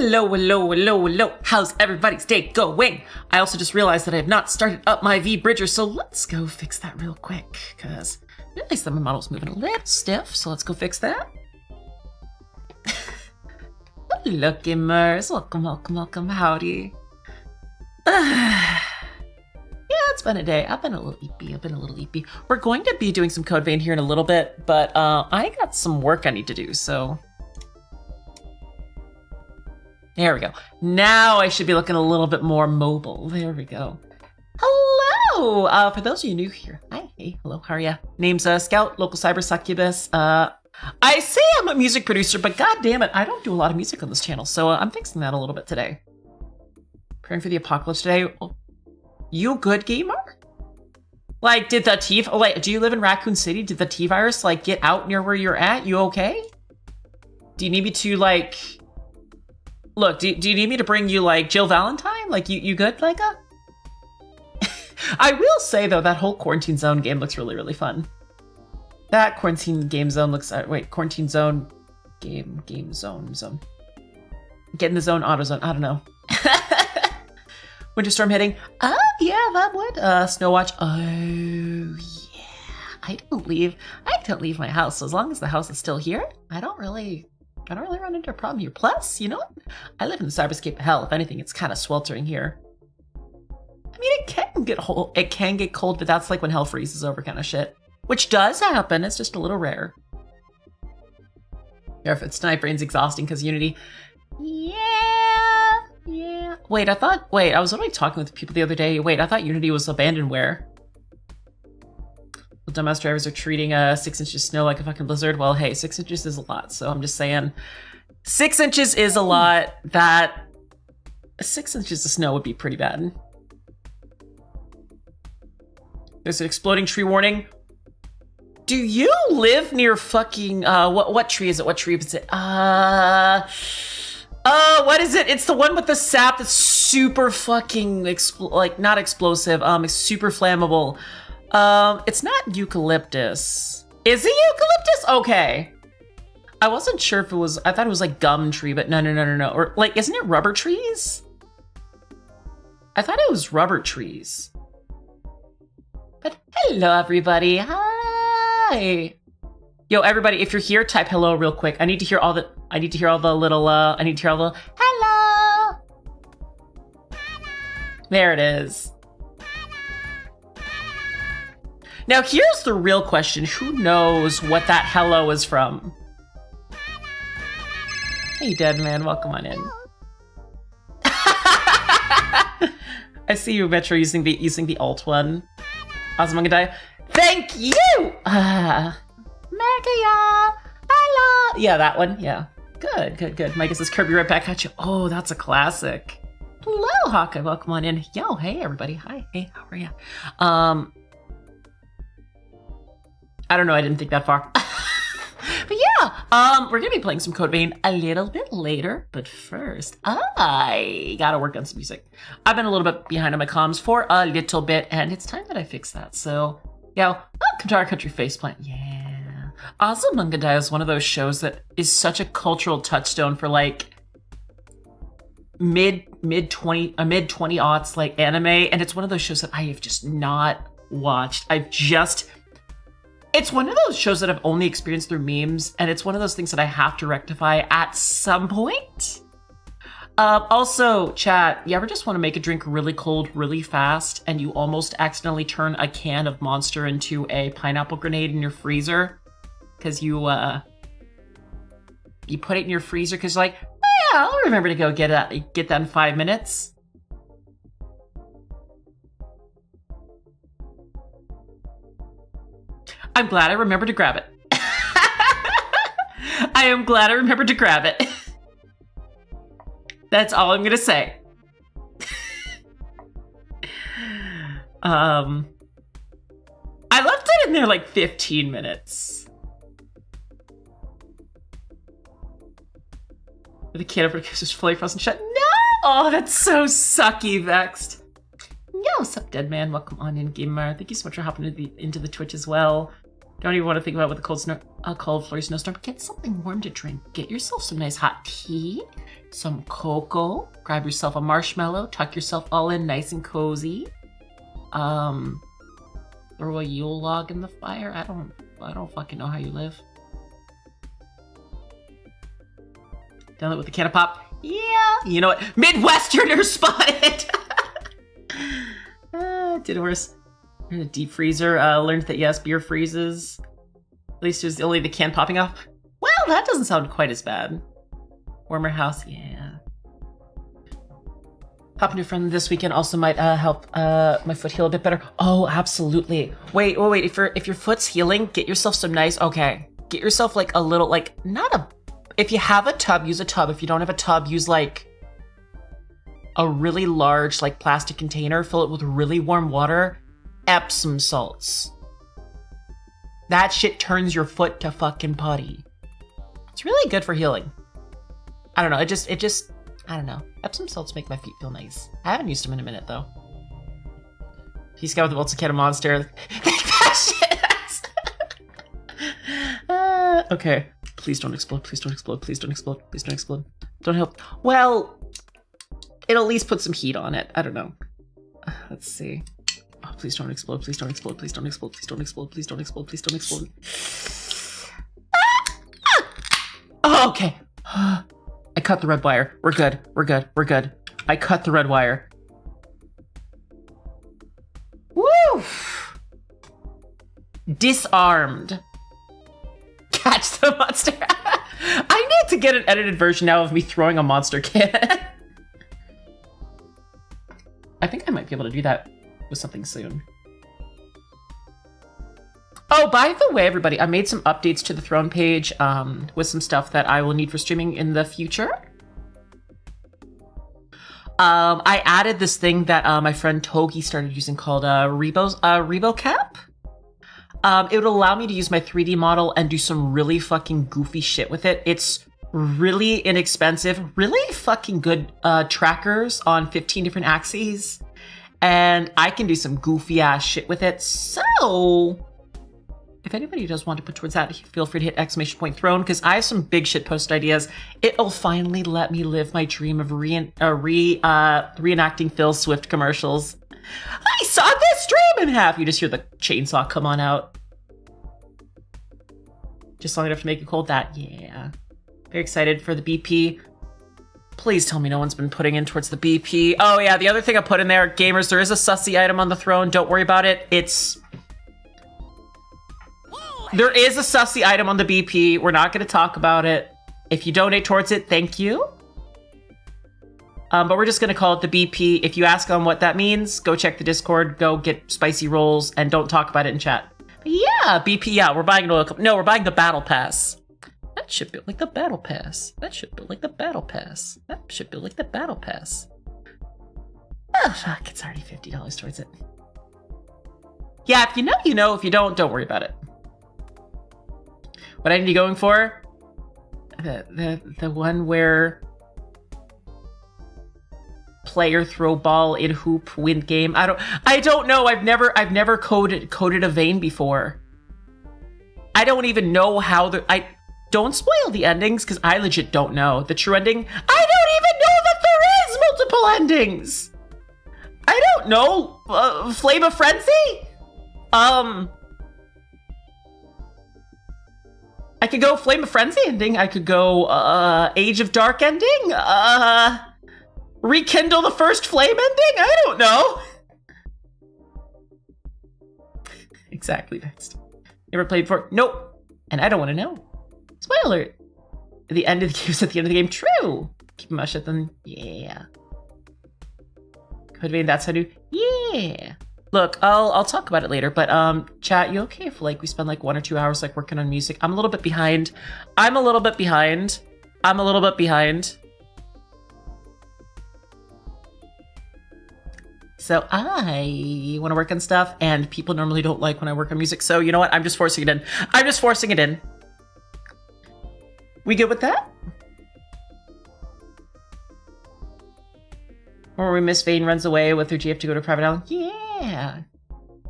Hello, hello, hello, hello. How's everybody's day going? I also just realized that I have not started up my V-Bridger, so let's go fix that real quick, because I realized that my model's moving a little stiff, so let's go fix that. Hello, gamers. Welcome, welcome, welcome. Howdy. Yeah, it's been a day. I've been a little eepy. We're going to be doing some codevein here in a little bit, but I got some work I need to do, so... There we go. Now I should be looking a little bit more mobile. There we go. Hello! For those of you new here, hi, hey, hello, how are ya? Name's Scout, local cyber succubus. I say I'm a music producer, but god damn it, I don't do a lot of music on this channel, so I'm fixing that a little bit today. Praying for the apocalypse today. Oh, you good gamer? Like, did the T... Oh, wait, do you live in Raccoon City? Did the T-virus, like, get out near where you're at? You okay? Do you need me to, like... Look, do you need me to bring you, like, Jill Valentine? Like, you good, Leica? I will say, though, that whole Quarantine Zone game looks really, really fun. That Quarantine Game Zone looks... wait, Quarantine Zone... Game Zone. Get in the zone, auto zone. I don't know. Winter storm hitting. Oh, yeah, that would. Snow watch. Oh, yeah. I don't leave my house. As long as the house is still here, I don't really run into a problem here. Plus, you know what? I live in the cyberscape of hell. If anything, it's kind of sweltering here. I mean, it can get cold, but that's like when hell freezes over kind of shit. Which does happen. It's just a little rare. Yeah, if it's tonight, brain's exhausting because Unity. Yeah. Wait, I was only talking with people the other day. Wait, I thought Unity was abandonware. The dumbass drivers are treating 6 inches of snow like a fucking blizzard. Well, hey, 6 inches is a lot, so I'm just saying 6 inches is a lot. That 6 inches of snow would be pretty bad. There's an exploding tree warning. Do you live near fucking what tree is it? What tree is it? What is it? It's the one with the sap that's super fucking not explosive. It's super flammable. It's not eucalyptus. Is it eucalyptus? Okay. I wasn't sure if it was, I thought it was like gum tree, but no. Or like, isn't it rubber trees? I thought it was rubber trees. But hello, everybody. Hi. Yo, everybody, if you're here, type hello real quick. I need to hear all the hello. There it is. Now, here's the real question. Who knows what that hello is from? Hey, dead man, welcome on in. I see you, Metro, using the alt one. Osmongadai. Thank you! Megaya! Hello! Yeah, that one. Yeah. Good. Micah says, Kirby right back at you. Oh, that's a classic. Hello, Hawkeye. Welcome on in. Yo, hey, everybody. Hi. Hey, how are you? I don't know. I didn't think that far. But yeah, we're going to be playing some codevein a little bit later. But first, I got to work on some music. I've been a little bit behind on my comms for a little bit, and it's time that I fix that. So, yo, welcome to our country faceplant. Yeah. Ozymandias is one of those shows that is such a cultural touchstone for like mid 20-aughts like anime, and it's one of those shows that I have just not watched. It's one of those shows that I've only experienced through memes, and it's one of those things that I have to rectify at some point. Also, chat, you ever just want to make a drink really cold, really fast, and you almost accidentally turn a can of Monster into a pineapple grenade in your freezer? Because you put it in your freezer because you're like, oh yeah, I'll remember to go get that in 5 minutes. I'm glad I remembered to grab it. I am glad I remembered to grab it. That's all I'm gonna say. I left it in there like 15 minutes. The kid over is fully frozen shut. No! Oh, that's so sucky, Vexed. Yo, what's up, dead man? Welcome on in, gamer. Thank you so much for hopping into the Twitch as well. Don't even want to think about with a cold flurry snowstorm. Get something warm to drink. Get yourself some nice hot tea, some cocoa. Grab yourself a marshmallow. Tuck yourself all in nice and cozy. Throw a Yule log in the fire. I don't fucking know how you live. Done it with a can of pop. Yeah, you know what? Midwesterner spotted. Did worse. In a deep freezer. Learned that yes, beer freezes. At least there's only the can popping off. Well, that doesn't sound quite as bad. Warmer house, yeah. Popping to a friend this weekend also might help my foot heal a bit better. Oh, absolutely. Wait. If your foot's healing, get yourself some nice. Okay, get yourself like a little not a. If you have a tub, use a tub. If you don't have a tub, use like a really large like plastic container. Fill it with really warm water. Epsom salts. That shit turns your foot to fucking putty. It's really good for healing. I don't know. It just, I don't know. Epsom salts make my feet feel nice. I haven't used them in a minute though. Peace out with the bolts of Cat Monster. Okay. Please don't explode. Please don't explode. Please don't explode. Please don't explode. Don't help. Well, it'll at least put some heat on it. I don't know. Let's see. Oh, please don't explode. Please don't explode. Please don't explode. Please don't explode. Please don't explode. Please don't explode. Oh, okay. I cut the red wire. We're good. We're good. We're good. I cut the red wire. Woo! Disarmed. Catch the monster. I need to get an edited version now of me throwing a monster can. I think I might be able to do that with something soon. Oh, by the way, everybody, I made some updates to the throne page with some stuff that I will need for streaming in the future. I added this thing that my friend Togi started using called ReboCap. It would allow me to use my 3D model and do some really fucking goofy shit with it. It's really inexpensive, really fucking good trackers on 15 different axes. And I can do some goofy ass shit with it. So if anybody does want to put towards that, feel free to hit !throne because I have some big shit post ideas. It'll finally let me live my dream of reenacting Phil Swift commercials. I saw this dream in half. You just hear the chainsaw come on out. Just long enough to make you cold. That, yeah. Very excited for the BP. Please tell me no one's been putting in towards the BP. Oh yeah, the other thing I put in there, gamers, there is a sussy item on the throne. Don't worry about it. There is a sussy item on the BP. We're not going to talk about it. If you donate towards it, thank you. But we're just going to call it the BP. If you ask on what that means, go check the Discord, go get spicy rolls, and don't talk about it in chat. But yeah, BP, yeah, we're buying no, we're buying the Battle Pass. That should build like the Battle Pass. That should build like the Battle Pass. That should build like the Battle Pass. Oh, fuck, it's already $50 towards it. Yeah, if you know, you know. If you don't worry about it. What I need to be going for? The one where player throw ball in hoop win game. I don't know. I've never coded a vein before. I don't even know how don't spoil the endings because I legit don't know the true ending. I don't even know that there is multiple endings. I don't know. Flame of Frenzy? I could go Flame of Frenzy ending. I could go Age of Dark ending. Rekindle the First Flame ending? I don't know. Exactly, next. Never played before? Nope. And I don't want to know. Spoiler alert. The end of the game is at the end of the game. True. Keep them shut then. Yeah. Codevein, that's how to do. Yeah. Look, I'll talk about it later, but chat, you okay if like we spend like 1 or 2 hours like working on music? I'm a little bit behind. So I want to work on stuff, and people normally don't like when I work on music. So you know what? I'm just forcing it in. We good with that? Or we Miss Vane runs away with her GF to go to a private island? Yeah.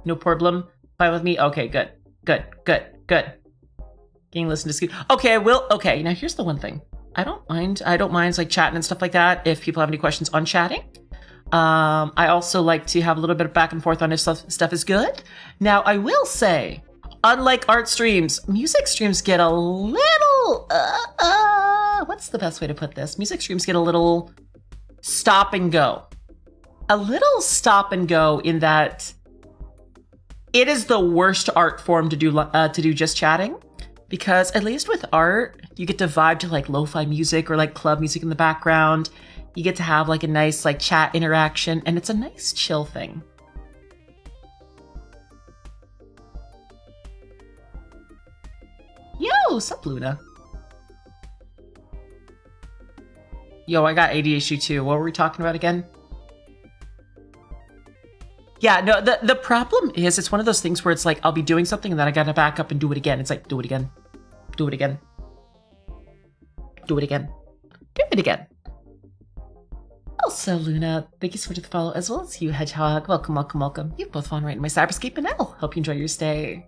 No problem. Fine with me? Okay, good. Good. Getting listened to scoot. Okay, I will. Okay, now here's the one thing. I don't mind like chatting and stuff like that if people have any questions on chatting. I also like to have a little bit of back and forth on if stuff is good. Now, I will say, unlike art streams, music streams get a little, what's the best way to put this? Music streams get a little stop and go. A little stop and go in that it is the worst art form to do just chatting. Because at least with art, you get to vibe to like lo-fi music or like club music in the background. You get to have like a nice like chat interaction, and it's a nice chill thing. Yo, sup Luna? Yo, I got ADHD too. What were we talking about again? Yeah, no, the problem is it's one of those things where it's like I'll be doing something and then I gotta back up and do it again. It's like, do it again. Do it again. Do it again. Do it again. Also, Luna, thank you so much for the follow, as well as you, Hedgehog. Welcome, welcome, welcome. You've both fallen right in my cyberscape, and I'll hope you enjoy your stay.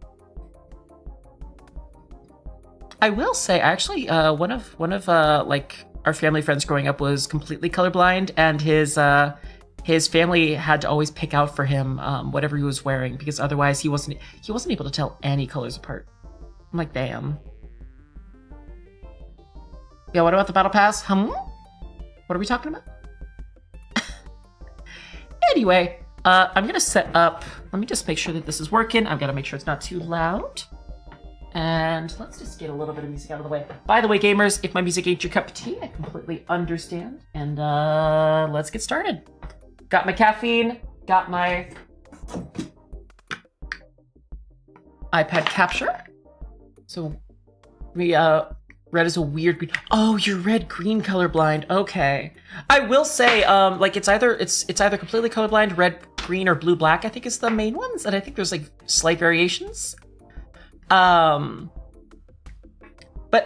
I will say, actually, one of like our family friends growing up was completely colorblind, and his family had to always pick out for him whatever he was wearing, because otherwise he wasn't able to tell any colors apart. I'm like, damn. Yeah, what about the battle pass? What are we talking about? Anyway, I'm gonna set up. Let me just make sure that this is working. I've got to make sure it's not too loud. And let's just get a little bit of music out of the way. By the way, gamers, if my music ain't your cup of tea, I completely understand. And let's get started. Got my caffeine, got my iPad capture. So we red is a weird green. Oh, you're red-green colorblind. Okay. I will say, like it's either completely colorblind, red, green, or blue, black. I think is the main ones, and I think there's like slight variations. But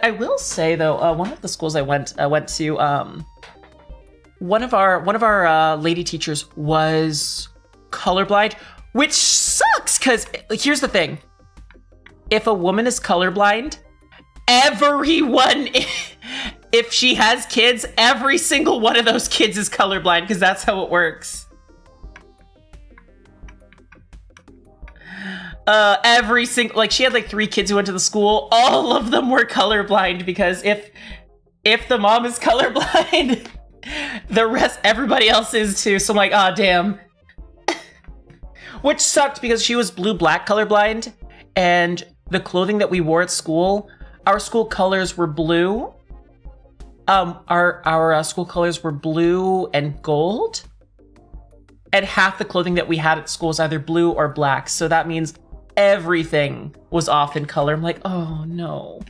I will say though, one of the schools I went to, one of our lady teachers was colorblind, which sucks. Cause here's the thing: if a woman is colorblind, everyone, if she has kids, every single one of those kids is colorblind, because that's how it works. Every single, like she had like 3 kids who went to the school, all of them were colorblind, because if the mom is colorblind, everybody else is too. So I'm like, ah, damn. Which sucked because she was blue-black colorblind, and the clothing that we wore at school, our school colors were blue. Our school colors were blue and gold, and half the clothing that we had at school was either blue or black. So that means everything was off in color. I'm like, oh no.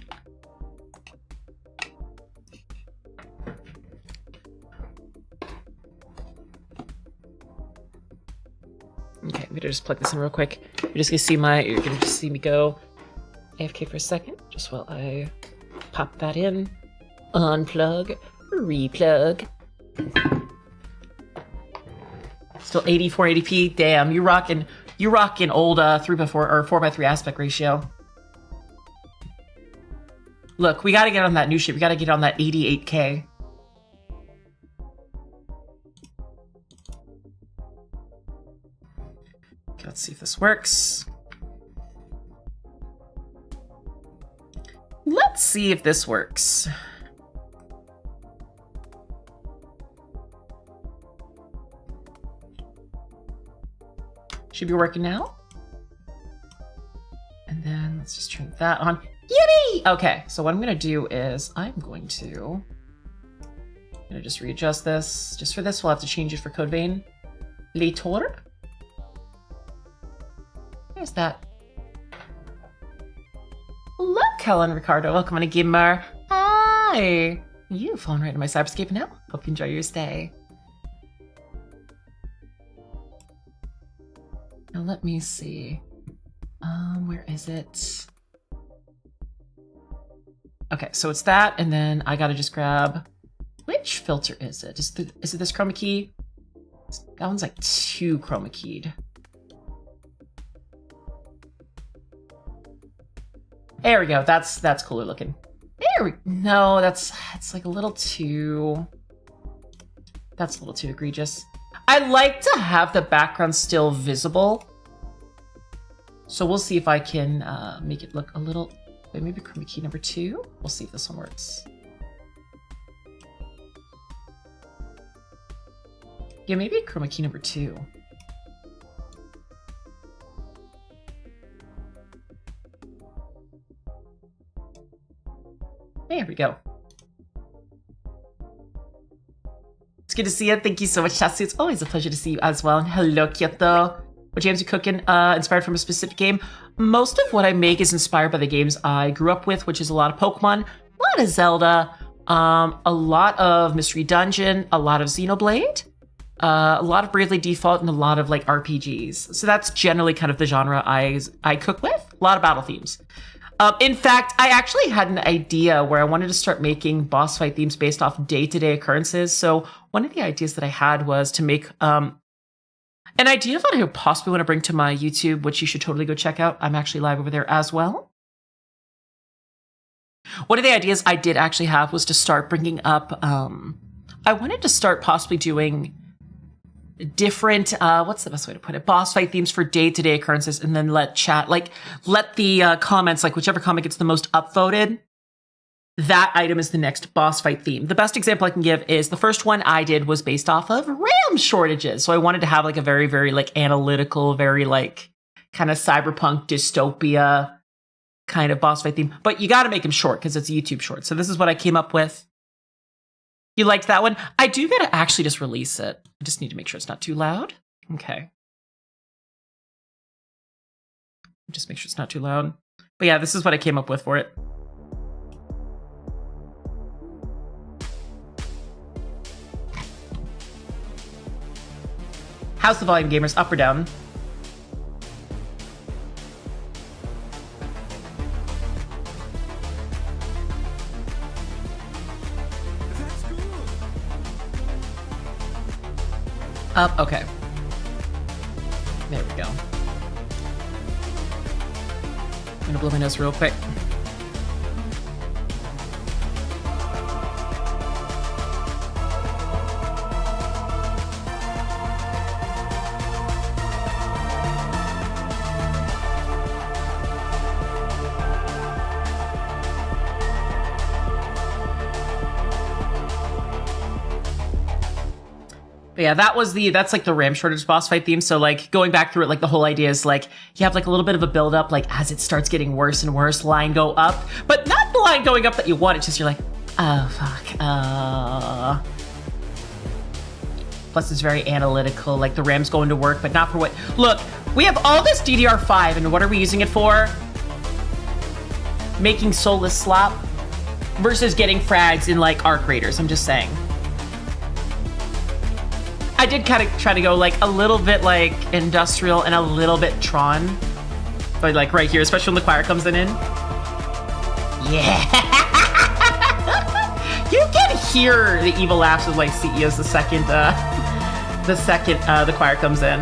Okay, I'm gonna just plug this in real quick. You're gonna just see me go AFK for a second, just while I pop that in, unplug, replug. Still 8480p. Damn, you rocking old 3x4 or 4x3 aspect ratio. Look, we gotta get on that new shit. We gotta get on that 88K. Okay, let's see if this works. Let's see if this works. Should be working now. And then let's just turn that on. Yippee! Okay, so what I'm gonna do is I'm gonna just readjust this. Just for this, we'll have to change it for codevein. Later. There's that. Look, Helen Ricardo, welcome on a gamer. Hi! You've fallen right in my cyberscape now. Hope you enjoy your stay. Now let me see. Where is it? Okay, so it's that, and then I gotta just grab, which filter is it? Is it this chroma key? That one's like too chroma keyed. There we go. That's cooler looking. No, it's like a little too... That's a little too egregious. I like to have the background still visible. So we'll see if I can make it look a little... Wait, maybe chroma key number 2? We'll see if this one works. Yeah, maybe chroma key number 2. There we go. It's good to see you. Thank you so much, Tassu. It's always a pleasure to see you as well. Hello, Kyoto. What games you cooking? Inspired from a specific game? Most of what I make is inspired by the games I grew up with, which is a lot of Pokemon, a lot of Zelda, a lot of Mystery Dungeon, a lot of Xenoblade, a lot of Bravely Default, and a lot of like RPGs. So that's generally kind of the genre I cook with. A lot of battle themes. In fact, I actually had an idea where I wanted to start making boss fight themes based off day-to-day occurrences. So one of the ideas that I had was to make an idea that I possibly want to bring to my YouTube, which you should totally go check out. I'm actually live over there as well. One of the ideas I did actually have was to start bringing up, I wanted to start possibly doing different, what's the best way to put it? Boss fight themes for day-to-day occurrences, and then let the comments, like whichever comment gets the most upvoted, that item is the next boss fight theme. The best example I can give is the first one I did was based off of RAM shortages. So I wanted to have like a very, very like analytical, very like kind of cyberpunk dystopia kind of boss fight theme. But you got to make them short because it's a YouTube short. So this is what I came up with. You liked that one? I do gotta actually just release it. I just need to make sure it's not too loud. Okay. Just make sure it's not too loud. But yeah, this is what I came up with for it. How's the volume, gamers? Up or down? Up, okay. There we go. I'm gonna blow my nose real quick. But yeah, that's like the RAM shortage boss fight theme. So like going back through it, like the whole idea is like you have like a little bit of a build up, like as it starts getting worse and worse, line go up, but not the line going up that you want. It's just you're like, oh fuck. Plus it's very analytical, like the RAM's going to work, but not for what. Look, we have all this DDR5, and what are we using it for? Making soulless slop versus getting frags in like arc raiders. I'm just saying. I did kind of try to go like a little bit like industrial and a little bit Tron, but like right here, especially when the choir comes in. Yeah, you can hear the evil laughs of like CEOs the second the choir comes in.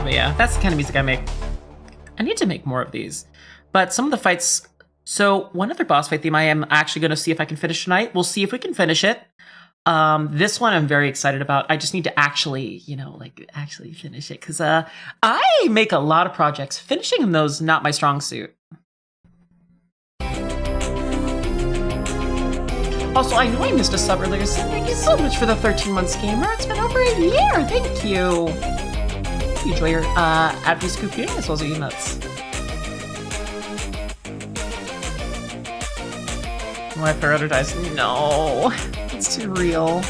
But yeah, that's the kind of music I make. I need to make more of these, but some of the fights. So one other boss fight theme I am actually going to see if I can finish tonight. We'll see if we can finish it. This one I'm very excited about. I just need to actually, actually finish it because I make a lot of projects. Finishing those, not my strong suit. Also, I know I missed a sub earlier, so thank you so much for the 13 months, gamer. It's been over a year. Thank you. You enjoy your ad-free scoop viewing as well as your nuts. My prioritize. No, it's too real.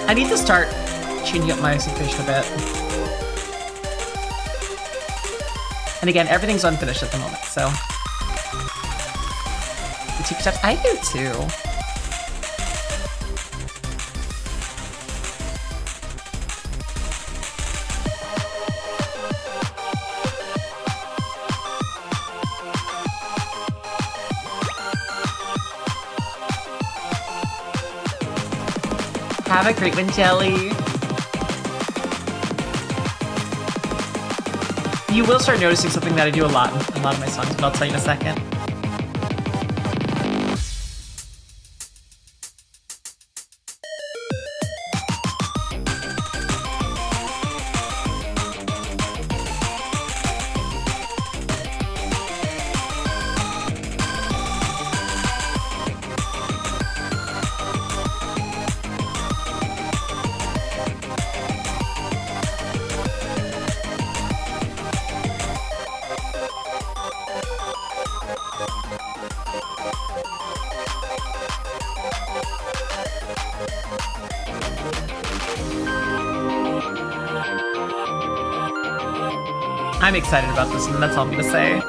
I need to start changing up my situation a bit. And again, everything's unfinished at the moment, so. The two steps, I do too. Have a great one, Jelly. You will start noticing something that I do a lot in a lot of my songs, but I'll tell you in a second. I'm excited about this one, that's all I'm gonna say.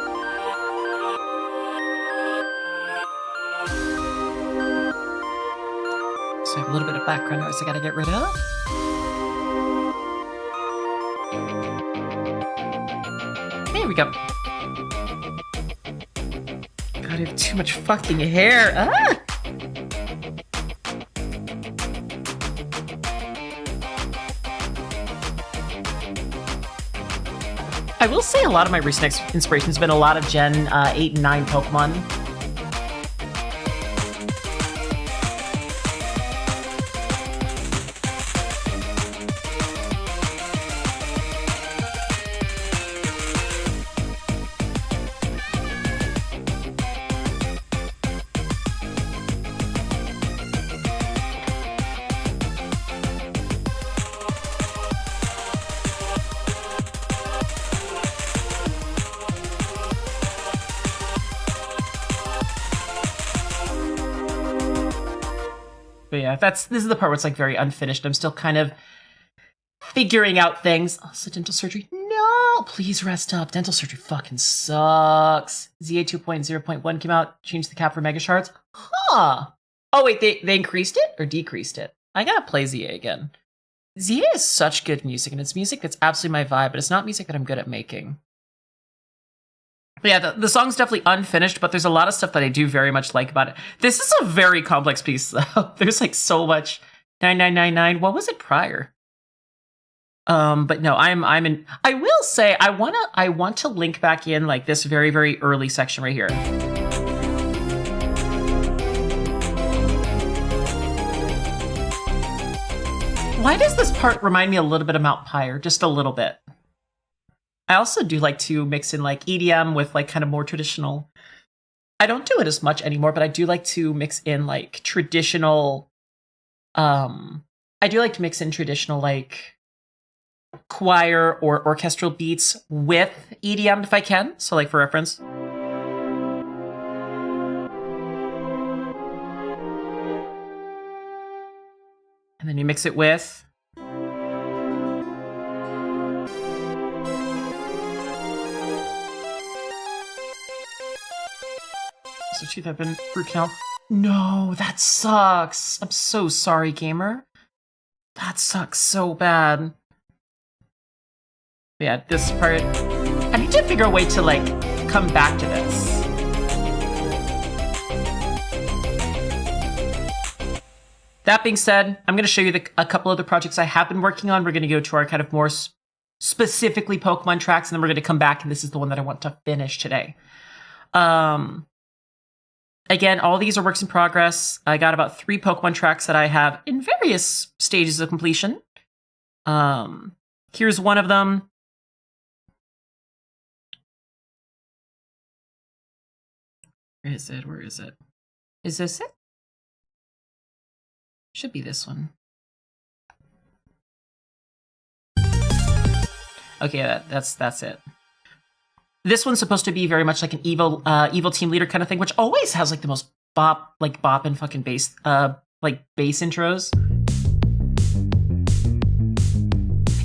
So I have a little bit of background noise I gotta get rid of. There we go. God, I have too much fucking hair. Ah! I will say a lot of my recent inspirations have been a lot of Gen 8 and 9 Pokemon. But yeah, this is the part where it's like very unfinished. I'm still kind of figuring out things. Also, dental surgery. No, please rest up. Dental surgery fucking sucks. ZA 2.0.1 came out, changed the cap for Mega Shards. Huh. Oh wait, they increased it or decreased it? I gotta play ZA again. ZA is such good music, and it's music that's absolutely my vibe, but it's not music that I'm good at making. But yeah, the song's definitely unfinished, but there's a lot of stuff that I do very much like about it. This is a very complex piece, though. There's like so much. 9999. What was it prior? But no, I'm in. I will say I want to link back in like this very, very early section right here. Why does this part remind me a little bit of Mount Pyre? Just a little bit. I also do like to mix in like EDM with like kind of more traditional. I don't do it as much anymore, but I do like to mix in like traditional. I do like to mix in traditional like choir or orchestral beats with EDM if I can. So like for reference. And then you mix it with. So Chief, I've been freaking out. No, that sucks. I'm so sorry, gamer. That sucks so bad. But yeah, this part. I need to figure a way to like come back to this. That being said, I'm going to show you a couple other projects I have been working on. We're going to go to our kind of more specifically Pokemon tracks, and then we're going to come back, and this is the one that I want to finish today. Again, all these are works in progress. I got about 3 Pokemon tracks that I have in various stages of completion. Here's one of them. Where is it? Where is it? Is this it? Should be this one. Okay, that's it. This one's supposed to be very much like an evil team leader kind of thing, which always has like the most bop and fucking bass bass intros.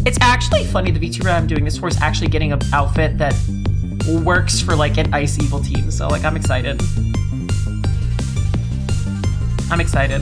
It's actually funny the VTuber I'm doing this for is actually getting an outfit that works for like an ice evil team. So like I'm excited. I'm excited.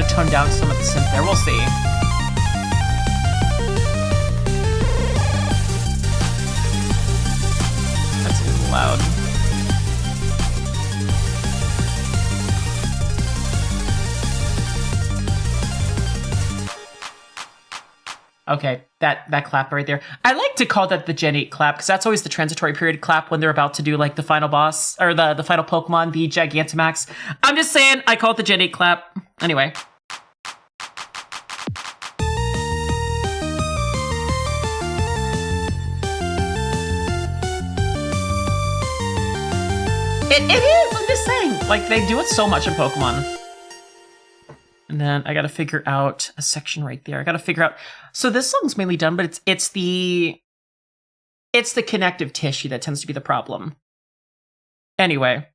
want to tone down some of the synth there. We'll see. That's a little loud. Okay, that clap right there. I like to call that the Gen 8 clap, because that's always the transitory period clap when they're about to do like the final boss, or the final Pokemon, the Gigantamax. I'm just saying, I call it the Gen 8 clap. Anyway. It is, I'm just saying. Like, they do it so much in Pokemon. And then I gotta figure out a section right there. I gotta figure out. So this song's mainly done, but it's the connective tissue that tends to be the problem. Anyway,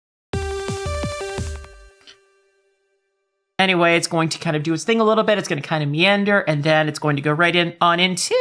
it's going to kind of do its thing a little bit. It's going to kind of meander, and then it's going to go right on into.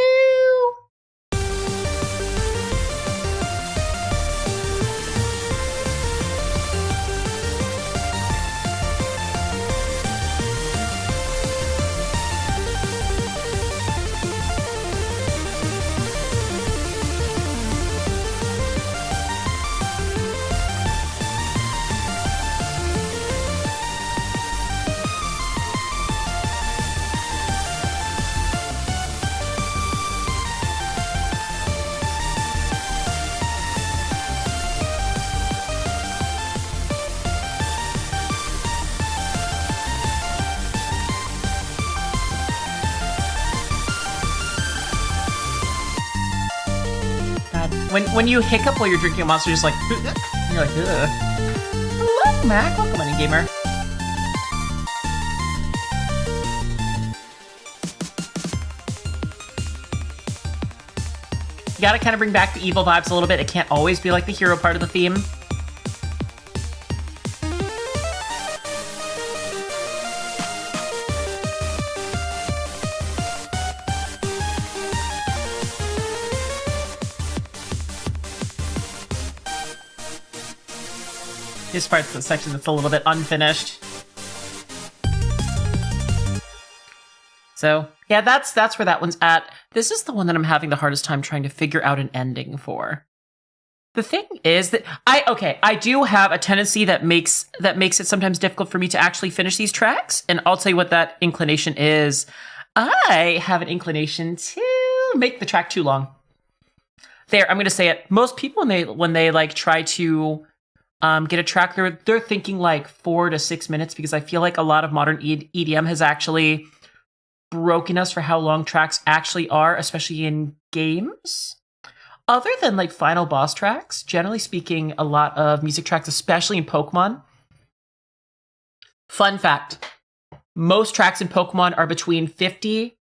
When you hiccup while you're drinking a monster, you're just like, and you're like, ugh. Hello, Mac. Welcome, Money Gamer. You gotta kind of bring back the evil vibes a little bit. It can't always be like the hero part of the theme. This part's the section that's a little bit unfinished. So, yeah, that's where that one's at. This is the one that I'm having the hardest time trying to figure out an ending for. The thing is that I do have a tendency that makes it sometimes difficult for me to actually finish these tracks, and I'll tell you what that inclination is. I have an inclination to make the track too long. There, I'm going to say it. Most people when they like try to get a track, they're thinking like 4 to 6 minutes, because I feel like a lot of modern EDM has actually broken us for how long tracks actually are, especially in games. Other than like final boss tracks, generally speaking, a lot of music tracks, especially in Pokemon. Fun fact, most tracks in Pokemon are between 50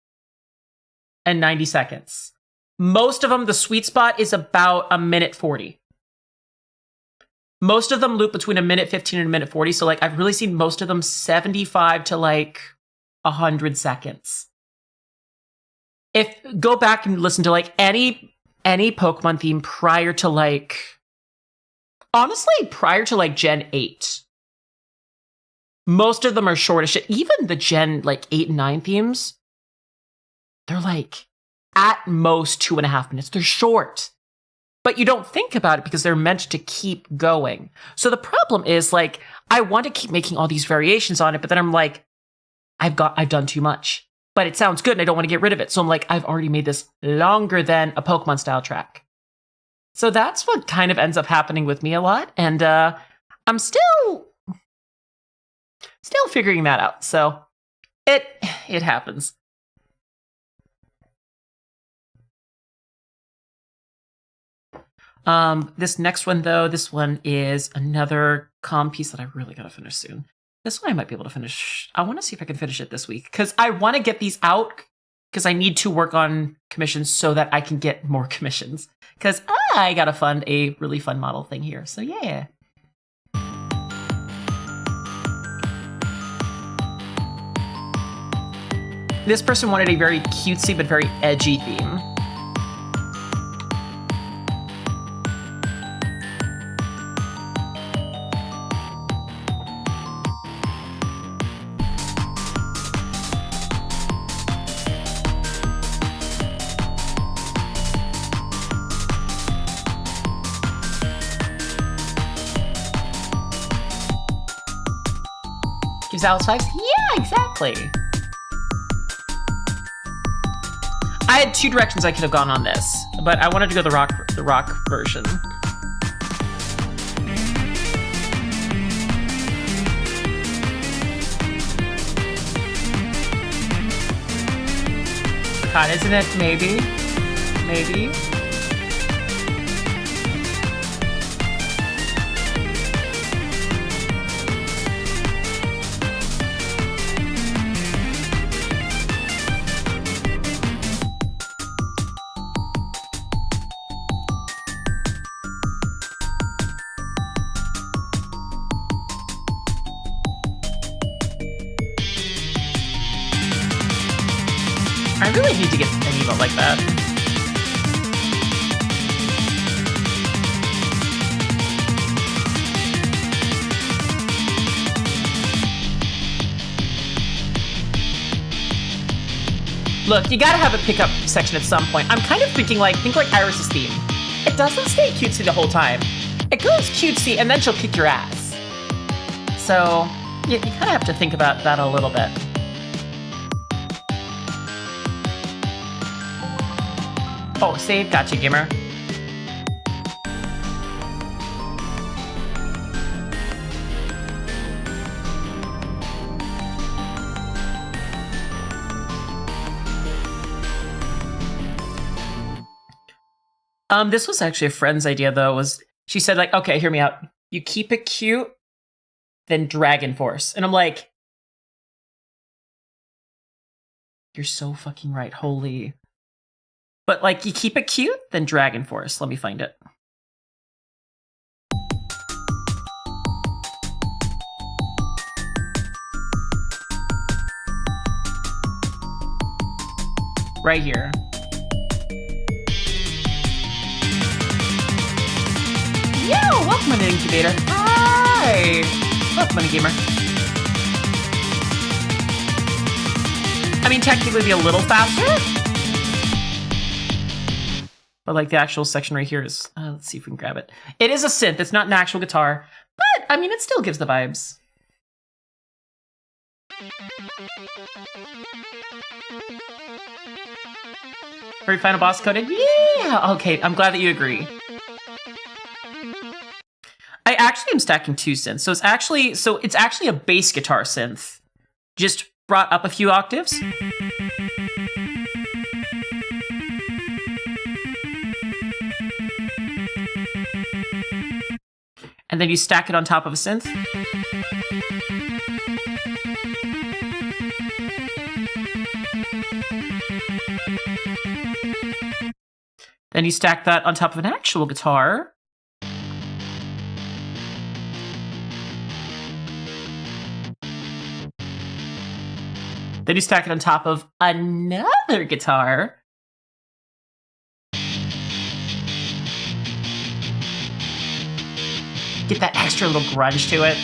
and 90 seconds. Most of them, the sweet spot is about 1:40. Most of them loop between 1:15 and 1:40. So like I've really seen most of them 75 to like 100 seconds. If go back and listen to like any Pokemon theme prior to like, honestly, prior to like Gen 8, most of them are short as shit. Even the Gen like 8 and 9 themes, they're like at most 2.5 minutes. They're short. But you don't think about it because they're meant to keep going. So the problem is like, I want to keep making all these variations on it, but then I'm like, I've done too much. But it sounds good and I don't want to get rid of it. So I'm like, I've already made this longer than a Pokemon style track. So that's what kind of ends up happening with me a lot. And I'm still figuring that out. So it happens. This next one, though, this one is another comm piece that I really gotta finish soon. This one I might be able to finish. I want to see if I can finish it this week, because I want to get these out, because I need to work on commissions so that I can get more commissions. Because I gotta fund a really fun model thing here, so yeah. This person wanted a very cutesy but very edgy theme. gives Alice 5s? Yeah, exactly. I had 2 directions I could have gone on this, but I wanted to go the rock version. God, isn't it? Maybe. Maybe. I really need to get an emote like that. Look, you gotta have a pickup section at some point. I'm kind of thinking think like Iris's theme. It doesn't stay cutesy the whole time. It goes cutesy and then she'll kick your ass. So, you kind of have to think about that a little bit. Oh, save. Gotcha, gamer. This was actually a friend's idea, though. She said, like, okay, hear me out. You keep it cute, then Dragon Force. And I'm like, you're so fucking right. Holy. But, like, you keep it cute, then Dragon Force. Let me find it. Right here. Yo, welcome to Incubator. Hi. Welcome to Gamer. I mean, technically it'd be a little faster. But like the actual section right here is, let's see if we can grab it. It is a synth, it's not an actual guitar, but I mean, it still gives the vibes. Very final boss coded? Yeah! Okay, I'm glad that you agree. I actually am stacking 2 synths, so it's actually a bass guitar synth. Just brought up a few octaves. And then you stack it on top of a synth. Then you stack that on top of an actual guitar. Then you stack it on top of another guitar. Get that extra little grunge to it.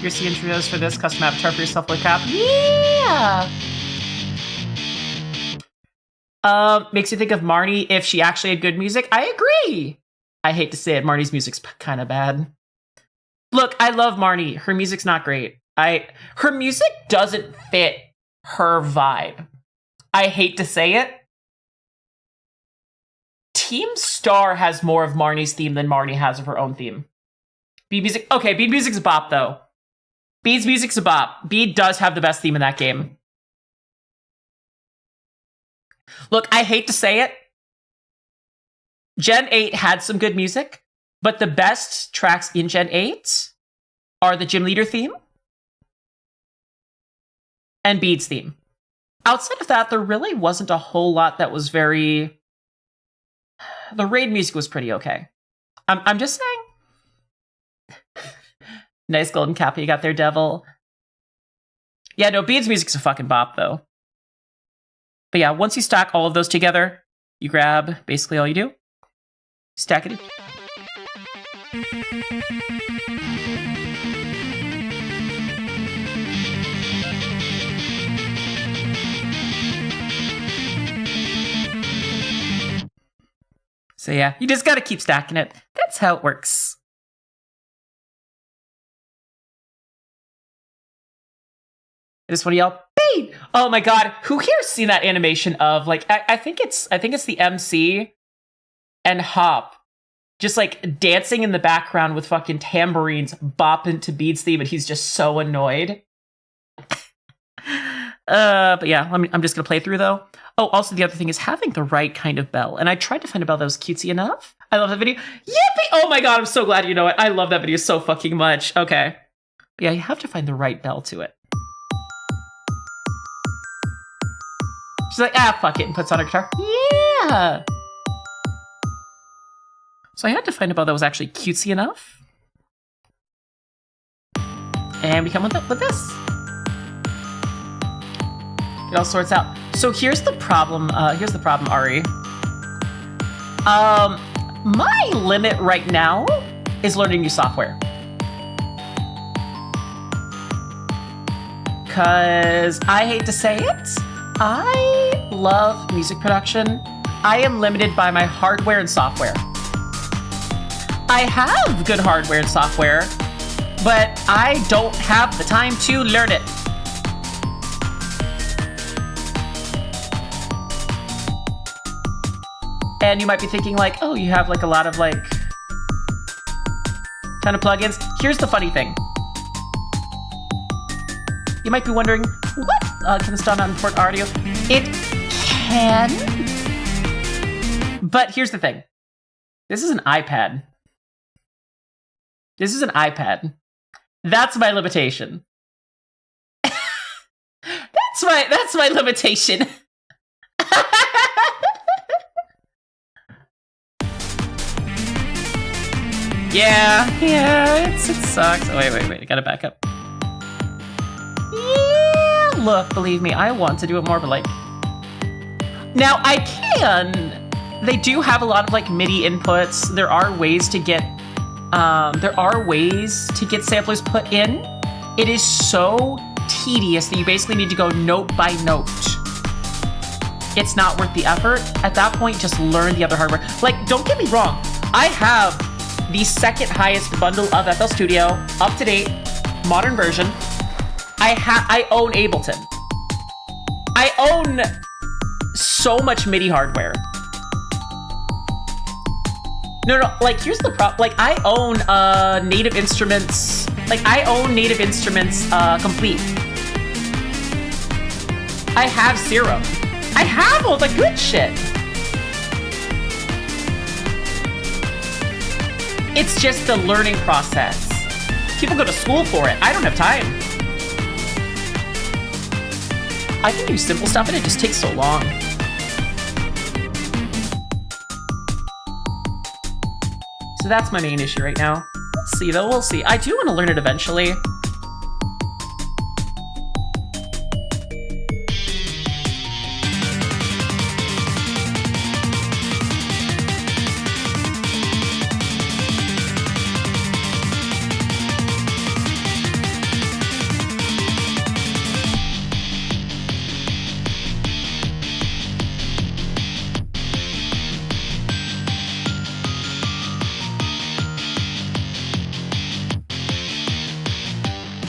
Here's the intros for this custom avatar for yourself like cap. Yeah! Makes you think of Marnie if she actually had good music. I agree! I hate to say it, Marnie's music's kind of bad. Look, I love Marnie. Her music's not great. Her music doesn't fit her vibe. I hate to say it. Team Star has more of Marnie's theme than Marnie has of her own theme. Bead music. Okay, Bead music's a bop, though. Bead's music's a bop. Bead does have the best theme in that game. Look, I hate to say it. Gen 8 had some good music, but the best tracks in Gen 8 are the Gym Leader theme and Bead's theme. Outside of that, there really wasn't a whole lot that was very... The raid music was pretty okay. I'm just saying. Nice golden cap you got there, Devil. Yeah, no, Bead's music's a fucking bop, though. But yeah, once you stack all of those together, you grab basically all you do. Stack it in. So yeah, you just gotta keep stacking it. That's how it works. I just want to yell, "Beat!" Oh my god, who here's seen that animation of like I think it's the MC and Hop just like dancing in the background with fucking tambourines bopping to Beat's theme, and he's just so annoyed. But yeah, I'm just gonna play through though. Oh, also the other thing is having the right kind of bell. And I tried to find a bell that was cutesy enough. I love that video. Yippee! Oh my god, I'm so glad you know it. I love that video so fucking much. Okay. But yeah, you have to find the right bell to it. She's like, fuck it, and puts on her guitar. Yeah! So I had to find a bell that was actually cutesy enough. And we come with this. It all sorts out. So here's the problem, Ari. My limit right now is learning new software. Cause I hate to say it, I love music production. I am limited by my hardware and software. I have good hardware and software, but I don't have the time to learn it. And you might be thinking like, oh, you have like a lot of like ton of plugins. Here's the funny thing. You might be wondering, what can this done on import audio? It can, but here's the thing. This is an iPad. This is an iPad. That's my limitation. That's my limitation. Yeah, it sucks. Oh, wait, I gotta back up. Yeah, look, believe me, I want to do it more, but like... Now, I can... They do have a lot of, like, MIDI inputs. There are ways to get samplers put in. It is so tedious that you basically need to go note by note. It's not worth the effort. At that point, just learn the other hardware. Like, don't get me wrong. I have the second highest bundle of FL Studio, up to date, modern version. I own Ableton. I own so much MIDI hardware. No, like, here's the problem. Like, I own Native Instruments. Like, I own Native Instruments complete. I have Serum. I have all the good shit. It's just the learning process. People go to school for it. I don't have time. I can do simple stuff and it just takes so long. So that's my main issue right now. We'll see though, we'll see. I do want to learn it eventually.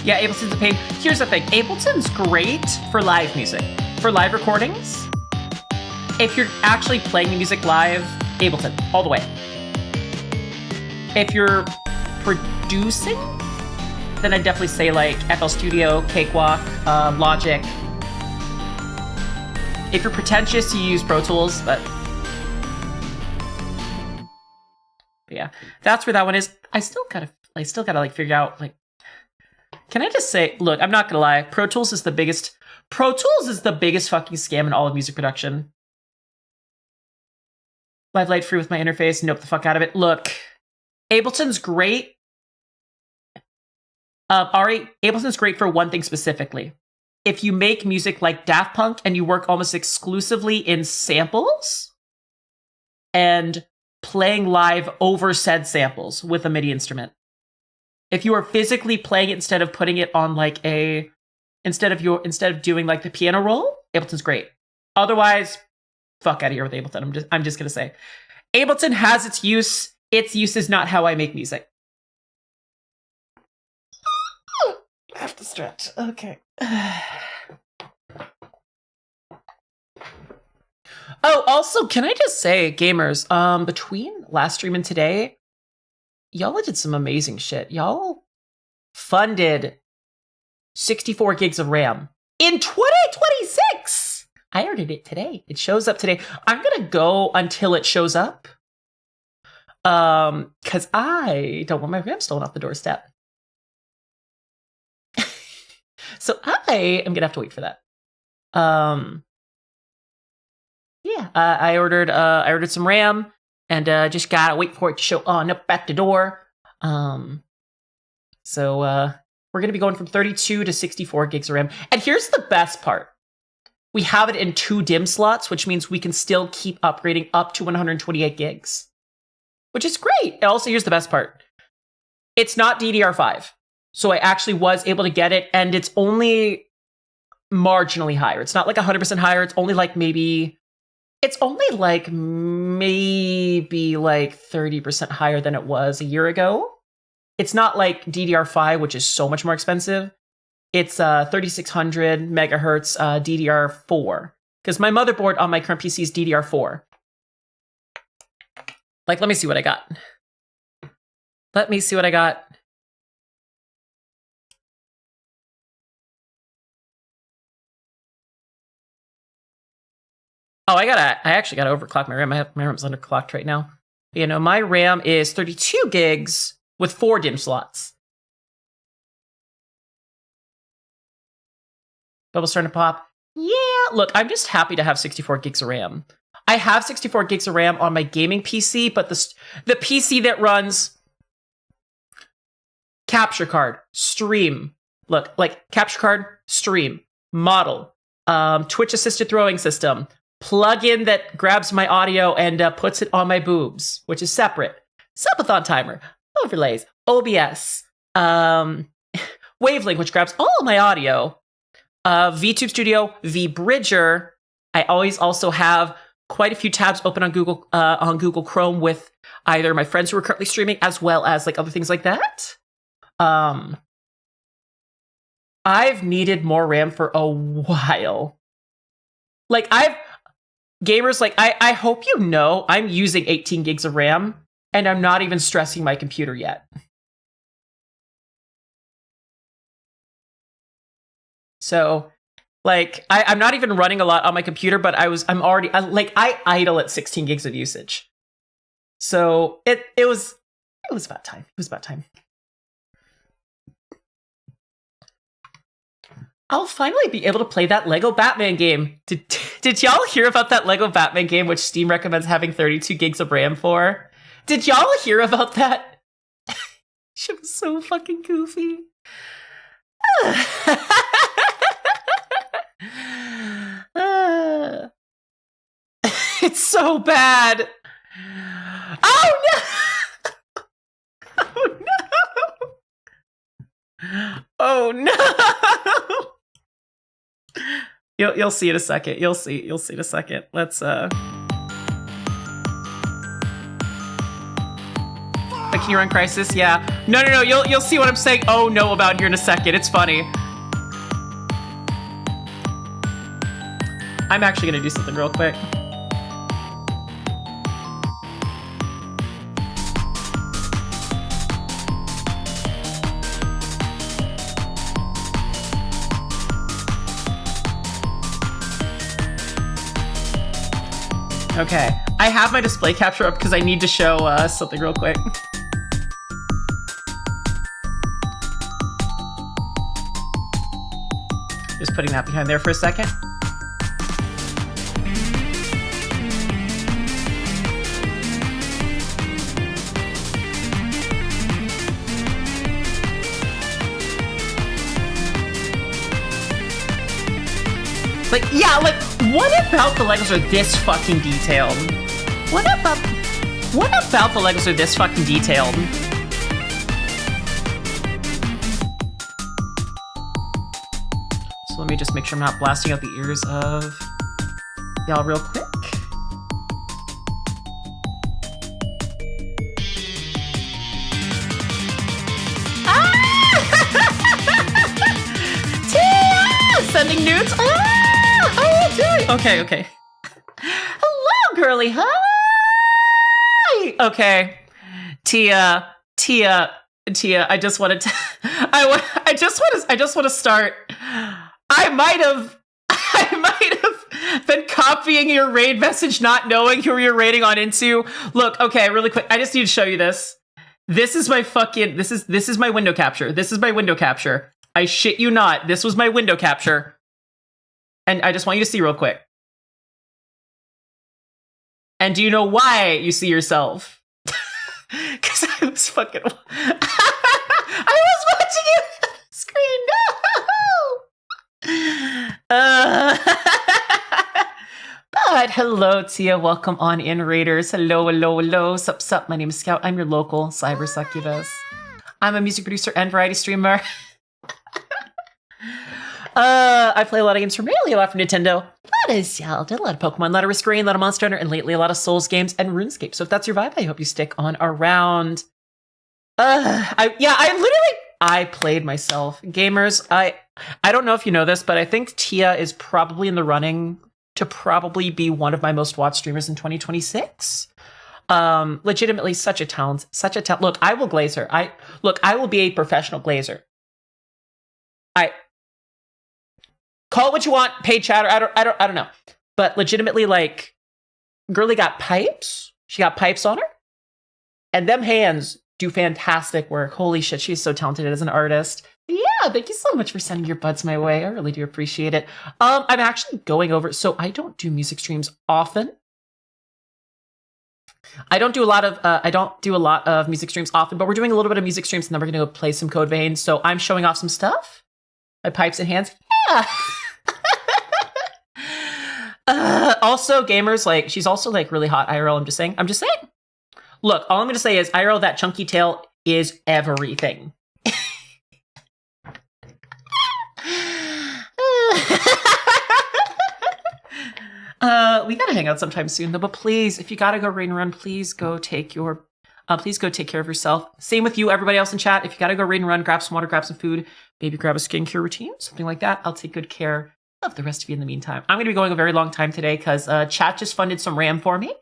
Yeah, Ableton's a pain. Here's the thing. Ableton's great for live music. For live recordings. If you're actually playing the music live, Ableton, all the way. If you're producing, then I'd definitely say like FL Studio, Cakewalk, Logic. If you're pretentious, you use Pro Tools, but yeah, that's where that one is. I still gotta like figure out like, can I just say, look, I'm not gonna lie, Pro Tools is the biggest fucking scam in all of music production. Live Light free with my interface, nope the fuck out of it. Look, Ableton's great. Ari, Ableton's great for one thing specifically. If you make music like Daft Punk and you work almost exclusively in samples and playing live over said samples with a MIDI instrument. If you are physically playing it instead of putting it on like instead of doing like the piano roll, Ableton's great. Otherwise, fuck out of here with Ableton. I'm just gonna say, Ableton has its use. Its use is not how I make music. I have to stretch. Okay. Oh, also, can I just say, gamers, between last stream and today, y'all did some amazing shit. Y'all funded 64 gigs of RAM in 2026. I ordered it today. It shows up today. I'm gonna go until it shows up. Because I don't want my RAM stolen off the doorstep. So I am gonna have to wait for that. Yeah, I ordered some RAM and just gotta wait for it to show on up at the door. So we're gonna be going from 32 to 64 gigs of RAM. And here's the best part. We have it in 2 DIMM slots, which means we can still keep upgrading up to 128 gigs. Which is great. And also, here's the best part. It's not DDR5. So I actually was able to get it, and it's only marginally higher. It's not like 100% higher. It's only like maybe 30% higher than it was a year ago. It's not like DDR5, which is so much more expensive. It's 3600 megahertz DDR4. Because my motherboard on my current PC is DDR4. Like, let me see what I got. Oh, I actually gotta overclock my RAM. My RAM's underclocked right now. You know, my RAM is 32 gigs with 4 DIMM slots. Bubble starting to pop. Yeah, look, I'm just happy to have 64 gigs of RAM. I have 64 gigs of RAM on my gaming PC, but the PC that runs capture card, stream, look, like capture card, stream, model, Twitch assisted throwing system, plugin that grabs my audio and puts it on my boobs, which is separate, subathon timer, overlays, OBS, Wavelink, which grabs all of my audio, VTube Studio, VBridger. I always also have quite a few tabs open on Google Chrome with either my friends who are currently streaming as well as like other things like that. I've needed more RAM for a while. Like gamers, like I hope you know I'm using 18 gigs of RAM and I'm not even stressing my computer yet. So, like, I'm not even running a lot on my computer, but I'm already, I idle at 16 gigs of usage. So, it was about time. It was about time. I'll finally be able to play that Lego Batman game. Did y'all hear about that Lego Batman game, which Steam recommends having 32 gigs of RAM for? Did y'all hear about that? Shit was so fucking goofy. It's so bad. Oh no! Oh no! Oh no! You'll see in a second. You'll see in a second. Let's But can you run Crisis? Yeah. No. You'll see what I'm saying. Oh no about here in a second. It's funny. I'm actually gonna do something real quick. Okay, I have my display capture up because I need to show something real quick. Just putting that behind there for a second. Like, yeah, like, what about the Legos are this fucking detailed? What about the Legos are this fucking detailed? So let me just make sure I'm not blasting out the ears of y'all real quick. Tia! Sending nudes? Ah! How are you doing? Okay. Hello, girly. Hi. Okay. Tia. I just wanted to. I just want to start. I might have been copying your raid message, not knowing who you're raiding on into. Look, okay, really quick. I just need to show you this. This is my fucking. This is my window capture. This is my window capture. I shit you not. This was my window capture, and I just want you to see real quick. And do you know why you see yourself? Because I was fucking. I was watching you on the screen. No. But hello, Tia. Welcome on in, Raiders. Hello. Sup. My name is Scout. I'm your local cyber succubus. I'm a music producer and variety streamer. I play a lot of games from really a lot from Nintendo. A lot of Zelda, a lot of Pokemon, a lot of Risk Rain, a lot of Monster Hunter, and lately a lot of Souls games and RuneScape. So if that's your vibe, I hope you stick on around. I played myself. Gamers, I don't know if you know this, but I think Tia is probably in the running to probably be one of my most watched streamers in 2026. Legitimately such a talent. Look, I will glaze her. I will be a professional glazer. Call it what you want, paid chatter. I don't know. But legitimately, like, girly got pipes. She got pipes on her. And them hands do fantastic work. Holy shit, she's so talented as an artist. Yeah, thank you so much for sending your buds my way. I really do appreciate it. I'm actually going over, so I don't do music streams often. I don't do a lot of music streams often, but we're doing a little bit of music streams, and then we're gonna go play some codevein. So I'm showing off some stuff. My pipes and hands. Yeah. Also, gamers, like, she's also like really hot IRL. I'm just saying. Look, all I'm gonna say is IRL, that chunky tail is everything. We gotta hang out sometime soon though, but please, if you gotta go raid and run, please go take care of yourself. Same with you, everybody else in chat. If you gotta go raid and run, grab some water, grab some food, maybe grab a skincare routine, something like that. I'll take good care of the rest of you in the meantime. I'm gonna be going a very long time today because chat just funded some RAM for me,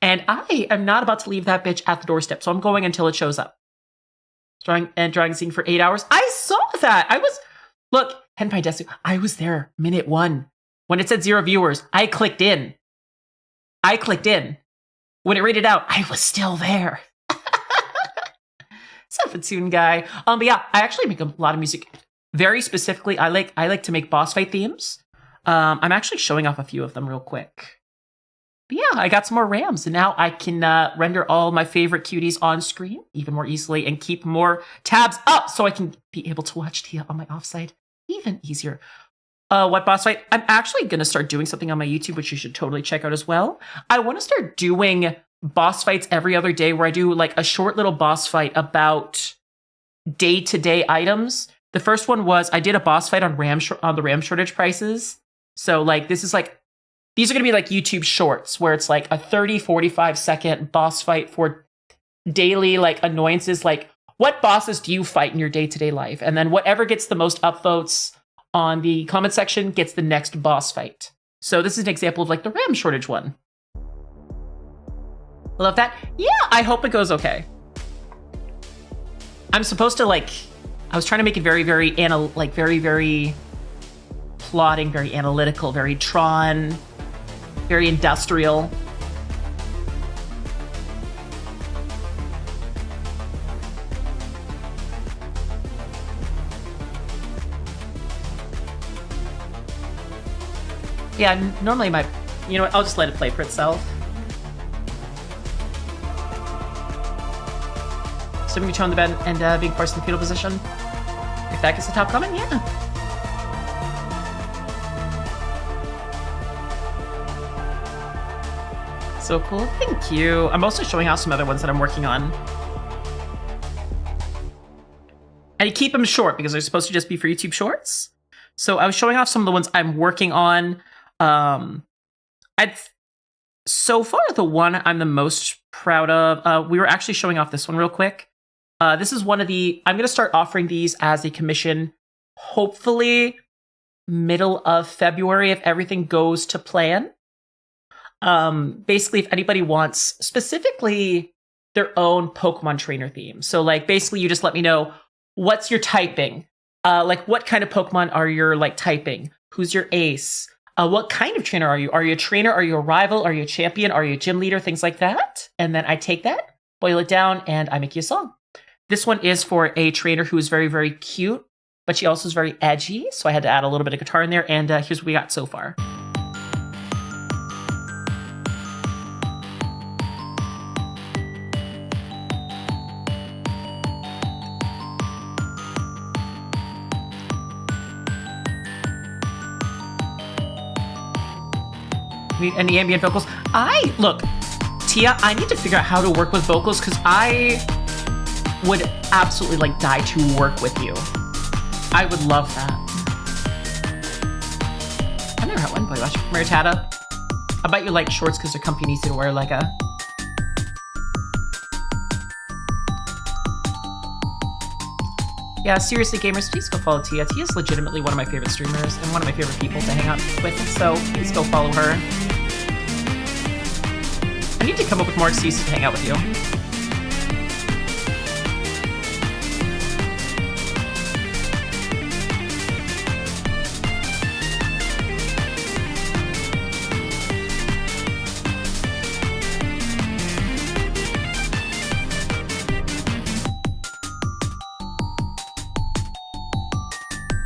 and I am not about to leave that bitch at the doorstep, so I'm going until it shows up. Drawing scene for 8 hours. I saw that. Look, Henpai Desu, I was there minute 1. When it said 0 viewers, I clicked in. When it rated out, I was still there. Self-attuned guy. But yeah, I actually make a lot of music. Very specifically, I like to make boss fight themes. I'm actually showing off a few of them real quick. But yeah, I got some more RAMs, and now I can render all my favorite cuties on screen even more easily and keep more tabs up so I can be able to watch Tia on my offsite even easier. What boss fight? I'm actually going to start doing something on my YouTube, which you should totally check out as well. I want to start doing boss fights every other day where I do like a short little boss fight about day-to-day items. The first one was I did a boss fight on the RAM shortage prices. So like these are going to be like YouTube shorts where it's like a 30-45 second boss fight for daily like annoyances, like what bosses do you fight in your day-to-day life? And then whatever gets the most upvotes on the comment section gets the next boss fight. So this is an example of like the RAM shortage one. I love that. Yeah, I hope it goes okay. I'm supposed to I was trying to make it very, very very plotting, very analytical, very Tron, very industrial. Yeah, normally you know what, I'll just let it play for itself. Sitting between the bed and being forced in the fetal position. If that gets the top comment, yeah. So cool, thank you. I'm also showing off some other ones that I'm working on. And you keep them short because they're supposed to just be for YouTube Shorts. So I was showing off some of the ones I'm working on. So far, the one I'm the most proud of, we were actually showing off this one real quick. This is one of I'm going to start offering these as a commission, hopefully middle of February if everything goes to plan. Basically, if anybody wants specifically their own Pokemon trainer theme. So like basically you just let me know what's your typing. Like what kind of Pokemon are your like typing? Who's your ace? What kind of trainer are you? Are you a trainer? Are you a rival? Are you a champion? Are you a gym leader? Things like that. And then I take that, boil it down, and I make you a song. This one is for a trainer who is very, very cute, but she also is very edgy. So I had to add a little bit of guitar in there. And here's what we got so far. Any ambient vocals? Look, Tia, I need to figure out how to work with vocals because I would absolutely like die to work with you. I would love that. I've never had one play watch. Meritata. I bet you like shorts because they're comfy and easy to wear like a... Yeah, seriously, gamers, please go follow Tia. Tia's legitimately one of my favorite streamers and one of my favorite people to hang out with, so please go follow her. I need to come up with more excuses to hang out with you.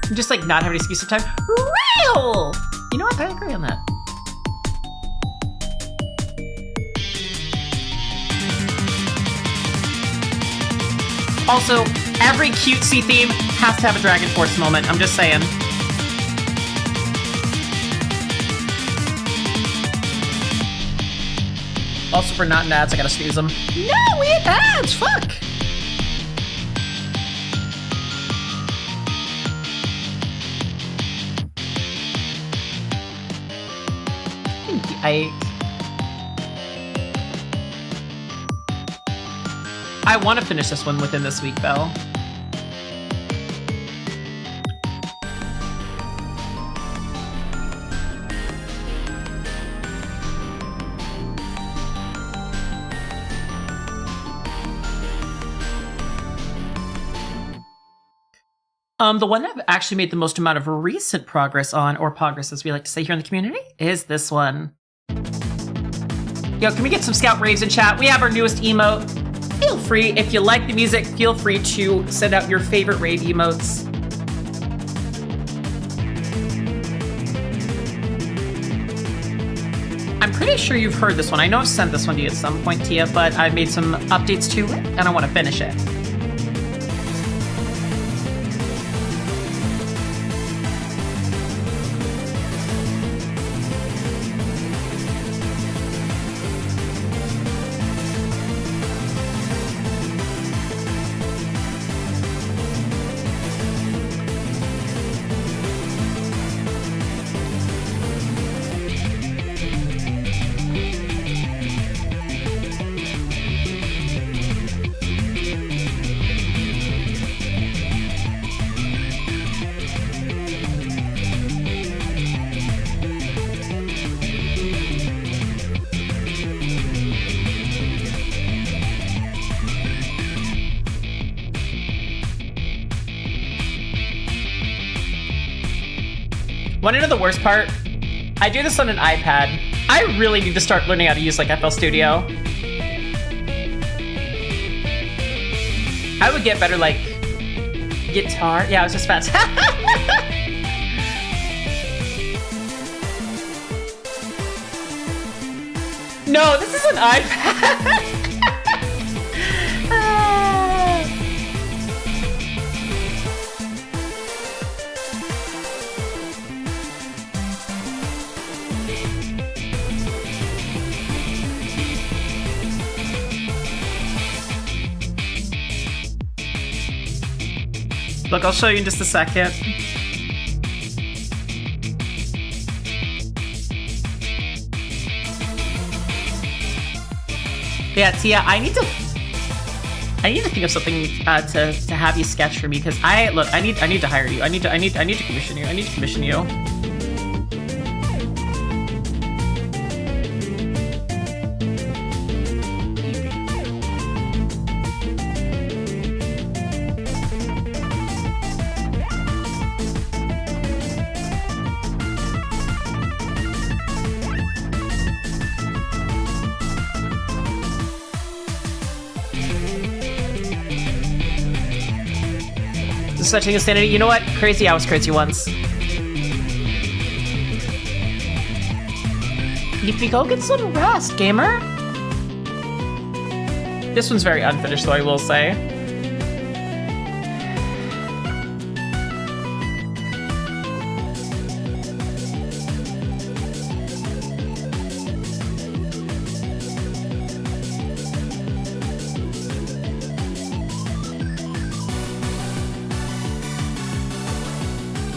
I'm just like not having an excuse sometimes. Real! You know what? I agree on that. Also, every cutesy theme has to have a Dragon Force moment. I'm just saying. Also, for not in ads, I gotta snooze them. No, we ain't ads! Fuck! I want to finish this one within this week, though. The one I've actually made the most amount of recent progress on, or progress as we like to say here in the community, is this one. Yo, can we get some Scout raves in chat? We have our newest emote. Feel free, if you like the music, feel free to send out your favorite rave emotes. I'm pretty sure you've heard this one. I know I've sent this one to you at some point, Tia, but I've made some updates to it, and I want to finish it. Want to know the worst part? I do this on an iPad. I really need to start learning how to use like FL Studio. I would get better like guitar. Yeah, I was just fast. No, this is an iPad. Look, I'll show you in just a second. Yeah, Tia, I need to think of something to have you sketch for me because I need to hire you. I need to commission you. I need to commission you. Such insanity. You know what? Crazy, I was crazy once. If you go get some rest, gamer. This one's very unfinished, though, I will say.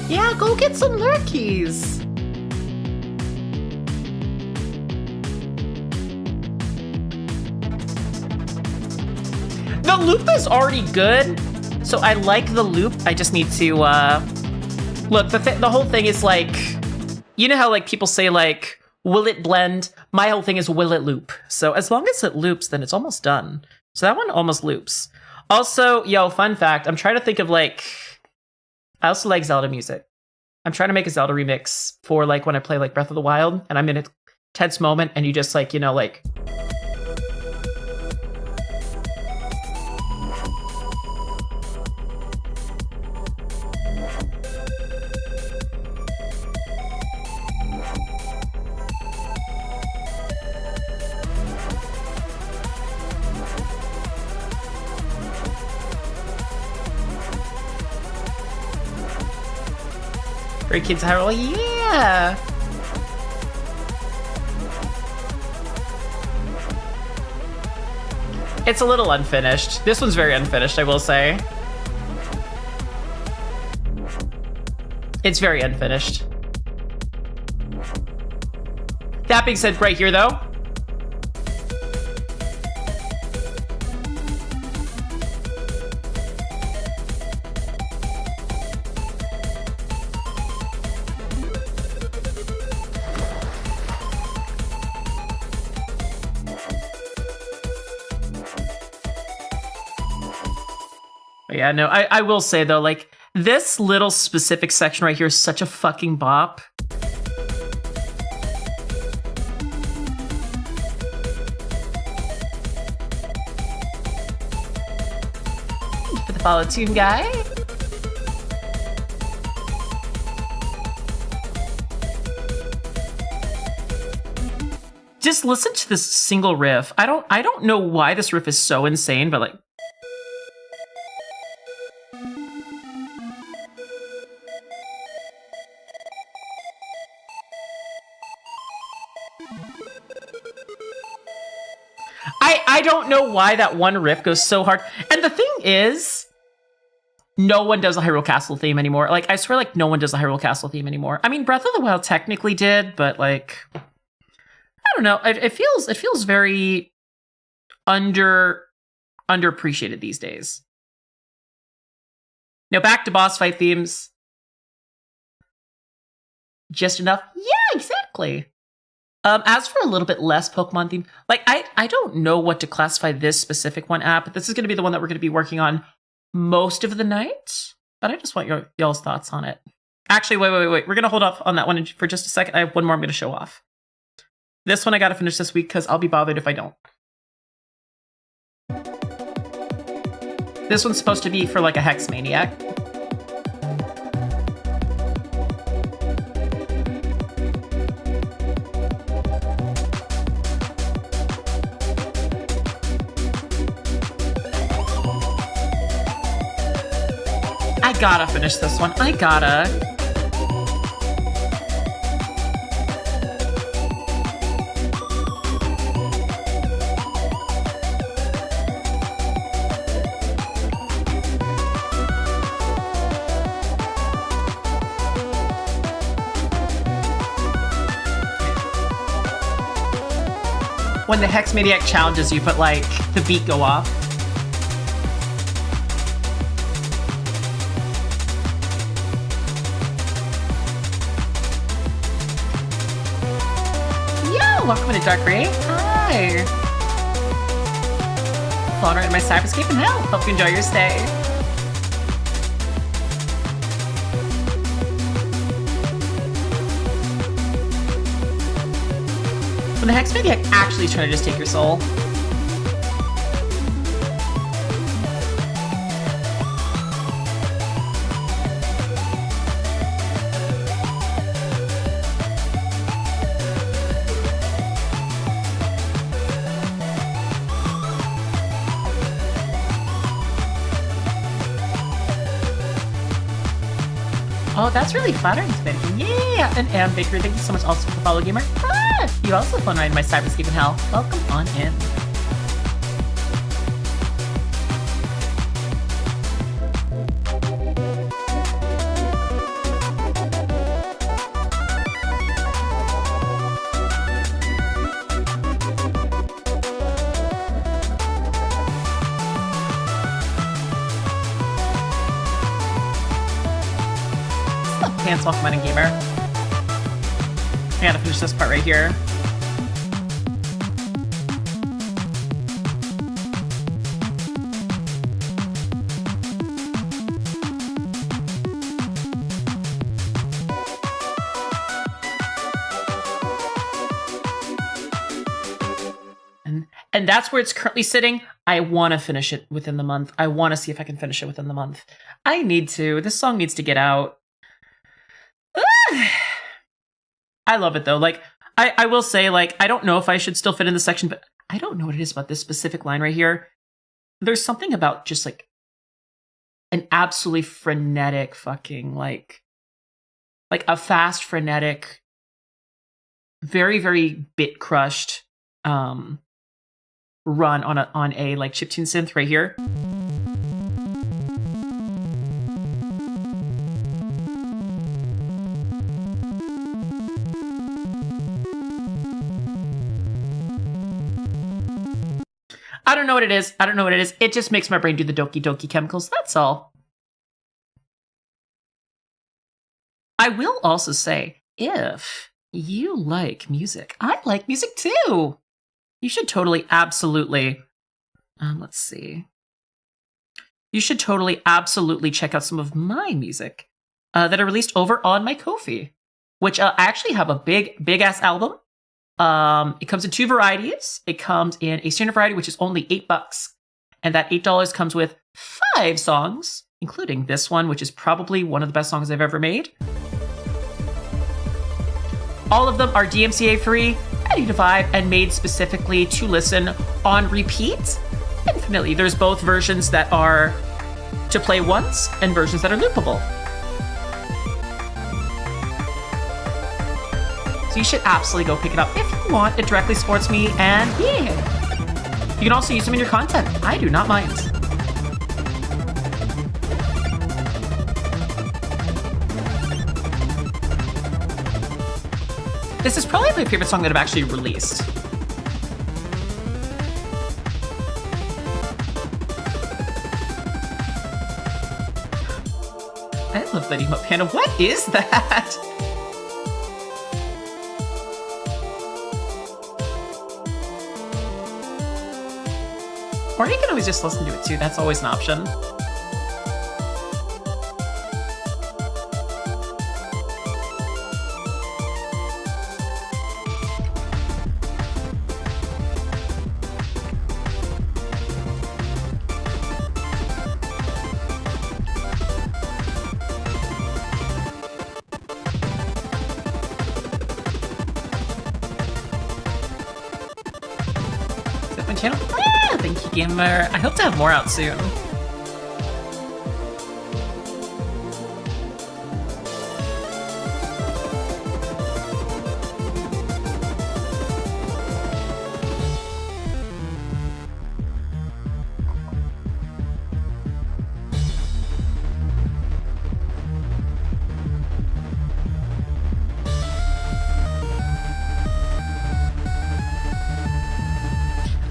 Yeah, go get some lurkies. The loop is already good, so I like the loop. I just need to, look, the whole thing is like, you know how like people say like, will it blend? My whole thing is, will it loop? So as long as it loops, then it's almost done. So that one almost loops. Also, yo, fun fact, I'm trying to think of like, I also like Zelda music. I'm trying to make a Zelda remix for like when I play like Breath of the Wild and I'm in a tense moment and you just like, you know, like. Great Kids Hyrule, yeah! It's a little unfinished. This one's very unfinished, I will say. It's very unfinished. That being said, right here though. Yeah, no, I will say though, like, this little specific section right here is such a fucking bop. Thank you for the follow, Toon Guy. Just listen to this single riff. I don't know why this riff is so insane, but like. I don't know why that one riff goes so hard. And the thing is, no one does a Hyrule Castle theme anymore. Like, I swear, like, no one does a Hyrule Castle theme anymore. I mean, Breath of the Wild technically did, but, like, I don't know. It feels very underappreciated these days. Now, back to boss fight themes. Just enough? Yeah, exactly. As for a little bit less Pokemon theme, like, I don't know what to classify this specific one at, but this is going to be the one that we're going to be working on most of the night. But I just want y'all's thoughts on it. Actually, wait. We're going to hold off on that one for just a second. I have one more I'm going to show off. This one I got to finish this week because I'll be bothered if I don't. This one's supposed to be for, like, a Hex Maniac. I gotta finish this one. I gotta. When the Hex Maniac challenges you, but like the beat go off. Welcome to Dark Ray. Hi. Following right in my cyberscape and hell. Hope you enjoy your stay. When the Hex Maniac actually is trying to just take your soul. Oh, that's really flattering, Spinning. Yeah, and Bakery, thank you so much also for follow gamer. You also fun ride my cyberscape in hell. Welcome on in. Pants, welcome on in, gamer. I gotta finish this part right here. And that's where it's currently sitting. I want to finish it within the month. I want to see if I can finish it within the month. I need to. This song needs to get out. I love it though. Like, I will say, like, I don't know if I should still fit in this section, but I don't know what it is about this specific line right here. There's something about just like an absolutely frenetic fucking like a fast, frenetic, very, very bit crushed run on a like chiptune synth right here. I don't know what it is. I don't know what it is. It just makes my brain do the doki doki chemicals. That's all. I will also say, if you like music, I like music too. You should totally, absolutely, let's see. You should totally, absolutely check out some of my music that are released over on my Ko-fi, which I actually have a big ass album. It comes in two varieties. It comes in a standard variety, which is only $8. And that $8 comes with 5 songs, including this one, which is probably one of the best songs I've ever made. All of them are DMCA free, ready to vibe, and made specifically to listen on repeat infinitely. There's both versions that are to play once and versions that are loopable. So you should absolutely go pick it up if you want. It directly supports me, and yeah. You can also use them in your content. I do not mind. This is probably my favorite song that I've actually released. I love that emote panda. What is that? Or you can always just listen to it too. That's always an option. Is that my channel? Thank you, gamer. I hope to have more out soon.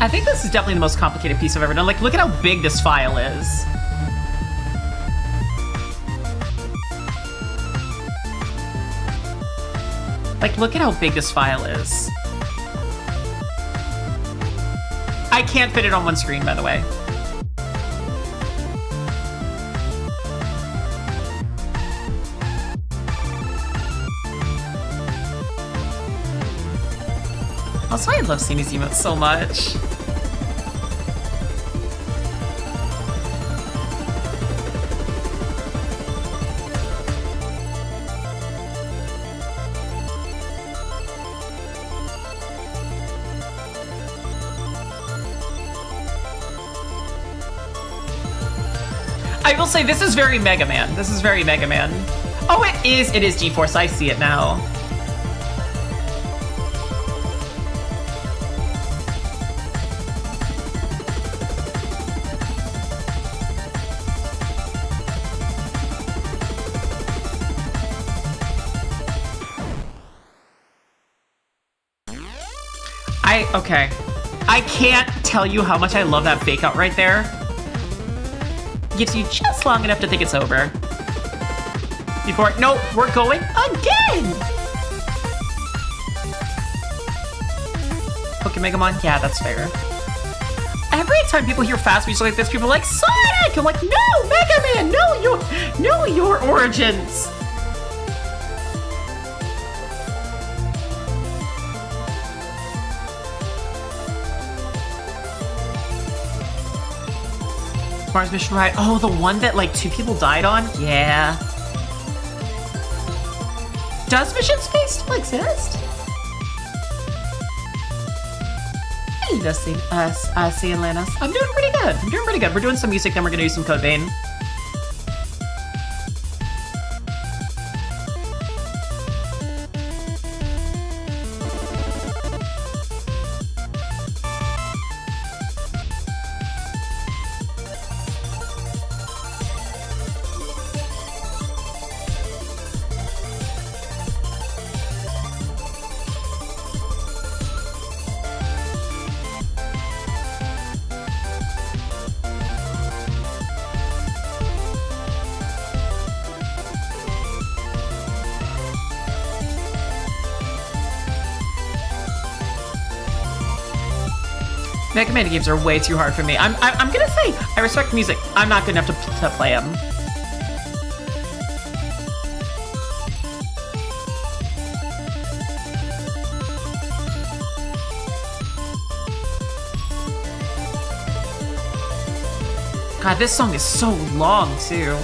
I think this is definitely the most complicated piece I've ever done. Like, look at how big this file is. Like, look at how big this file is. I can't fit it on one screen, by the way. Also, I love seeing these emotes so much. I will say, this is very Mega Man. This is very Mega Man. Oh, it is GeForce. I see it now. Okay. I can't tell you how much I love that fake out right there. Gives you just long enough to think it's over. Before, no, we're going again! Pokemegamon? Yeah, that's fair. Every time people hear fast music like this, people are like, Sonic! I'm like, no, Mega Man, know your origins! Mars Mission Ride. Oh, the one that like 2 people died on? Yeah. Does Mission Space still exist? Hey, Dusty. See Atlantis. I'm doing pretty good. We're doing some music, then we're gonna do some Codevein. Mega Man games are way too hard for me. I'm gonna say, I respect music. I'm not good enough to play them. God, this song is so long, too.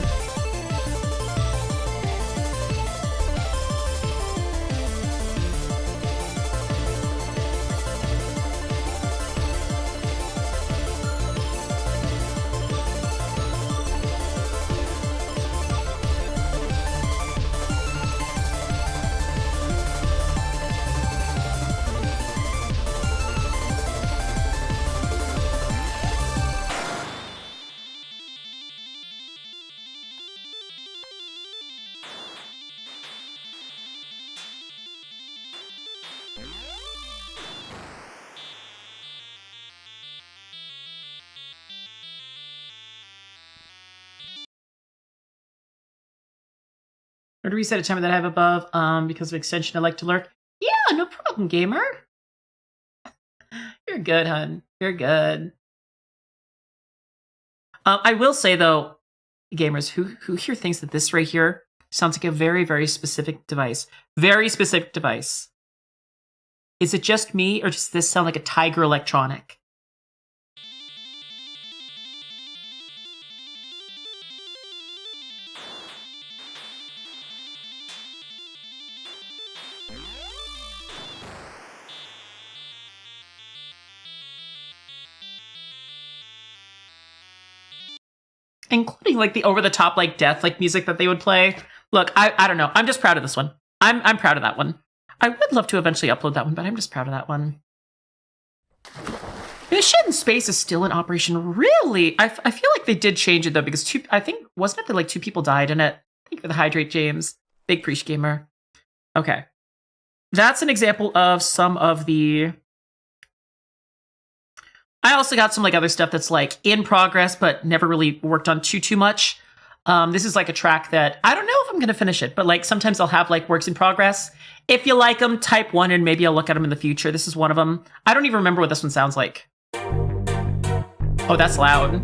Or to reset a timer that I have above, because of extension I like to lurk. Yeah, no problem, gamer. You're good, hun. You're good. I will say, though, gamers who hear things that this right here sounds like a very, very specific device. Very specific device. Is it just me, or does this sound like a Tiger Electronic? Including like the over-the-top like death like music that they would play. Look, I don't know. I'm just proud of this one. I'm proud of that one. I would love to eventually upload that one, but I'm just proud of that one. Mission Space is still in operation. Really? I feel like they did change it though, because I think wasn't it that like 2 people died in it? Thank you for the hydrate, James. Big Preach Gamer. Okay. That's an example of some of the... I also got some like other stuff that's like in progress, but never really worked on too much. This is like a track that I don't know if I'm going to finish it, but like sometimes I'll have like works in progress. If you like them, type 1 and maybe I'll look at them in the future. This is one of them. I don't even remember what this one sounds like. Oh, that's loud.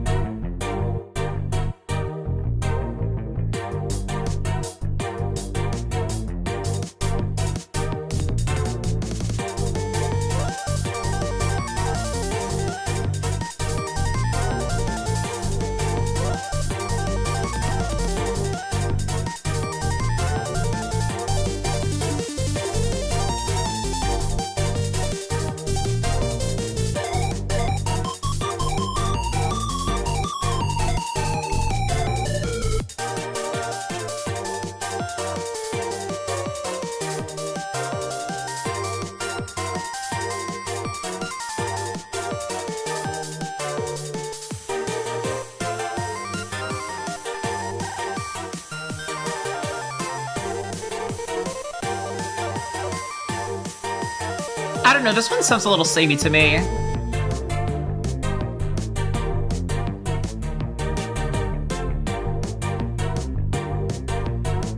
I don't know, this one sounds a little samey to me.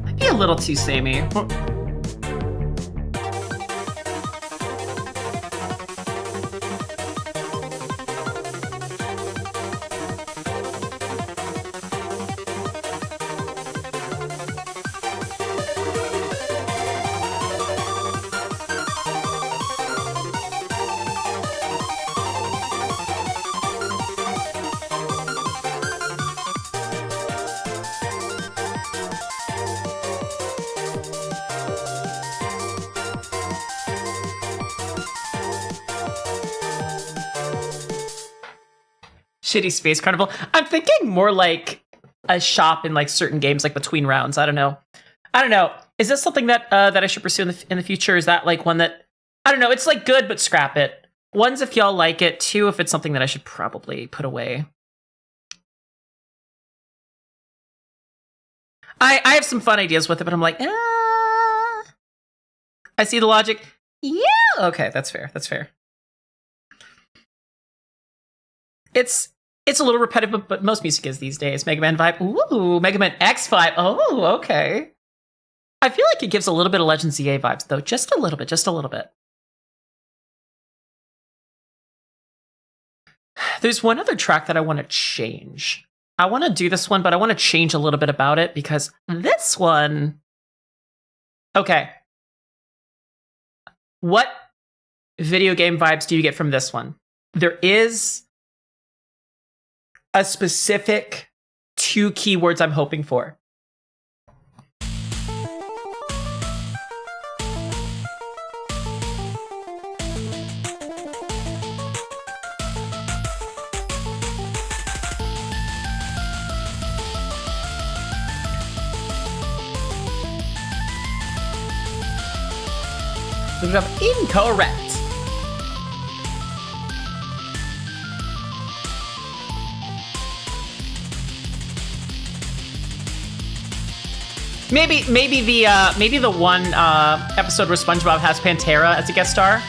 Might be a little too samey. Shitty Space Carnival. I'm thinking more like a shop in like certain games, like between rounds. I don't know. Is this something that that I should pursue in the future? Is that like one that I don't know? It's like good, but scrap it. One's if y'all like it. Two, if it's something that I should probably put away. I have some fun ideas with it, but I'm like, I see the logic. Yeah. Okay, that's fair. That's fair. It's a little repetitive, but most music is these days. Mega Man vibe. Ooh, Mega Man X5. Oh, okay. I feel like it gives a little bit of Legend ZA vibes, though. Just a little bit. Just a little bit. There's one other track that I want to change. I want to do this one, but I want to change a little bit about it because this one... Okay. What video game vibes do you get from this one? There is a specific 2 keywords I'm hoping for. Look up incorrect. Maybe the one episode where SpongeBob has Pantera as a guest star.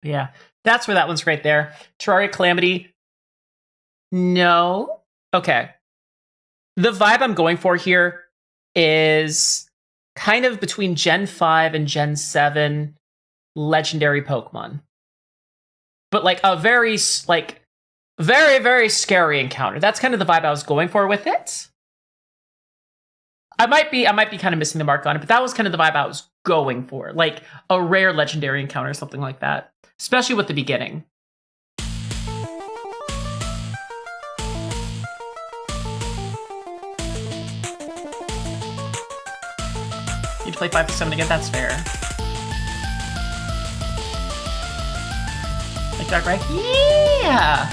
Yeah, that's where that one's right there. Terraria Calamity. No. Okay. The vibe I'm going for here is kind of between Gen 5 and Gen 7 legendary Pokemon. But like a very, very scary encounter. That's kind of the vibe I was going for with it. I might be kind of missing the mark on it, but that was kind of the vibe I was going for. Like a rare legendary encounter or something like that. Especially with the beginning. Need to play 5 to 7 again, that's fair. Like Dark Right? Yeah!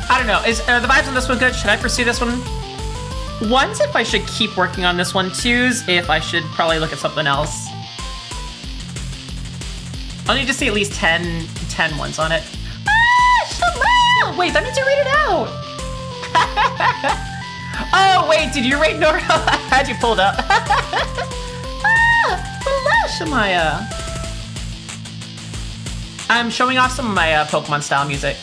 I don't know, are the vibes on this one good? Should I pursue this one? One's if I should keep working on this one. Two's if I should probably look at something else. I'll need to see at least 10 ones on it. Ah, wait, that means you read it out. Oh, wait, did you read Nora? I had you pulled up. Hello, Shamaya. I'm showing off some of my Pokemon style music.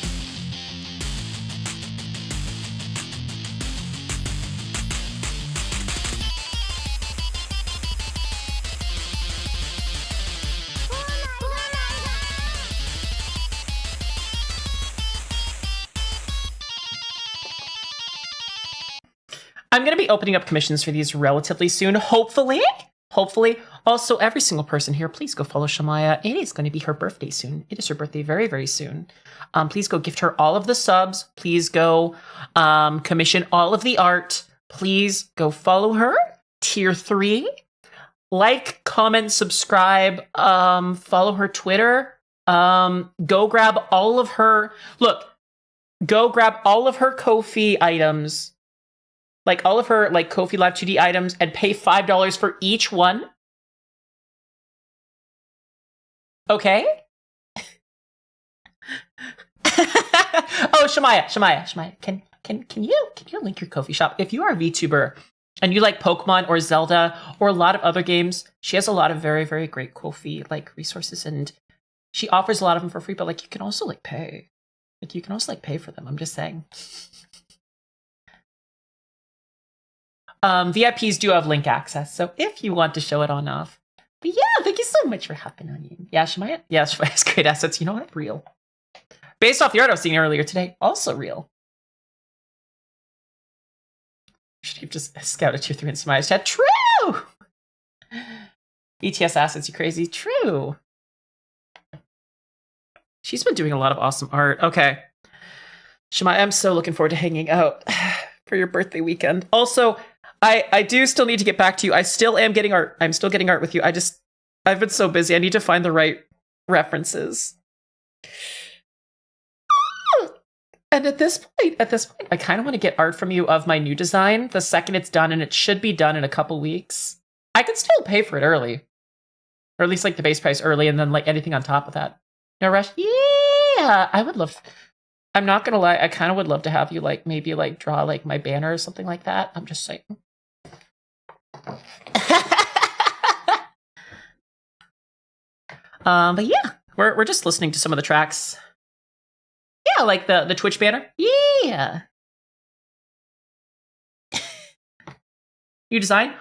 I'm going to be opening up commissions for these relatively soon, hopefully. Also, every single person here, please go follow Shamaya. It is going to be her birthday soon. It is her birthday very, very soon. Please go gift her all of the subs. Please go commission all of the art. Please go follow her. Tier 3. Like, comment, subscribe. Follow her Twitter. Go grab all of her. Look, go grab all of her Ko-fi items, like all of her like Ko-fi Live 2D items, and pay $5 for each one. Okay. Oh, Shamaya, can you link your Ko-fi shop? If you are a VTuber and you like Pokemon or Zelda or a lot of other games, she has a lot of very, very great Ko-fi like resources, and she offers a lot of them for free, but like you can also like pay. Like you can also like pay for them. I'm just saying. VIPs do have link access, so if you want to show it on off. But yeah, thank you so much for hopping on in. Yeah, Shemaya has great assets. You know what? Real. Based off the art I was seeing earlier today, also real. Should have just scouted tier 3 in Shemaya's chat. True! ETS assets, you crazy. True. She's been doing a lot of awesome art. Okay. Shemaya, I'm so looking forward to hanging out for your birthday weekend. Also, I do still need to get back to you. I still am getting art. I'm still getting art with you. I've been so busy. I need to find the right references. And at this point, I kind of want to get art from you of my new design the second it's done, and it should be done in a couple weeks. I could still pay for it early. Or at least like the base price early, and then like anything on top of that. No rush? Yeah, I would love... I'm not gonna lie, I kind of would love to have you like maybe like draw like my banner or something like that. I'm just saying. But yeah, we're just listening to some of the tracks. Yeah, like the Twitch banner. Yeah. You design?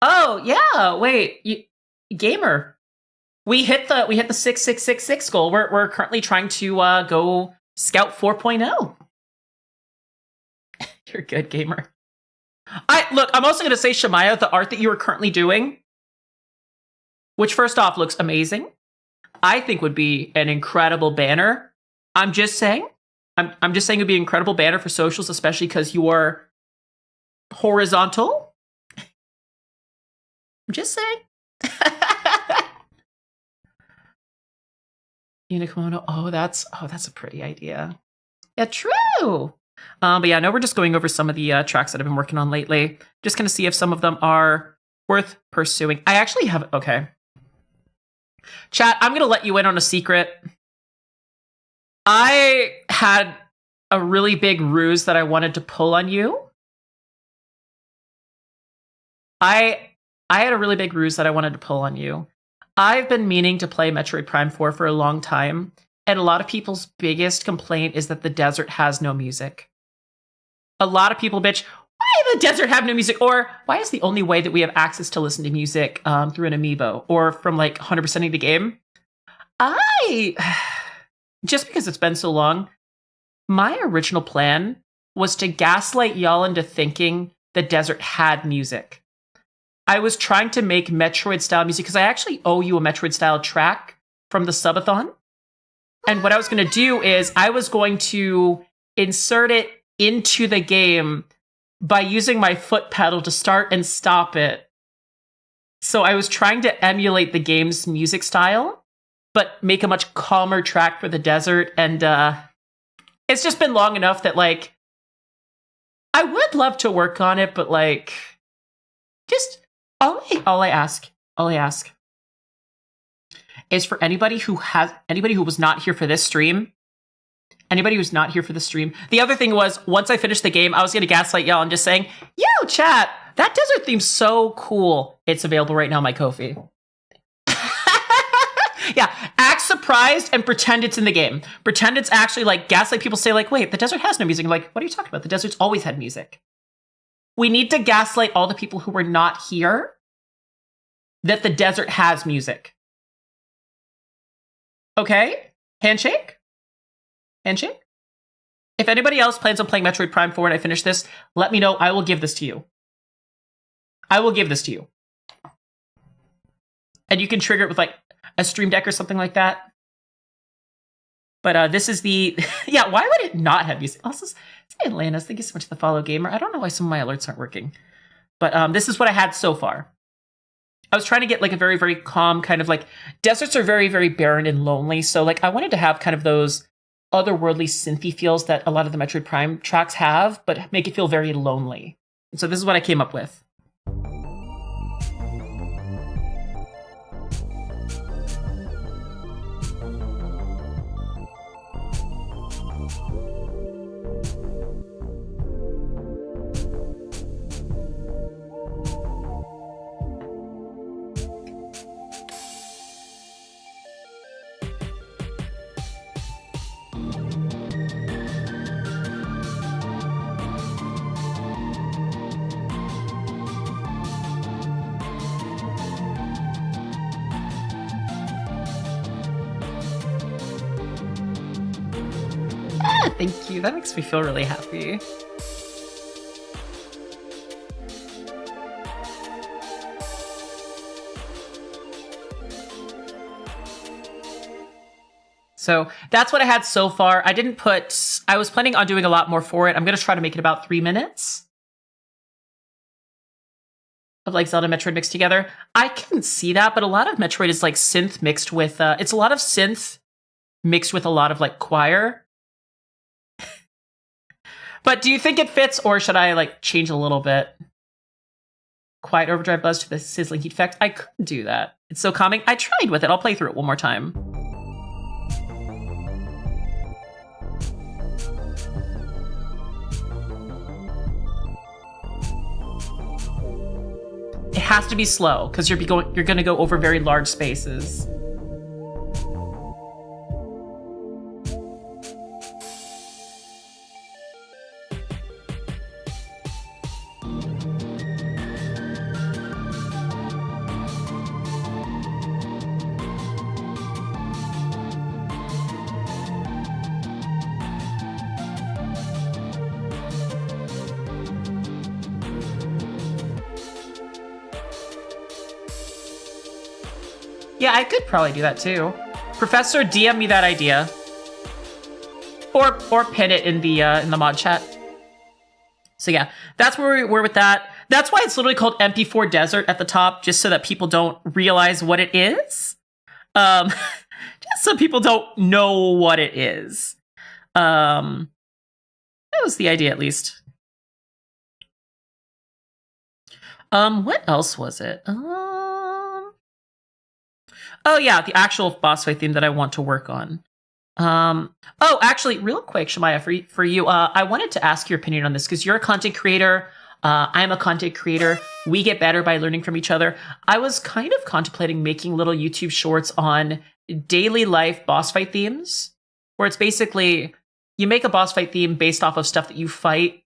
Oh yeah. Wait, gamer. We hit the 6666 goal. We're currently trying to go Scout 4.0. You're a good gamer. I'm also gonna say, Shemaya, the art that you are currently doing, which first off looks amazing, I think would be an incredible banner. I'm just saying. I'm just saying it'd be an incredible banner for socials, especially because you are horizontal. I'm just saying. Unikomono. Oh, that's a pretty idea. Yeah, true. But yeah, no, we're just going over some of the tracks that I've been working on lately. Just gonna see if some of them are worth pursuing. I actually have... Okay. Chat, I'm gonna let you in on a secret. I had a really big ruse that I wanted to pull on you. I had a really big ruse that I wanted to pull on you. I've been meaning to play Metroid Prime 4 for a long time, and a lot of people's biggest complaint is that the desert has no music. A lot of people bitch, why does the desert have no music? Or why is the only way that we have access to listen to music through an amiibo or from like 100%ing the game? Just because it's been so long, my original plan was to gaslight y'all into thinking the desert had music. I was trying to make Metroid-style music because I actually owe you a Metroid-style track from the subathon. And what I was going to do is I was going to insert it into the game by using my foot pedal to start and stop it. So I was trying to emulate the game's music style, but make a much calmer track for the desert. And it's just been long enough that, like, I would love to work on it, but, like, just all I ask is for anybody who was not here for this stream. Anybody who's not here for the stream. The other thing was, once I finished the game, I was going to gaslight y'all and just saying, yo, chat, that desert theme's so cool. It's available right now on my Ko-fi. Yeah, act surprised and pretend it's in the game. Pretend it's actually like gaslight people say like, wait, the desert has no music. I'm like, what are you talking about? The desert's always had music. We need to gaslight all the people who were not here that the desert has music. Okay? Handshake? Handshake? If anybody else plans on playing Metroid Prime 4 and I finish this, let me know. I will give this to you. I will give this to you. And you can trigger it with like a Stream Deck or something like that. But this is the... Yeah, why would it not have music? Also, say Atlantis, thank you so much for the follow, gamer. I don't know why some of my alerts aren't working. But this is what I had so far. I was trying to get like a very, very calm kind of like, deserts are very, very barren and lonely. So like I wanted to have kind of those otherworldly synthy feels that a lot of the Metroid Prime tracks have, but make it feel very lonely. And so this is what I came up with. Thank you. That makes me feel really happy. So that's what I had so far. I was planning on doing a lot more for it. I'm going to try to make it about 3 minutes of like Zelda Metroid mixed together. I can see that, but a lot of Metroid is like synth mixed with, it's a lot of synth mixed with a lot of like choir. But do you think it fits, or should I like change a little bit? Quiet overdrive buzz to the sizzling heat effect. I could do that. It's so calming. I tried with it. I'll play through it one more time. It has to be slow because you're going to go over very large spaces. Yeah, I could probably do that too. Professor, DM me that idea, or pin it in the mod chat. So yeah, that's where we were with that. That's why it's literally called MP4 Desert at the top, just so that people don't realize what it is. Just so people don't know what it is. That was the idea, at least. What else was it? Oh yeah, the actual boss fight theme that I want to work on. Oh, actually, real quick, Shamaya, for you, I wanted to ask your opinion on this because you're a content creator. I'm a content creator. We get better by learning from each other. I was kind of contemplating making little YouTube shorts on daily life boss fight themes, where it's basically you make a boss fight theme based off of stuff that you fight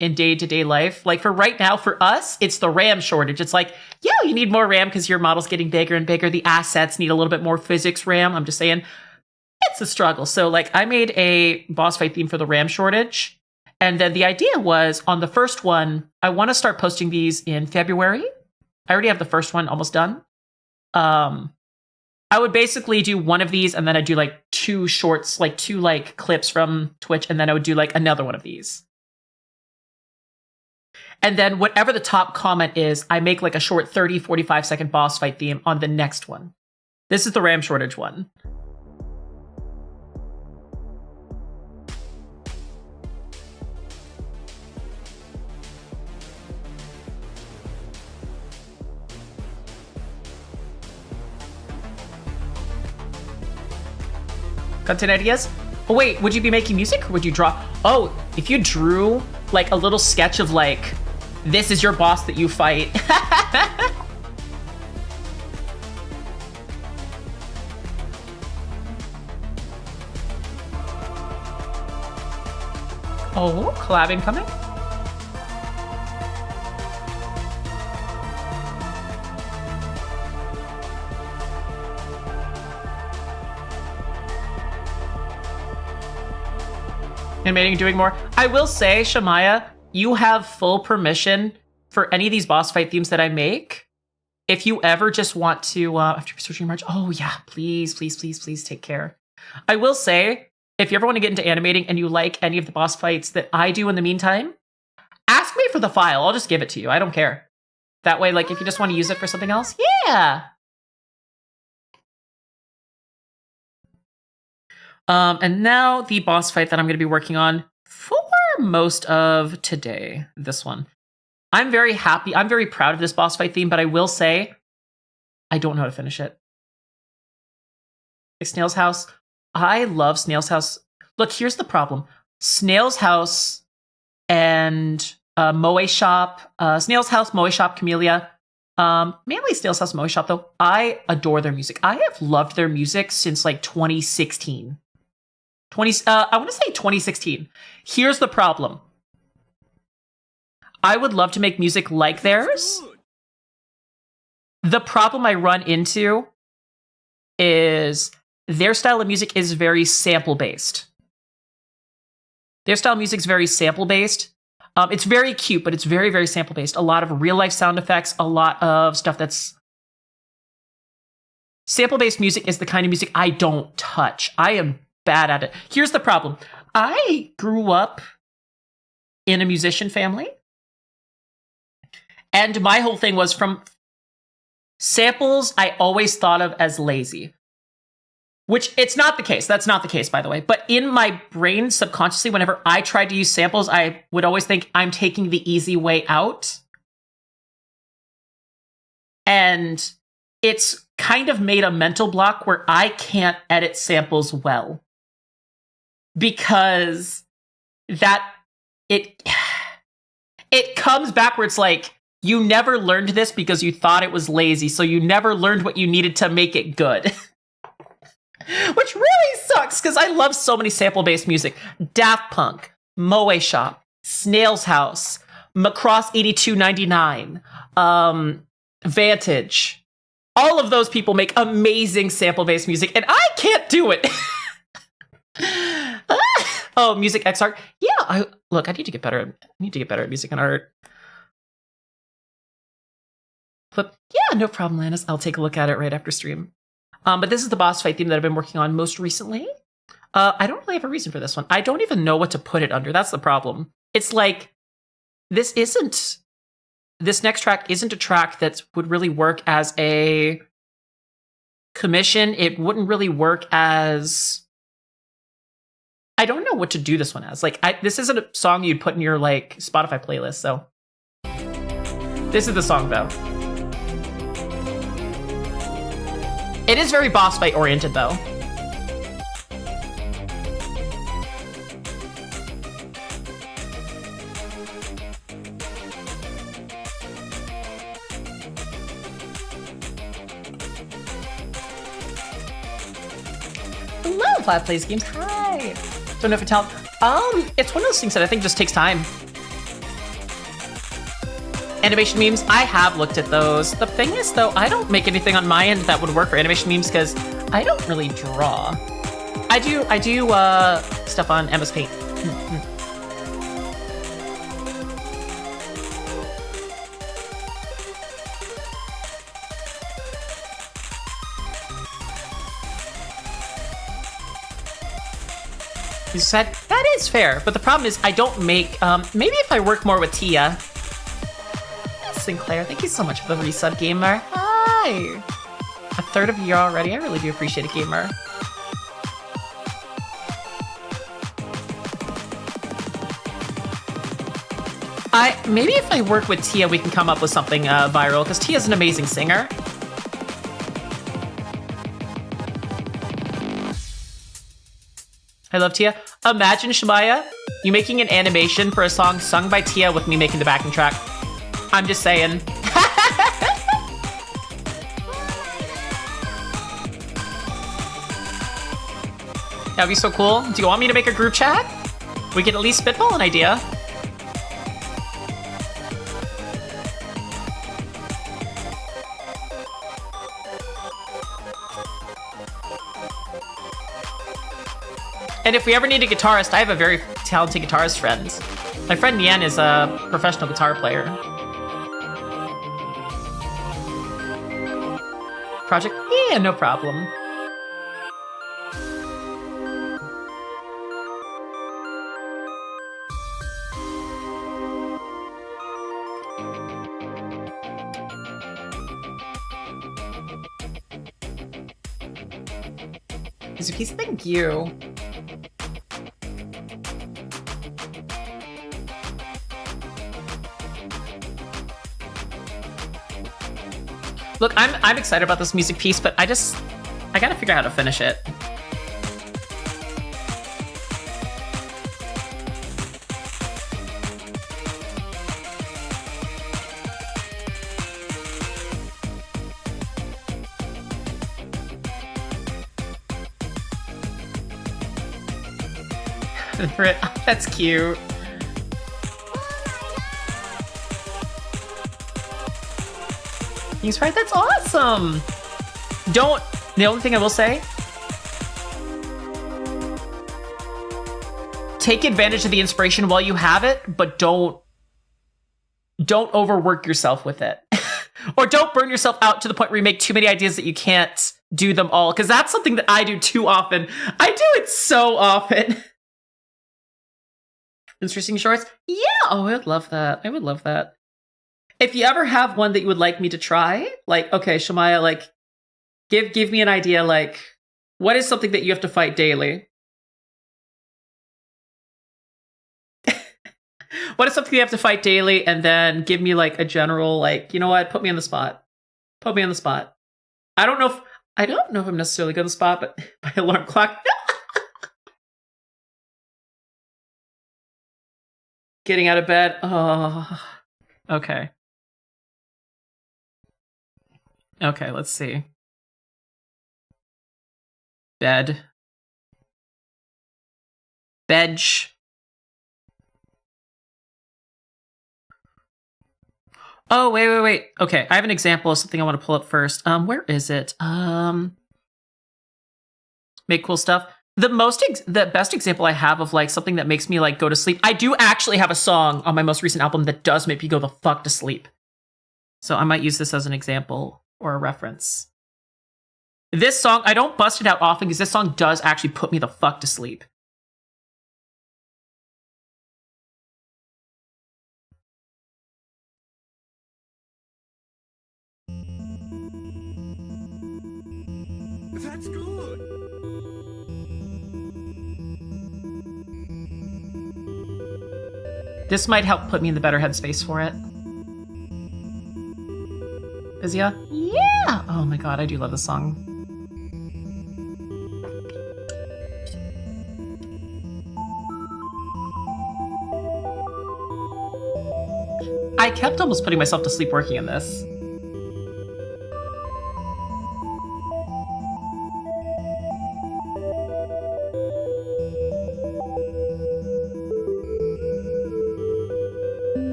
in day-to-day life. Like for right now, for us, it's the RAM shortage. It's like, yeah, you need more RAM because your model's getting bigger and bigger. The assets need a little bit more physics RAM. I'm just saying, it's a struggle. So like I made a boss fight theme for the RAM shortage. And then the idea was on the first one, I want to start posting these in February. I already have the first one almost done. I would basically do one of these and then I'd do like 2 shorts, like 2 like clips from Twitch. And then I would do like another one of these. And then whatever the top comment is, I make like a short 30, 45 second boss fight theme on the next one. This is the RAM shortage one. Content ideas? Oh wait, would you be making music or would you draw? Oh, if you drew like a little sketch of like, this is your boss that you fight. Oh, collab incoming? Animating and doing more. I will say, Shamaya, you have full permission for any of these boss fight themes that I make. If you ever just want to, after researching March, oh yeah, please, please, please, please take care. I will say, if you ever want to get into animating and you like any of the boss fights that I do in the meantime, ask me for the file. I'll just give it to you. I don't care. That way, like, if you just want to use it for something else, yeah. And now the boss fight that I'm going to be working on for most of today. This one. I'm very happy. I'm very proud of this boss fight theme, but I will say I don't know how to finish it. Snail's House. I love Snail's House. Look, here's the problem. Snail's House and Moe Shop. Snail's House, Moe Shop, Camellia. Mainly Snail's House, Moe Shop, though. I adore their music. I have loved their music since like 2016. I want to say 2016. Here's the problem. I would love to make music like theirs. The problem I run into is their style of music is very sample-based. Their style of music is very sample-based. It's very cute, but it's very, very sample-based. A lot of real-life sound effects, a lot of stuff that's... Sample-based music is the kind of music I don't touch. I am bad at it. Here's the problem. I grew up in a musician family, and my whole thing was from samples I always thought of as lazy. Which, it's not the case. That's not the case, by the way. But in my brain, subconsciously, whenever I tried to use samples, I would always think I'm taking the easy way out. And it's kind of made a mental block where I can't edit samples well. Because it comes backwards like, you never learned this because you thought it was lazy, so you never learned what you needed to make it good. Which really sucks, because I love so many sample-based music. Daft Punk, Moe Shop, Snail's House, Macross 8299, Vantage. All of those people make amazing sample-based music, and I can't do it. Oh, Music X Art. Yeah, I need to get better. I need to get better at music and art. But yeah, no problem, Lannis. I'll take a look at it right after stream. But this is the boss fight theme that I've been working on most recently. I don't really have a reason for this one. I don't even know what to put it under. That's the problem. It's like, this next track isn't a track that would really work as a commission. It wouldn't really work as... I don't know what to do this one as. Like, this isn't a song you'd put in your, like, Spotify playlist, so... This is the song, though. It is very boss fight oriented, though. Hello, Vlad Plays Games. Hi. Don't know if it tells. It's one of those things that I think just takes time. Animation memes, I have looked at those. The thing is, though, I don't make anything on my end that would work for animation memes because I don't really draw. I do stuff on MS Paint. You said that is fair, but the problem is I don't make. Maybe if I work more with Tia. Sinclair, thank you so much for the resub, Gamer. Hi! A third of a year already. I really do appreciate it, Gamer. Maybe if I work with Tia, we can come up with something viral, because Tia's an amazing singer. I love Tia. Imagine, Shemaya, you making an animation for a song sung by Tia with me making the backing track. I'm just saying. That'd be so cool. Do you want me to make a group chat? We could at least spitball an idea. And if we ever need a guitarist, I have a very talented guitarist friend. My friend Yan is a professional guitar player. Project? Yeah, no problem. Music piece, thank you. Look, I'm excited about this music piece, but I gotta figure out how to finish it. That's cute. He's right, that's awesome. The only thing I will say, take advantage of the inspiration while you have it, but don't overwork yourself with it. Or don't burn yourself out to the point where you make too many ideas that you can't do them all. Because that's something that I do too often. I do it so often. Interesting shorts? Yeah. Oh, I would love that. I would love that. If you ever have one that you would like me to try, like, okay, Shamaya, like, give me an idea, like, what is something that you have to fight daily? What is something you have to fight daily? And then give me, like, a general, like, you know what? Put me on the spot. Put me on the spot. I don't know if I'm necessarily good on the spot, but my alarm clock. Getting out of bed. Oh, okay. Okay, let's see. Bed. Bedge. Oh, wait. Okay, I have an example of something I want to pull up first. Where is it? Make cool stuff. The best example I have of like something that makes me like go to sleep. I do actually have a song on my most recent album that does make me go the fuck to sleep. So I might use this as an example or a reference. This song, I don't bust it out often because this song does actually put me the fuck to sleep. That's good. This might help put me in the better headspace for it. Izia? Yeah! Oh my god, I do love this song. I kept almost putting myself to sleep working on this.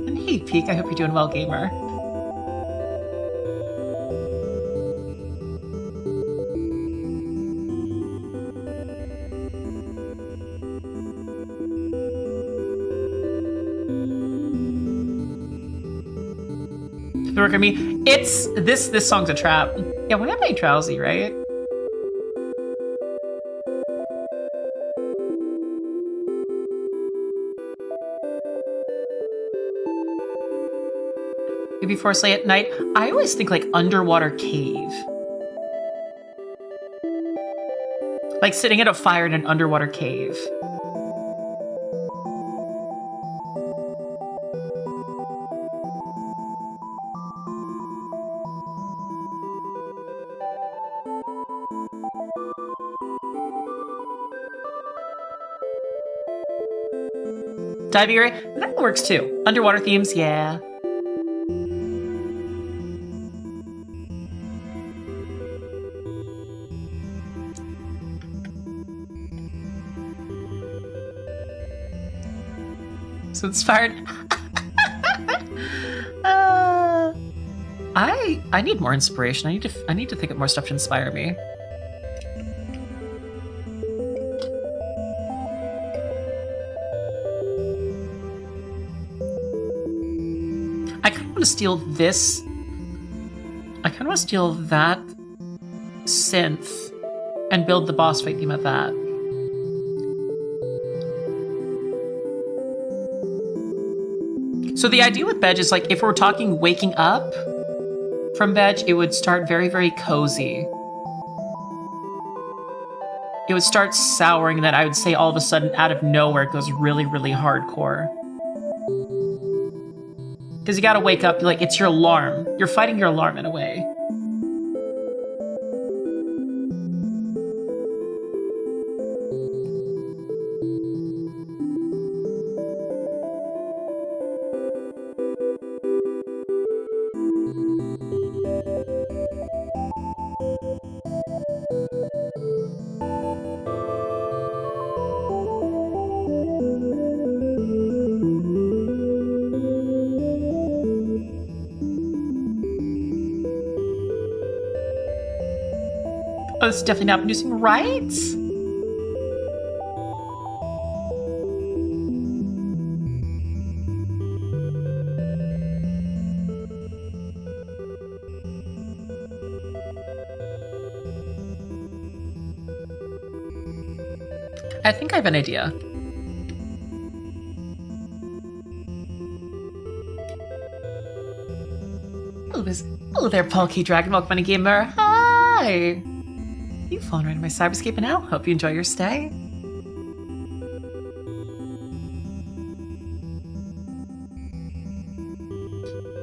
And hey, Peek, I hope you're doing well, gamer. Work on me. It's this song's a trap. Yeah, we're not very drowsy, right? Maybe before sleep at night. I always think like underwater cave. Like sitting at a fire in an underwater cave. Diving area, that works too. Underwater themes, yeah. So inspired. I need more inspiration. I need to think of more stuff to inspire me. I kind of want to steal this. I kind of want to steal that synth and build the boss fight theme of that. So the idea with Bedge is like, if we're talking waking up from Bedge, it would start very, very cozy. it would start souring, and then I would say all of a sudden, out of nowhere, it goes really, really hardcore. Because you gotta wake up, like, it's your alarm. You're fighting your alarm in a way. Oh, this is definitely not producing, right? I think I have an idea. Hello there, Palky Dragon Milk Money Gamer. Hi! You've fallen right into my cyberscape now. Hope you enjoy your stay.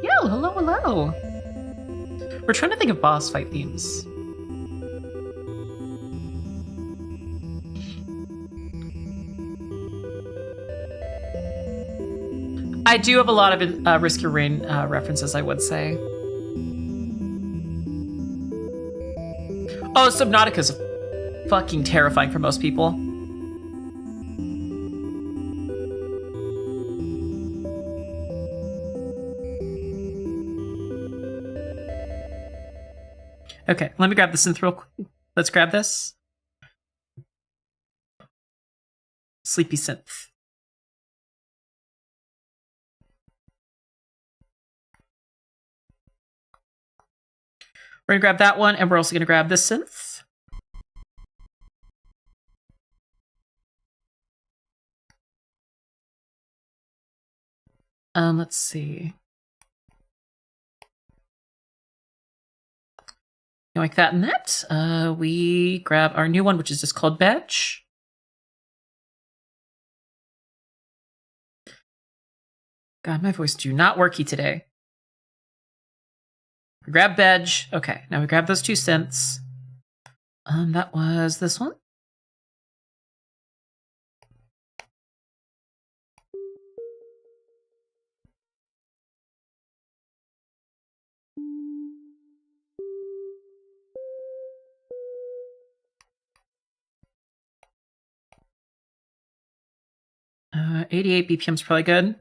Yo, hello. We're trying to think of boss fight themes. I do have a lot of Risk Your Rain references, I would say. Oh, Subnautica's fucking terrifying for most people. Okay, let me grab the synth real quick. Let's grab this. Sleepy synth. We're gonna grab that one, and we're also gonna grab this synth. Let's see. Like that and that. We grab our new one, which is just called Badge. God, my voice do not worky today. We grab Badge. Okay, now we grab those two synths. That was this one. Uh, 88 BPM is probably good.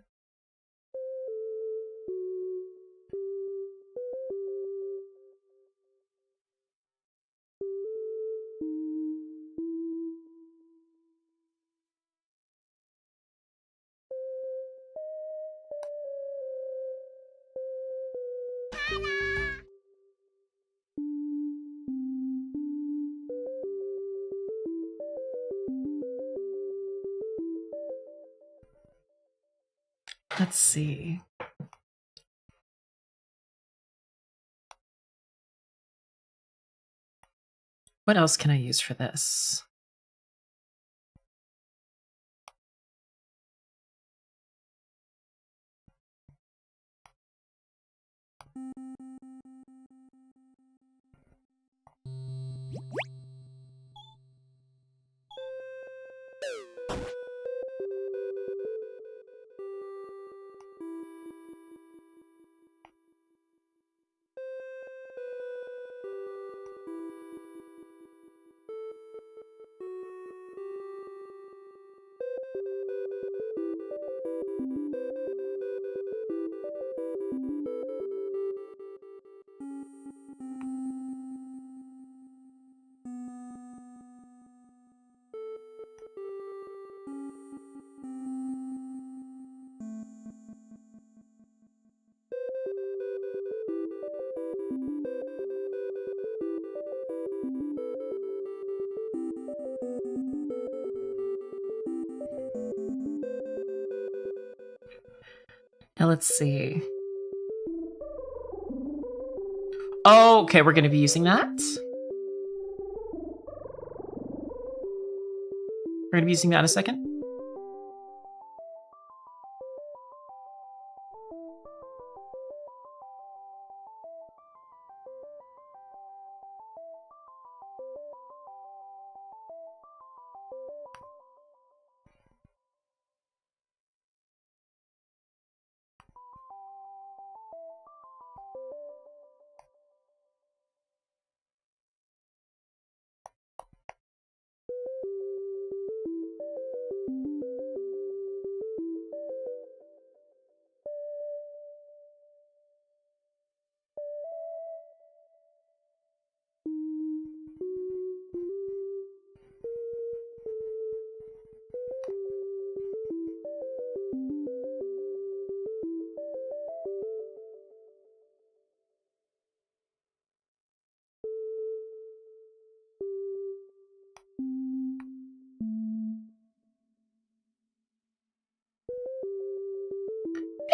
Let's see. What else can I use for this? Now let's see. Oh, okay, we're going to be using that. We're going to be using that in a second.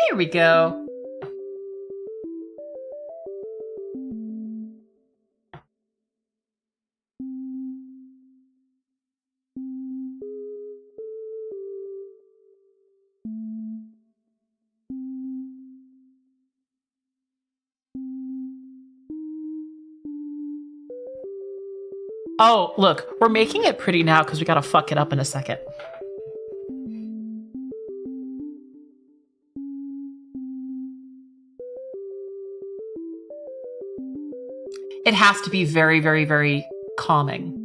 There we go. Oh, look, we're making it pretty now because we gotta fuck it up in a second. It has to be very, very, very calming.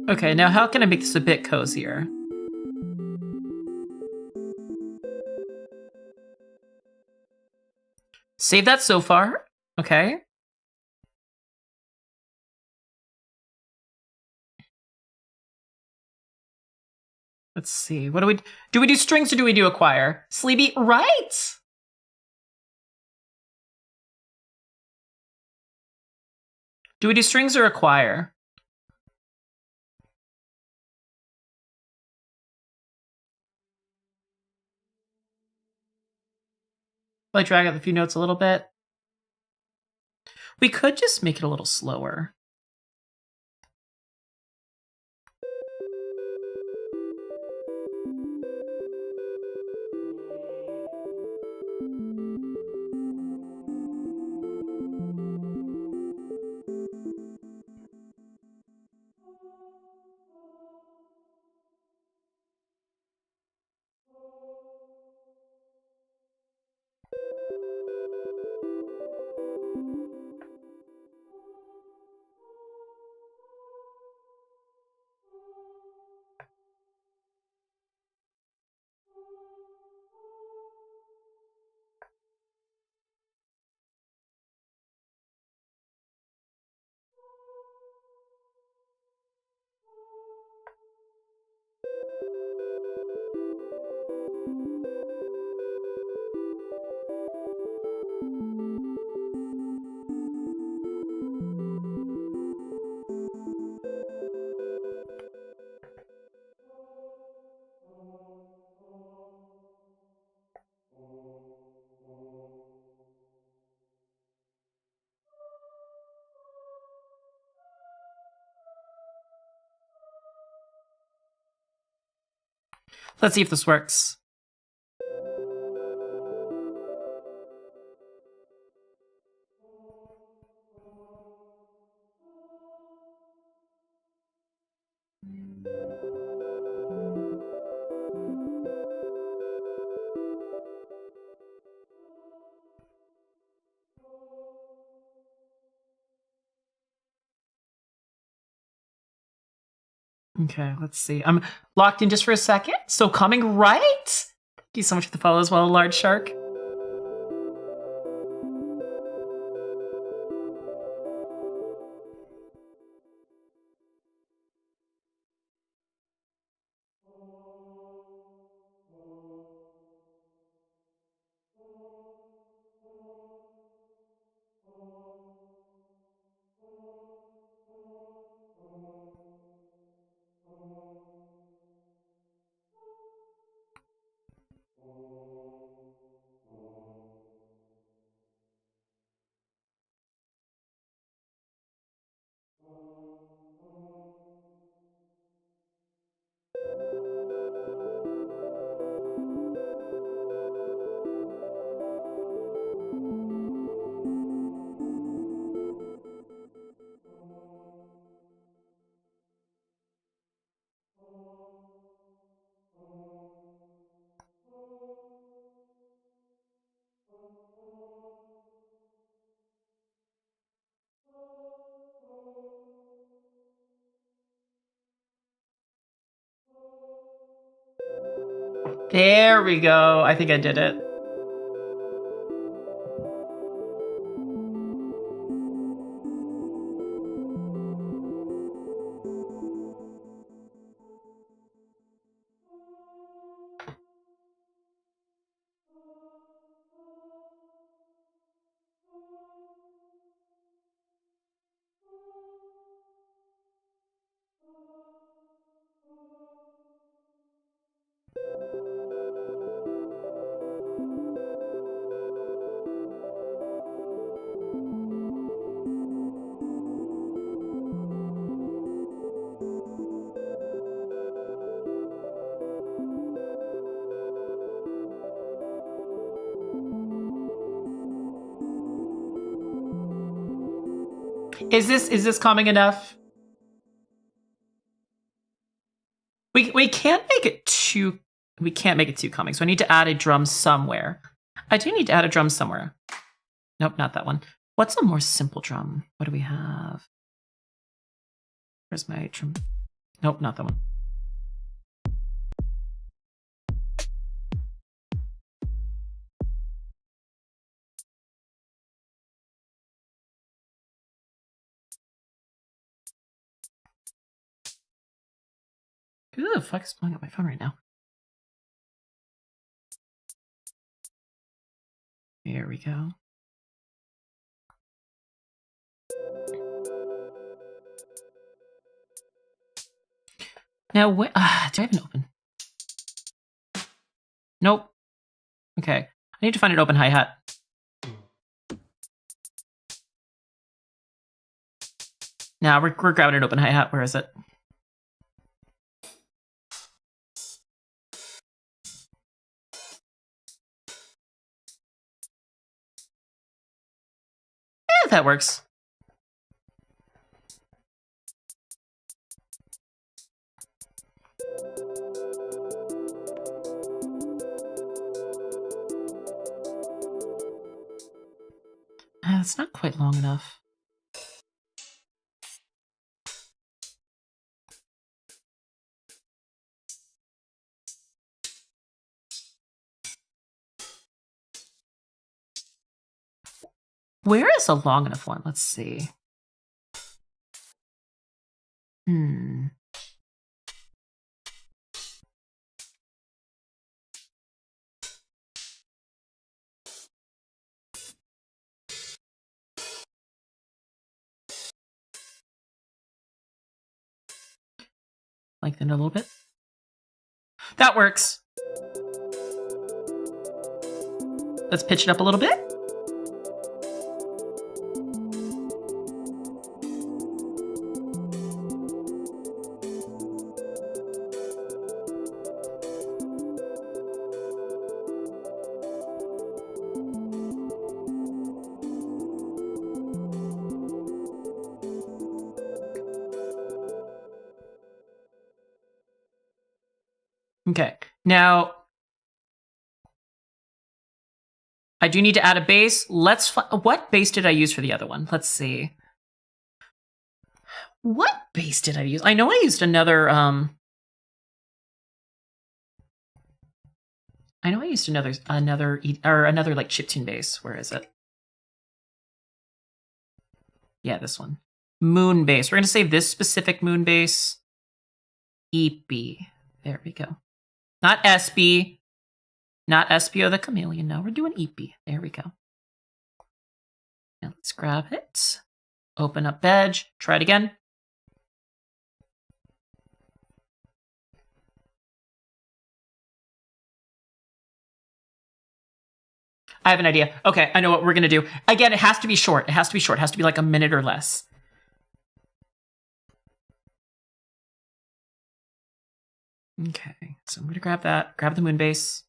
Okay, now how can I make this a bit cozier? Save that so far. Okay. Let's see. What do we do strings or do we do acquire? Sleepy, right? Do we do strings or acquire? Will I drag out a few notes a little bit? We could just make it a little slower. Let's see if this works. Okay, let's see. I'm locked in just for a second. So coming right. Thank you so much for the follow as well, Large Shark. There we go. I think I did it. Is this calming enough? We can't make it too calming, so I need to add a drum somewhere. I do need to add a drum somewhere. Nope, not that one. What's a more simple drum? What do we have? Where's my drum? Nope, not that one. Who the fuck is blowing up my phone right now? Here we go. Now, do I have an open? Nope. Okay. I need to find an open hi-hat. Now we're grabbing an open hi-hat. Where is it? Yeah, that works. It's not quite long enough. Where is a long enough one? Let's see. Lengthen it a little bit. That works. Let's pitch it up a little bit. Okay, now I do need to add a bass. What bass did I use for the other one? Let's see. What base did I use? I know I used another, I know I used another like chiptune base. Where is it? Yeah, this one. Moon base. We're gonna save this specific moon base. EP. There we go. Not SB. Not SBO the Chameleon. No, we're doing EP. There we go. Now let's grab it. Open up Veg. Try it again. I have an idea. Okay, I know what we're going to do. Again, it has to be short. It has to be short. It has to be like a minute or less. Okay, so I'm going to grab that. Grab the moon base.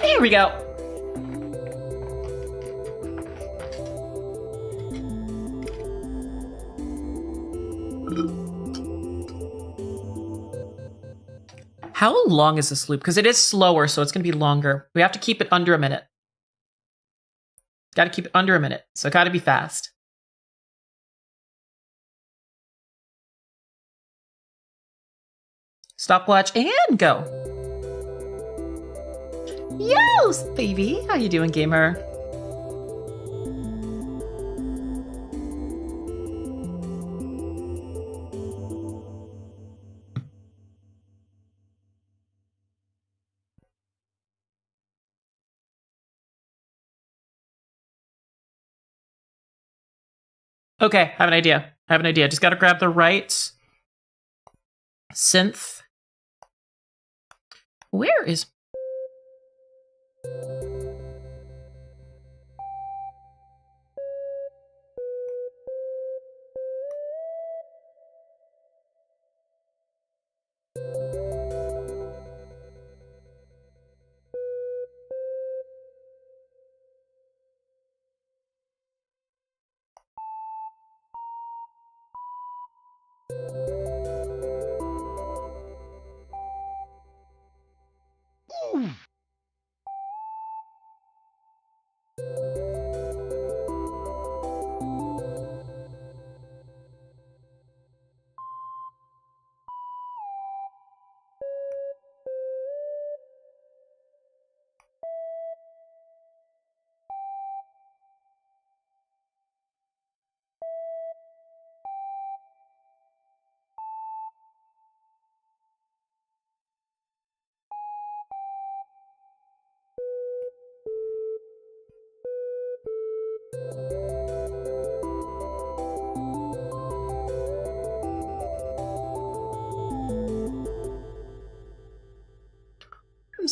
Here we go. How long is this loop? Because it is slower, so it's going to be longer. We have to keep it under a minute. Got to keep it under a minute, so got to be fast. Stopwatch and go. Yo, baby. How you doing, gamer? Okay, I have an idea. Just got to grab the right synth. Where is...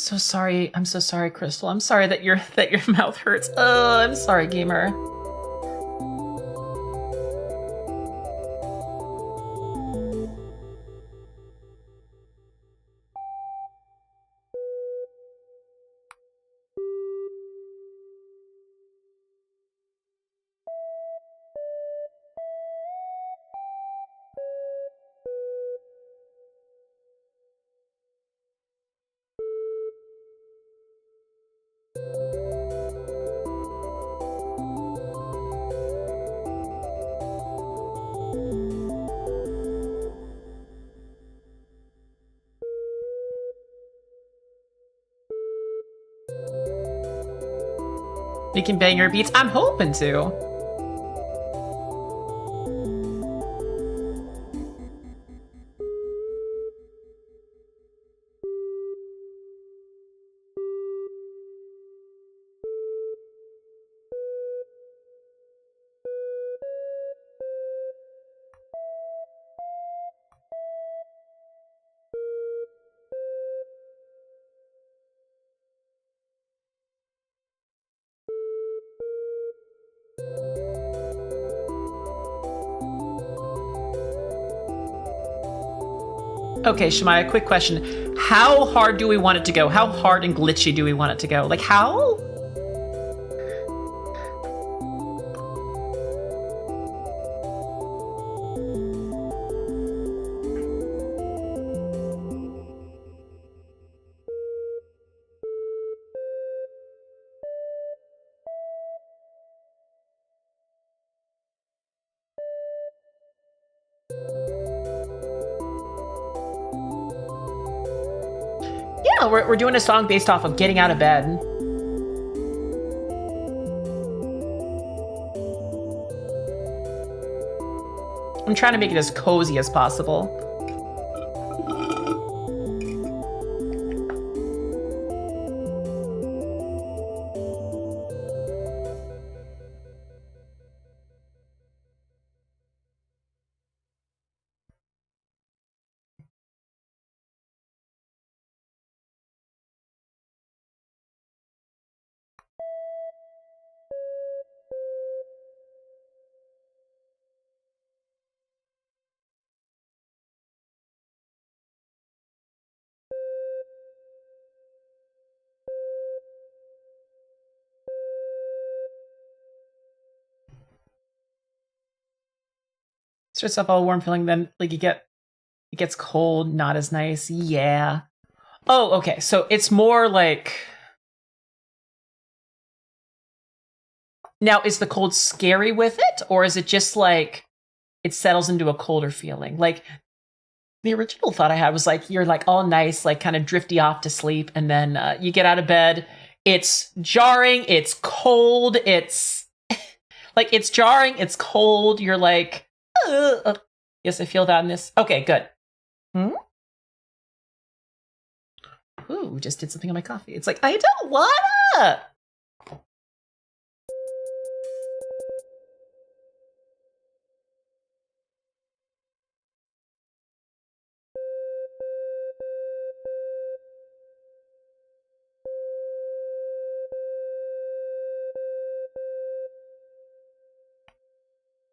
so sorry. I'm so sorry, Crystal. I'm sorry that your mouth hurts. Oh, I'm sorry, gamer. You can bang your beats. I'm hoping to. Okay, Shemaya, quick question. How hard do we want it to go? How hard and glitchy do we want it to go? Like, how? Yeah, we're doing a song based off of getting out of bed. I'm trying to make it as cozy as possible. Starts off all warm feeling, then like it gets cold, not as nice. Yeah. Oh, okay. So it's more like, now is the cold scary with it, or is it just like it settles into a colder feeling? Like the original thought I had was like you're like all nice, like kind of drifty off to sleep, and then you get out of bed. It's jarring. It's cold. It's like it's jarring. It's cold. You're like, yes, I feel that in this. Okay, good. Ooh, just did something on my coffee. It's like, I don't wanna.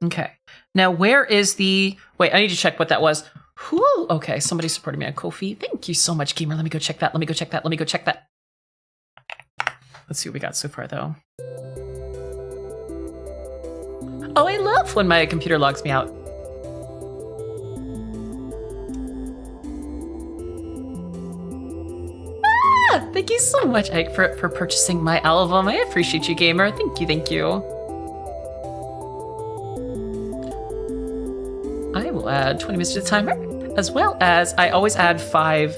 Okay. Now, where is the... Wait, I need to check what that was. Whew. Okay, somebody supported me on Ko-fi. Thank you so much, gamer. Let me go check that. Let me go check that. Let me go check that. Let's see what we got so far, though. Oh, I love when my computer logs me out. Ah, thank you so much, Ike, for purchasing my album. I appreciate you, gamer. Thank you, thank you. I will add 20 minutes to the timer, as well as I always add 5.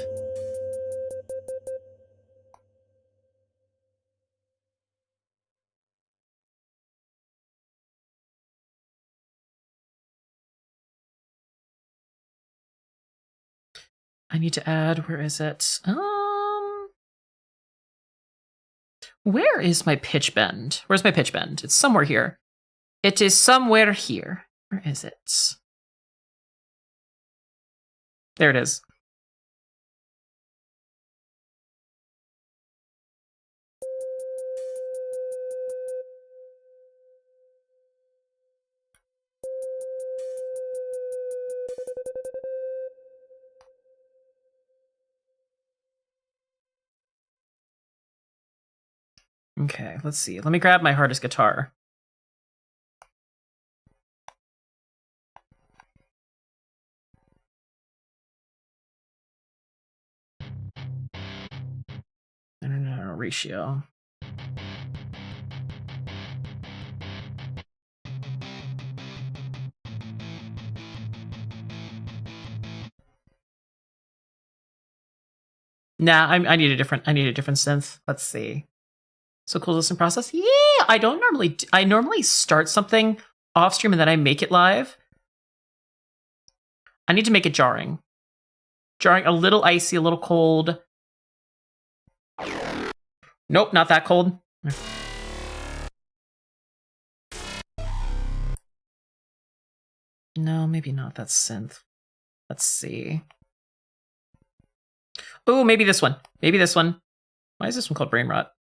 I need to add, where is it? Where is my pitch bend? Where's my pitch bend? It's somewhere here. It is somewhere here. Where is it? There it is. Okay, let's see. Let me grab my hardest guitar. No, ratio. Nah, I need a different synth. Let's see. So cool listen process. Yeah, I normally start something off stream and then I make it live. I need to make it jarring. Jarring, a little icy, a little cold. Nope, not that cold. No, maybe not. That's synth. Let's see. Oh, maybe this one. Maybe this one. Why is this one called Brain Rot?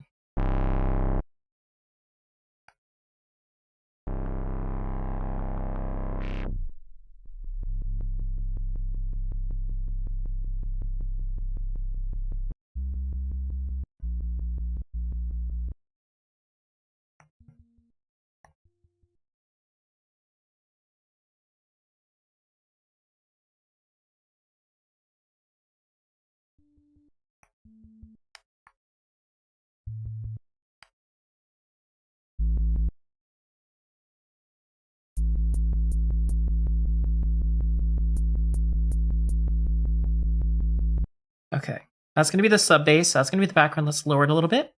Okay, that's going to be the sub bass. That's going to be the background. Let's lower it a little bit.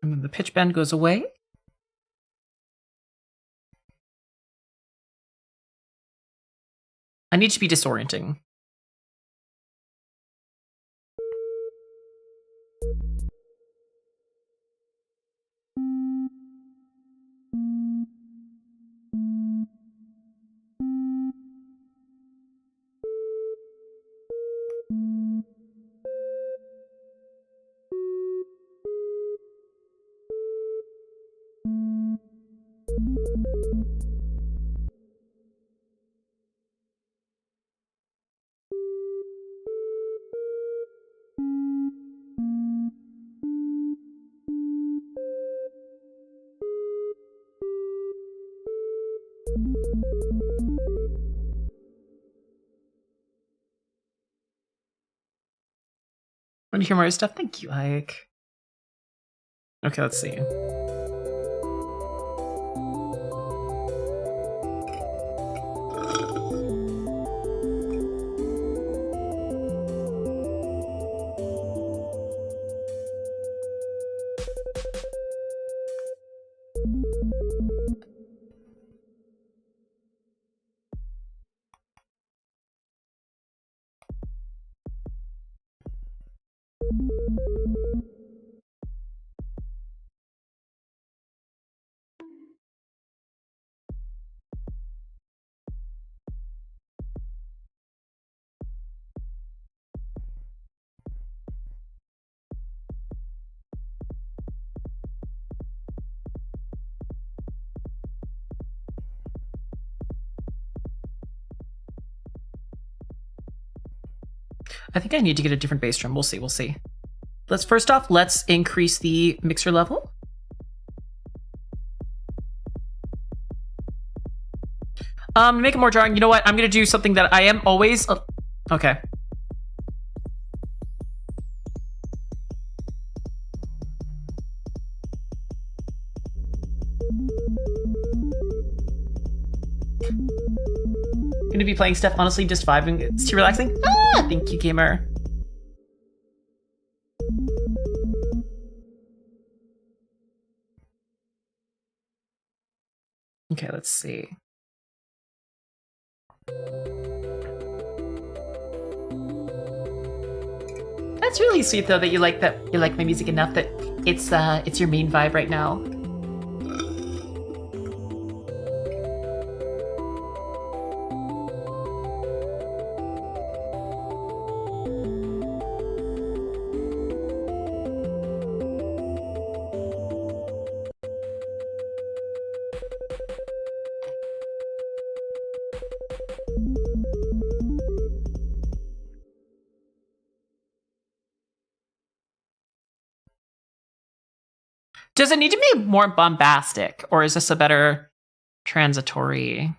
And then the pitch bend goes away. I need to be disorienting. Want to hear more stuff? Thank you, Ike. Okay, let's see. I think I need to get a different bass drum. We'll see. We'll see. First off, let's increase the mixer level. Make it more jarring. You know what? I'm gonna do something that I am always. Okay. Gonna be playing stuff, honestly, just vibing. It's too relaxing. Ah, thank you, gamer. Okay, let's see. That's really sweet though that you like my music enough that it's your main vibe right now. Does it need to be more bombastic, or is this a better transitory?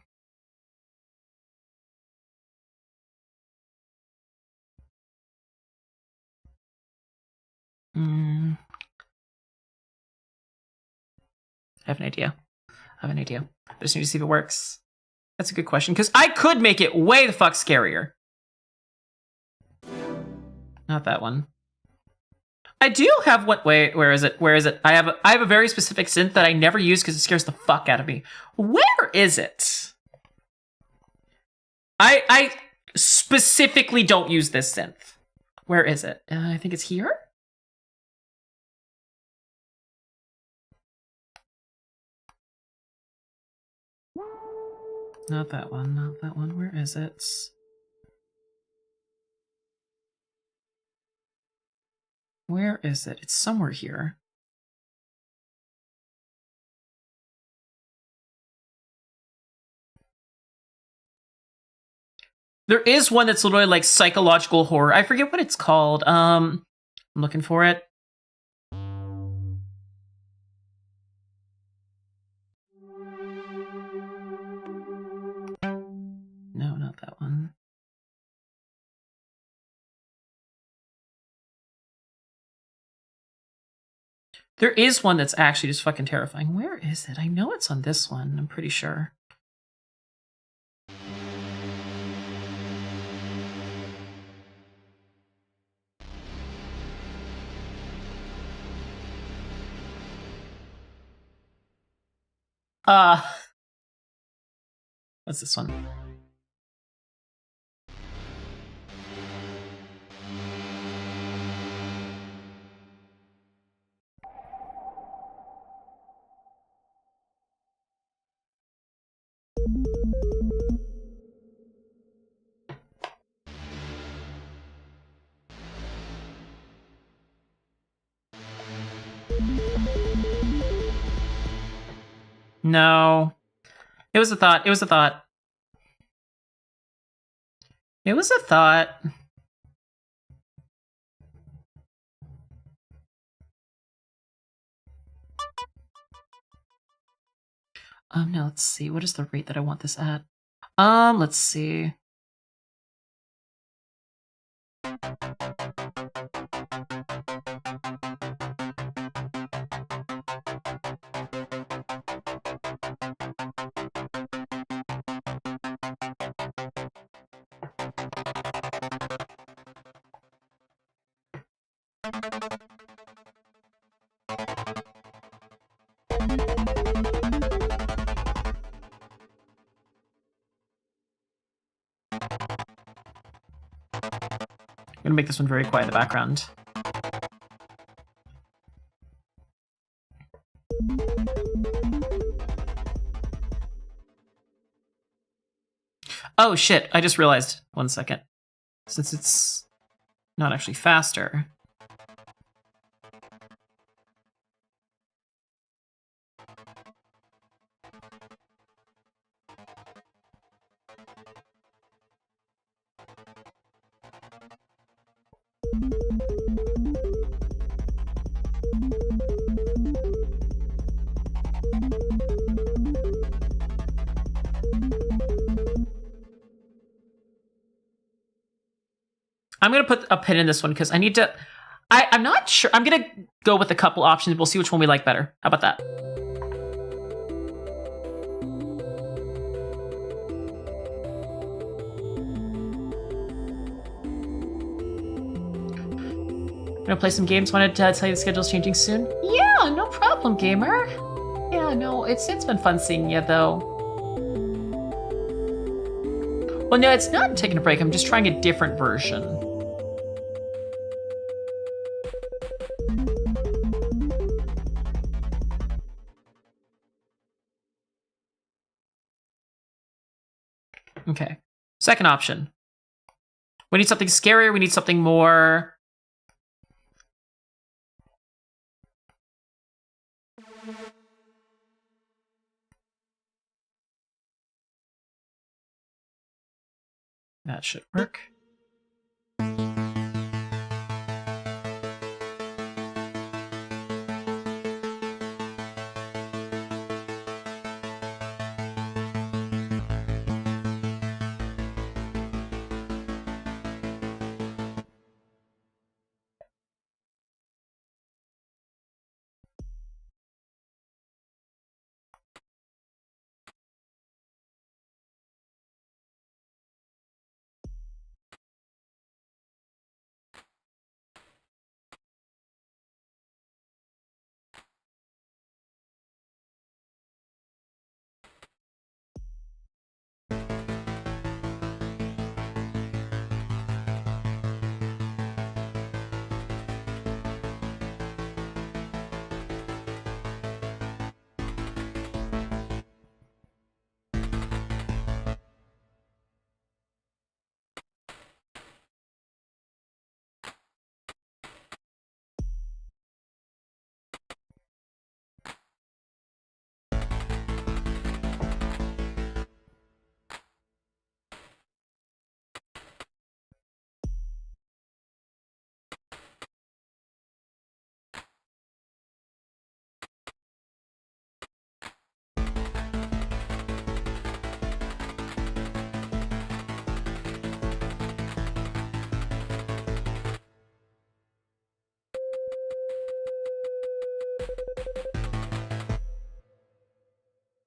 I have an idea. I just need to see if it works. That's a good question, because I could make it way the fuck scarier. Not that one. I do have what? Wait, where is it? I have a very specific synth that I never use because it scares the fuck out of me. Where is it? I specifically don't use this synth. Where is it? I think it's here. Not that one. Not that one. Where is it? Where is it? It's somewhere here. There is one that's literally like psychological horror. I forget what it's called. I'm looking for it. No, not that one. There is one that's actually just fucking terrifying. Where is it? I know it's on this one. I'm pretty sure. What's this one? No. It was a thought. It was a thought. It was a thought. Now let's see. What is the rate that I want this at? Let's see. I'm gonna make this one very quiet in the background. Oh shit, I just realized. 1 second. Since it's not actually faster. I'm going to put a pin in this one because I need to... I'm not sure. I'm going to go with a couple options. We'll see which one we like better. How about that? I'm going to play some games. Wanted to tell you the schedule's changing soon. Yeah, no problem, gamer. Yeah, no, it's been fun seeing you, though. Well, no, it's not taking a break. I'm just trying a different version. Okay. Second option. We need something scarier. We need something more... That should work.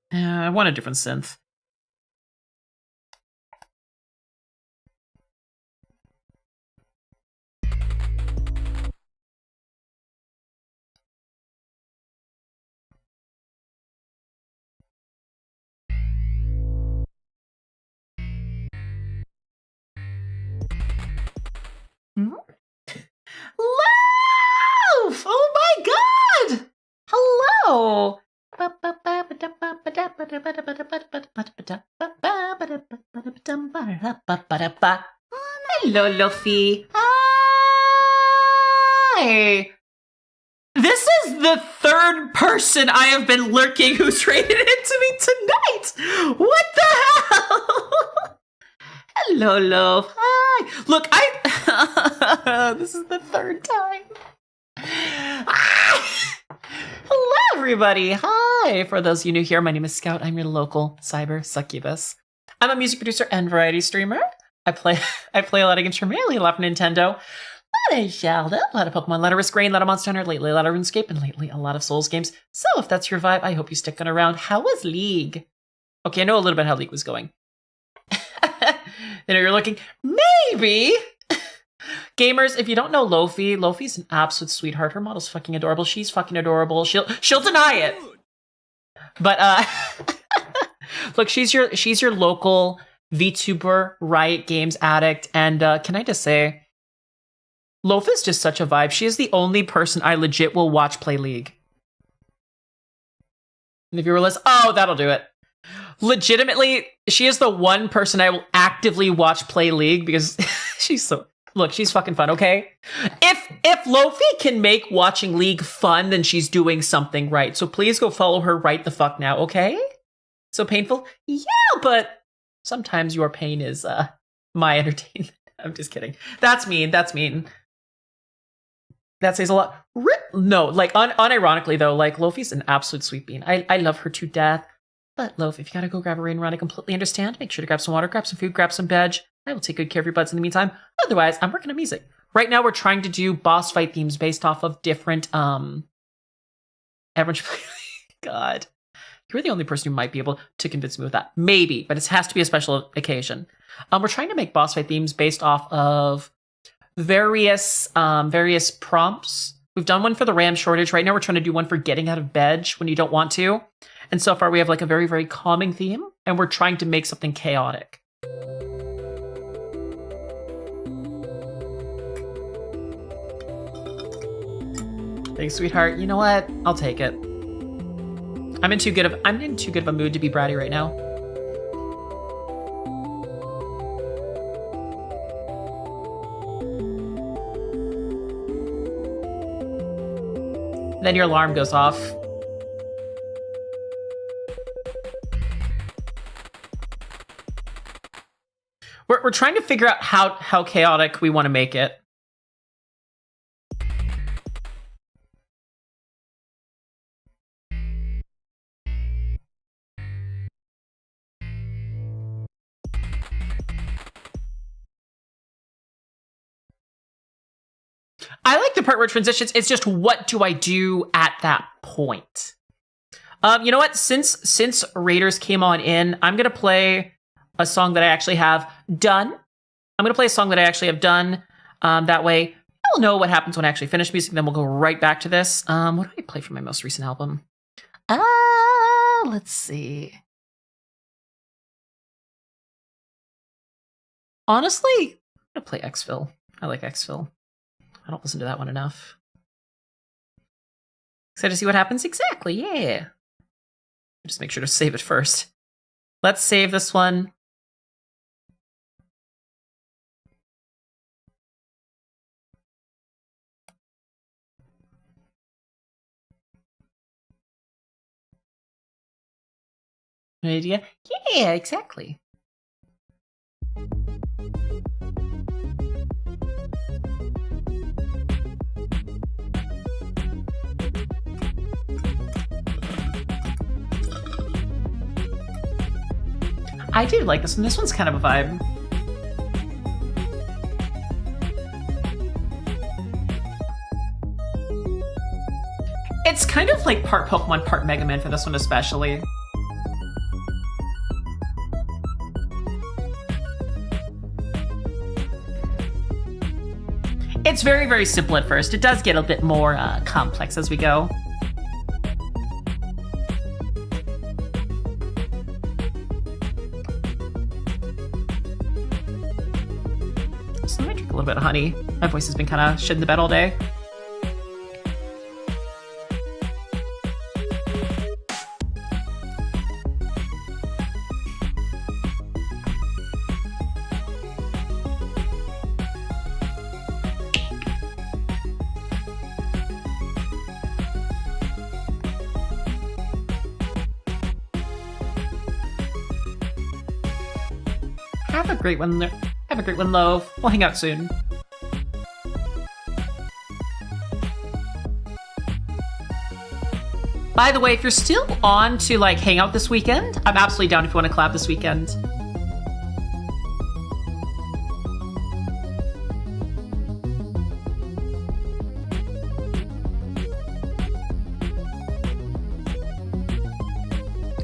I want a different synth. Love! Oh my god! Hello! Hello, Luffy. Hi! This is the third person I have been lurking who's raided into me tonight! What the hell? Hello, love. Hi. Look, this is the third time. Hello, everybody. Hi. For those of you new here, my name is Scout. I'm your local cyber succubus. I'm a music producer and variety streamer. I play a lot of games primarily a lot of Nintendo, a lot of Zelda, a lot of Pokemon, a lot of Risk Rain, a lot of Monster Hunter, lately a lot of RuneScape, and lately a lot of Souls games. So if that's your vibe, I hope you stick on around. How was League? Okay, I know a little bit how League was going. You know, you're looking, maybe. Gamers, if you don't know Lofi's an absolute sweetheart. Her model's fucking adorable. She's fucking adorable. She'll deny it. But look, she's your local VTuber, Riot Games addict, and can I just say, Lof is just such a vibe. She is the only person I legit will watch play League. And if you were listening, oh, that'll do it. Legitimately, she is the one person I will actively watch play League because she's fucking fun, okay? If Lofi can make watching League fun, then she's doing something right. So please go follow her right the fuck now, okay? So painful? Yeah, but sometimes your pain is my entertainment. I'm just kidding. That's mean. That says a lot. No, like unironically though, like Lofi's an absolute sweet bean. I love her to death. But Loaf, if you gotta go grab a rain run, I completely understand. Make sure to grab some water, grab some food, grab some veg. I will take good care of your buds in the meantime. Otherwise, I'm working on music. Right now, we're trying to do boss fight themes based off of different, everyone should play. God. You're the only person who might be able to convince me with that. Maybe, but it has to be a special occasion. We're trying to make boss fight themes based off of various prompts. We've done one for the RAM shortage. Right now, we're trying to do one for getting out of bed when you don't want to. And so far, we have like a very, very calming theme, and we're trying to make something chaotic. Thanks, sweetheart. You know what? I'll take it. I'm in too good of a mood to be bratty right now. then your alarm goes off. We're trying to figure out how chaotic we want to make it. I like the part where it transitions. It's just, what do I do at that point? You know what? Since Raiders came on in, I'm gonna play a song that I actually have done. That way, I'll know what happens when I actually finish music. Then we'll go right back to this. What do I play from my most recent album? Let's see. Honestly, I'm gonna play Exfil. I like Exfil. I don't listen to that one enough. Excited to see what happens? Exactly, yeah. Just make sure to save it first. Let's save this one. An idea? Yeah, exactly. I do like this one. This one's kind of a vibe. It's kind of like part Pokemon, part Mega Man for this one especially. It's very, very simple at first. It does get a bit more complex as we go. So let me drink a little bit of honey. My voice has been kind of shit in the bed all day. Have a great one. Have a great one, Love. We'll hang out soon. By the way, if you're still on to like hang out this weekend, I'm absolutely down if you want to collab this weekend.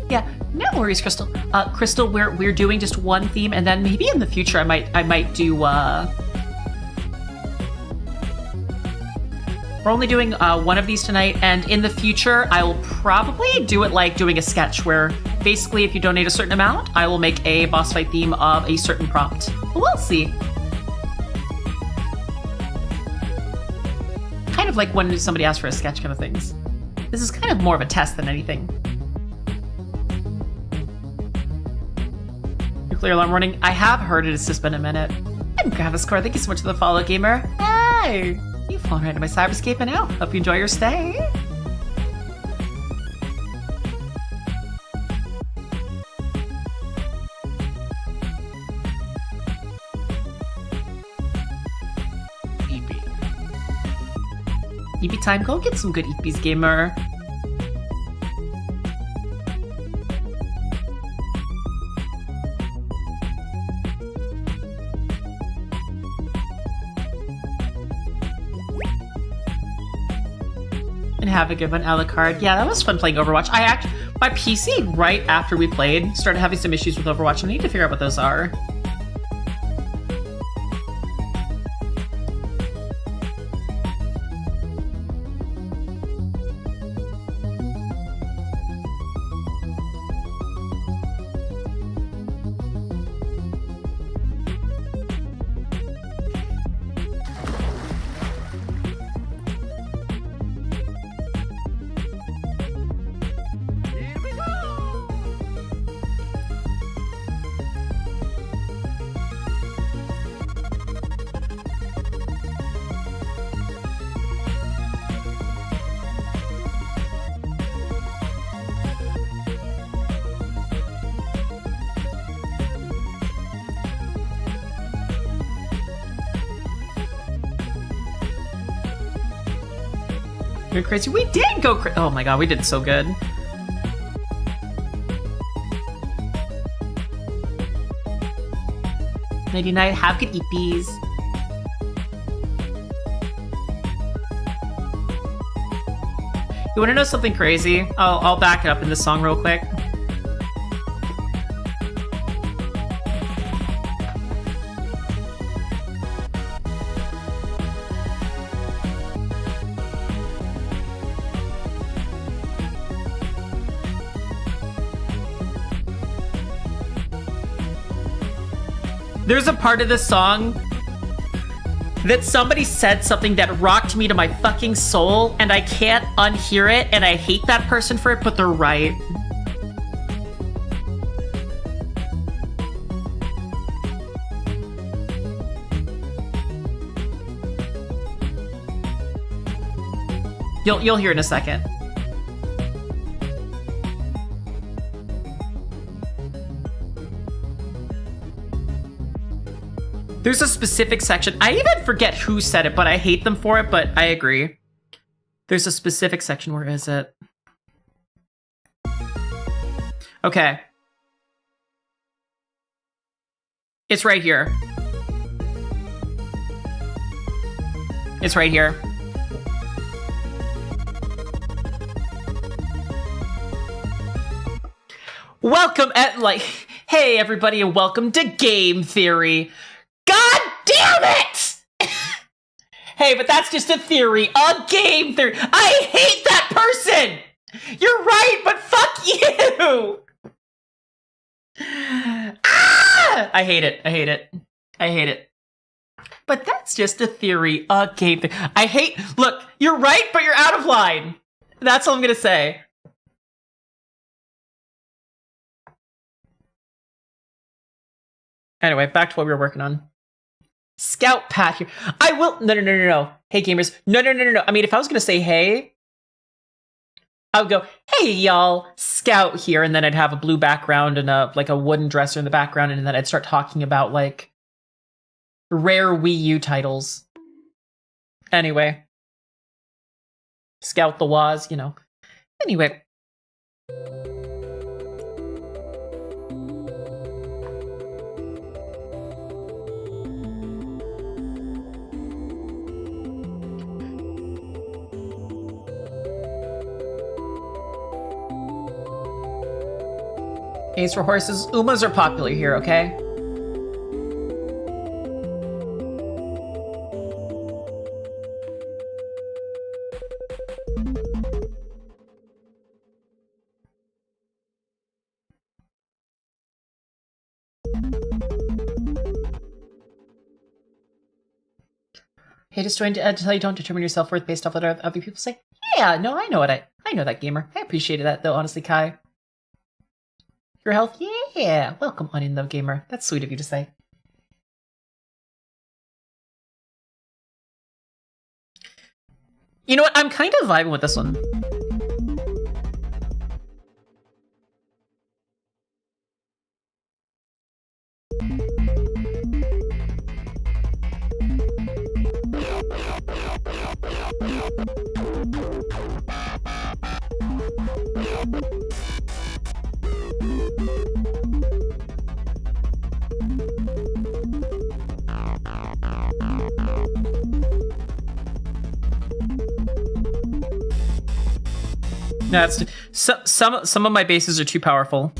Yeah, no worries, Crystal. Crystal, we're doing just one theme, and then maybe in the future I might do. We're only doing one of these tonight, and in the future I will probably do it like doing a sketch, where basically if you donate a certain amount, I will make a boss fight theme of a certain prompt. We'll see. Kind of like when somebody asks for a sketch kind of things. This is kind of more of a test than anything. Nuclear alarm warning. I have heard it. It's just been a minute. I'm Graviscore. Thank you so much for the follow, gamer. Hey, you've fallen right into my cyberscape and out. Hope you enjoy your stay. EP time. Go get some good EPs, gamer. And have a good one, Alucard. Yeah, that was fun playing Overwatch. My PC, right after we played, started having some issues with Overwatch. I need to figure out what those are. You're crazy. We did go crazy. Oh my god, we did so good. Nighty night. Have good eepies. You want to know something crazy? I'll back it up in this song real quick. There's a part of this song that somebody said something that rocked me to my fucking soul, and I can't unhear it, and I hate that person for it, but they're right. You'll hear in a second. There's a specific section. I even forget who said it, but I hate them for it, but I agree. There's a specific section. Where is it? Okay. It's right here. It's right here. Welcome hey everybody, and welcome to Game Theory. God damn it! Hey, but that's just a theory. A game theory. I hate that person! You're right, but fuck you! Ah! I hate it. I hate it. I hate it. But that's just a theory. A game theory. I hate... Look, you're right, but you're out of line. That's all I'm gonna say. Anyway, back to what we were working on. Scout Pat here. I will... No. Hey, gamers. No. I mean, if I was going to say hey, I would go, hey, y'all, Scout here. And then I'd have a blue background and a wooden dresser in the background. And then I'd start talking about, rare Wii U titles. Anyway. Scout the Waz, you know. Anyway. A's for horses. Umas are popular here, okay? Hey, just trying to tell you don't determine your self-worth based off what other people say. Yeah, no, I know that, gamer. I appreciated that, though, honestly, Kai. Your health? Yeah. Welcome on in, though, gamer. That's sweet of you to say. You know what? I'm kind of vibing with this one. No, it's some of my bases are too powerful.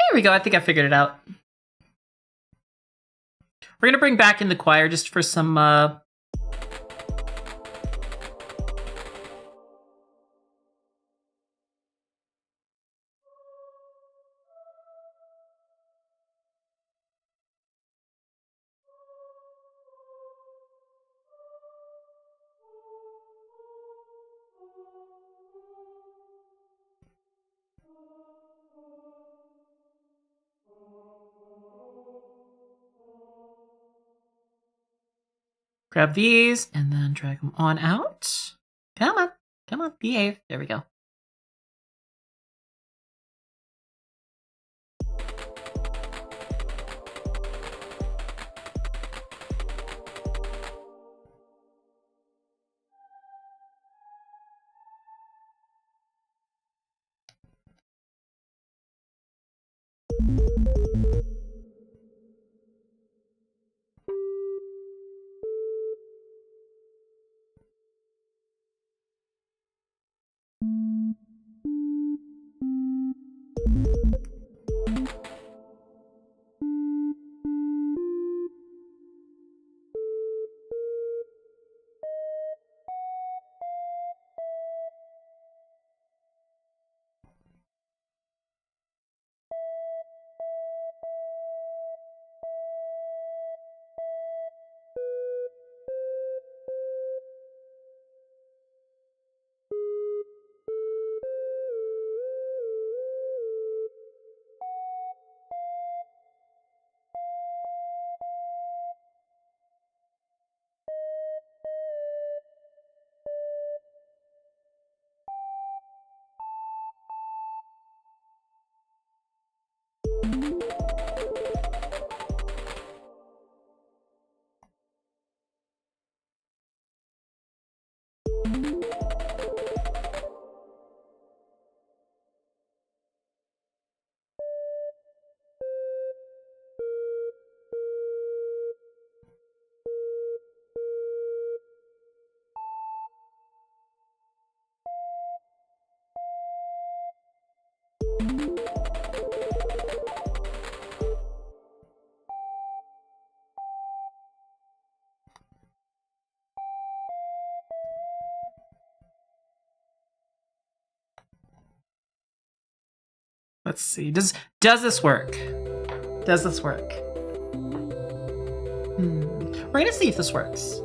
There we go. I think I figured it out. We're going to bring back in the choir just for some... grab these and then drag them on out. Come on. Come on. Behave. There we go. Let's see. Does this work? Does this work? We're gonna see if this works.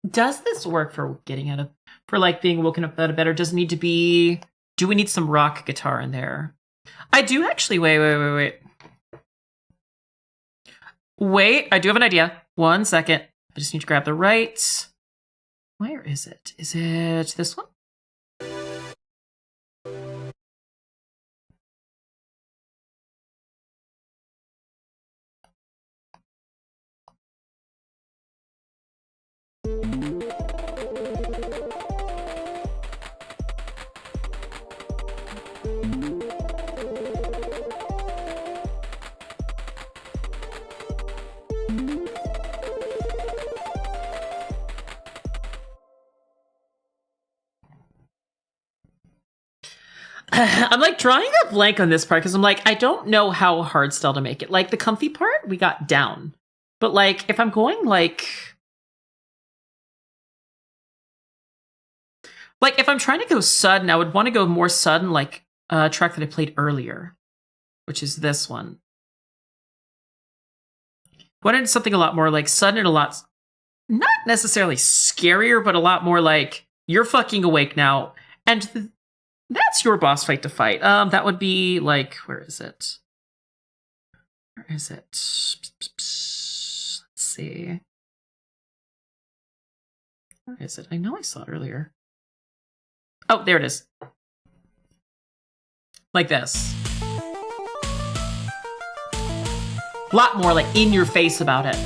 Does this work for getting out of, for like being woken up out of bed, or does it need to be, do we need some rock guitar in there? I do actually, wait. Wait, I do have an idea. 1 second. I just need to grab the right. Where is it? Is it this one? I'm like drawing a blank on this part because I'm like, I don't know how hard still to make it. Like the comfy part, we got down. But like, if I'm going like if I'm trying to go sudden, I would want to go more sudden, like a track that I played earlier, which is this one. Wanted something a lot more like sudden and a lot, not necessarily scarier, but a lot more like, you're fucking awake now. And that's your boss fight to fight. That would be like, where is it? Where is it? Let's see. Where is it? I know I saw it earlier. Oh, there it is. Like this. A lot more like in your face about it.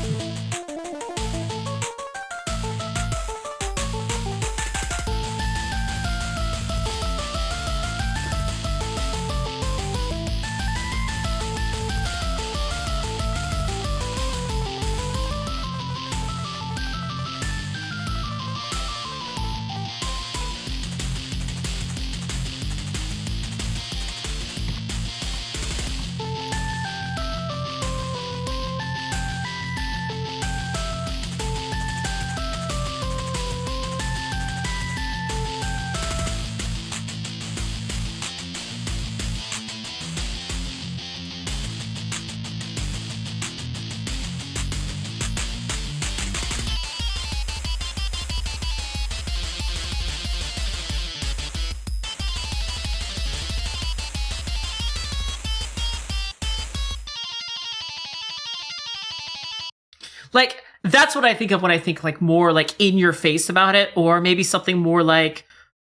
Like, that's what I think of when I think like more like in your face about it, or maybe something more like,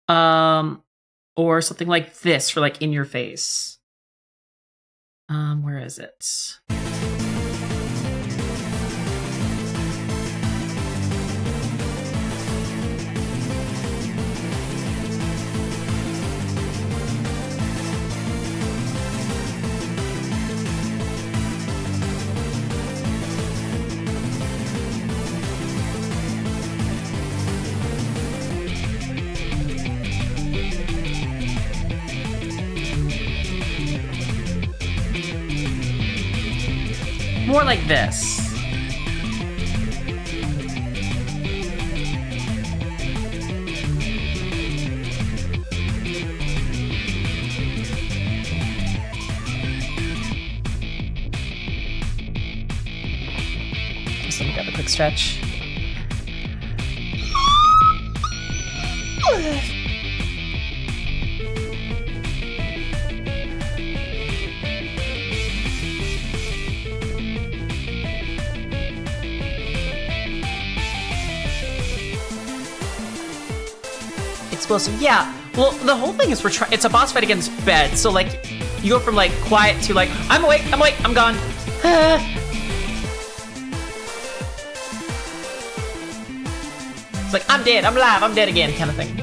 or something like this for like in your face. Where is it? More like this. Just let me grab a quick stretch. Explosive, yeah. Well, the whole thing is it's a boss fight against bed. So like, you go from like quiet to like, I'm awake, I'm gone. It's like, I'm dead, I'm alive, I'm dead again kind of thing.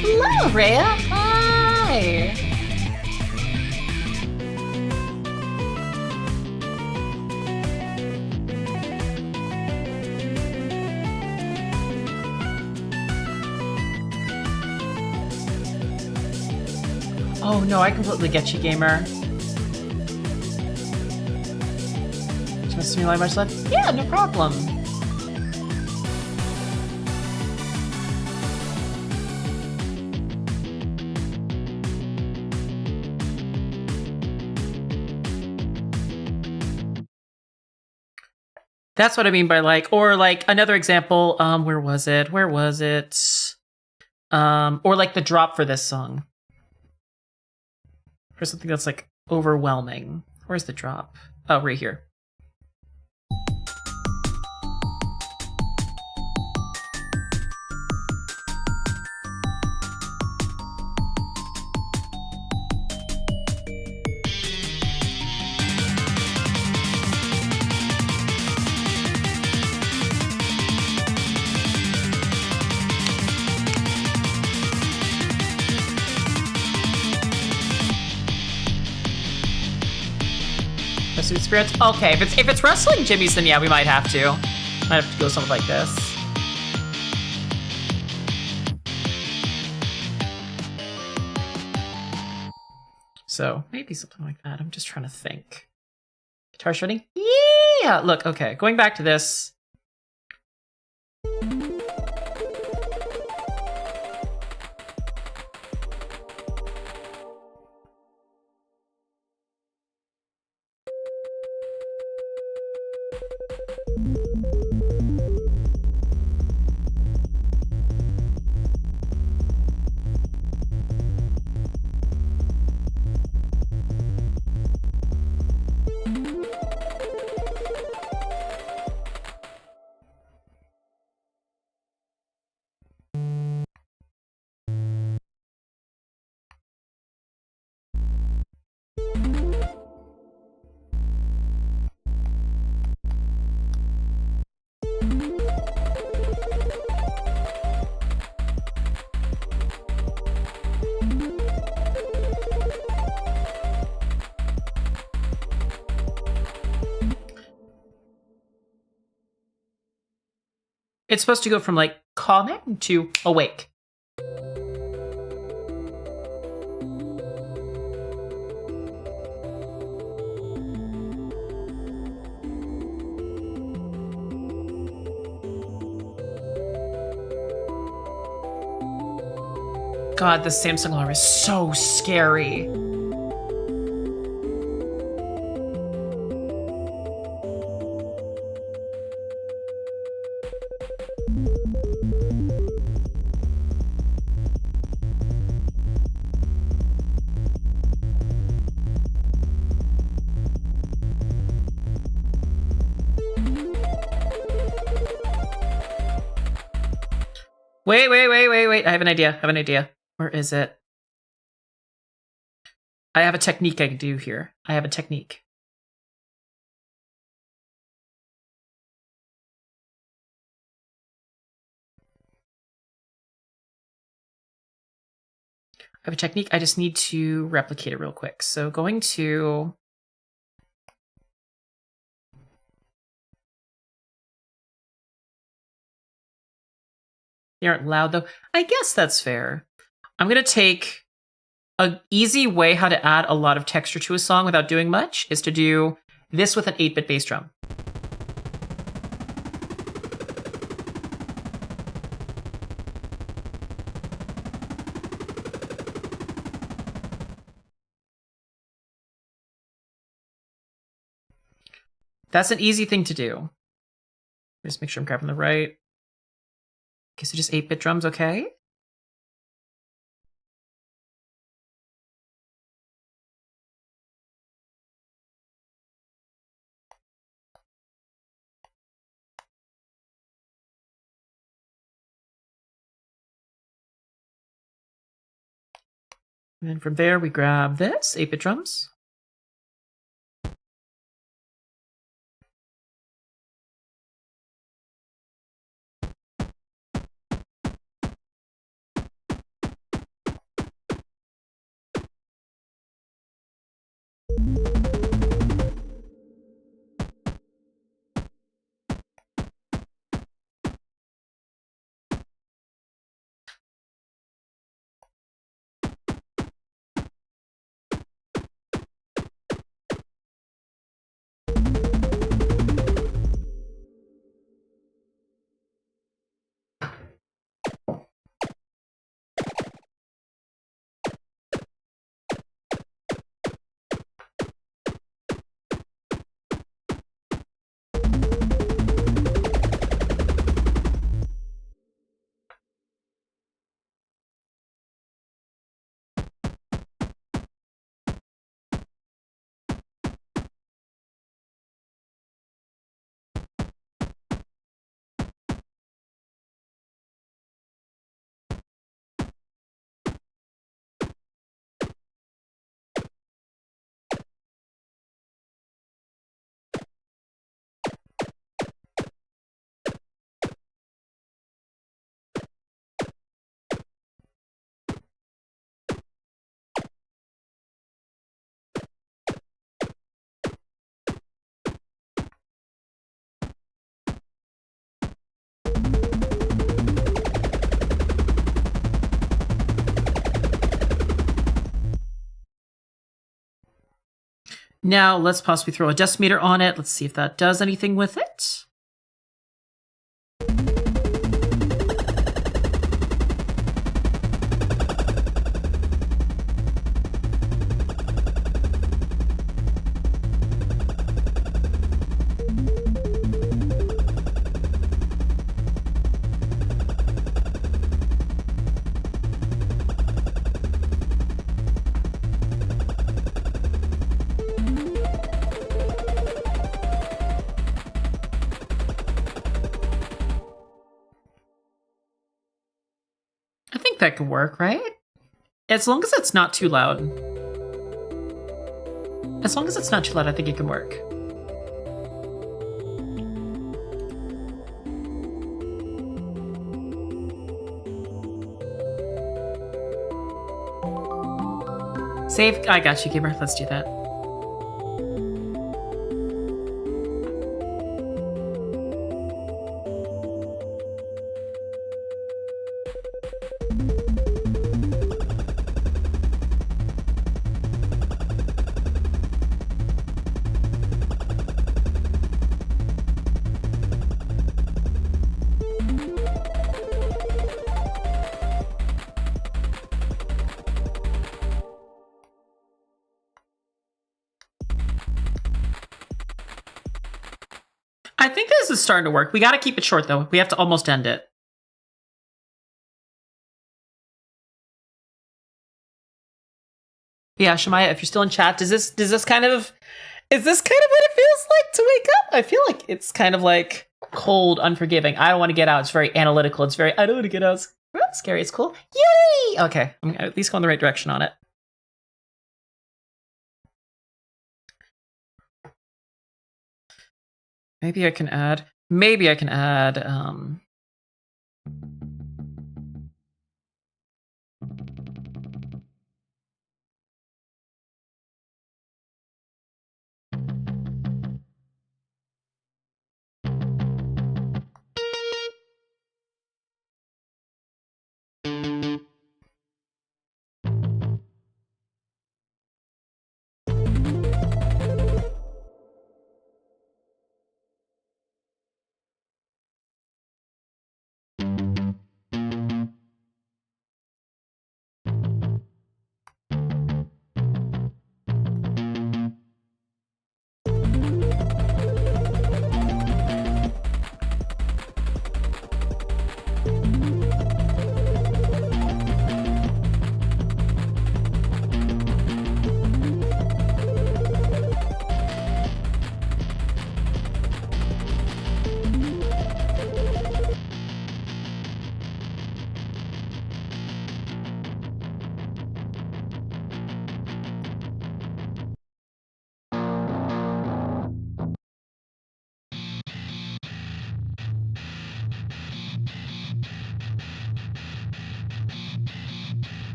Hello, Rhea. Hi. Oh no, I completely get you, gamer. Just me live much left? Yeah, no problem. That's what I mean by like, or like another example, where was it? Or like the drop for this song. For something that's like overwhelming. Where's the drop? Oh, right here. Pursuit spirits. Okay, if it's wrestling jimmies, then yeah, we might have to. Might have to go something like this. So maybe something like that. I'm just trying to think. Guitar shredding? Yeah! Look, okay, going back to this. It's supposed to go from like calming to awake. God, this Samsung alarm is so scary. Wait. I have an idea. Where is it? I have a technique I can do here. I have a technique. I just need to replicate it real quick. So going to They aren't loud, though. I guess that's fair. I'm going to take an easy way how to add a lot of texture to a song without doing much is to do this with an 8-bit bass drum. That's an easy thing to do. Just make sure I'm grabbing the right. Okay, so just 8-bit drums, okay? And then from there, we grab this, 8-bit drums. Now let's possibly throw a decimeter on it. Let's see if that does anything with it. I think that could work, right? As long as it's not too loud. As long as it's not too loud, I think it can work. Save. I got you, gamer. Let's do that. I think this is starting to work. We got to keep it short, though. We have to almost end it. Yeah, Shemaya, if you're still in chat, is this kind of what it feels like to wake up? I feel like it's kind of like cold, unforgiving. I don't want to get out. It's very analytical. It's very, I don't want to get out. It's scary. It's cool. Yay! Okay, I'm at least going the right direction on it. Maybe I can add,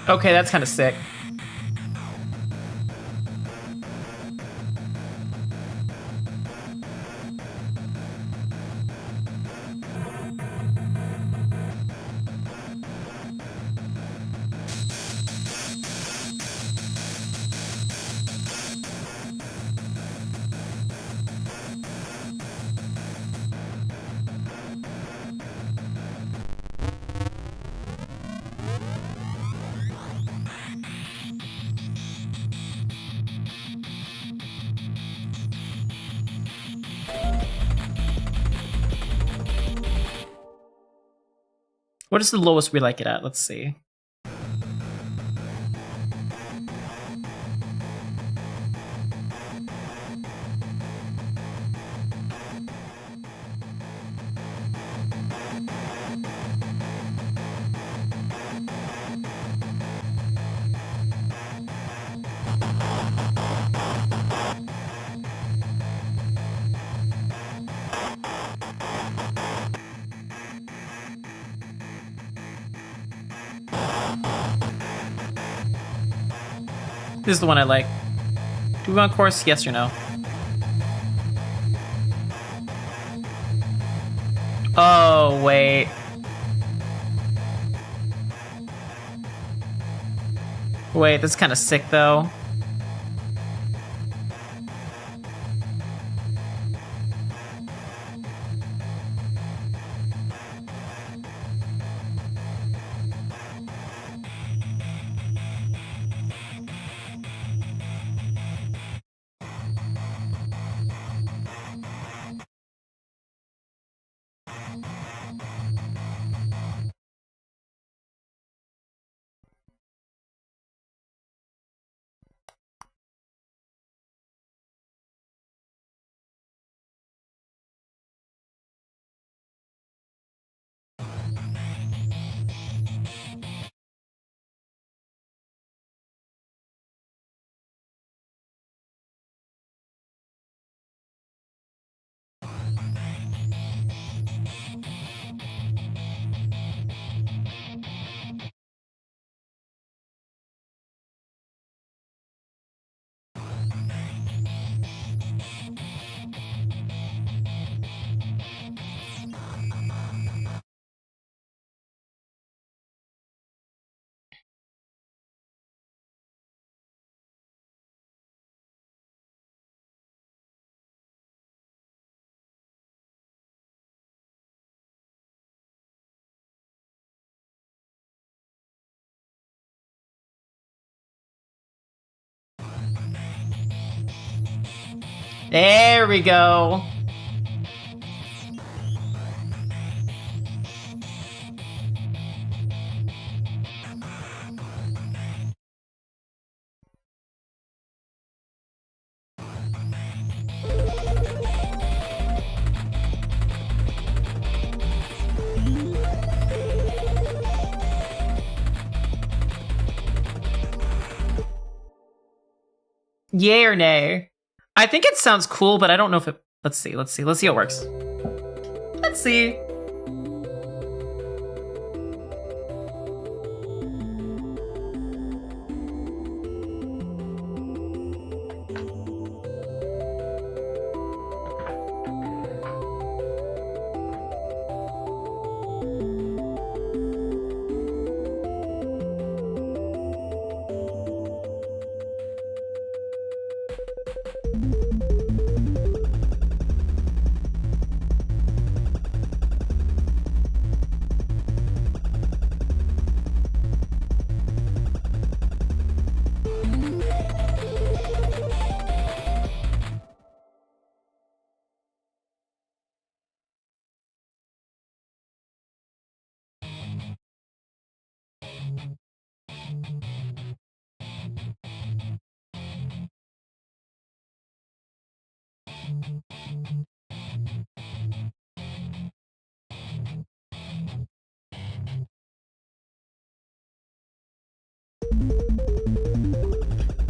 Okay, that's kind of sick. What is the lowest we like it at? Let's see. This is the one I like. Do we want course? Yes or no? Oh, wait. Wait, that's kind of sick, though. There we go. Yay or nay? I think it sounds cool, but I don't know if it... Let's see how it works. Let's see.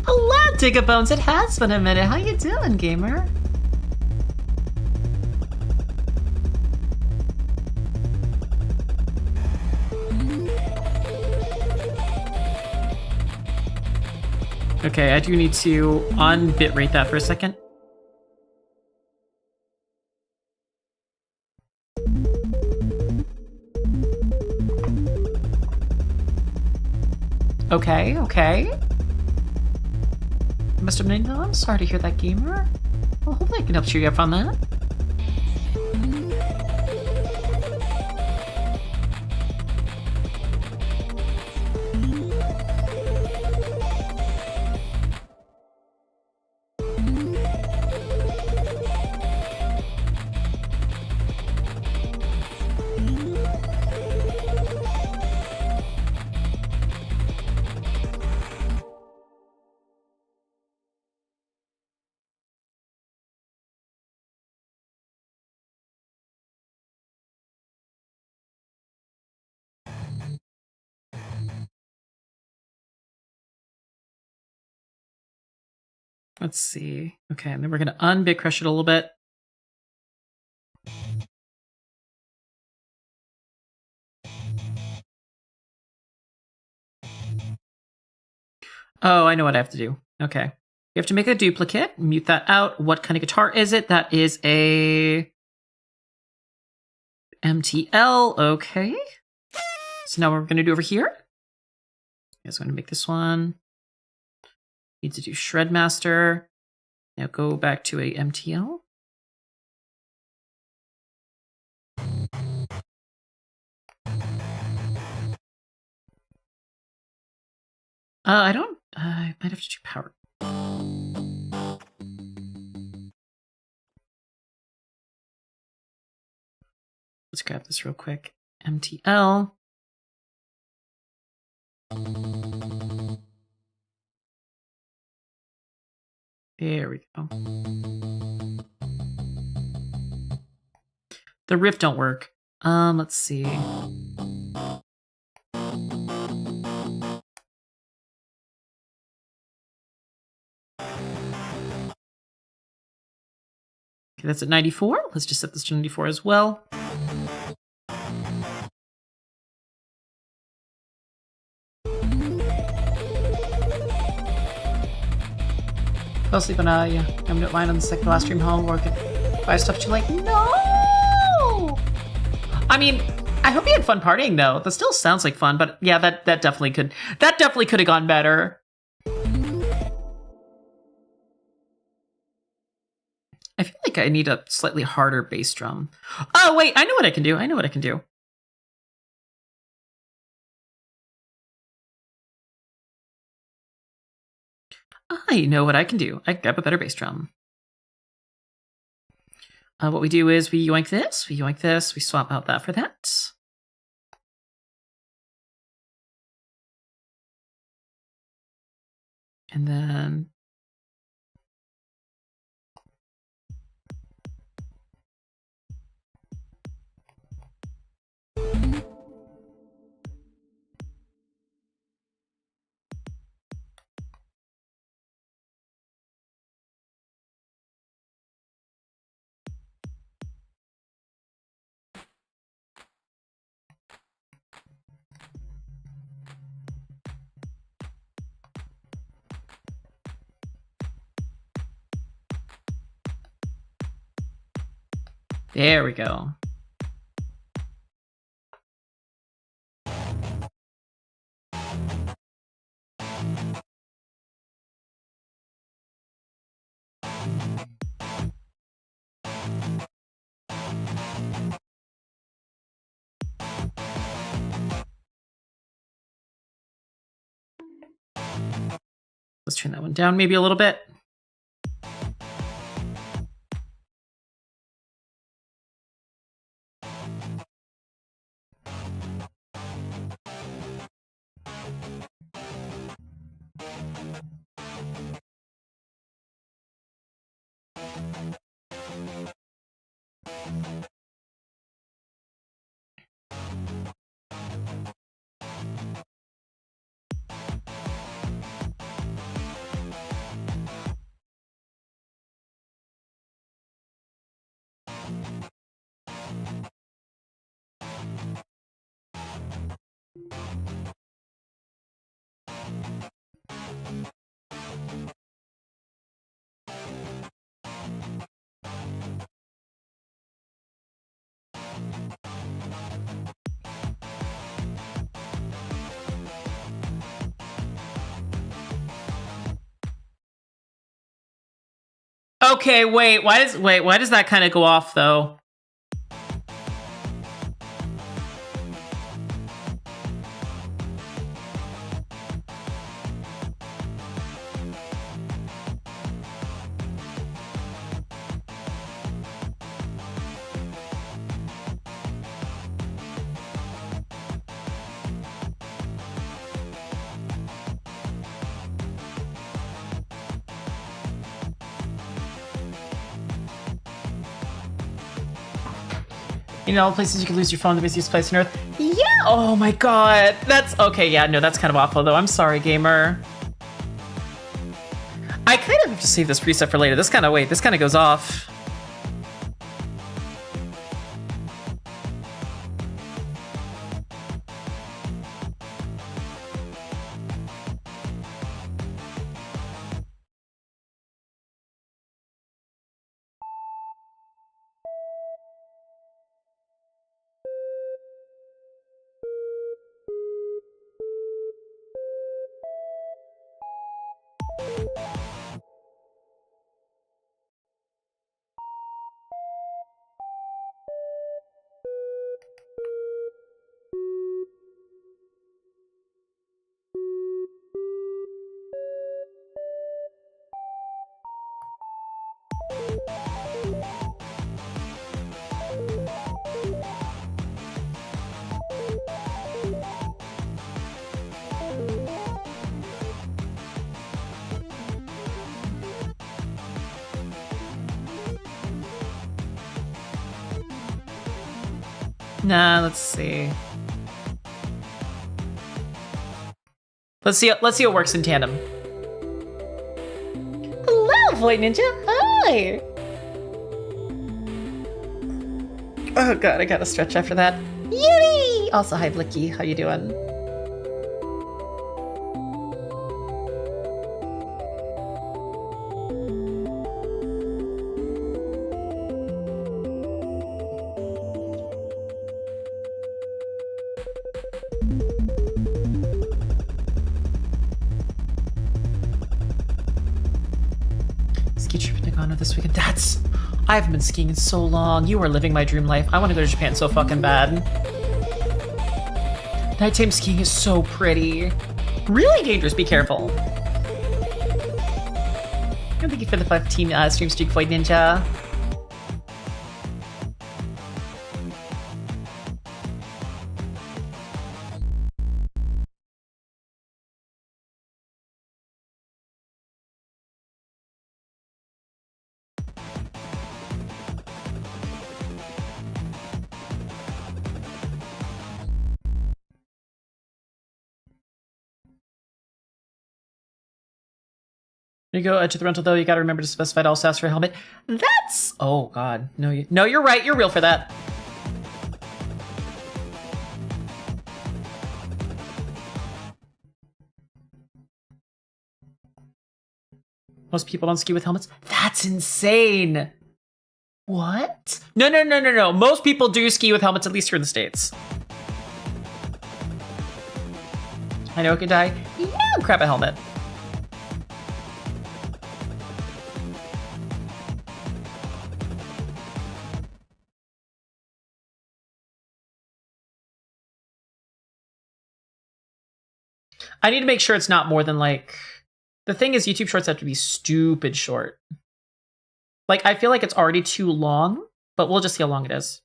Hello, Digabones. It has been a minute. How you doing, gamer? Okay, I do need to un-bitrate that for a second. Okay, okay. Must have been. I'm sorry to hear that, gamer. Well, hopefully I can help cheer you up on that. Let's see. Okay, and then we're gonna un-bit crush it a little bit. Oh, I know what I have to do. Okay. You have to make a duplicate, mute that out. What kind of guitar is it? That is a MTL. Okay. So now what we're going to do over here is going to make this one. Need to do Shred Master. Now go back to a MTL. I don't. I might have to do power. Let's grab this real quick. MTL. There we go. The riff don't work. Let's see. Okay, that's at 94. Let's just set this to 94 as well. Fell asleep on yeah. I'm not mine on the second last stream home working. Buy stuff too late. No. I mean, I hope you had fun partying though. That still sounds like fun, but yeah, that definitely could have gone better. I feel like I need a slightly harder bass drum. Oh wait, I know what I can do. I know what I can do. I know what I can do. I grab a better bass drum. What we do is we yoink this, we swap out that for that. And then there we go. Let's turn that one down maybe a little bit. Okay, wait, why does that kind of go off though? You know, places you can lose your phone, the busiest place on earth. Yeah! Oh my god. That's okay, yeah, no, that's kind of awful though. I'm sorry, gamer. I kind of have to save this preset for later. This kind of goes off. Nah, let's see. Let's see how it works in tandem. Hello, Void Ninja. Hi. Oh god, I gotta stretch after that. Yuri! Also, hi Blicky. How you doing? Ski trip to Nagano this weekend. I haven't been skiing in so long. You are living my dream life. I want to go to Japan so fucking bad. Nighttime skiing is so pretty. Really dangerous. Be careful. Thank you for the 15 stream streak, Void Ninja. When you go to the rental though, you gotta remember to specify to also ask for a helmet. That's... Oh god. No, you're right. You're real for that. Most people don't ski with helmets. That's insane. What? No. Most people do ski with helmets, at least here in the States. I know it could die. Yeah, grab a helmet. I need to make sure it's not more than like... The thing is, YouTube Shorts have to be stupid short. Like, I feel like it's already too long, but we'll just see how long it is.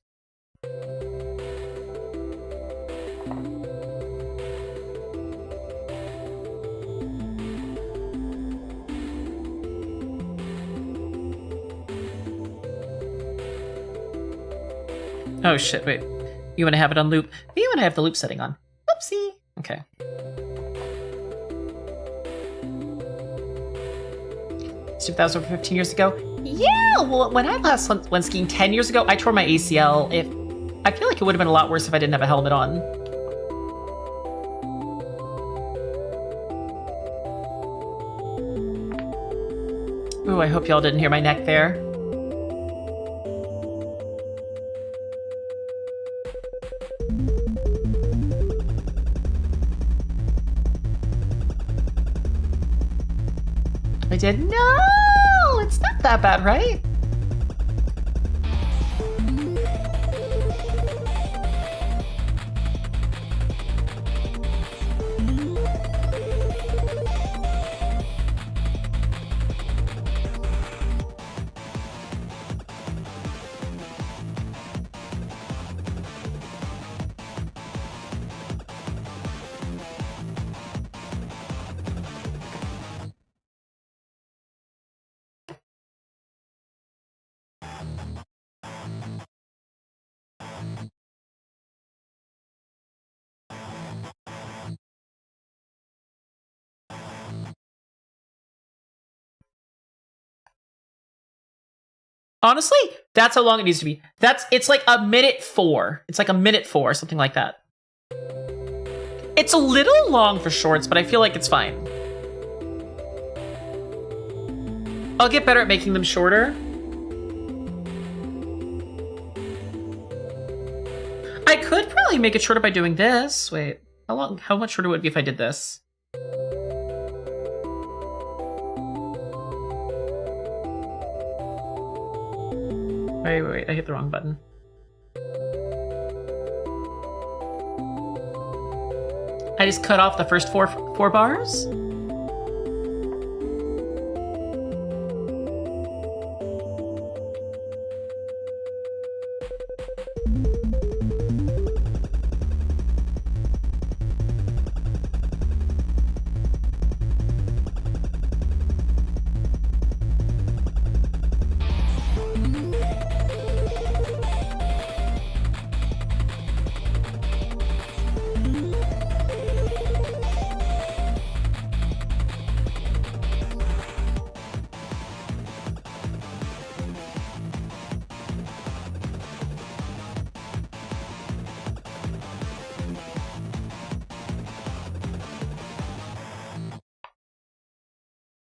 Oh shit, wait. You want to have it on loop? You want to have the loop setting on. Oopsie. Okay. That was over 15 years ago. Yeah, well, when I last went skiing 10 years ago, I tore my ACL. I feel like it would have been a lot worse if I didn't have a helmet on. Ooh, I hope y'all didn't hear my neck there. I did. No, it's not Not that bad, right? Honestly, that's how long it needs to be. It's like a minute 4. It's like a minute 4, something like that. It's a little long for shorts, but I feel like it's fine. I'll get better at making them shorter. I could probably make it shorter by doing this. Wait, how much shorter would it be if I did this? Wait, I hit the wrong button. I just cut off the first four bars?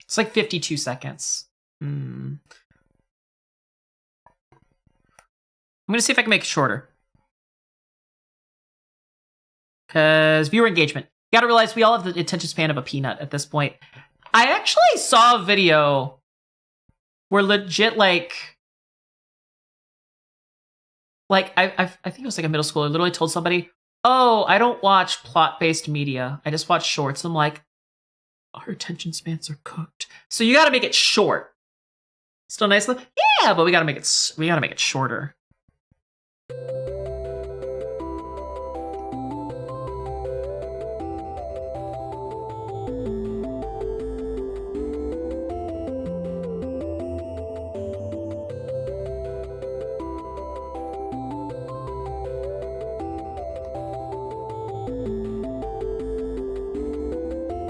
It's like 52 seconds. I'm gonna see if I can make it shorter. Because viewer engagement. You gotta realize we all have the attention span of a peanut at this point. I actually saw a video where legit I think it was like a middle schooler literally told somebody, "Oh, I don't watch plot-based media. I just watch shorts." I'm like, our attention spans are cooked. So you gotta make it short. Still nice, yeah, but we gotta make it shorter.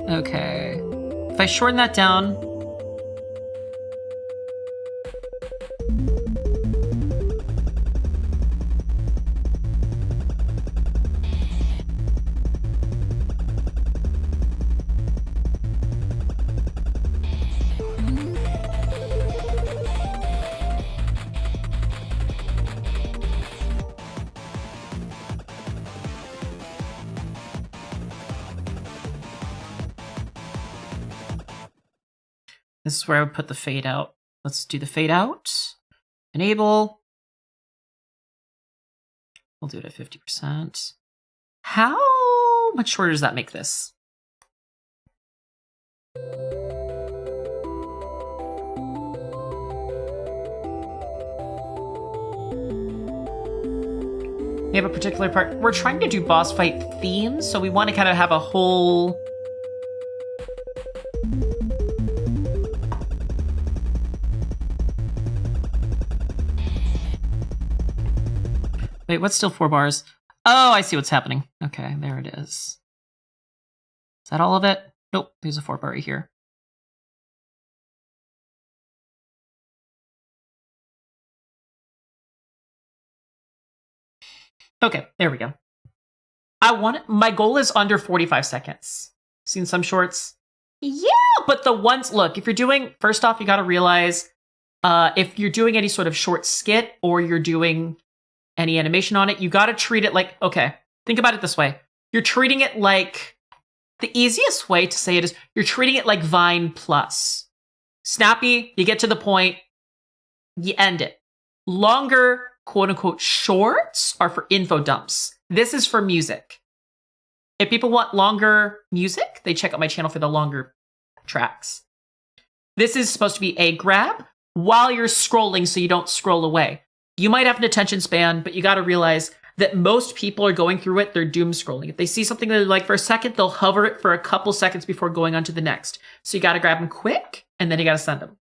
Okay. If I shorten that down. This is where I would put the fade out. Let's do the fade out. Enable. We'll do it at 50%. How much shorter does that make this? We have a particular part. We're trying to do boss fight themes, so we want to kind of have a whole... Wait, what's still 4 bars? Oh, I see what's happening. Okay, there it is. Is that all of it? Nope, there's a 4 bar right here. Okay, there we go. My goal is under 45 seconds. Seen some shorts? Yeah, but the ones, look, if you're doing, first off, you gotta realize, if you're doing any sort of short skit or you're doing any animation on it, you gotta treat it like, okay, think about it this way. You're treating it like, the easiest way to say it is, you're treating it like Vine Plus. Snappy, you get to the point, you end it. Longer, quote unquote, shorts are for info dumps. This is for music. If people want longer music, they check out my channel for the longer tracks. This is supposed to be a grab while you're scrolling so you don't scroll away. You might have an attention span, but you got to realize that most people are going through it, they're doom scrolling. If they see something they like for a second, they'll hover it for a couple seconds before going on to the next. So you got to grab them quick, and then you got to send them.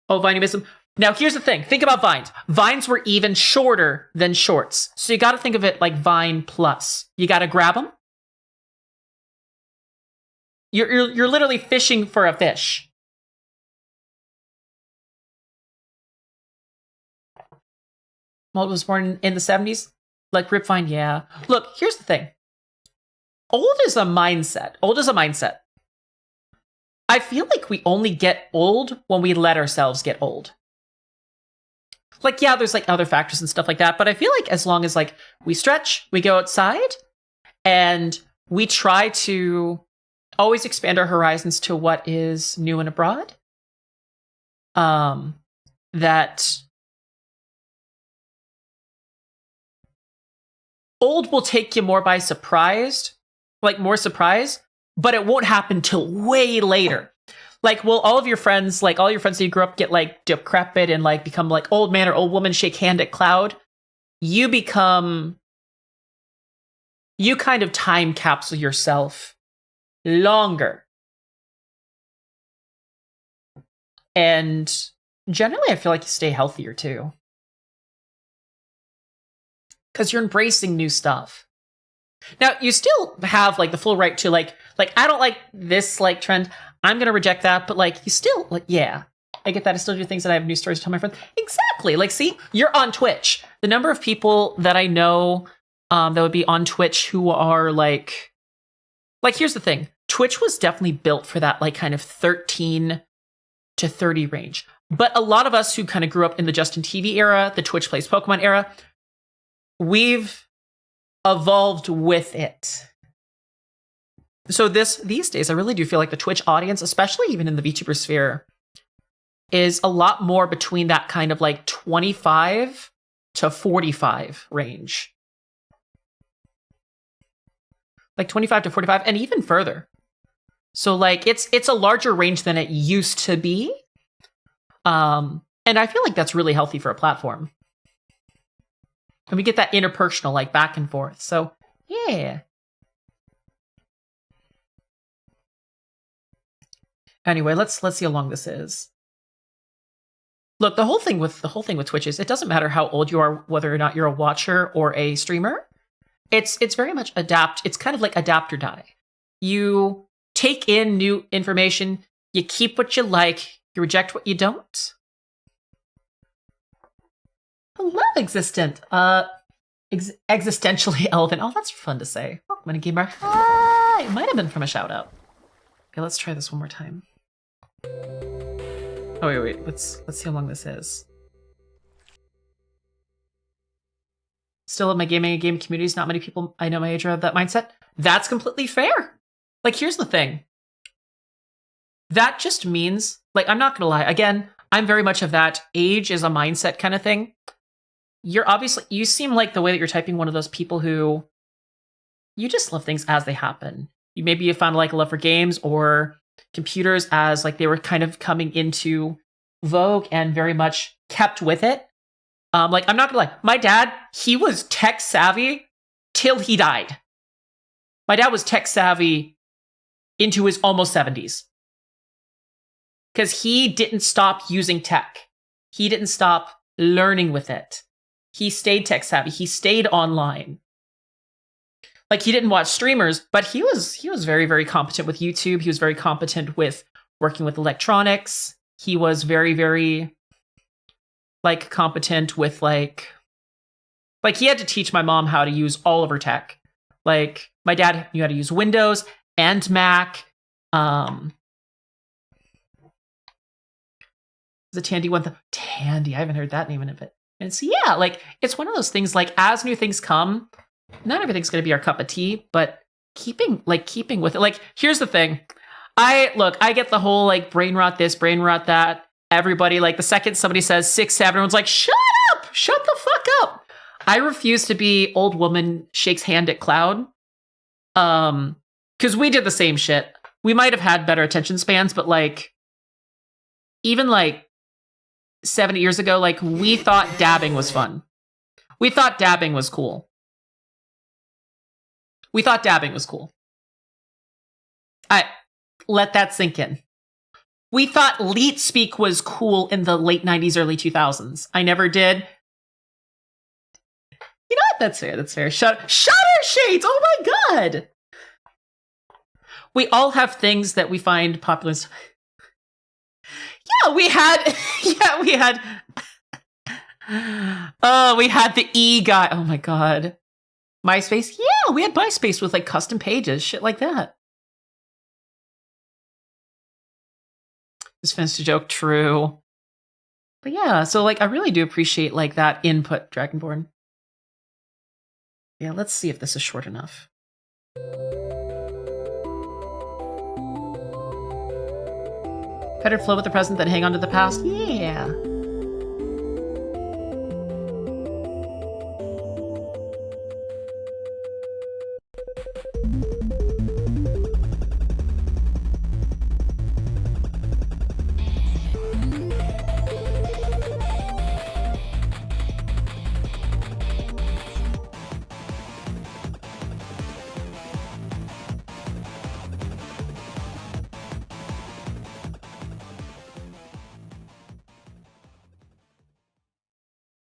Oh, Vine, you missed them. Now, here's the thing. Think about Vines. Vines were even shorter than Shorts. So you got to think of it like Vine Plus. You got to grab them. You're literally fishing for a fish. Mold was born in the 70s? Like Rip Vine, yeah. Look, here's the thing. Old is a mindset. Old is a mindset. I feel like we only get old when we let ourselves get old. Like, yeah, there's like other factors and stuff like that, but I feel like as long as like we stretch, we go outside, and we try to always expand our horizons to what is new and abroad, that old will take you more by surprise, like more surprise, but it won't happen till way later. Like, will all of your friends, like all your friends that you grew up, get like decrepit and like become like old man or old woman, shake hand at cloud? You kind of time capsule yourself longer. And generally, I feel like you stay healthier too. Because you're embracing new stuff. Now, you still have like the full right to like I don't like this like trend. I'm gonna reject that, but like you still like, yeah, I get that. I still do things that I have new stories to tell my friends. Exactly. Like, see, you're on Twitch. The number of people that I know that would be on Twitch who are like here's the thing. Twitch was definitely built for that like kind of 13 to 30 range. But a lot of us who kind of grew up in the Justin TV era, the Twitch Plays Pokemon era, we've evolved with it. So these days, I really do feel like the Twitch audience, especially even in the VTuber sphere, is a lot more between that kind of like 25 to 45 range. Like 25 to 45 and even further. So like it's a larger range than it used to be. And I feel like that's really healthy for a platform. And we get that interpersonal like back and forth. So yeah. Anyway, let's see how long this is. Look, the whole thing with Twitch is it doesn't matter how old you are, whether or not you're a watcher or a streamer. It's very much adapt. It's kind of like adapt or die. You take in new information, you keep what you like, you reject what you don't. Hello, existent. Existentially elven. Oh, that's fun to say. Oh, I'm gonna give her hi. It might have been from a shout out. Okay, let's try this one more time. Oh wait. Let's see how long this is. Still in my game communities, not many people I know my age have that mindset. That's completely fair. Like, here's the thing. That just means, like, I'm not gonna lie. Again, I'm very much of that age is a mindset kind of thing. You seem like the way that you're typing one of those people who you just love things as they happen. Maybe you found like a love for games or computers as like they were kind of coming into vogue and very much kept with it. Like, I'm not gonna lie, my dad, he was tech savvy till he died. My dad was tech savvy into his almost 70s. Because he didn't stop using tech. He didn't stop learning with it. He stayed tech savvy. He stayed online. Like, he didn't watch streamers, but he was very, very competent with YouTube. He was very competent with working with electronics. He was very, very, like, competent with, like he had to teach my mom how to use all of her tech. Like, my dad knew how to use Windows and Mac. The Tandy one. Tandy, I haven't heard that name in a bit. And so, yeah, like, it's one of those things, like, as new things come, not everything's going to be our cup of tea, but keeping with it. Like, here's the thing. I get the whole, like, brain rot this, brain rot that. everybody, like the second somebody says 6-7, everyone's like, shut up, shut the fuck up. I refuse to be old woman shakes hand at cloud. Because we did the same shit. We might have had better attention spans, but like, even like 7 years ago, like we thought dabbing was fun. We thought dabbing was cool. We thought dabbing was cool. I let that sink in. We thought leet speak was cool in the late 90s, early 2000s. I never did. You know what? That's fair. That's fair. Shutter shades. Oh my god. We all have things that we find popular. Yeah, we had. Yeah, we had. Oh, we had the E guy. Oh my god. MySpace. Yeah, we had MySpace with like custom pages, shit like that. Just finished a joke. True. But yeah, so like I really do appreciate like that input, Dragonborn. Yeah, let's see if this is short enough. Better flow with the present than hang on to the past. Yeah.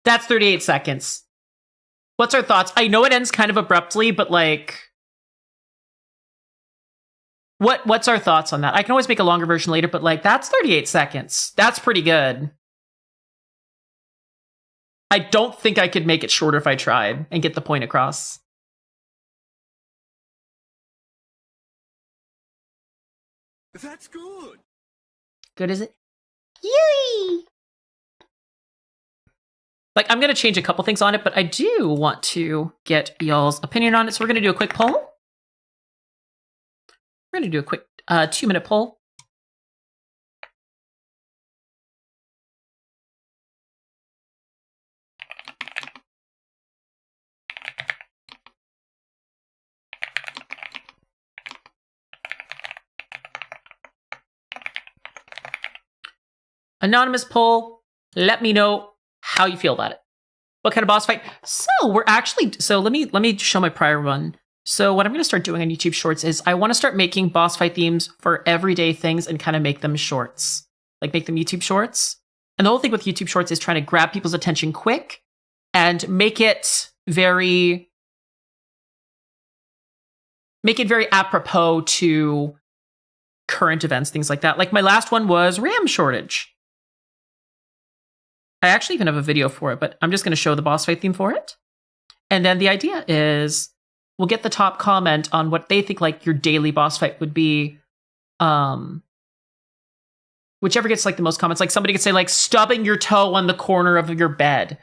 That's 38 seconds. What's our thoughts? I know it ends kind of abruptly, but like, what's our thoughts on that? I can always make a longer version later, but like, that's 38 seconds. That's pretty good. I don't think I could make it shorter if I tried and get the point across. That's good. Good, is it? Yay! Like, I'm going to change a couple things on it, but I do want to get y'all's opinion on it. So we're going to do a quick poll. We're going to do a quick 2-minute poll. Anonymous poll. Let me know how you feel about it. What kind of boss fight? So we're actually, so let me show my prior one. So what I'm going to start doing on YouTube Shorts is I want to start making boss fight themes for everyday things and kind of make them shorts. Like make them YouTube Shorts. And the whole thing with YouTube Shorts is trying to grab people's attention quick and make it very apropos to current events, things like that. Like my last one was RAM shortage. I actually even have a video for it, but I'm just going to show the boss fight theme for it. And then the idea is we'll get the top comment on what they think like your daily boss fight would be. Whichever gets like the most comments. Like somebody could say like stubbing your toe on the corner of your bed,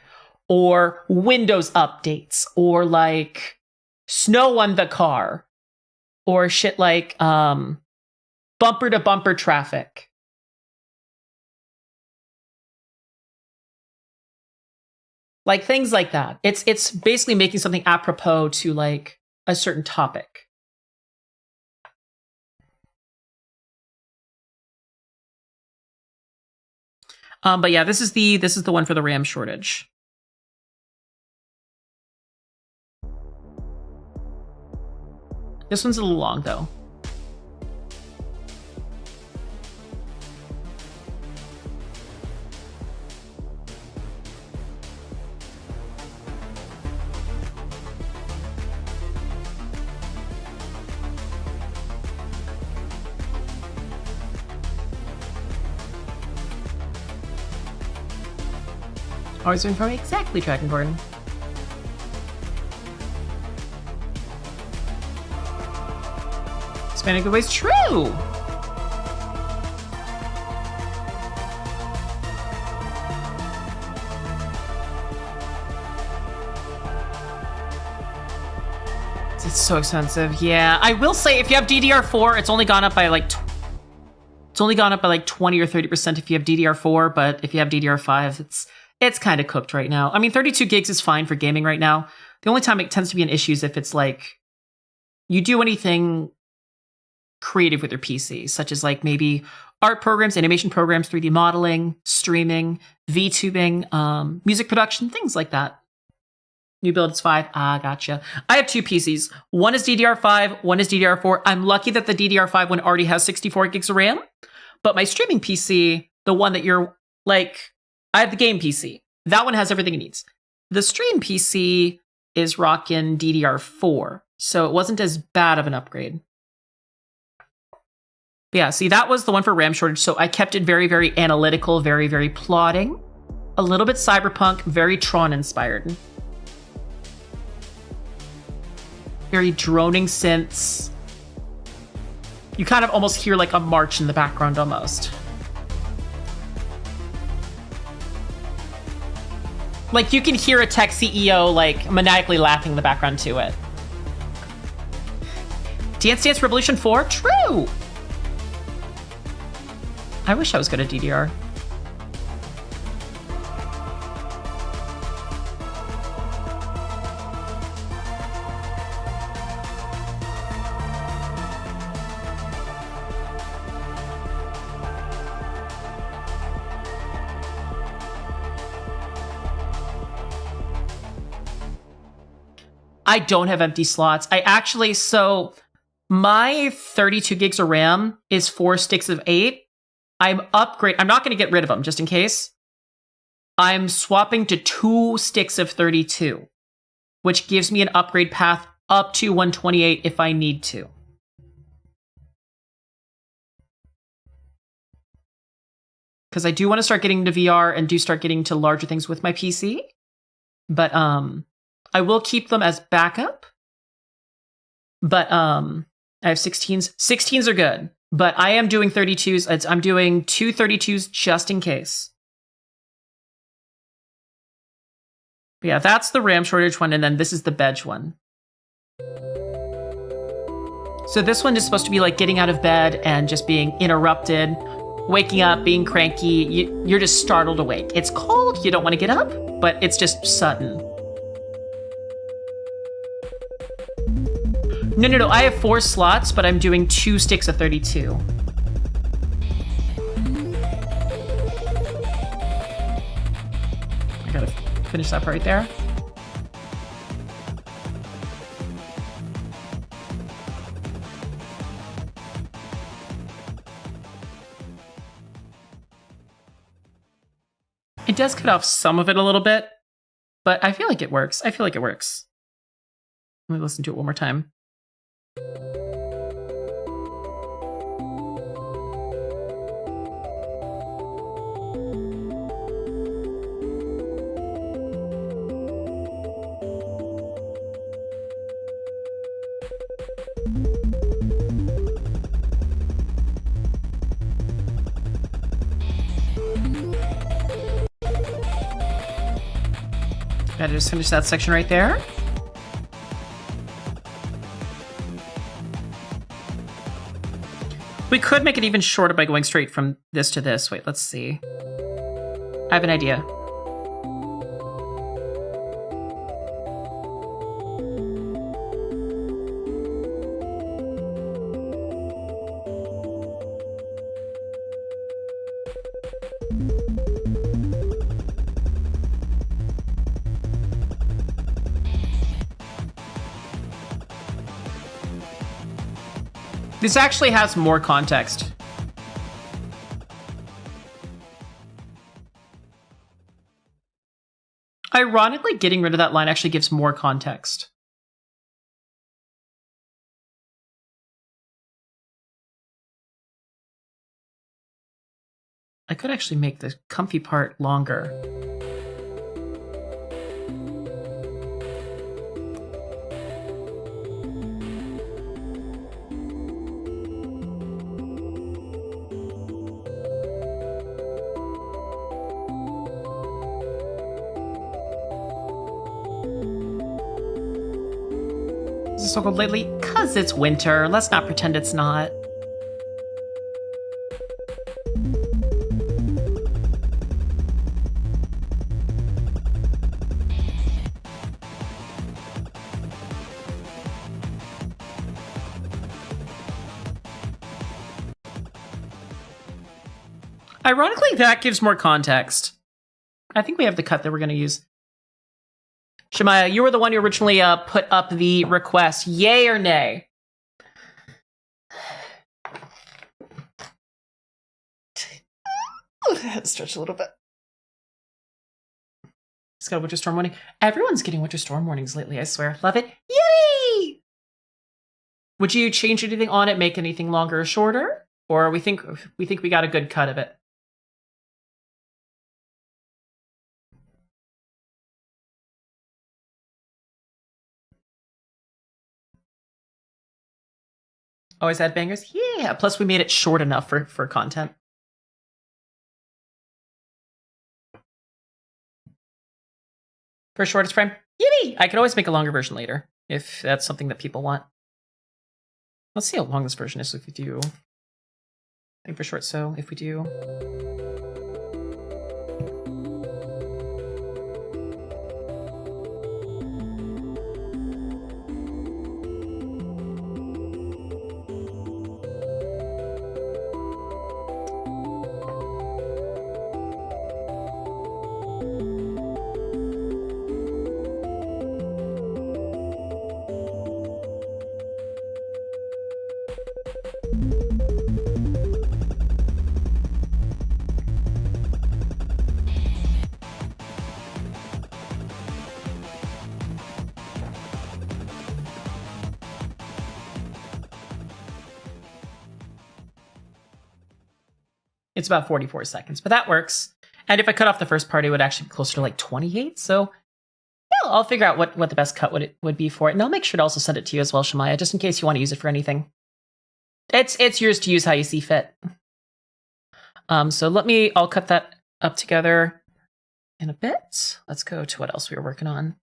or Windows updates, or like snow on the car, or shit like bumper to bumper traffic. Like things like that. It's basically making something apropos to like a certain topic. But yeah, this is the one for the RAM shortage. This one's a little long though. Always doing from exactly tracking Gordon. Spending good ways, true. It's so expensive. Yeah, I will say if you have DDR4, it's only gone up by like It's only gone up by like 20 or 30% if you have DDR4, but if you have DDR5, it's kind of cooked right now. I mean, 32 gigs is fine for gaming right now. The only time it tends to be an issue is if it's like you do anything creative with your PC, such as like maybe art programs, animation programs, 3D modeling, streaming, VTubing, music production, things like that. New build is 5. Ah, gotcha. I have 2 PCs. One is DDR5, one is DDR4. I'm lucky that the DDR5 one already has 64 gigs of RAM. But my streaming PC, the one that you're like, I have the game PC. That one has everything it needs. The stream PC is rocking DDR4. So it wasn't as bad of an upgrade. But yeah, see, that was the one for RAM shortage. So I kept it very, very analytical, very, very plotting. A little bit cyberpunk, very Tron inspired. Very droning synths. You kind of almost hear like a march in the background almost. Like you can hear a tech CEO like maniacally laughing in the background to it. Dance Dance Revolution 4? True! I wish I was good at DDR. I don't have empty slots. So my 32 gigs of RAM is 4 sticks of 8. I'm not going to get rid of them just in case. I'm swapping to 2 sticks of 32, which gives me an upgrade path up to 128 if I need to. Because I do want to start getting into VR and do start getting to larger things with my PC. But I will keep them as backup. But I have 16s. 16s are good. But I am doing 32s. I'm doing 2 32s just in case. But yeah, that's the RAM shortage one. And then this is the Bedge one. So this one is supposed to be like getting out of bed and just being interrupted. Waking up, being cranky. You're just startled awake. It's cold. You don't want to get up. But it's just sudden. No. I have 4 slots, but I'm doing 2 sticks of 32. I gotta finish that right there. It does cut off some of it a little bit, but I feel like it works. Let me listen to it one more time. Gotta just finish that section right there. We could make it even shorter by going straight from this to this. Wait, let's see. I have an idea. This actually has more context. Ironically, getting rid of that line actually gives more context. I could actually make the comfy part longer. So cold lately? 'Cause it's winter. Let's not pretend it's not. Ironically, that gives more context. I think we have the cut that we're going to use. Shemaya, you were the one who originally put up the request. Yay or nay? Stretch a little bit. It's got a winter storm warning. Everyone's getting winter storm warnings lately, I swear. Love it. Yay! Would you change anything on it, make anything longer or shorter? Or we think we got a good cut of it? Always add bangers? Yeah, plus we made it short enough for content. For shortest frame? Yippee! I could always make a longer version later, if that's something that people want. Let's see how long this version is if we do. I think for short, so if we do. It's about 44 seconds, but that works. And if I cut off the first part, it would actually be closer to like 28. So yeah, I'll figure out what the best cut would be for it. And I'll make sure to also send it to you as well, Shemaya, just in case you want to use it for anything. It's yours to use how you see fit. So I'll cut that up together in a bit. Let's go to what else we were working on.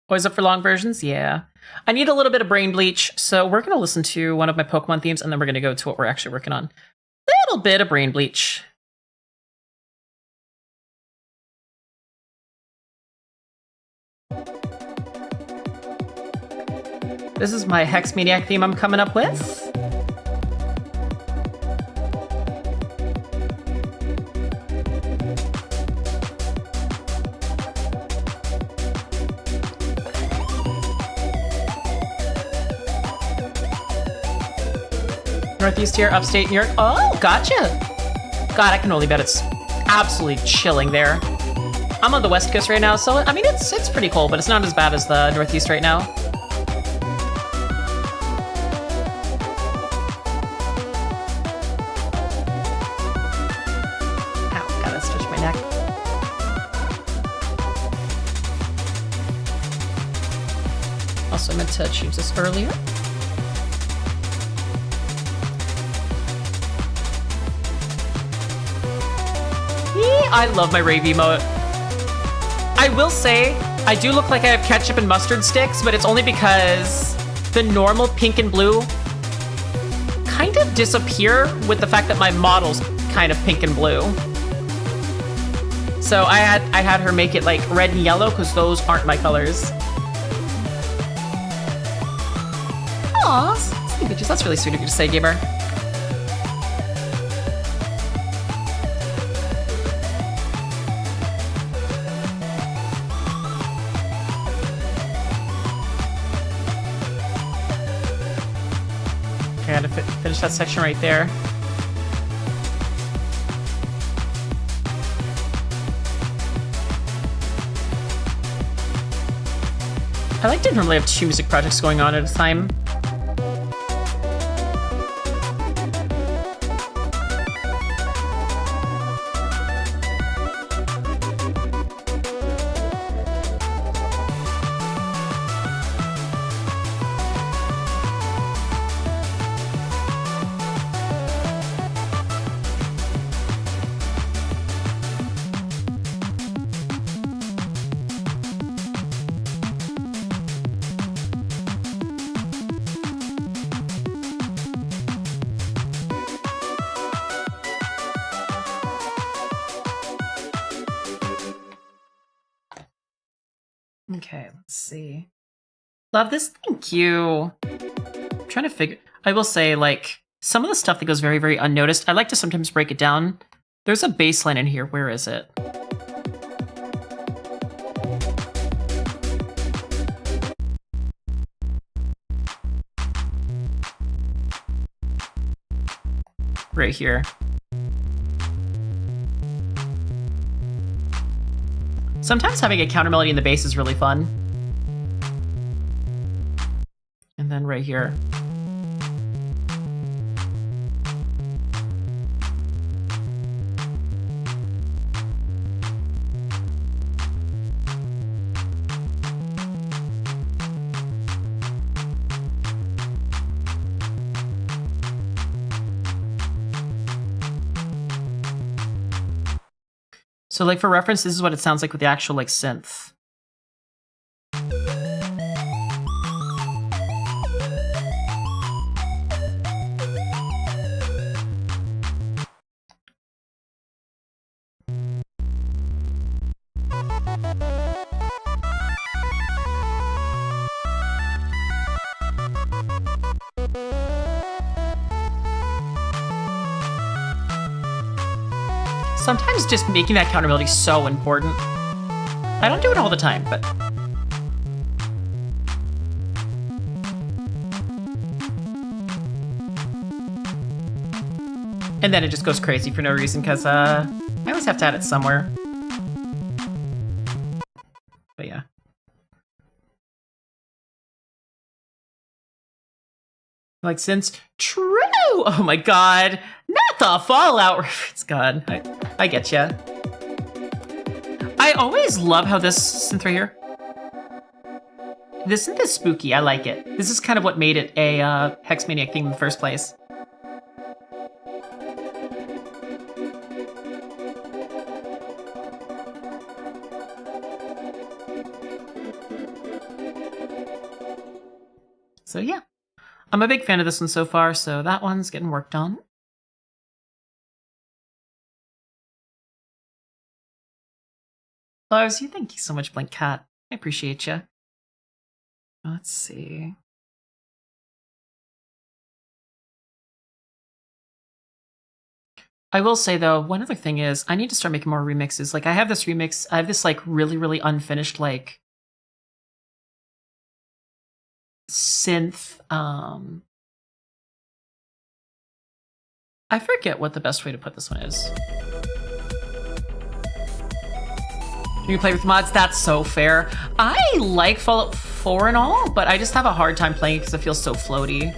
Always up for long versions? Yeah. I need a little bit of brain bleach, so we're going to listen to one of my Pokemon themes, and then we're going to go to what we're actually working on. A little bit of brain bleach. This is my Hex Maniac theme I'm coming up with. Northeast here, upstate New York. Oh, gotcha. God, I can only bet it's absolutely chilling there. I'm on the West Coast right now, so I mean it's pretty cold, but it's not as bad as the Northeast right now. Ow, gotta stretch my neck. Also meant to choose this earlier. I love my rave emote. I will say, I do look like I have ketchup and mustard sticks, but it's only because the normal pink and blue kind of disappear with the fact that my model's kind of pink and blue. So I had her make it like red and yellow because those aren't my colors. Aw, that's really sweet of you to say, gamer. I gotta finish that section right there. I like to normally have 2 music projects going on at a time. Okay, let's see. Love this. Thank you. I'm trying to figure. I will say, like, some of the stuff that goes very, very unnoticed, I like to sometimes break it down. There's a baseline in here. Where is it? Right here. Sometimes having a counter melody in the bass is really fun. And then right here. So, like, for reference, this is what it sounds like with the actual, like, synth. Sometimes just making that counter melody is so important. I don't do it all the time, but... And then it just goes crazy for no reason, because I always have to add it somewhere. But yeah. Like, since true! Oh my god! Not the Fallout reference. God, I get ya. I always love how this synth right here. This synth is spooky. I like it. This is kind of what made it a Hexmaniac theme in the first place. So yeah. I'm a big fan of this one so far, so that one's getting worked on. Lars, you thank you so much, Blink Cat. I appreciate you. Let's see. I will say though, one other thing is I need to start making more remixes. Like I have this remix, I have this like really, really unfinished like synth. I forget what the best way to put this one is. You can play with mods, that's so fair. I like Fallout 4 and all, but I just have a hard time playing it because it feels so floaty.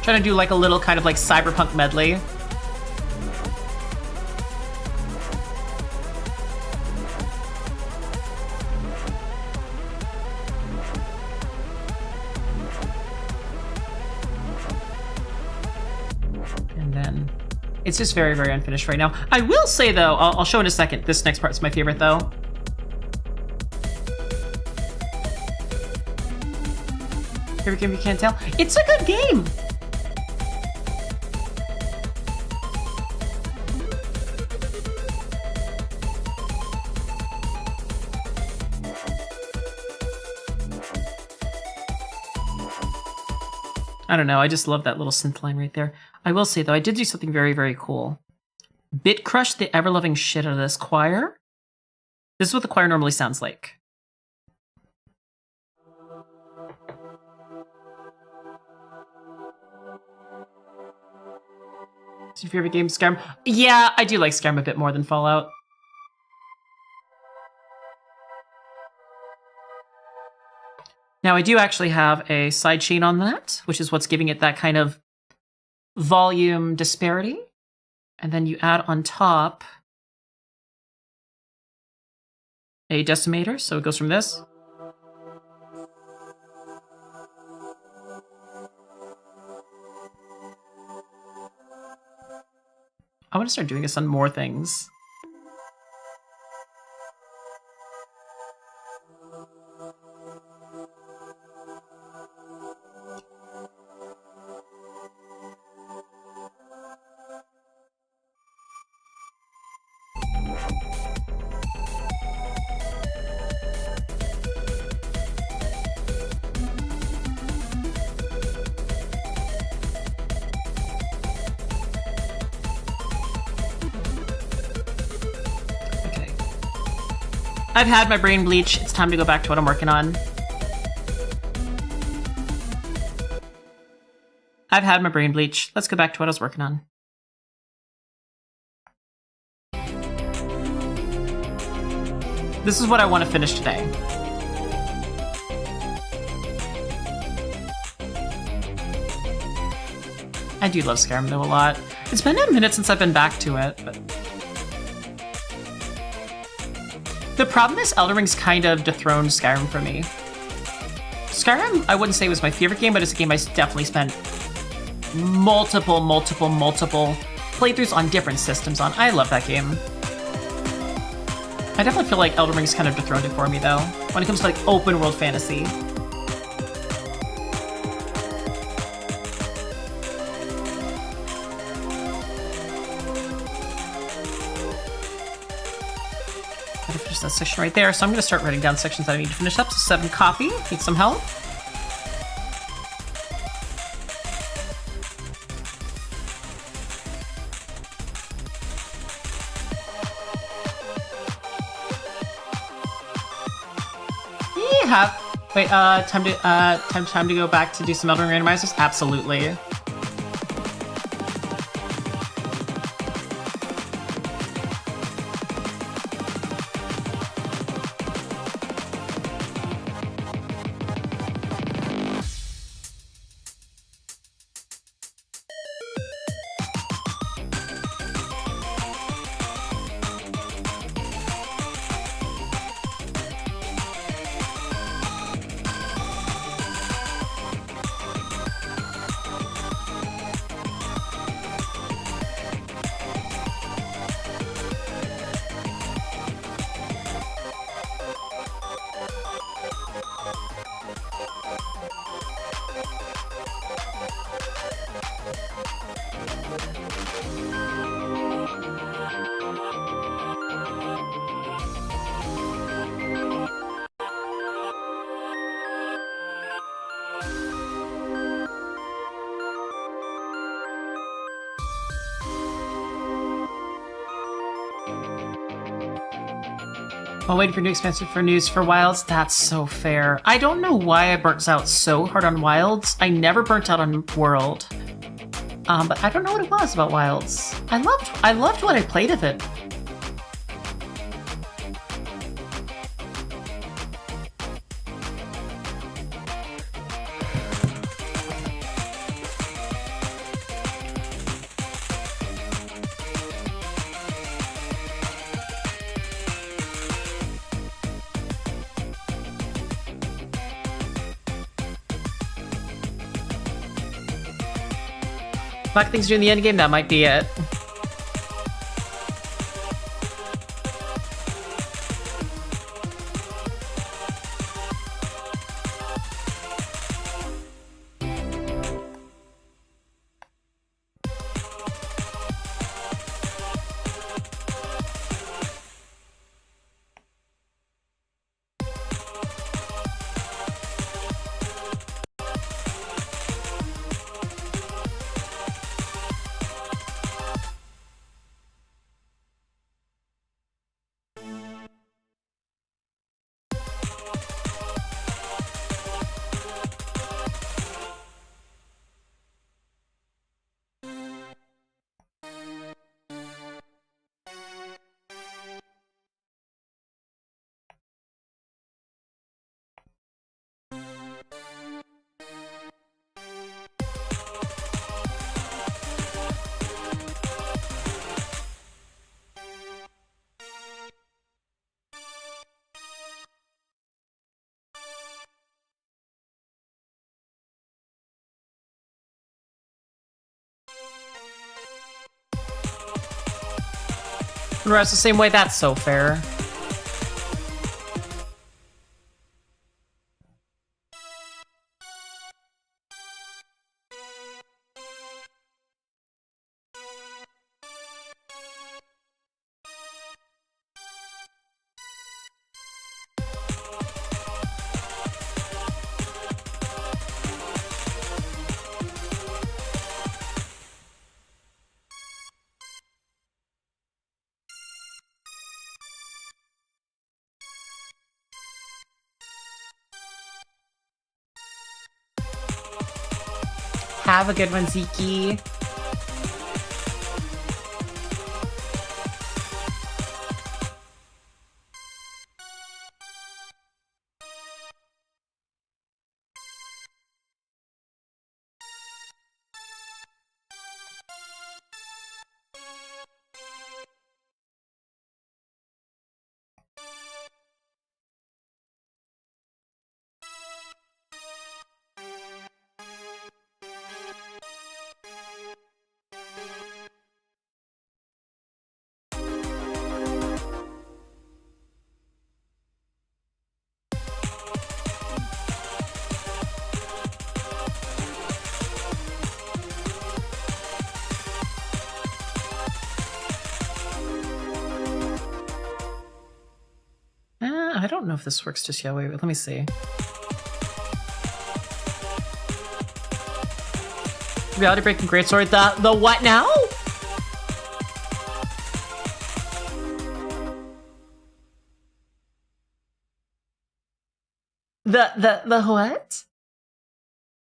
Trying to do like a little kind of like cyberpunk medley. It's just very, very unfinished right now. I will say, though, I'll show in a second. This next part's my favorite, though. Favorite game you can't tell? It's a good game! I don't know, I just love that little synth line right there. I will say, though, I did do something very, very cool. Bit crush the ever-loving shit out of this choir. This is what the choir normally sounds like. Is your favorite game Skyrim? Yeah, I do like Skyrim a bit more than Fallout. Now, I do actually have a sidechain on that, which is what's giving it that kind of volume disparity. And then you add on top a decimator, so it goes from this. I want to start doing this on more things. I've had my brain bleach. It's time to go back to what I'm working on. I've had my brain bleach. Let's go back to what I was working on. This is what I want to finish today. I do love Skyrim though a lot. It's been a minute since I've been back to it, but... The problem is Eldenring's kind of dethroned Skyrim for me. Skyrim, I wouldn't say was my favorite game, but it's a game I definitely spent multiple playthroughs on different systems on. I love that game. I definitely feel like Elden Ring's kind of dethroned it for me, though, when it comes to, like, open world fantasy. Gotta finish that section right there, so I'm gonna start writing down sections that I need to finish up. So 7 coffee, need some help. Wait, time to go back to do some Elden Ring randomizers? Absolutely. While waiting for new expansion for news for Wilds, that's so fair. I don't know why I burnt out so hard on Wilds. I never burnt out on World. But I don't know what it was about Wilds. I loved what I played of it. Black things doing the end game, that might be it. Rest the same way, that's so fair. Have a good one, Ziki. I don't know if this works just yet. Wait, let me see. Reality Breaking Greatsword. The what now? The what?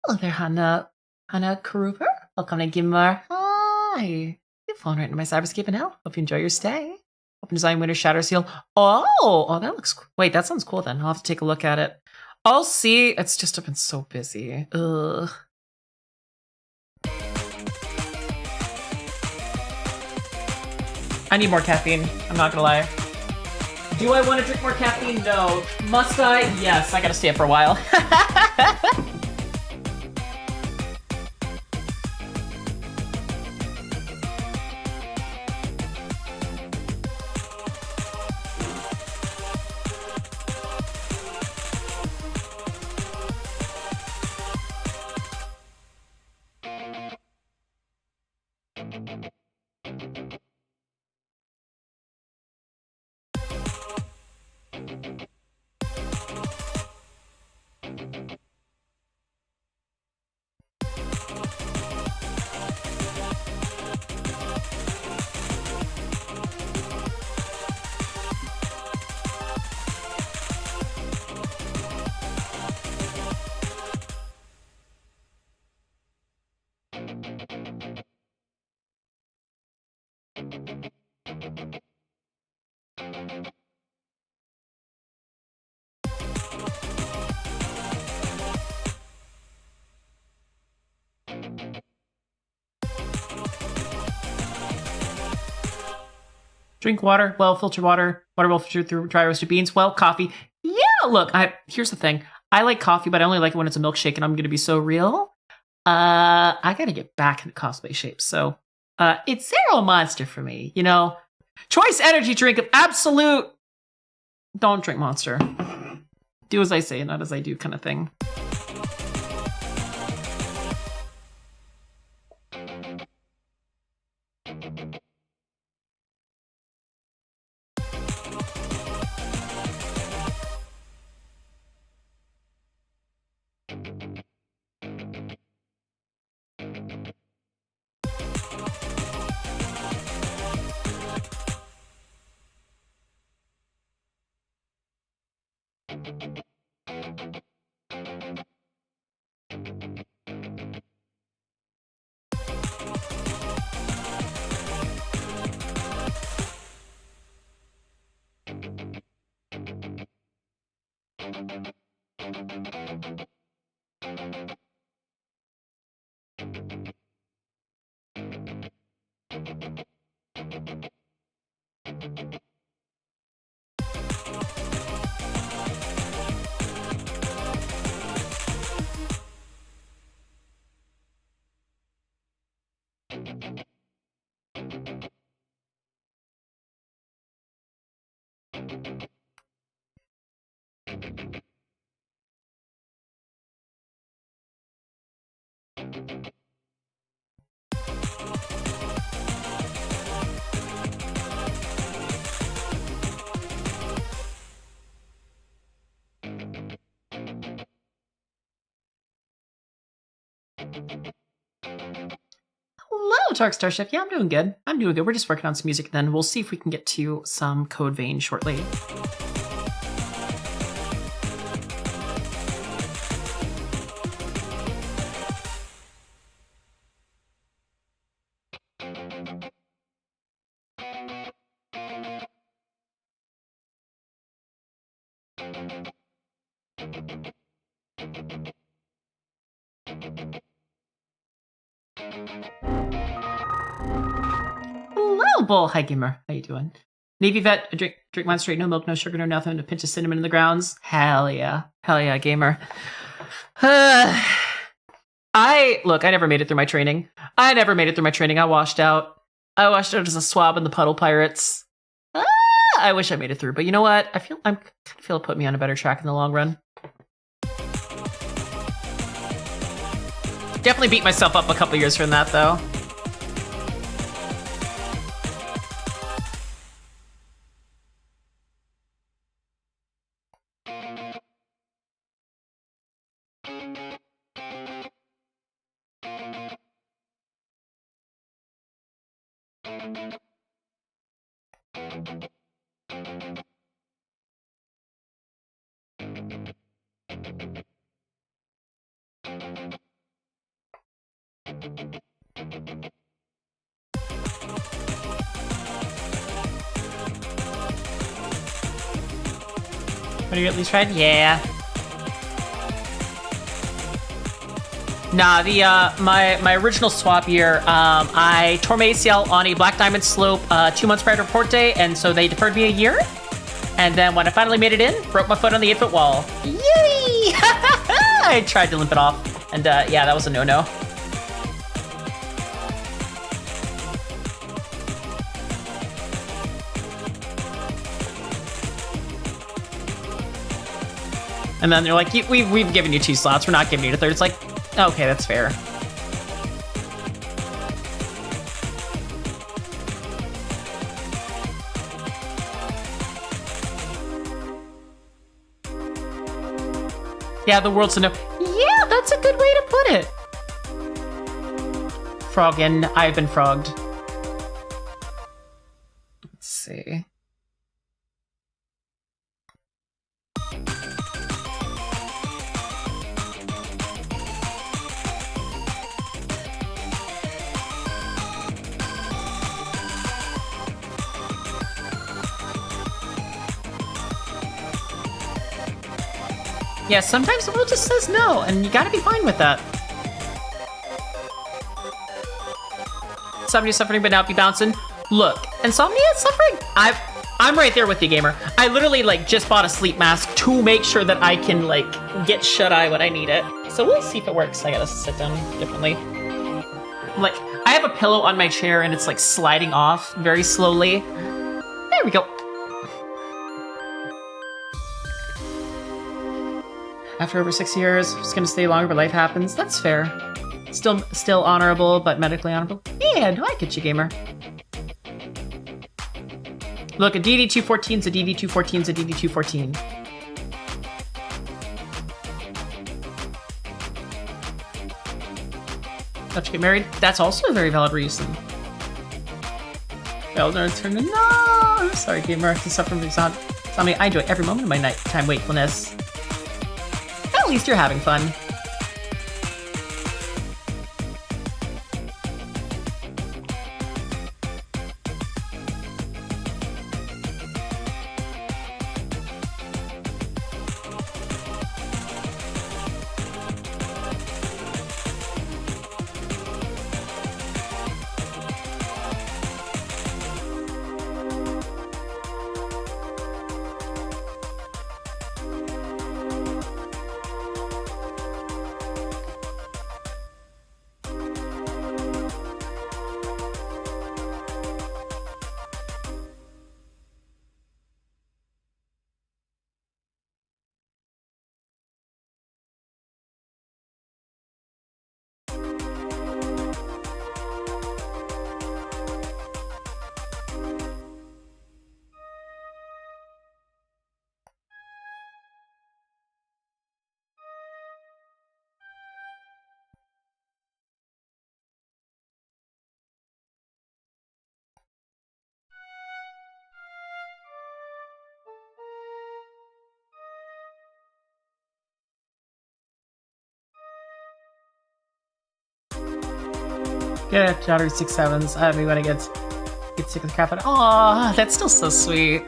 Hello there, Hannah Karuper. Welcome to Gimar. Hi. You've fallen right into my cyberscape now. Hope you enjoy your stay. Open Design Winter Shadow Seal. Oh, that looks cool. Wait, that sounds cool then. I'll have to take a look at it. I'll see. It's just I've been so busy. Ugh. I need more caffeine. I'm not gonna lie. Do I want to drink more caffeine? No. Must I? Yes. I gotta stay up for a while. Drink water, well-filtered water well-filtered through dry roasted beans, coffee. Yeah, look, here's the thing. I like coffee, but I only like it when it's a milkshake, and I'm going to be so real. I got to get back into cosplay shape, so it's Zero Monster for me, you know? Choice energy drink of absolute... Don't drink Monster. Do as I say, not as I do kind of thing. Hello, Dark Starship. Yeah, I'm doing good. We're just working on some music then. We'll see if we can get to some codevein shortly. Hello, Bull. Hi, gamer. How you doing? Navy vet, drink mine straight, no milk, no sugar, no nothing, a pinch of cinnamon in the grounds. Hell yeah. Hell yeah, gamer. I never made it through my training. I washed out. I washed out as a swab in the Puddle Pirates. I wish I made it through, but you know what? I feel it put me on a better track in the long run. Definitely beat myself up a couple years from that, though. Have you at least tried? Yeah. Nah, my original swap year, I tore my ACL on a Black Diamond slope 2 months prior to report day, and so they deferred me a year. And then when I finally made it in, broke my foot on the 8-foot wall. Yay! I tried to limp it off, and yeah, that was a no-no. And then they're like, we've given you 2 slots, we're not giving you a third. It's like, okay, that's fair. Yeah, the world's a no. Yeah, that's a good way to put it. Froggin', I've been frogged. Let's see. Yeah, sometimes the world just says no, and you gotta be fine with that. Somebody's suffering but now be bouncing. Look, insomnia is suffering. I'm right there with you, gamer. I literally just bought a sleep mask to make sure that I can get shut eye when I need it. So we'll see if it works. I gotta sit down differently. I have a pillow on my chair and it's sliding off very slowly. There we go. After over 6 years, just gonna stay longer, but life happens. That's fair. Still honorable, but medically honorable. Yeah, no, I get you, gamer. Look, a DD214's a DD214's a DD214. Have to get married? That's also a very valid reason. Eldenring turned to no. I'm sorry, gamer. To suffer from insomnia. I enjoy every moment of my nighttime wakefulness. At least you're having fun. Get it, daughter 6-7s. I mean, when I get sick of the crap out of. Aw, that's still so sweet.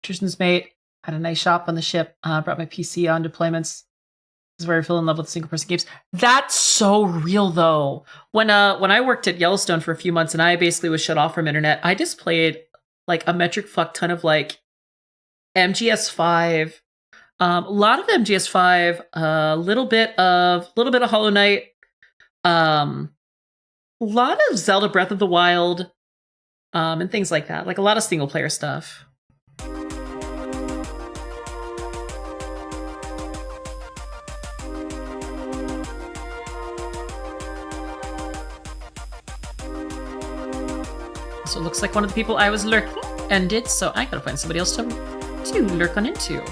electrician's mate. Had a nice shop on the ship. Brought my PC on deployments. This is where I fell in love with single person games. That's so real though. When I worked at Yellowstone for a few months and I basically was shut off from internet, I just played like a metric fuck ton of like MGS5. A lot of MGS5, a little bit of Hollow Knight, a lot of Zelda Breath of the Wild, and things like that. Like a lot of single player stuff. So it looks like one of the people I was lurking ended, so I gotta find somebody else to lurk on into.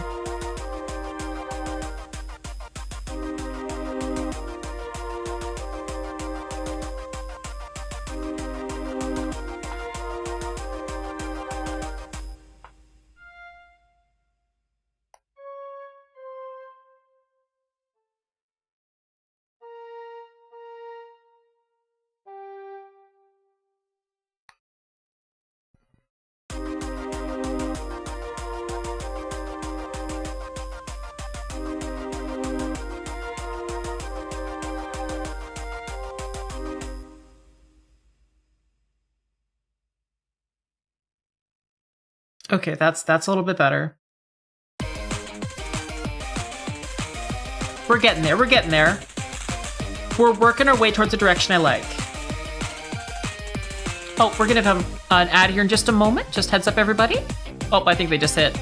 Okay, that's a little bit better. We're getting there, we're getting there. We're working our way towards the direction I like. Oh, we're gonna have an ad here in just a moment. Just heads up, everybody. Oh, I think they just hit.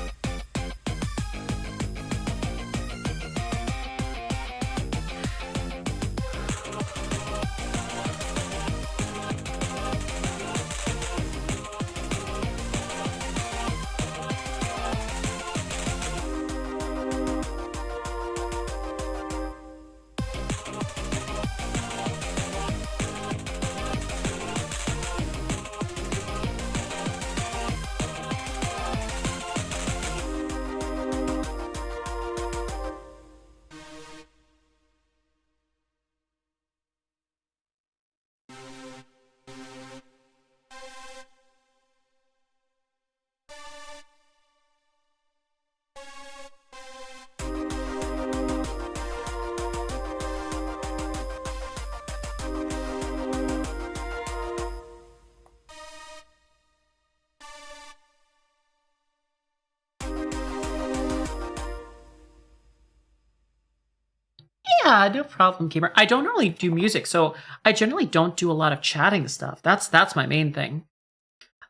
Yeah, no problem, gamer. I don't normally do music, so I generally don't do a lot of chatting stuff. That's my main thing.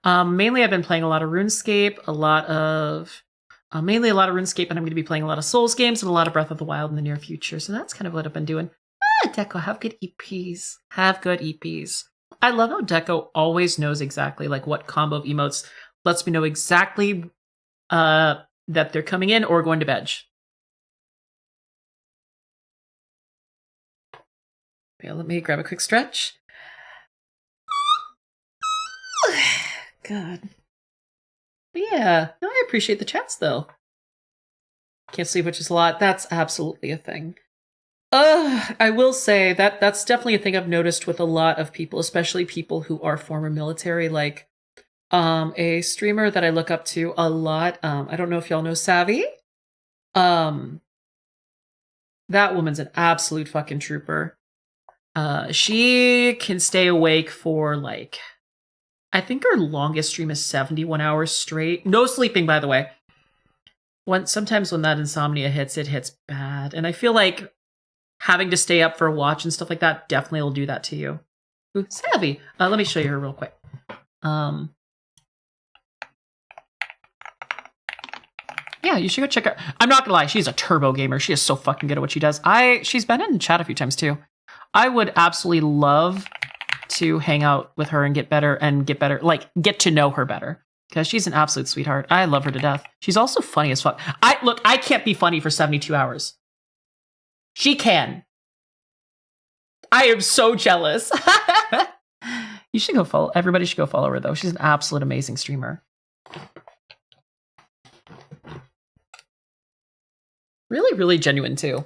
Mainly I've been playing a lot of RuneScape, mainly a lot of RuneScape, and I'm going to be playing a lot of Souls games and a lot of Breath of the Wild in the near future. So that's kind of what I've been doing. Deco, have good EPs. Have good EPs. I love how Deco always knows exactly like what combo of emotes lets me know exactly that they're coming in or going to veg. Yeah, let me grab a quick stretch. God. But yeah, no, I appreciate the chats though. Can't sleep, which is a lot. That's absolutely a thing. I will say that that's definitely a thing I've noticed with a lot of people, especially people who are former military. Like, a streamer that I look up to a lot. I don't know if y'all know Savvy. That woman's an absolute fucking trooper. She can stay awake for like, I think her longest stream is 71 hours straight. No sleeping, by the way. Sometimes when that insomnia hits, it hits bad. And I feel like having to stay up for a watch and stuff like that definitely will do that to you. Ooh, Savvy. Let me show you her real quick. Yeah, you should go check her. I'm not gonna lie, she's a turbo gamer. She is so fucking good at what she does. She's been in chat a few times too. I would absolutely love to hang out with her and get better, like get to know her better. Because she's an absolute sweetheart. I love her to death. She's also funny as fuck. I can't be funny for 72 hours. She can. I am so jealous. You should go follow. Everybody should go follow her, though. She's an absolute amazing streamer. Really, really genuine, too.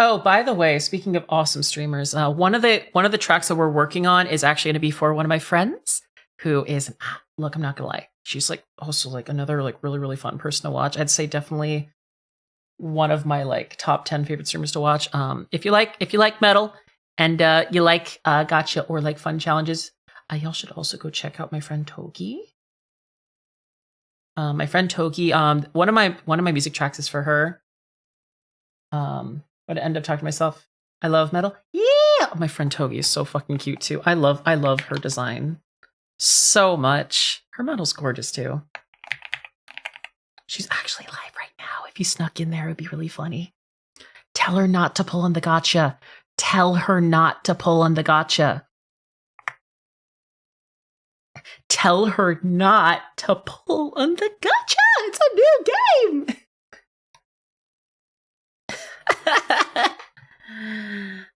Oh, by the way, speaking of awesome streamers, one of the tracks that we're working on is actually going to be for one of my friends who is, look, I'm not gonna lie, she's like also like another like really really fun person to watch. I'd say definitely one of my like top 10 favorite streamers to watch. If you like metal and you like gotcha or like fun challenges, y'all should also go check out my friend Togi. My friend Togi. One of my music tracks is for her. But I end up talking to myself. I love metal. Yeah, my friend Togi is so fucking cute too. I love her design so much. Her metal's gorgeous too. She's actually live right now. If you snuck in there, it'd be really funny. Tell her not to pull on the gotcha. Tell her not to pull on the gotcha. Tell her not to pull on the gotcha. It's a new game.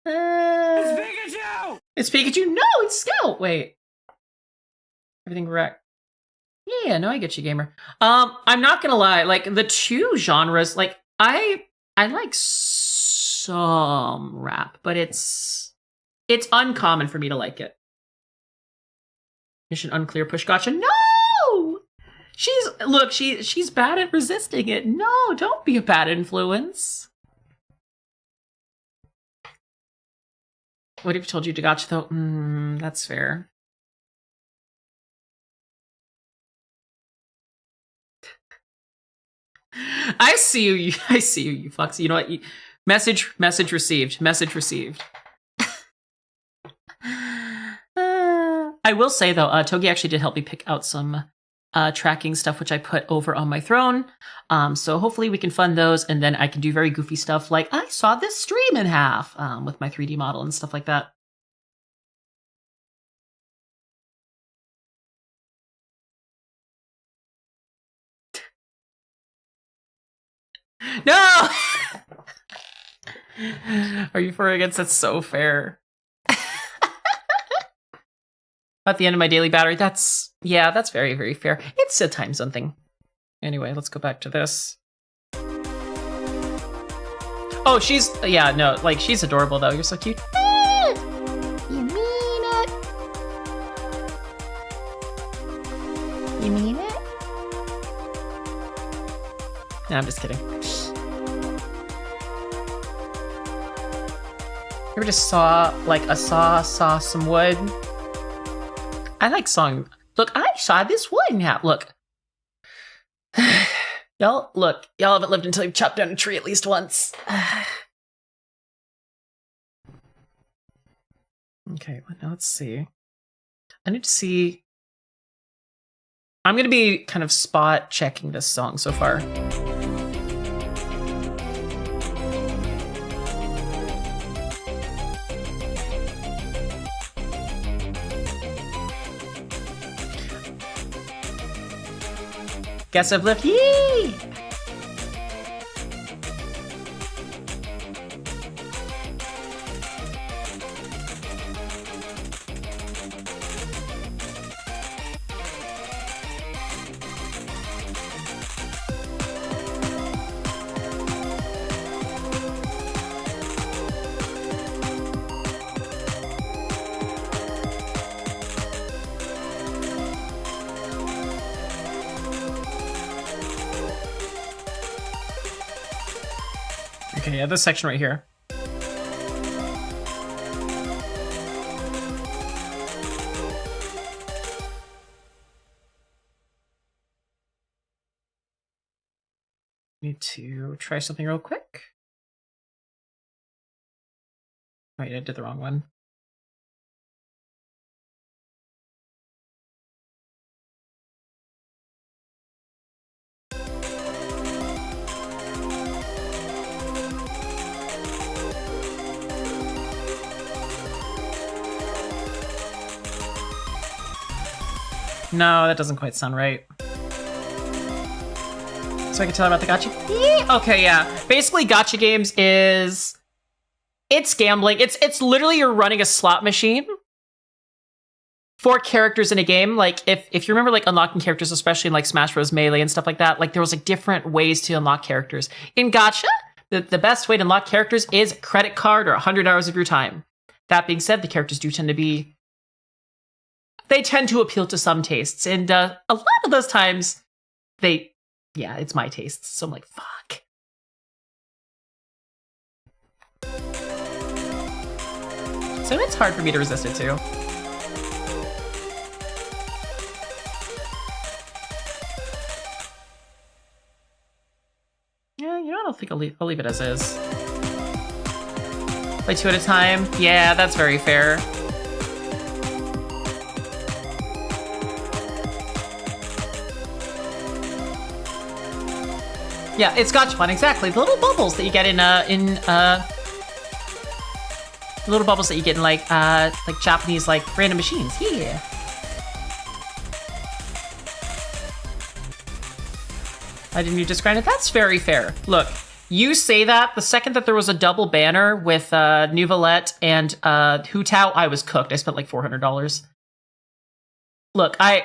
It's Pikachu! It's Pikachu. No, it's Scout. Wait. Everything correct. Yeah, no, I get you, gamer. I'm not gonna lie, like the two genres, like I like some rap, but it's uncommon for me to like it. Mission unclear, push gotcha. No! She's bad at resisting it. No, don't be a bad influence. What if I told you to gotcha though? That's fair. I see you, you fucks. You know what? Message received. Message received. I will say though, Togi actually did help me pick out some tracking stuff, which I put over on my throne. So hopefully we can fund those, and then I can do very goofy stuff like I saw this stream in half with my 3D model and stuff like that. No! Are you for or against? That's so fair. At the end of my daily battery, that's very, very fair. It's a time zone thing. Anyway, let's go back to this. Oh, she's adorable though. You're so cute. You mean it? You mean it? No, I'm just kidding. You ever just saw some wood? I like sawing. Look, I saw this wood now. Look. Y'all haven't lived until you've chopped down a tree at least once. Okay, well, now let's see. I need to see. I'm gonna be kind of spot checking this song so far. Guess I've lived. Yee! Okay, yeah, this section right here. Need to try something real quick. Wait, I did the wrong one. No, that doesn't quite sound right. So I can tell about the gacha? Yeah. Okay, yeah. Basically, gacha games it's gambling. It's literally you're running a slot machine for characters in a game. Like if you remember like unlocking characters, especially in like Smash Bros. Melee and stuff like that, like there was like different ways to unlock characters. In gacha, The best way to unlock characters is credit card or 100 hours of your time. That being said, the characters do tend to be... They tend to appeal to some tastes. And a lot of those times, they... Yeah, it's my tastes. So I'm like, fuck. So it's hard for me to resist it too. Yeah, you know, I don't think I'll leave it as is. Play 2 at a time. Yeah, that's very fair. Yeah, it's gotcha fun, exactly. The little bubbles that you get in little bubbles that you get in like Japanese like random machines. Yeah. Why didn't you just grind it? That's very fair. Look, you say that the second that there was a double banner with Nuvalette and Hu Tao, I was cooked. I spent like $400. Look, I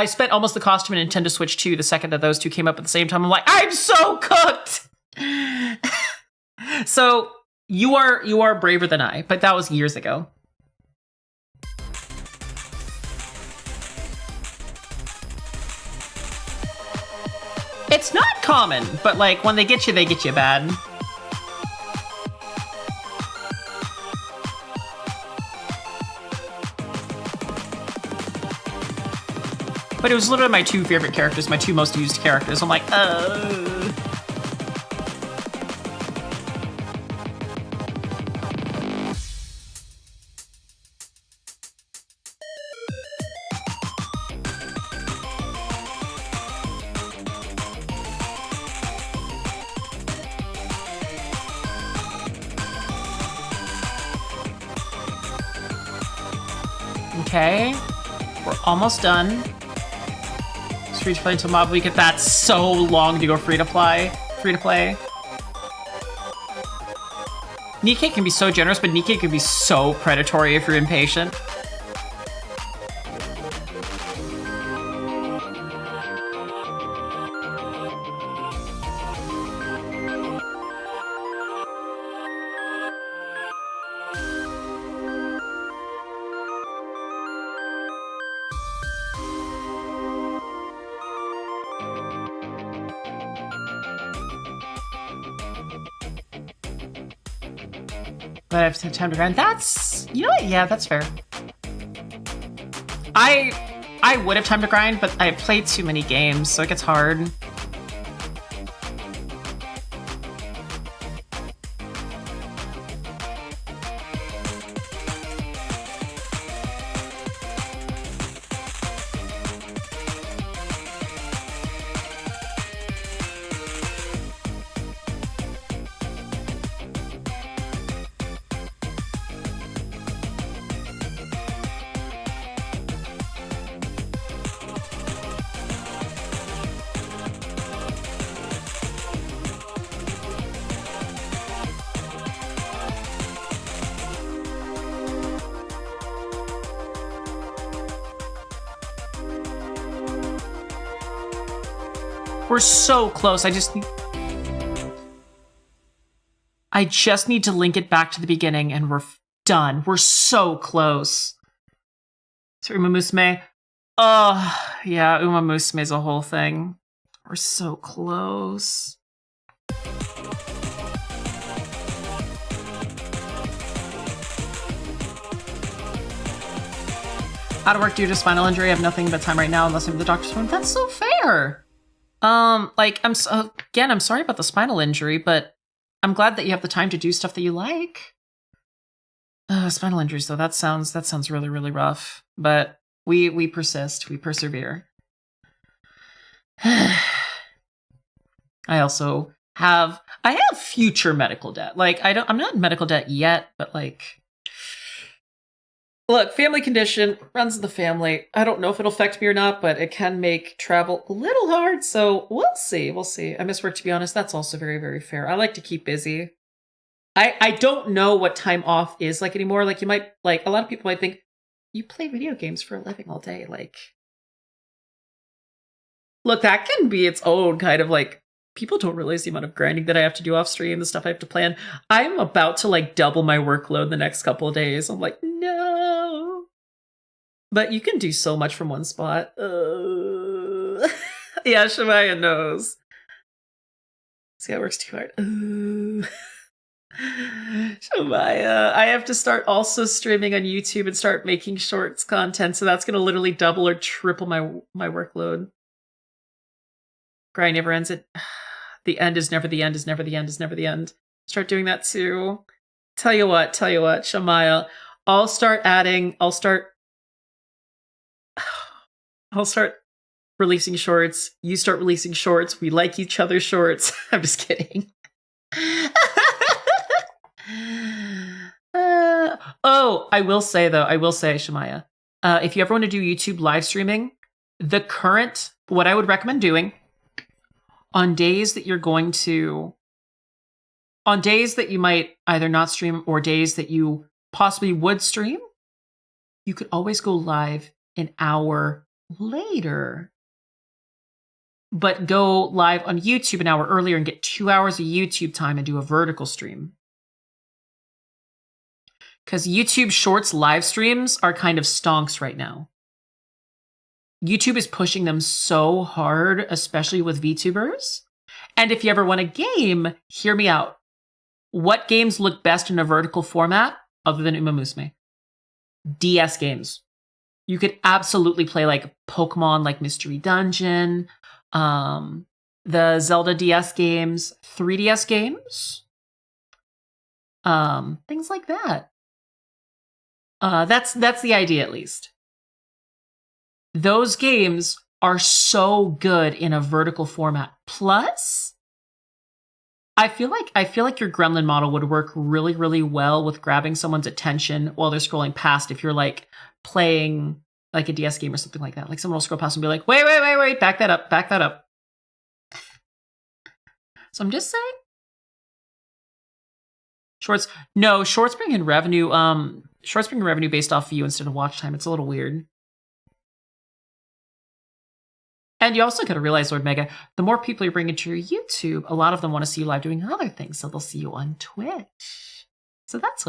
spent almost the cost of a Nintendo Switch 2 the second that those two came up at the same time. I'm like, I'm so cooked. So you are braver than I, but that was years ago. It's not common, but like when they get you bad. But it was literally my 2 favorite characters, my 2 most used characters. I'm like, Okay, we're almost done. Free to play until mob week. That's so long to go free to play. Nikkei can be so generous, but Nikkei can be so predatory if you're impatient. But I have time to grind. That's, you know what? Yeah, that's fair. I would have time to grind, but I played too many games, so it gets hard. We're so close. I just need to link it back to the beginning and we're done. We're so close. So Uma Musume. Oh, yeah, Uma Musume is a whole thing. We're so close. Out of work due to spinal injury. I have nothing but time right now unless I'm in the doctor's room. That's so fair. Like, I'm sorry about the spinal injury, but I'm glad that you have the time to do stuff that you like. Spinal injuries, though, that sounds really, really rough. But we persist, we persevere. I have future medical debt. Like, I'm not in medical debt yet, but like, look, family condition runs in the family. I don't know if it'll affect me or not, but it can make travel a little hard. So we'll see. We'll see. I miss work, to be honest. That's also very, very fair. I like to keep busy. I don't know what time off is like anymore. Like you might, like a lot of people might think, you play video games for a living all day. Like, look, that can be its own kind of like people don't realize the amount of grinding that I have to do off stream, the stuff I have to plan. I'm about to like double my workload the next couple of days. I'm like, no. But you can do so much from one spot. Yeah, Shemaya knows. See how it works too hard. Shemaya, I have to start also streaming on YouTube and start making shorts content, so that's going to literally double or triple my workload. Grind never ends. The end is never the end, is never the end, is never the end. Start doing that too. Tell you what, Shemaya, I'll start releasing shorts. You start releasing shorts. We like each other's shorts. I'm just kidding. I will say, Shemaya, if you ever want to do YouTube live streaming, what I would recommend doing on days that you might either not stream or days that you possibly would stream, you could always go live an hour later. But go live on YouTube an hour earlier and get 2 hours of YouTube time and do a vertical stream. Because YouTube Shorts live streams are kind of stonks right now. YouTube is pushing them so hard, especially with VTubers. And if you ever want a game, hear me out. What games look best in a vertical format other than Uma Musume? DS games. You could absolutely play like Pokemon, like Mystery Dungeon, the Zelda DS games, 3DS games, things like that. That's the idea, at least. Those games are so good in a vertical format. Plus, I feel like your gremlin model would work really, really well with grabbing someone's attention while they're scrolling past. If you're like playing like a DS game or something like that, like someone will scroll past and be like, wait, back that up. So I'm just saying. Shorts bring in revenue. Shorts bring in revenue based off view instead of watch time. It's a little weird. And you also got to realize, Lord Mega, the more people you bring into your YouTube, a lot of them want to see you live doing other things, so they'll see you on Twitch. So that's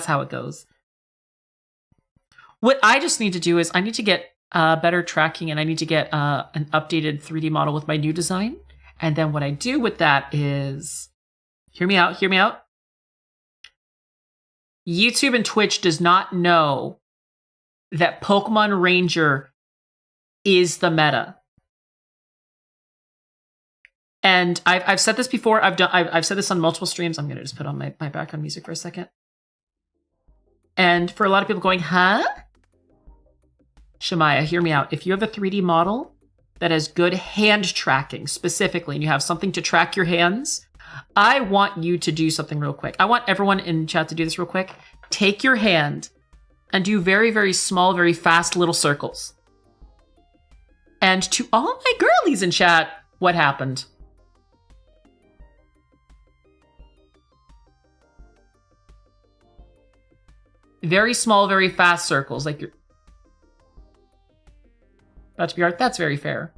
how it goes. What I just need to do is I need to get better tracking, and I need to get an updated 3D model with my new design. And then what I do with that is, hear me out. YouTube and Twitch does not know that Pokemon Ranger is the meta. And I've said this before. I've said this on multiple streams. I'm gonna just put on my background music for a second. And for a lot of people going, huh? Shemaya, hear me out. If you have a 3D model that has good hand tracking specifically, and you have something to track your hands, I want you to do something real quick. I want everyone in chat to do this real quick. Take your hand and do very, very small, very fast little circles. And to all my girlies in chat, what happened? Very small, very fast circles, like you're about to be art. That's very fair.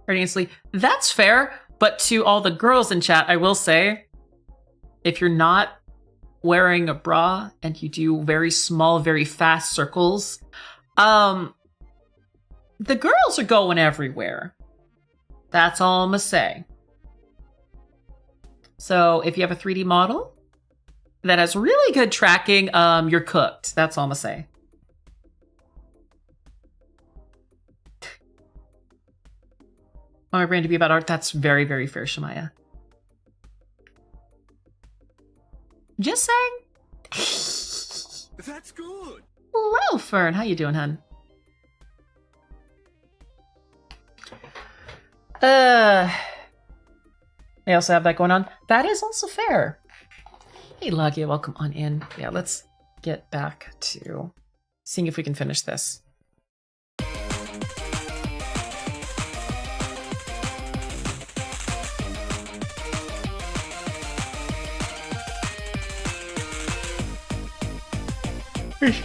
Honestly, that's fair. But to all the girls in chat, I will say, if you're not wearing a bra and you do very small, very fast circles, the girls are going everywhere. That's all I'm gonna say. So if you have a 3D model that has really good tracking, you're cooked. That's all I'm gonna say. Want my brand to be about art? That's very, very fair, Shemaya. Just saying. That's good. Hello, Fern. How you doing, hun? I also have that going on. That is also fair. Hey, Lagia, welcome on in. Yeah, let's get back to seeing if we can finish this.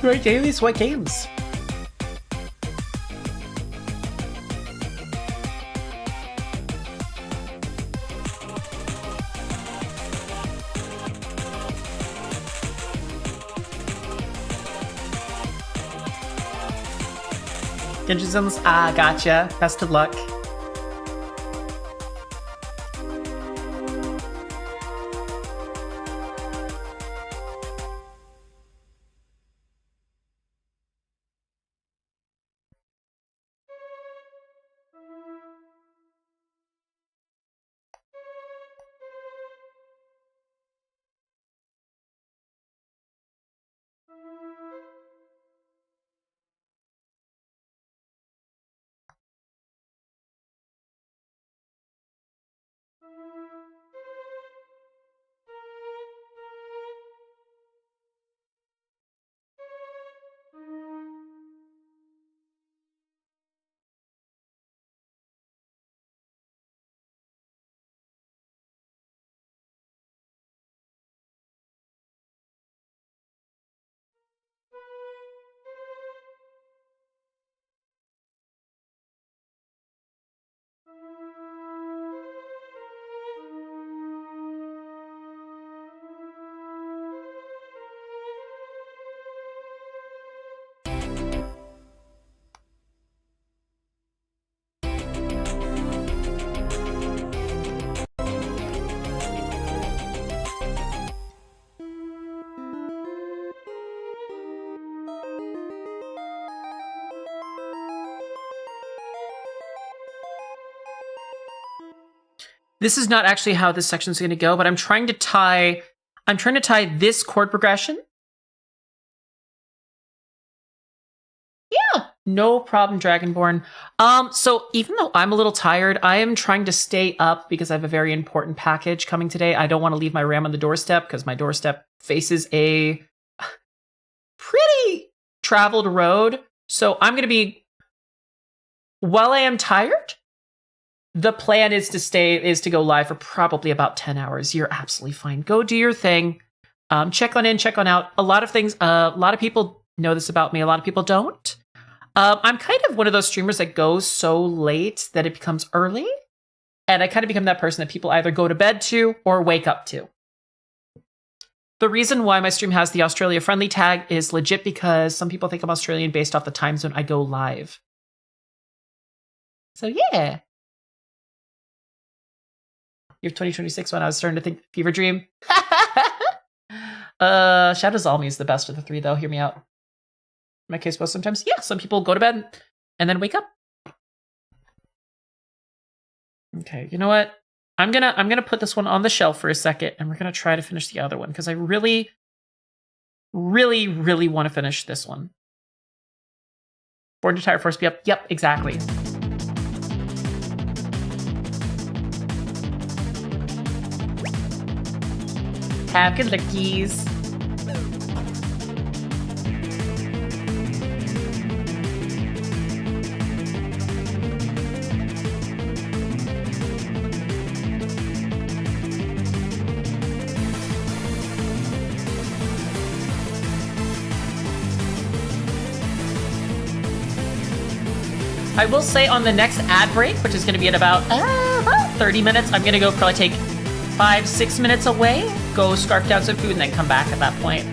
What games? What games? Genji Zones. Ah, gotcha. Best of luck. This is not actually how this section is going to go, but I'm trying to tie this chord progression. Yeah, no problem, Dragonborn. So even though I'm a little tired, I am trying to stay up because I have a very important package coming today. I don't want to leave my RAM on the doorstep because my doorstep faces a pretty traveled road. So I'm going to be, while I am tired, the plan is to go live for probably about 10 hours. You're absolutely fine. Go do your thing. Check on in, check on out. A lot of things, a lot of people know this about me. A lot of people don't. I'm kind of one of those streamers that goes so late that it becomes early. And I kind of become that person that people either go to bed to or wake up to. The reason why my stream has the Australia friendly tag is legit because some people think I'm Australian based off the time zone I go live. So yeah. Year 2026 when I was starting to think Fever Dream. Shadows Almy is the best of the three, though. Hear me out. In my case, most sometimes, yeah, some people go to bed and then wake up. Okay, you know what? I'm gonna put this one on the shelf for a second, and we're gonna try to finish the other one because I really, really, really want to finish this one. Born to Tire Force, yep, exactly. Have good lookies. I will say on the next ad break, which is going to be at about 30 minutes, I'm going to go probably take 5-6 minutes away, go scarf down some food, and then come back at that point.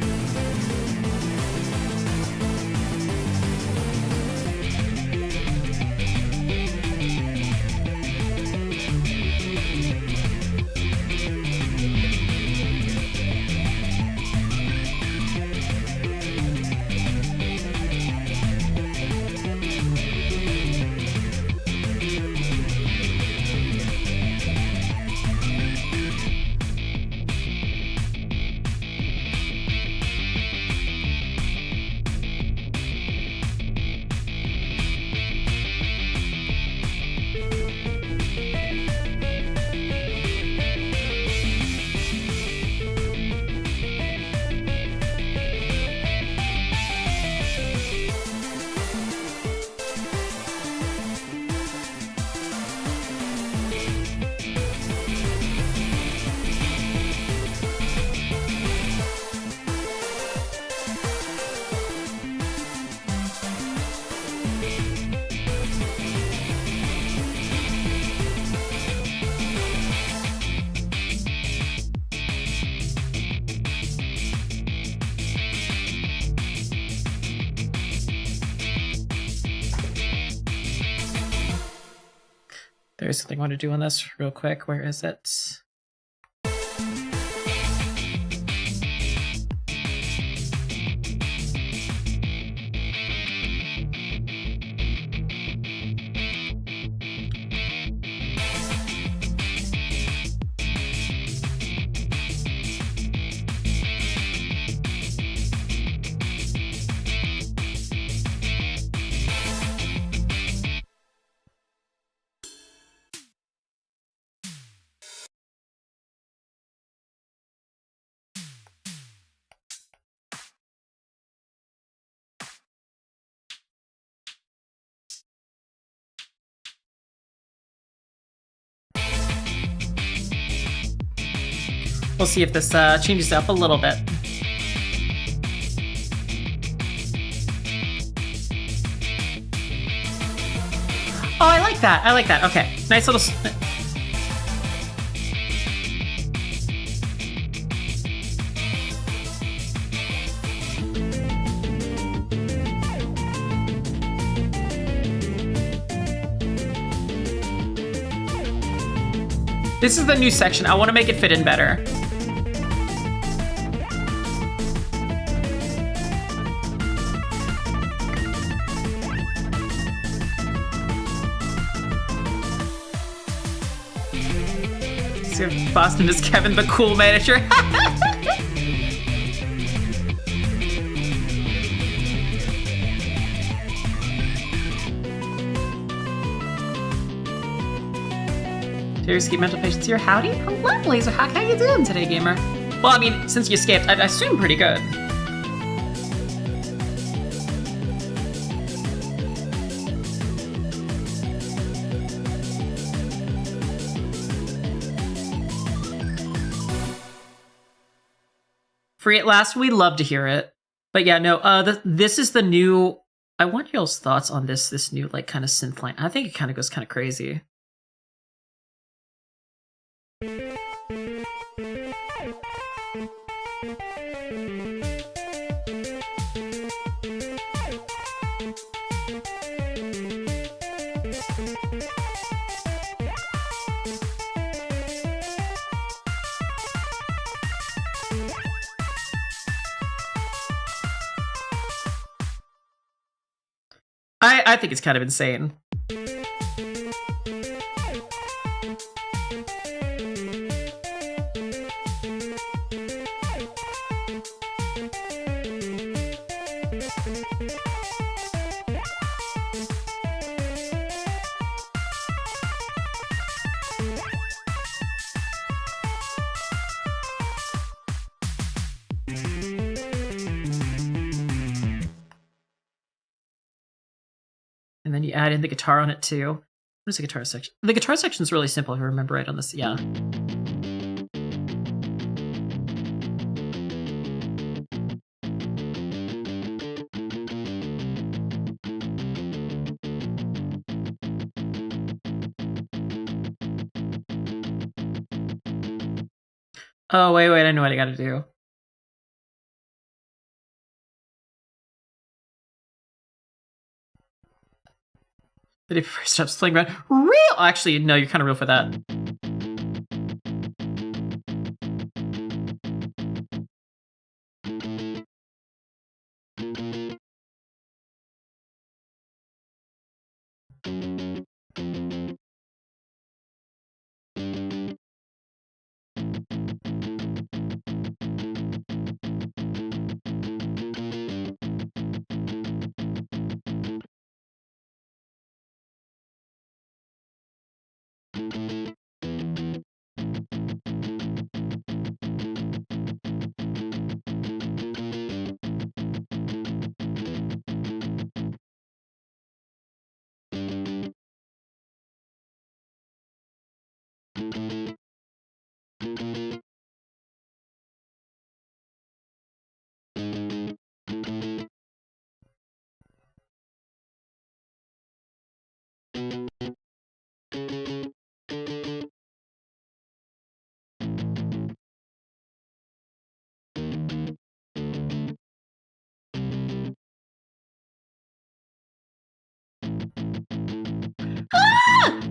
There's something I want to do on this real quick. Where is it? We'll see if this changes up a little bit. Oh, I like that. I like that. Okay. Nice little... This is the new section. I want to make it fit in better. Boston is Kevin the cool manager. Seriously, mental patience here. Howdy. Hello, Laserhawk. How you doing today, gamer? Well, I mean, since you escaped, I assume pretty good. Free at last. We love to hear it. But yeah, no, this is the new... I want y'all's thoughts on this new, like, kind of synth line. I think it kind of goes kind of crazy. I think it's kind of insane. And then you add in the guitar on it too. What is the guitar section? The guitar section is really simple if I remember right on this. Yeah. Oh, wait, I know what I gotta do. But if first stops playing around, real. Actually, no, you're kind of real for that.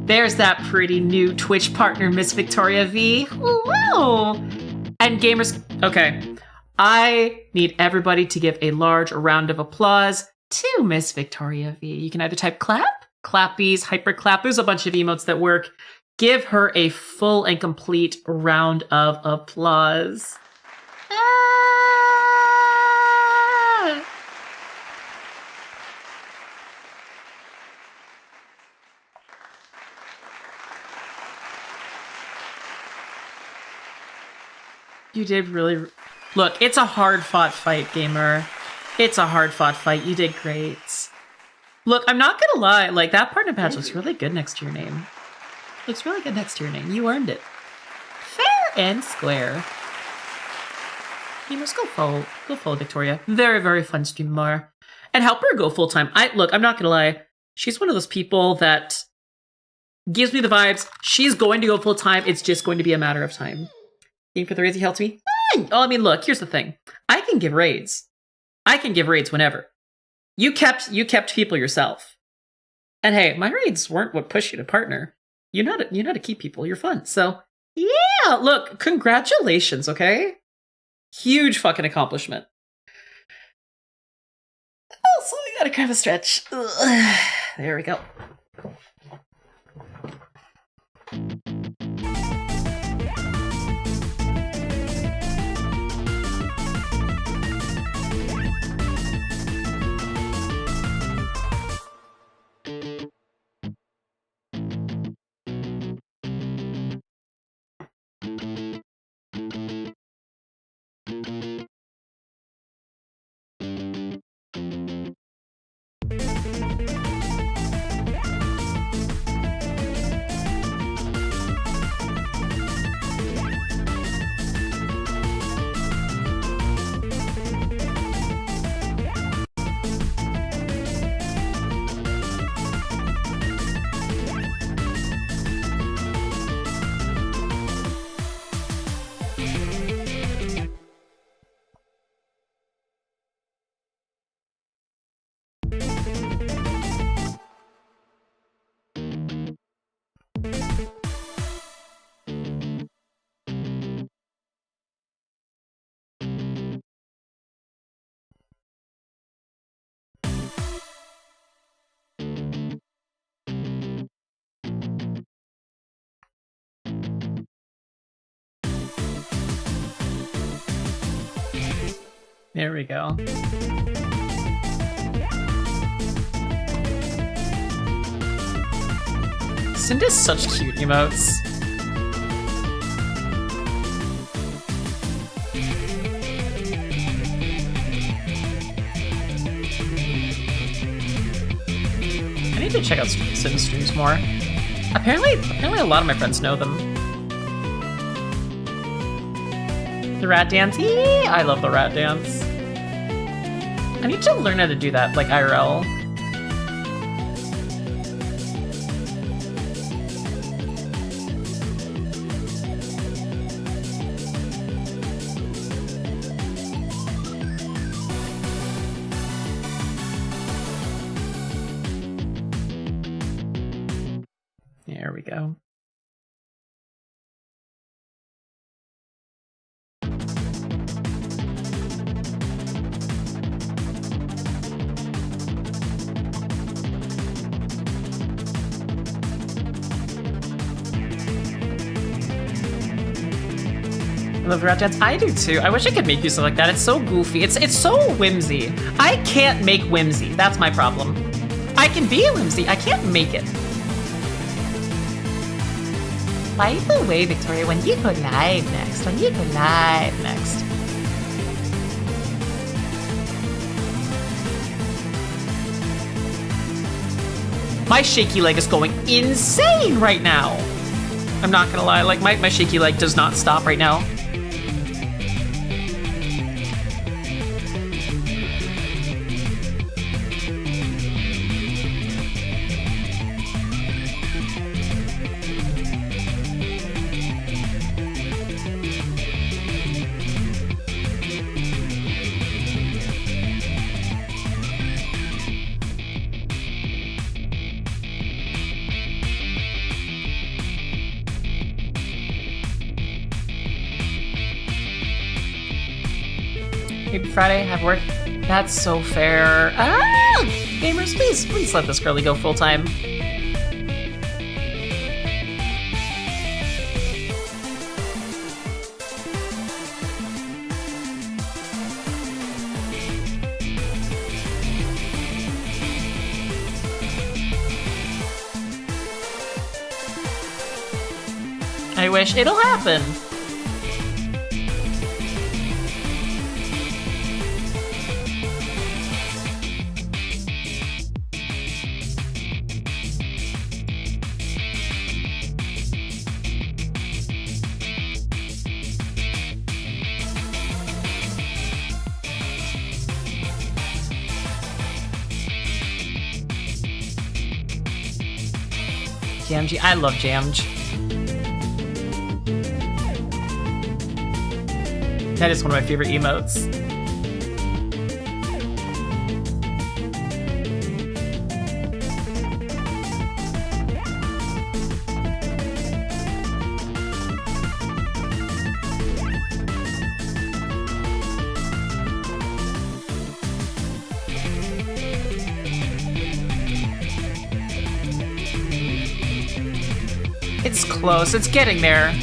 There's that pretty new Twitch partner, Miss Victoria V. Hello! And gamers, okay. I need everybody to give a large round of applause to Miss Victoria V. You can either type clap, clappies, hyper clap. There's a bunch of emotes that work. Give her a full and complete round of applause. Ah! You did really... Look, it's a hard-fought fight, gamer. It's a hard-fought fight. You did great. Look, I'm not gonna lie. Like, that partner badge looks really good next to your name. Looks really good next to your name. You earned it. Fair and square. Gamers, go follow Victoria. Very, very fun streamer. And help her go full-time. Look, I'm not gonna lie. She's one of those people that gives me the vibes. She's going to go full-time. It's just going to be a matter of time. Game for the raids, he helped me. Oh, I mean, look, here's the thing. I can give raids. I can give raids whenever. You kept people yourself. And hey, my raids weren't what pushed you to partner. You know how to keep people. You're fun. So, yeah, look, congratulations, okay? Huge fucking accomplishment. Oh, so we gotta grab a stretch. Ugh. There we go. There we go. Cinda's such cute emotes. I need to check out Cinda streams more. Apparently a lot of my friends know them. The rat dance? Yeah, I love the rat dance. I need to learn how to do that, like IRL. There we go. I love the rat dance. I do too. I wish I could make you something like that. It's so goofy. It's so whimsy. I can't make whimsy. That's my problem. I can be whimsy. I can't make it. By the way, Victoria, when you go live next? When you go live next? My shaky leg is going insane right now. I'm not gonna lie, like my shaky leg does not stop right now. Friday, have work. That's so fair. Ah! Gamers, please let this girlie go full time. I wish it'll happen. Jamg, I love Jamg. That is one of my favorite emotes. It's close, it's getting there.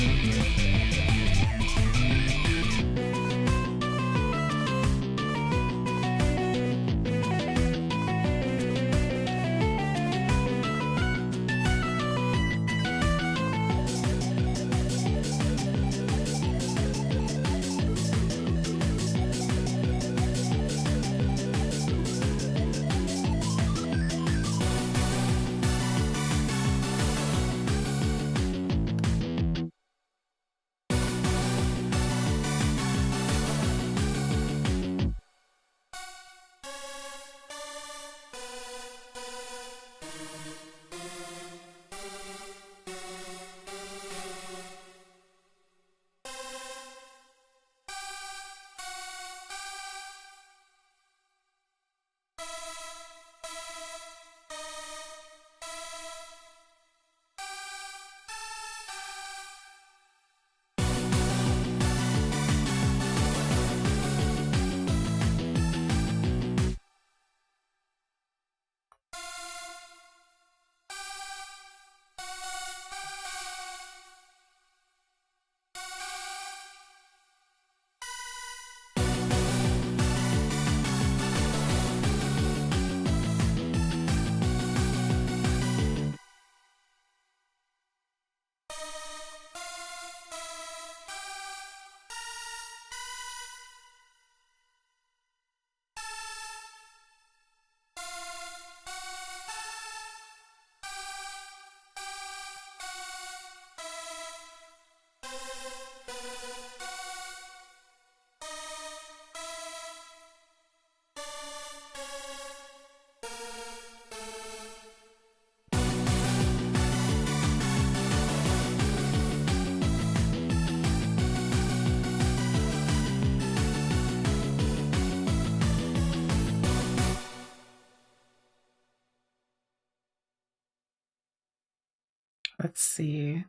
Let's see.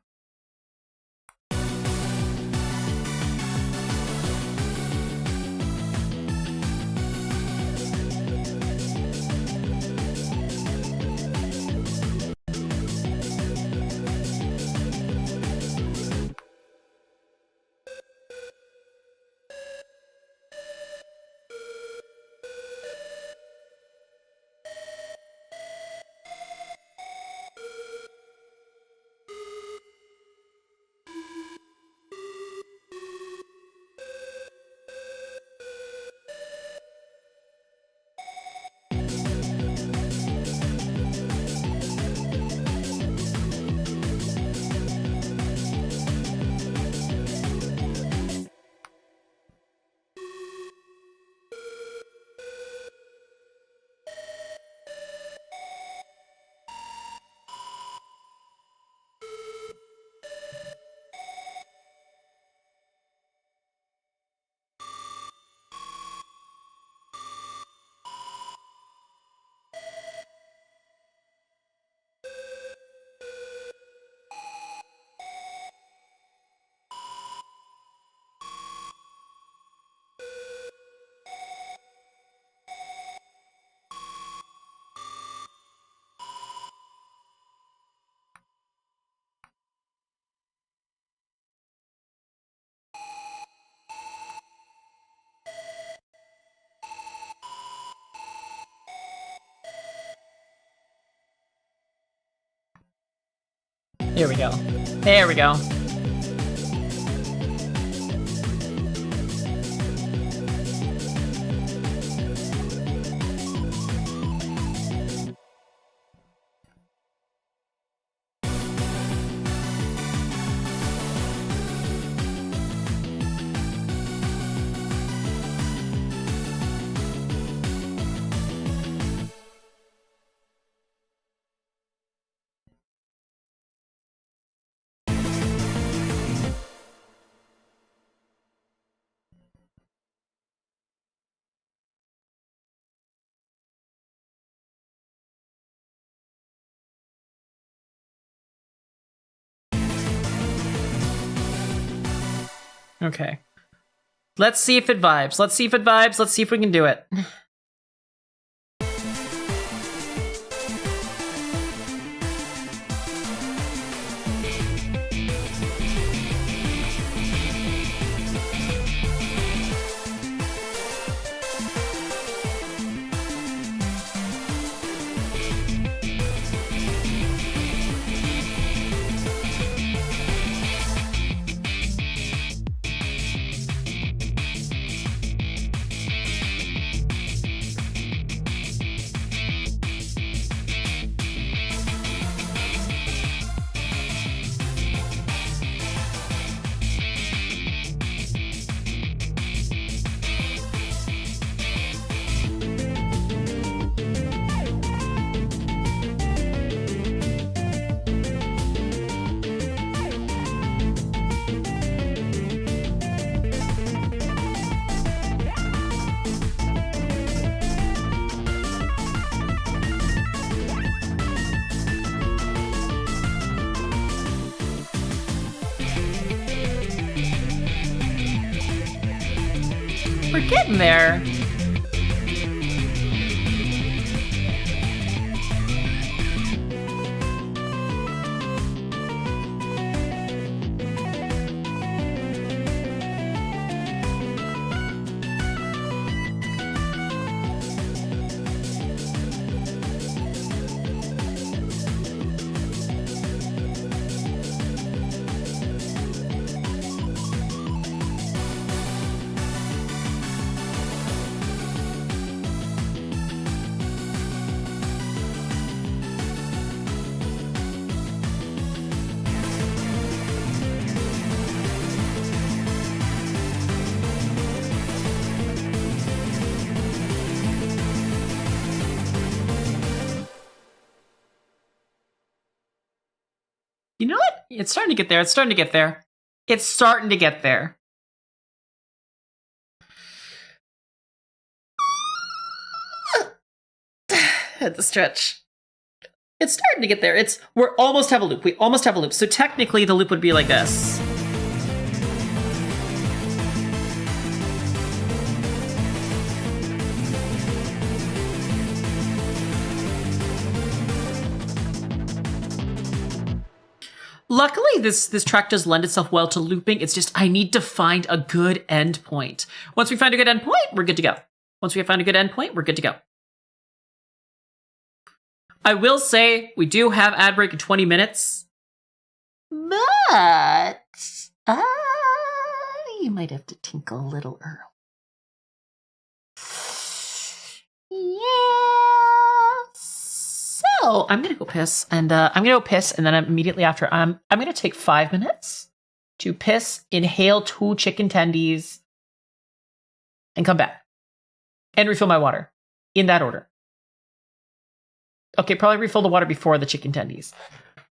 Here we go. There we go. Okay. Let's see if it vibes. Let's see if it vibes. Let's see if we can do it. We're getting there. You know what? It's starting to get there. It's starting to get there. It's starting to get there. Had to stretch. It's starting to get there. We're almost have a loop. We almost have a loop. So technically the loop would be like this. Luckily, this track does lend itself well to looping. It's just I need to find a good end point. Once we find a good end point, we're good to go. Once we have found a good end point, we're good to go. I will say we do have ad break in 20 minutes, but you might have to tinkle a little early. So I'm gonna go piss, and then immediately after I'm gonna take 5 minutes to piss, inhale 2 chicken tendies, and come back and refill my water in that order. Okay, probably refill the water before the chicken tendies.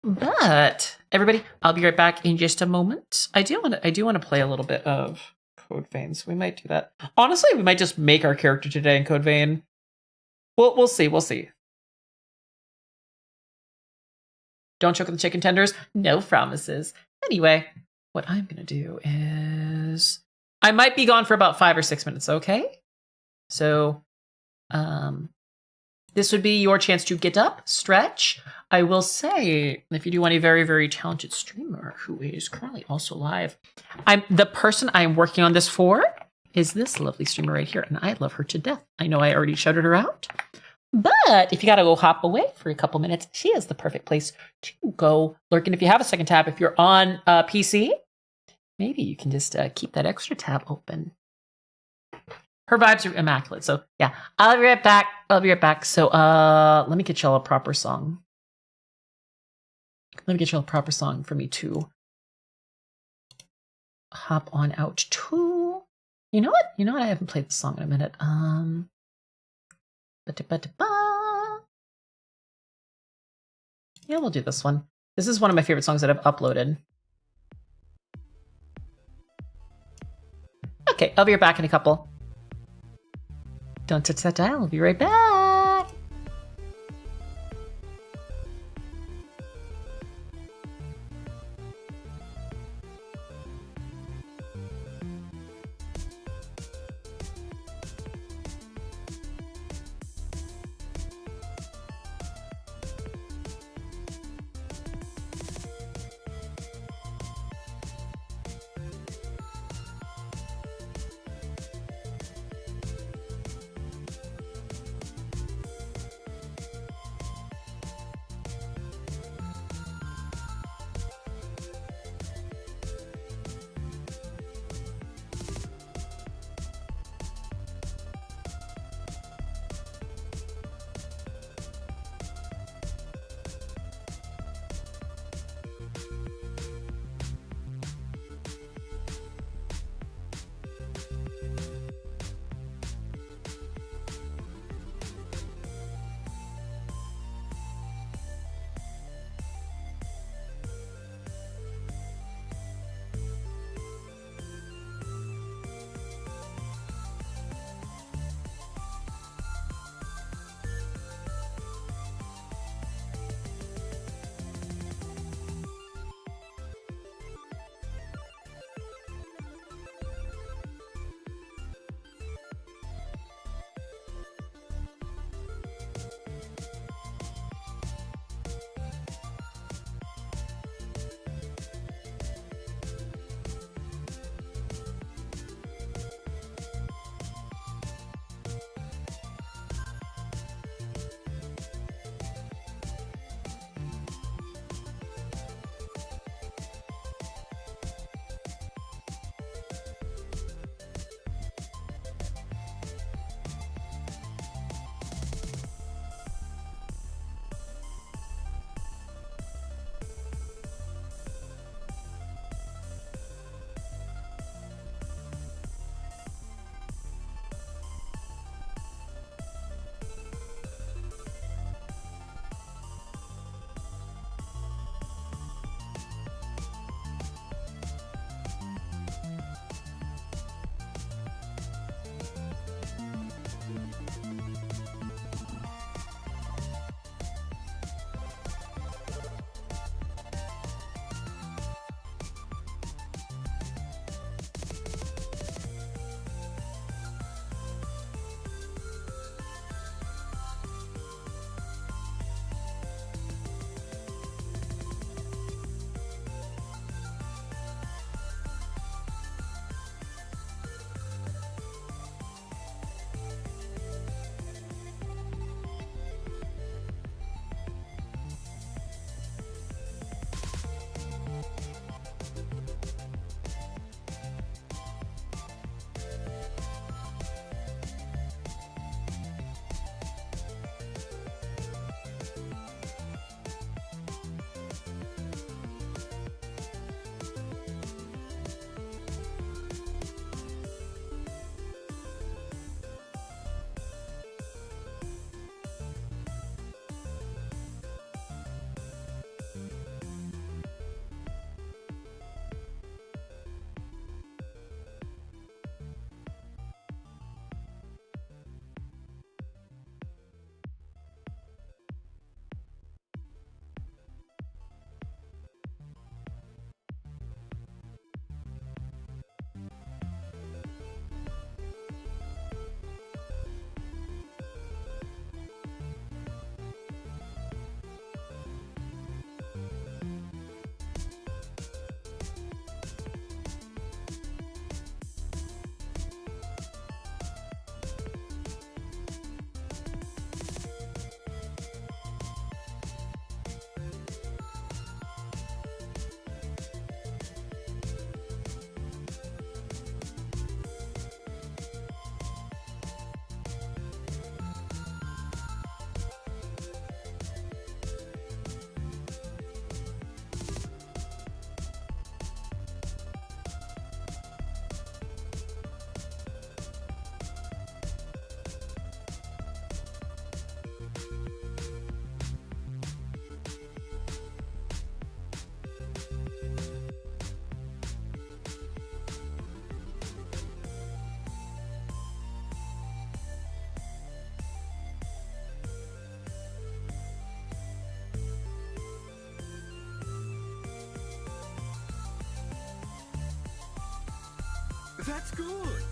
But everybody, I'll be right back in just a moment. I do want to play a little bit of codevein, so we might do that. Honestly, we might just make our character today in codevein. We'll see. We'll see. Don't choke on the chicken tenders. No promises. Anyway, what I'm going to do is I might be gone for about 5 or 6 minutes, okay? So, this would be your chance to get up, stretch. I will say, if you do want a very, very talented streamer who is currently also live, the person I'm working on this for is this lovely streamer right here, and I love her to death. I know I already shouted her out, But if you got to go hop away for a couple minutes, she is the perfect place to go lurk. And if you have a second tab, if you're on PC, maybe you can just keep that extra tab open. Her vibes are immaculate. So yeah, I'll be right back. So let me get y'all a proper song. Let me get y'all a proper song for me to hop on out to. You know what? I haven't played this song in a minute. Yeah, we'll do this one. This is one of my favorite songs that I've uploaded. Okay, I'll be right back in a couple. Don't touch that dial. I'll be right back. That's good.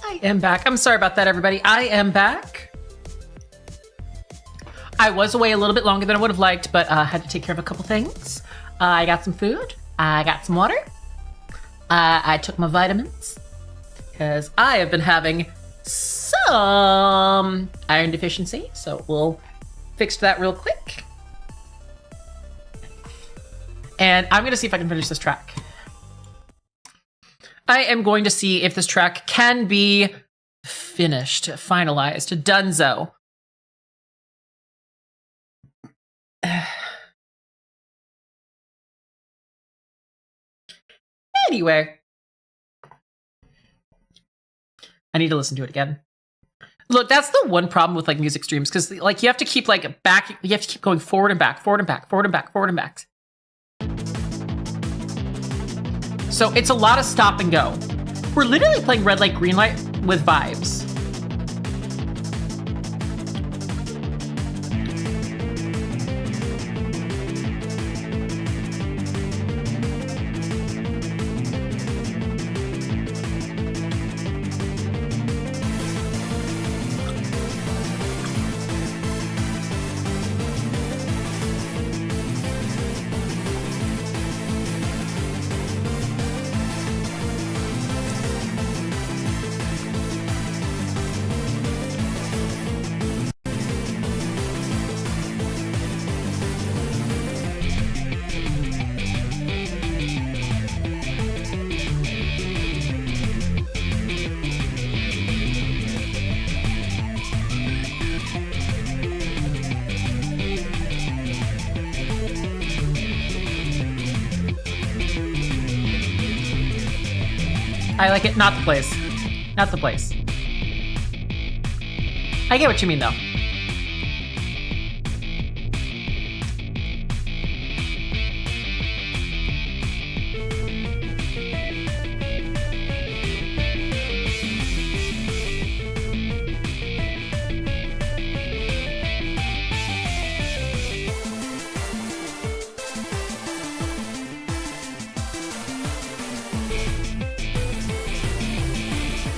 I am back. I'm sorry about that, everybody. I am back. I was away a little bit longer than I would have liked, but had to take care of a couple things. I got some food. I got some water. I took my vitamins because I have been having some iron deficiency, so we'll fix that real quick. And I'm going to see if I can finish this track. I am going to see if this track can be finished, finalized, donezo. Anyway, I need to listen to it again. Look, that's the one problem with like music streams, because like you have to keep like back, you have to keep going forward and back, forward and back, forward and back, forward and back. So it's a lot of stop and go. We're literally playing red light, green light with vibes. I like it. Not the place. Not the place. I get what you mean, though.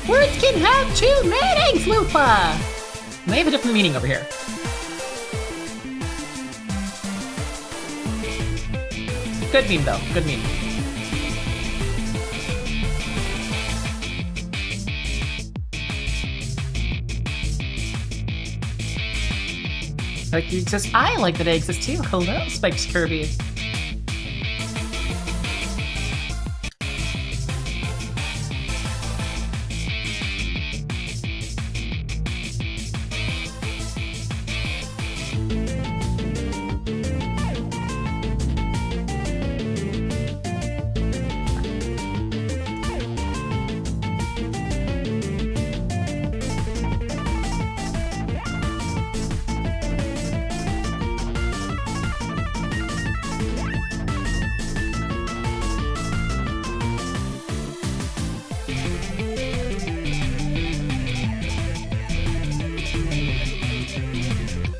Words can have two meanings, Lupa! They have a different meaning over here. Good meme, though. Good meme. Like you exist. I like that I exist too. Hello, Spikes Kirby.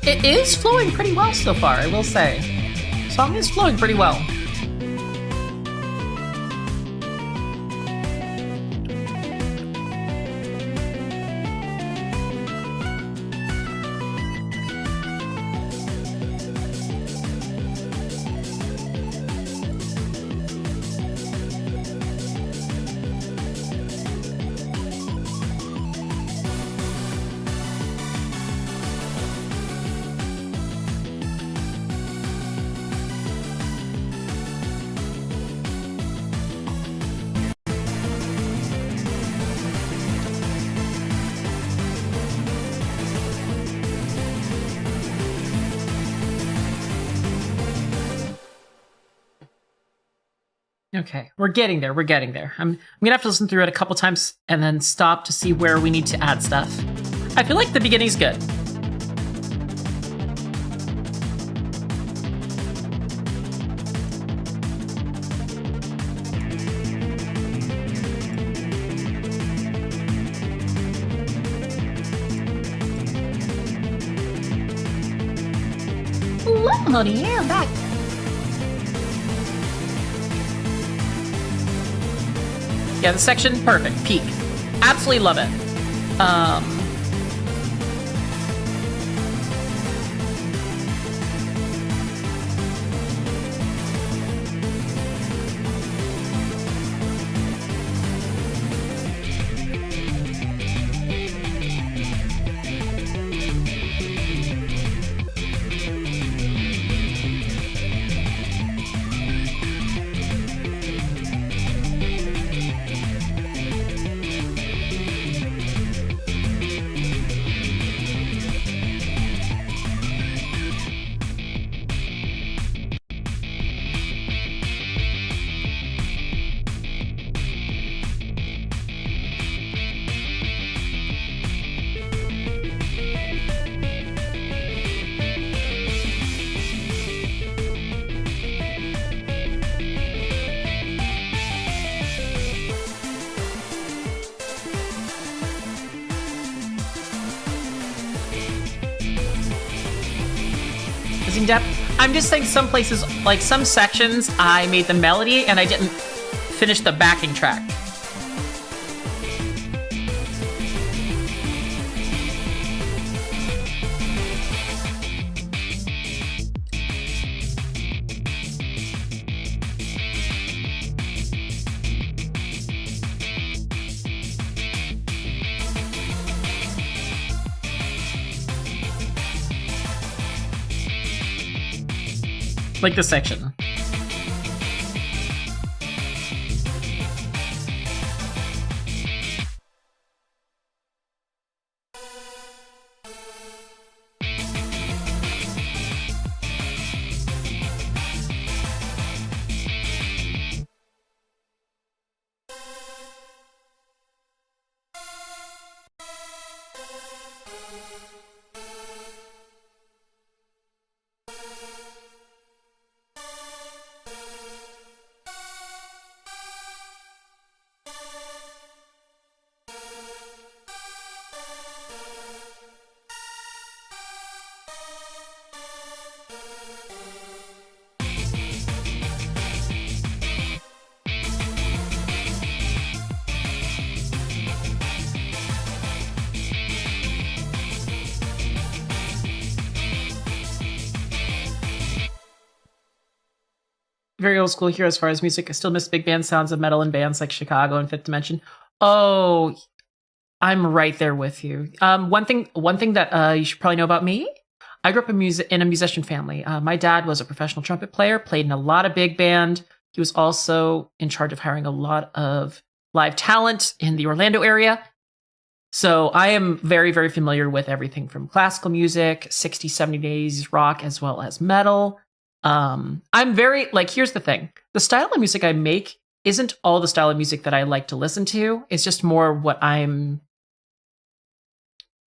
It is flowing pretty well so far, I will say. Song is flowing pretty well. Okay, we're getting there, we're getting there. I'm gonna have to listen through it a couple times and then stop to see where we need to add stuff. I feel like the beginning's good. Hello, honey, yeah, I'm back. Yeah, the section, perfect. Peak. Absolutely love it. Depth. I'm just saying some places, like some sections, I made the melody and I didn't finish the backing track. Like this section. Very old school here as far as music. I still miss big band sounds of metal in bands like Chicago and Fifth Dimension. Oh, I'm right there with you. One thing that you should probably know about me. I grew up in a musician family. My dad was a professional trumpet player, played in a lot of big band. He was also in charge of hiring a lot of live talent in the Orlando area. So I am very, very familiar with everything from classical music, 60s, 70s rock, as well as metal. I'm very, like, here's the thing. The style of music I make isn't all the style of music that I like to listen to. It's just more what I'm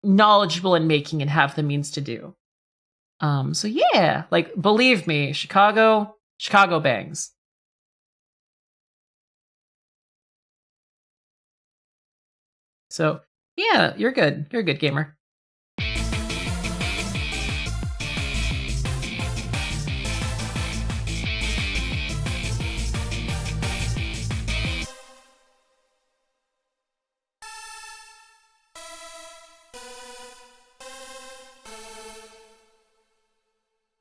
knowledgeable in making and have the means to do. So yeah, like, believe me, Chicago bangs. So yeah, you're good. You're a good gamer.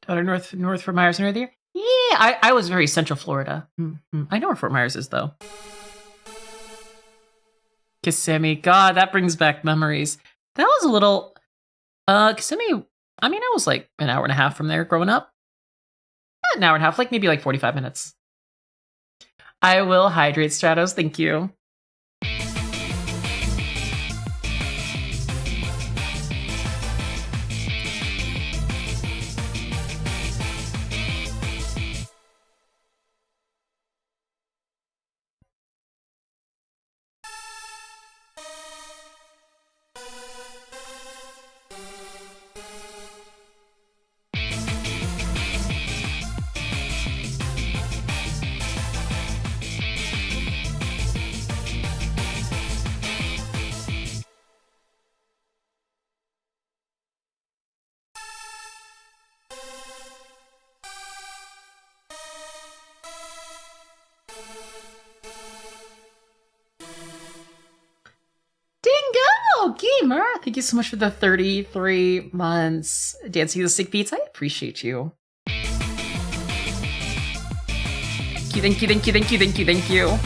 North Fort Myers near there? Yeah, I was very Central Florida. Mm-hmm. I know where Fort Myers is, though. Kissimmee. God, that brings back memories. That was a little... Kissimmee, I mean, I was like an hour and a half from there growing up. Not an hour and a half, like maybe like 45 minutes. I will hydrate, Stratos. Thank you. gamer! Thank you so much for the 33 months. Dancing the Sick Beats, I appreciate you. Thank you, thank you, thank you, thank you, thank you.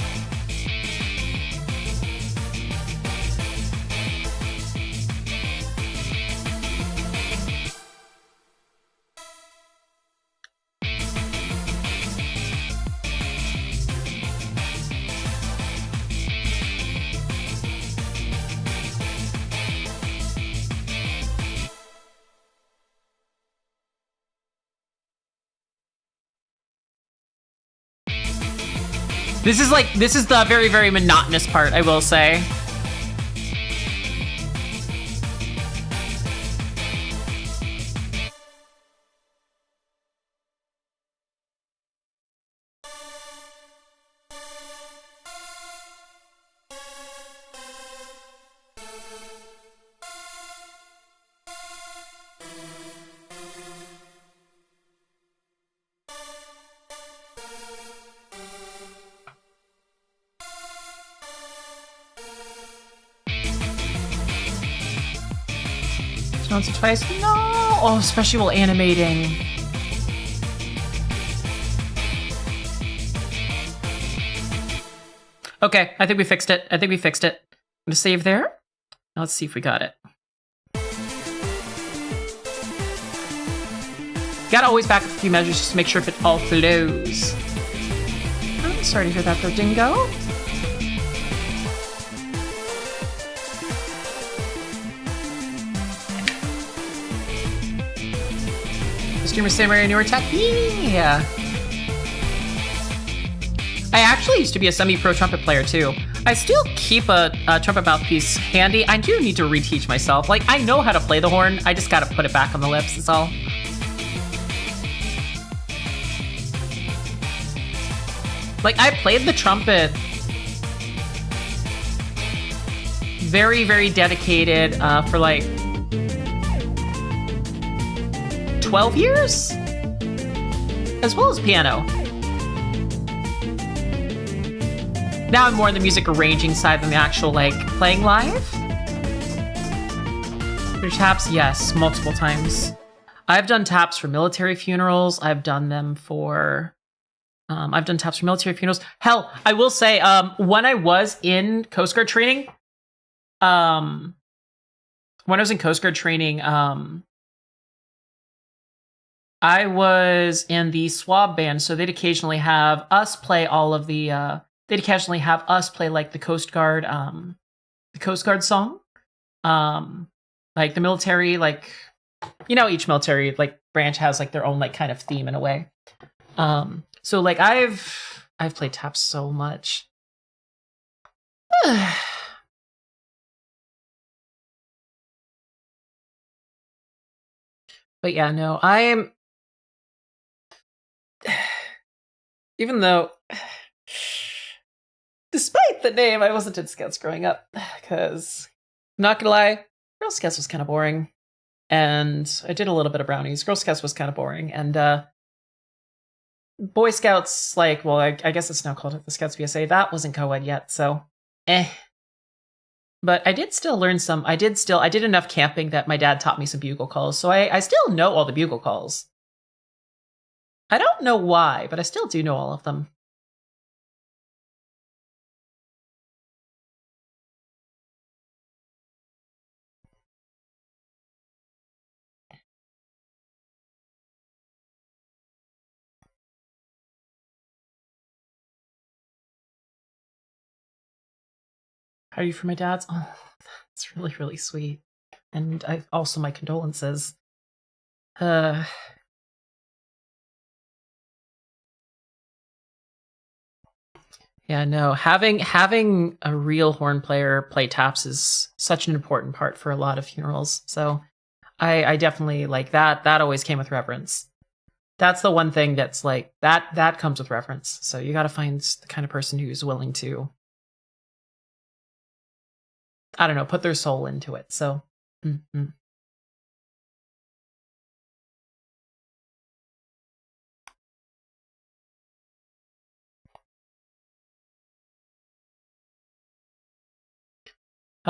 This is the very, very monotonous part, I will say. Once or twice. No! Oh, especially while animating. Okay, I think we fixed it. I'm gonna save there. Now let's see if we got it. Gotta always back up a few measures just to make sure if it all flows. I'm sorry to hear that though, Dingo. Streamer Samurai newer tech? Yeah. I actually used to be a semi-pro trumpet player too. I still keep a trumpet mouthpiece handy. I do need to reteach myself. Like, I know how to play the horn. I just gotta put it back on the lips, that's all. Like, I played the trumpet very, very dedicated for like 12 years? As well as piano. Now I'm more on the music arranging side than the actual, like, playing live. For taps, yes, multiple times. I've done taps for military funerals. I've done taps for military funerals. Hell, I will say, when I was in Coast Guard training, I was in the swab band, so they'd occasionally have us play all of the, like the Coast Guard song. Like the military, like, you know, each military, like, branch has, like, their own, like, kind of theme in a way. So, like, I've played taps so much. But yeah, no, even though, despite the name, I wasn't in Scouts growing up, because, not gonna lie, Girl Scouts was kind of boring, and I did a little bit of brownies. Girl Scouts was kind of boring, and Boy Scouts, like, well, I guess it's now called the Scouts VSA, that wasn't co-ed yet, so, But I did still learn some, I did enough camping that my dad taught me some bugle calls, so I still know all the bugle calls. I don't know why, but I still do know all of them. How are you for my dad's? Oh, that's really, really sweet. And also my condolences. Yeah, no, having a real horn player play taps is such an important part for a lot of funerals. So I definitely like that. That always came with reverence. That's the one thing that's like that comes with reverence. So you got to find the kind of person who's willing to, I don't know, put their soul into it. So. Mm-hmm.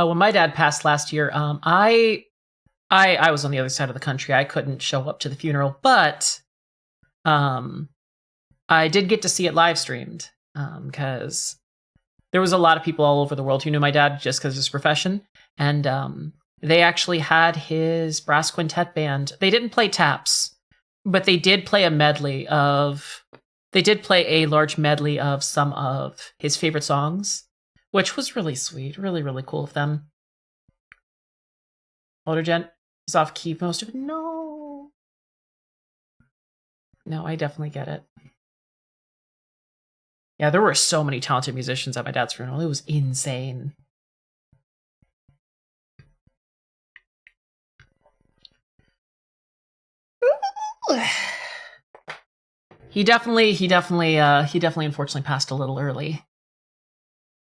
when my dad passed last year, I was on the other side of the country. I couldn't show up to the funeral, but I did get to see it live streamed because there was a lot of people all over the world who knew my dad just because of his profession. And they actually had his brass quintet band. They didn't play taps, but they did play a large medley of some of his favorite songs, which was really sweet. Really, really cool of them. Older gent is off key most of it. No, I definitely get it. Yeah, there were so many talented musicians at my dad's funeral. It was insane. He definitely unfortunately passed a little early.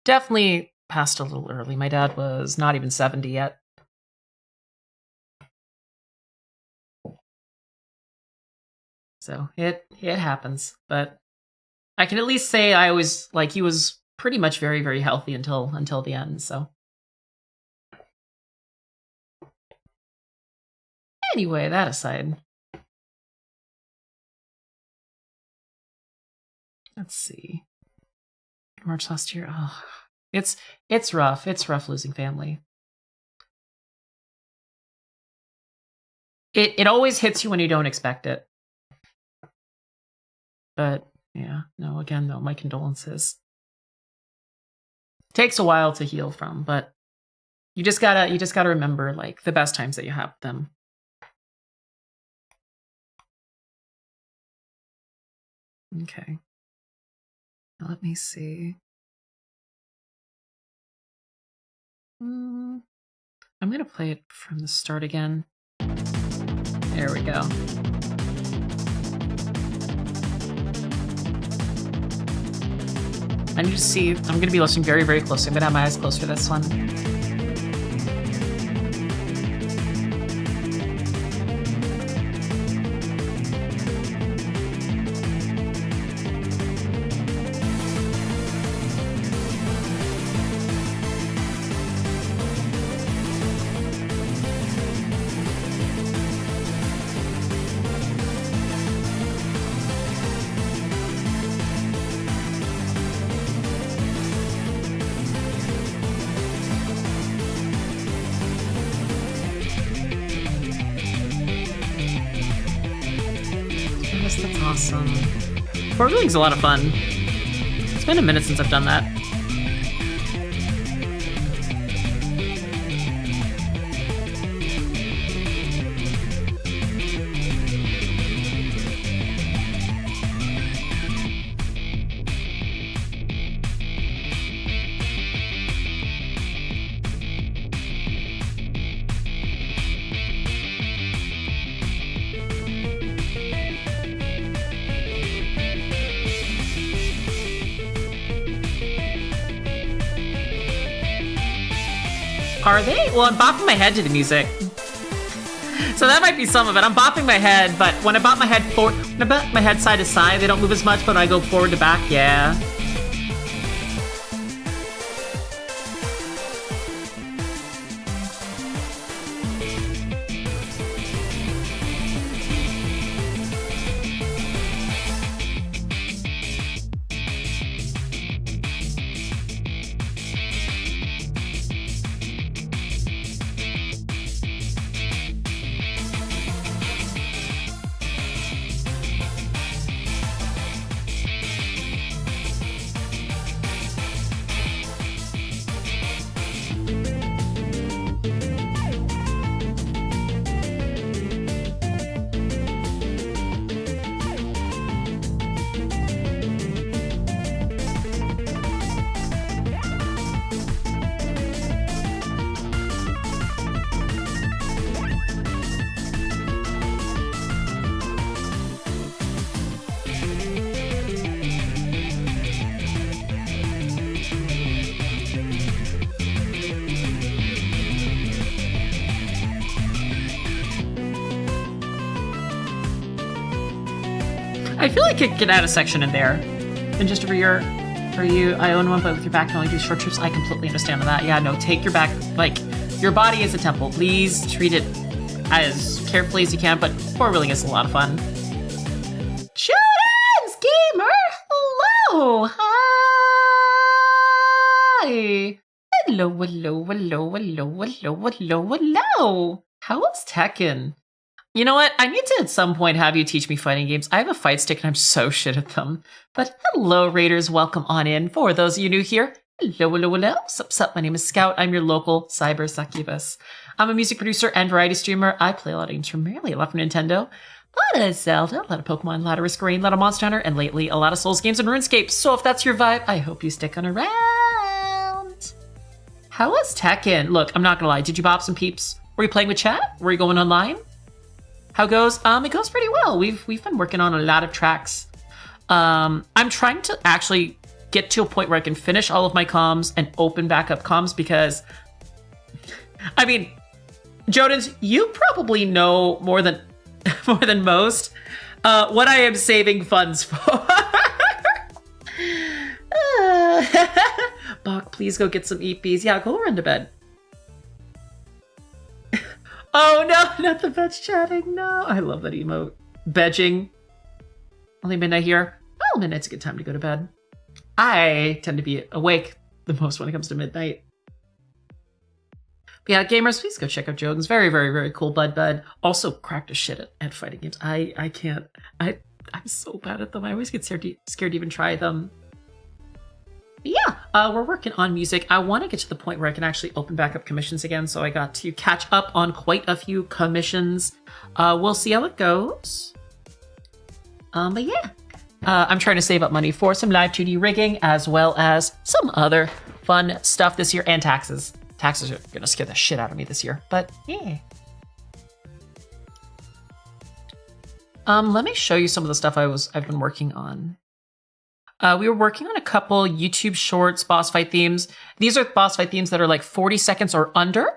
Definitely passed a little early. My dad was not even 70 yet. So it happens, but I can at least say he was pretty much very, very healthy until the end, so. Anyway, that aside. Let's see. March last year. Oh, it's rough. It's rough losing family. It always hits you when you don't expect it. But yeah, no, again though, my condolences. Takes a while to heal from, but you just gotta remember like the best times that you have with them. Okay. Let me see. I'm gonna play it from the start again. There we go. I need to see. I'm going to be listening very, very closely. I'm going to have my eyes closed for this one. That's awesome. Fort Wheeling's a lot of fun. It's been a minute since I've done that. Are they? Well, I'm bopping my head to the music. So that might be some of it. I'm bopping my head, but when I bop my head forward, when I bop my head side to side, they don't move as much, but when I go forward to back, yeah. I feel like it could add a section in there. And just over here. for you. I own one, but with your back can only do short trips. I completely understand that. Yeah, no, take your back. Like, your body is a temple. Please treat it as carefully as you can, but four-wheeling is a lot of fun. Children's Gamer! Hello! Hi! Hello, hello, hello, hello, hello, hello, hello! How was Tekken? You know what? I need to at some point have you teach me fighting games. I have a fight stick and I'm so shit at them. But hello, Raiders. Welcome on in. For those of you new here, hello, hello, hello. Sup, sup. My name is Scout. I'm your local cyber succubus. I'm a music producer and variety streamer. I play a lot of games primarily a lot for Nintendo. A lot of Zelda, a lot of Pokemon, a lot of Risk Rain, a lot of Monster Hunter, and lately a lot of Souls games and RuneScape. So if that's your vibe, I hope you stick on around. How was Tekken? Look, I'm not gonna lie. Did you pop some peeps? Were you playing with chat? Were you going online? How it goes? It goes pretty well. We've been working on a lot of tracks. I'm trying to actually get to a point where I can finish all of my comms and open back up comms because, I mean, Jodens, you probably know more than most what I am saving funds for. Bach, please go get some EPs. Yeah, go run to bed. Oh no, not the veg chatting, no. I love that emote. Bedging. Only midnight here. Well, midnight's a good time to go to bed. I tend to be awake the most when it comes to midnight. But yeah, gamers, please go check out Joden's very, very, very cool Bud. Also cracked as shit at fighting games. I can't. I'm so bad at them. I always get scared to even try them. But yeah, we're working on music. I want to get to the point where I can actually open back up commissions again, so I got to catch up on quite a few commissions. We'll see how it goes. But yeah, I'm trying to save up money for some live 2D rigging, as well as some other fun stuff this year, and taxes. Taxes are gonna scare the shit out of me this year, but yeah. Let me show you some of the stuff I've been working on. We were working on a couple YouTube Shorts boss fight themes. These are boss fight themes that are like 40 seconds or under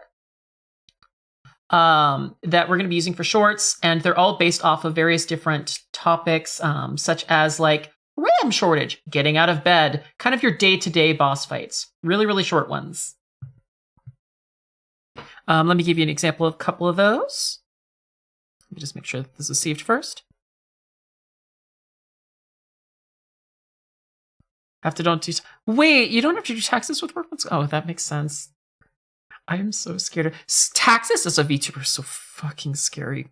that we're going to be using for shorts. And they're all based off of various different topics, such as like RAM shortage, getting out of bed, kind of your day-to-day boss fights. Really, really short ones. Let me give you an example of a couple of those. Let me just make sure that this is saved first. Wait, you don't have to do taxes with workbooks? Oh, that makes sense. I am so scared of taxes as a VTuber. So fucking scary.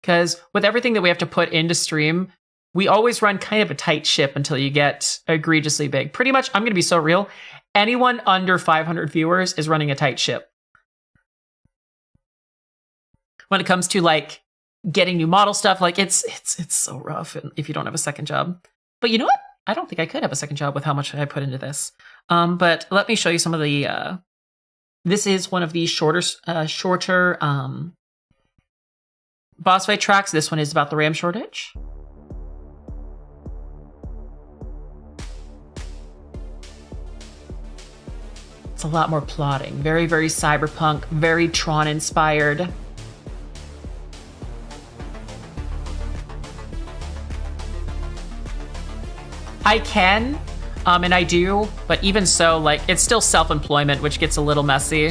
Because with everything that we have to put into stream, we always run kind of a tight ship until you get egregiously big. Pretty much, I'm going to be so real. Anyone under 500 viewers is running a tight ship. When it comes to like getting new model stuff, like it's so rough if you don't have a second job. But you know what? I don't think I could have a second job with how much I put into this. But let me show you some of the, this is one of the shorter boss fight tracks. This one is about the RAM shortage. It's a lot more plotting. Very, very cyberpunk, very Tron inspired. I can, and I do, but even so, like, it's still self-employment, which gets a little messy.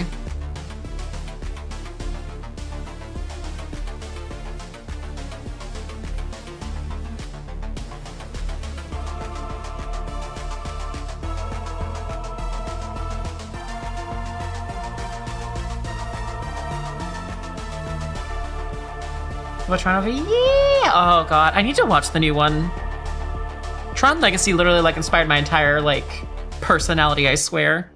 What Tron over? Yeah! Oh god, I need to watch the new one. Tron Legacy literally like inspired my entire like personality, I swear.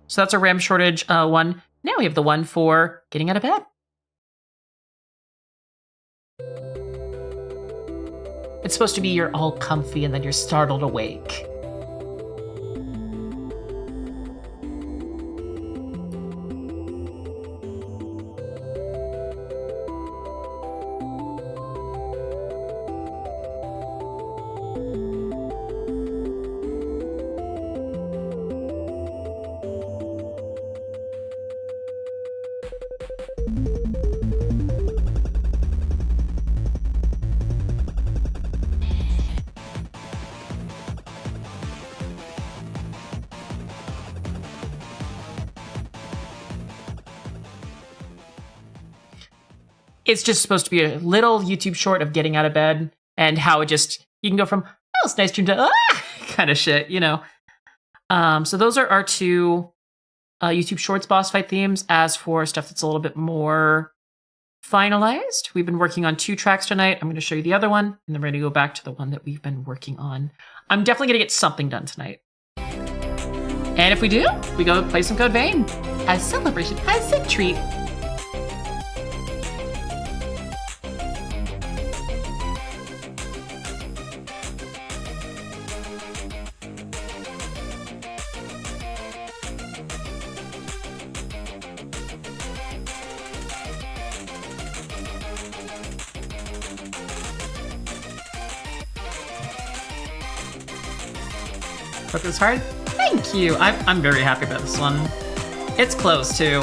So that's a RAM shortage one. Now we have the one for getting out of bed. It's supposed to be you're all comfy and then you're startled awake. it's just supposed to be a little YouTube short of getting out of bed and how it just, you can go from, oh, it's nice dream to, kind of shit, you know. So those are our two YouTube Shorts boss fight themes. As for stuff that's a little bit more finalized, we've been working on 2 tracks tonight. I'm going to show you the other one, and then we're going to go back to the one that we've been working on. I'm definitely going to get something done tonight. And if we do, we go play some Codevein as celebration, as a treat. Hope it's hard. Thank you. I'm very happy about this one. It's close too.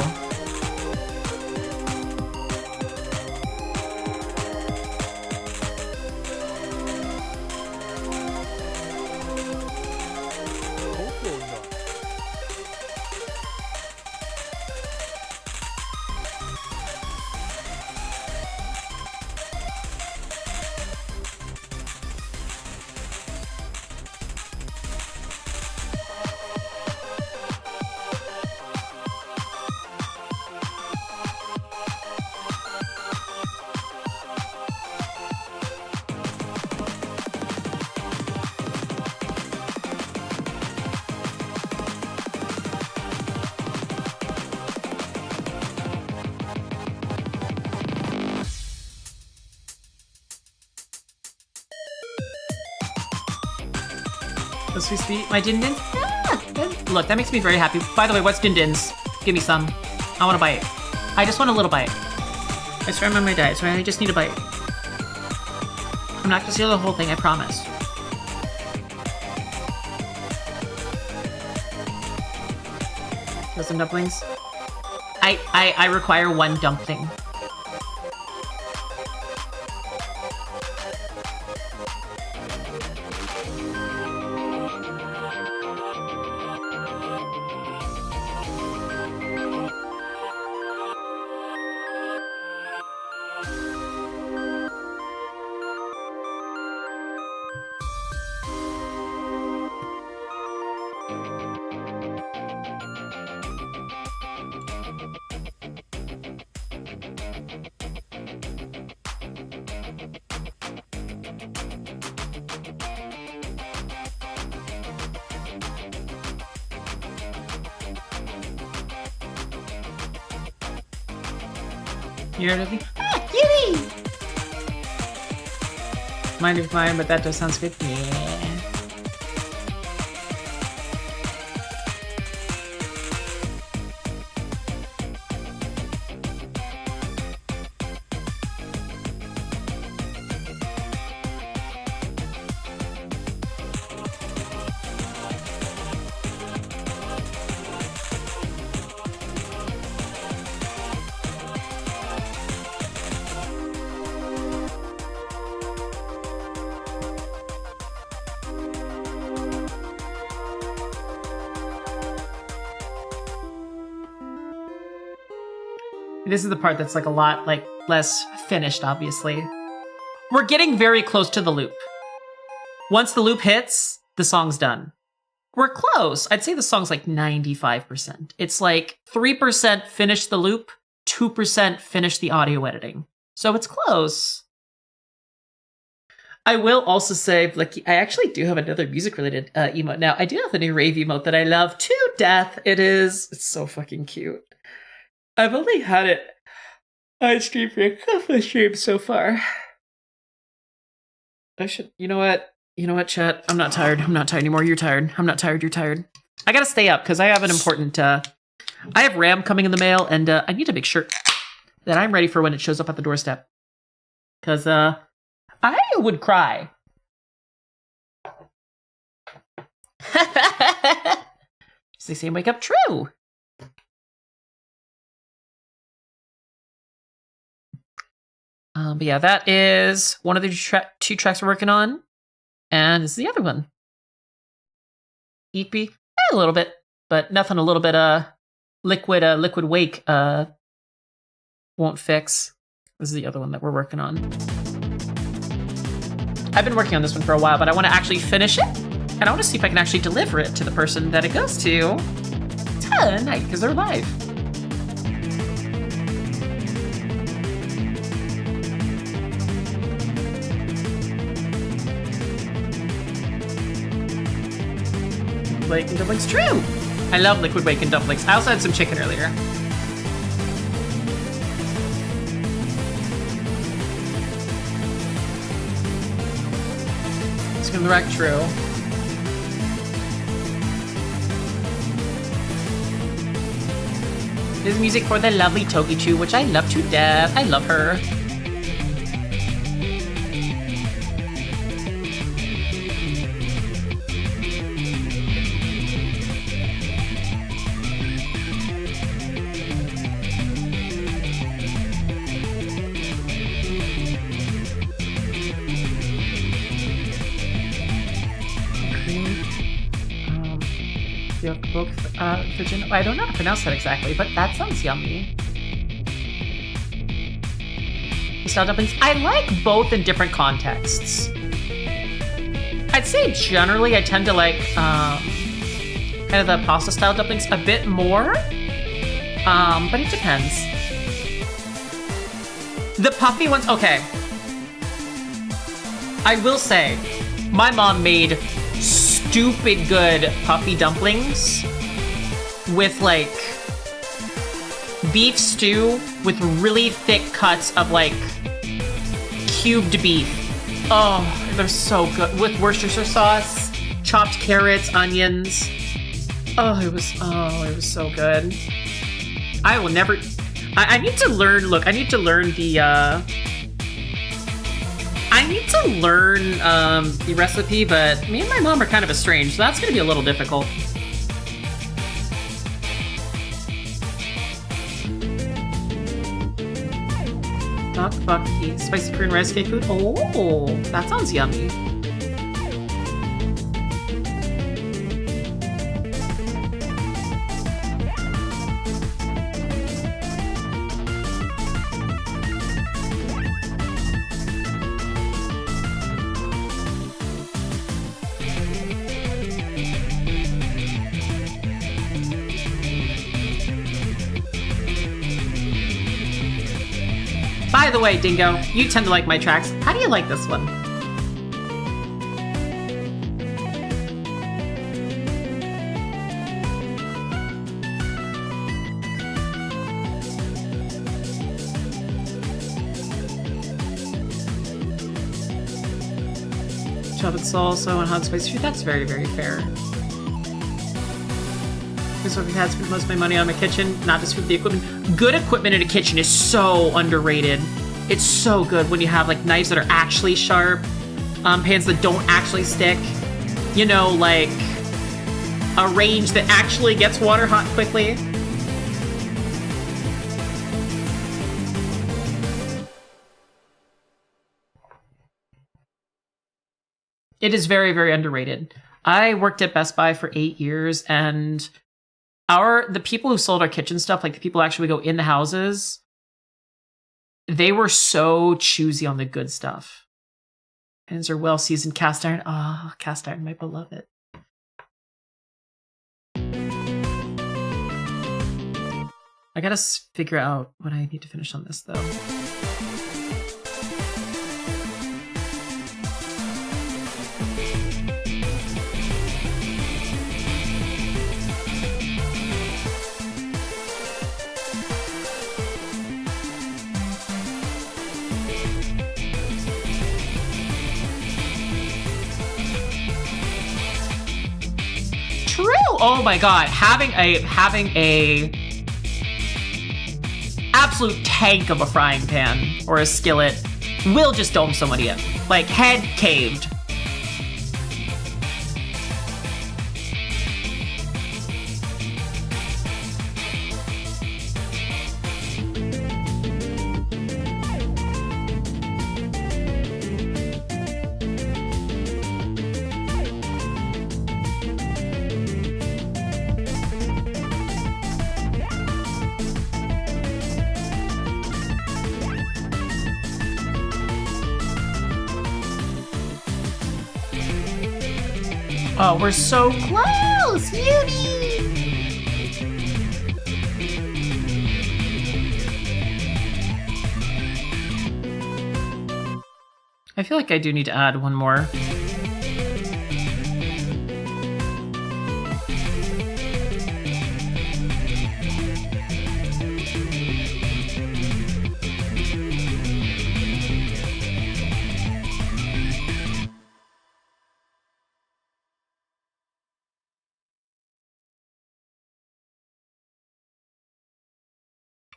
This was sweet. My din din. Look, that makes me very happy. By the way, what's din dins? Give me some. I want a bite. I just want a little bite. I swear I'm on my diet, so I just need a bite. I'm not gonna steal the whole thing, I promise. Some dumplings. I require 1 dumpling. You're living. Kitty! Mine is mine, but that does sounds good. Yeah. This is the part that's like a lot like less finished, obviously. We're getting very close to the loop. Once the loop hits, the song's done. We're close. I'd say the song's like 95%. It's like 3% finish the loop, 2% finish the audio editing. So it's close. I will also say, like, I actually do have another music-related emote now. I do have a new rave emote that I love to death. It's so fucking cute. I've only had it on stream for a couple of streams so far. I should, you know what, chat? I'm not tired. I'm not tired anymore. You're tired. I'm not tired. You're tired. I gotta stay up because I have an important, I have RAM coming in the mail and I need to make sure that I'm ready for when it shows up at the doorstep. Because, I would cry. They say wake up true. But yeah, that is one of the 2 tracks we're working on. And this is the other one. EP, a little bit, but nothing a little bit liquid wake won't fix. This is the other one that we're working on. I've been working on this one for a while, but I want to actually finish it. And I want to see if I can actually deliver it to the person that it goes to tonight, because they're live. Bacon dumplings, true! I love liquid bacon dumplings. I also had some chicken earlier. Correct, true. There's music for the lovely Tokichu, which I love to death. I love her. I don't know how to pronounce that exactly, but that sounds yummy. Style dumplings, I like both in different contexts. I'd say generally I tend to like kind of the pasta style dumplings a bit more, but it depends. The puffy ones, okay. I will say, my mom made stupid good puffy dumplings with like beef stew with really thick cuts of like cubed beef. Oh, they're so good with Worcestershire sauce, chopped carrots, onions. It was so good. I will never. I need to learn. Look, I need to learn the. I need to learn the recipe, but me and my mom are kind of estranged, so that's going to be a little difficult. Tteokbokki, spicy Korean rice cake food. Oh, that sounds yummy. By the way, Dingo, you tend to like my tracks. How do you like this one? Chocolate salsa and hot spicy food. That's very, very fair. This is what we've had spent most of my money on my kitchen, not just with the equipment. Good equipment in a kitchen is so underrated. It's so good when you have like knives that are actually sharp, pans that don't actually stick, you know, like a range that actually gets water hot quickly. It is very, very underrated. I worked at Best Buy for 8 years, and the people who sold our kitchen stuff, like the people who actually go in the houses, they were so choosy on the good stuff. Pans are well seasoned cast iron. Ah, cast iron, my beloved. I gotta figure out what I need to finish on this though. Oh my god, having a absolute tank of a frying pan or a skillet will just dome somebody in. Like, head caved. Oh, we're so close! Uni! I feel like I do need to add one more.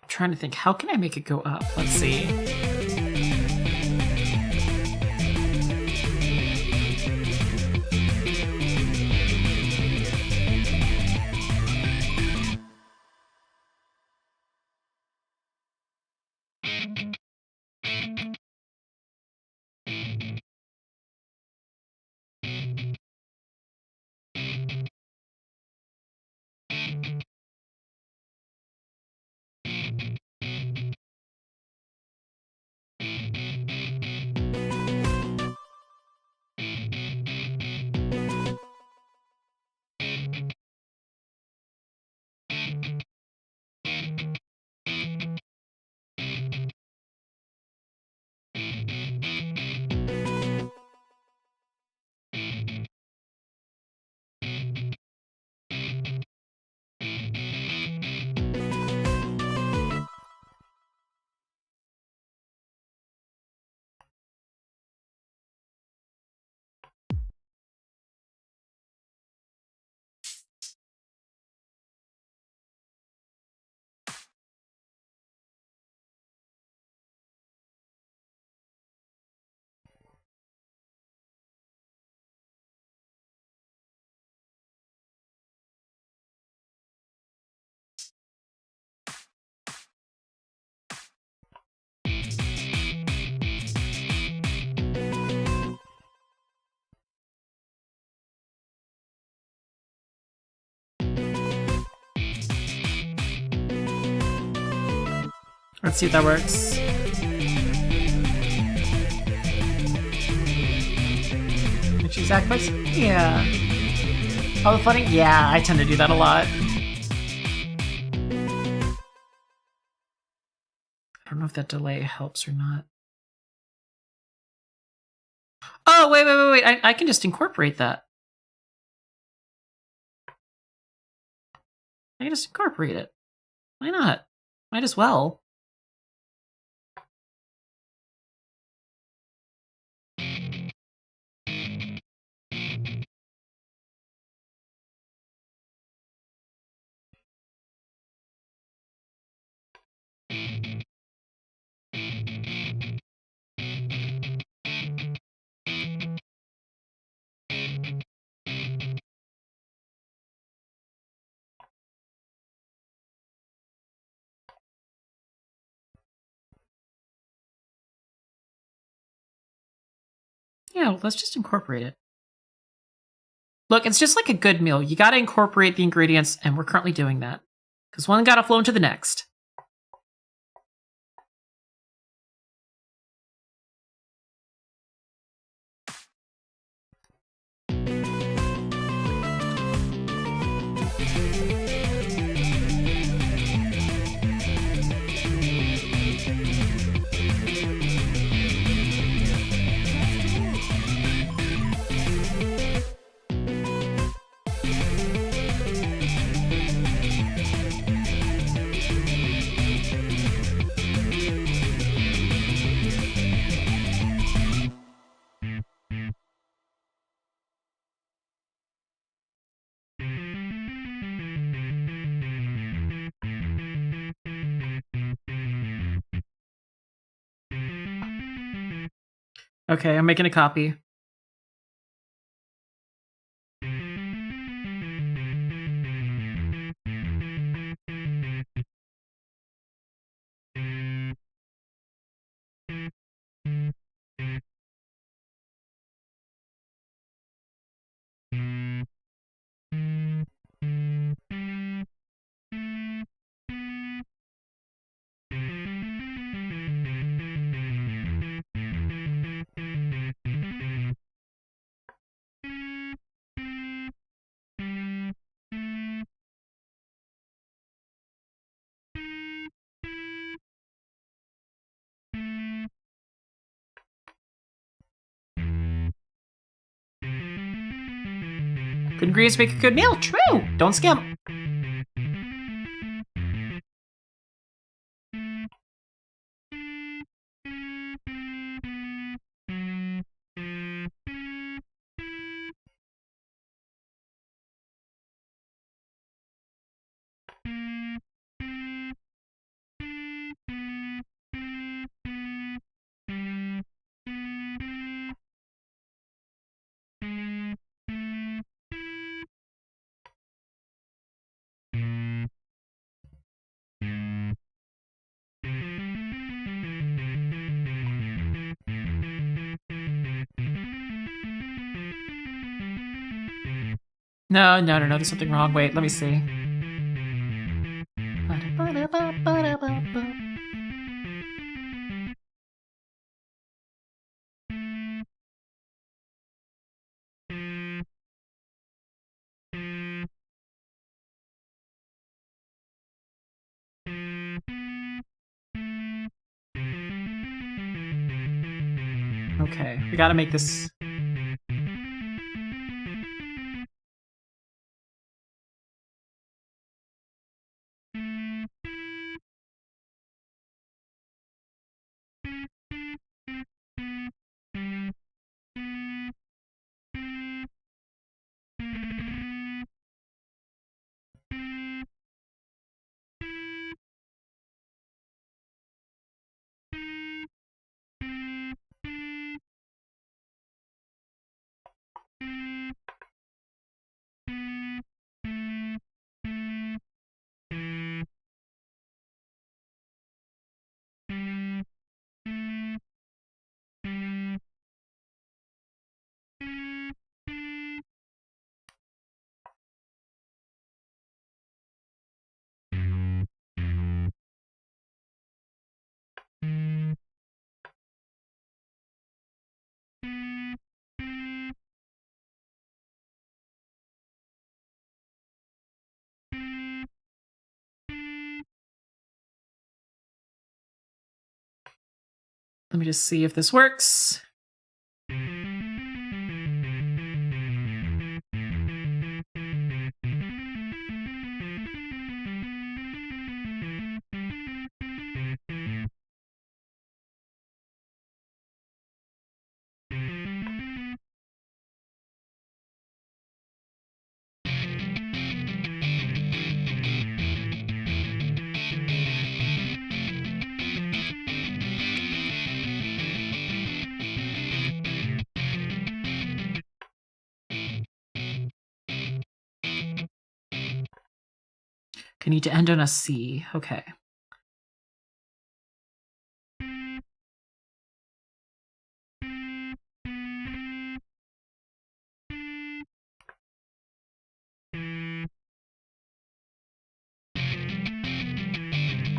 I'm trying to think, how can I make it go up? Let's see. Let's see if that works. Which exact place? Yeah. Oh, the funny? Yeah, I tend to do that a lot. I don't know if that delay helps or not. Oh, wait. I can just incorporate that. I can just incorporate it. Why not? Might as well. Yeah, well, let's just incorporate it. Look, it's just like a good meal. You gotta incorporate the ingredients, and we're currently doing that. Because one gotta flow into the next. Okay, I'm making a copy. Good ingredients make a good meal. True. Don't skimp. No, there's something wrong. Wait, let me see. Okay, we gotta make this... Let me just see if this works. I need to end on a C. Okay.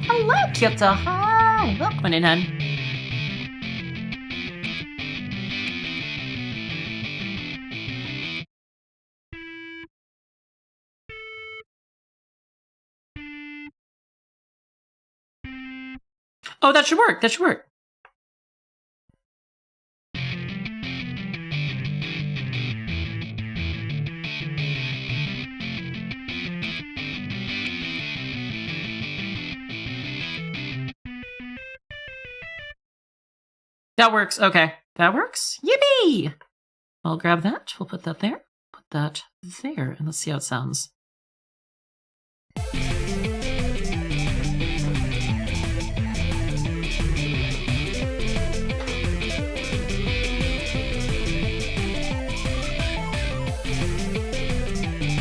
Hello, Kyoto. Hi. Welcome in, hun. Oh, that should work. That should work. That works. Okay. That works. Yippee! I'll grab that. We'll put that there. Put that there. And let's see how it sounds.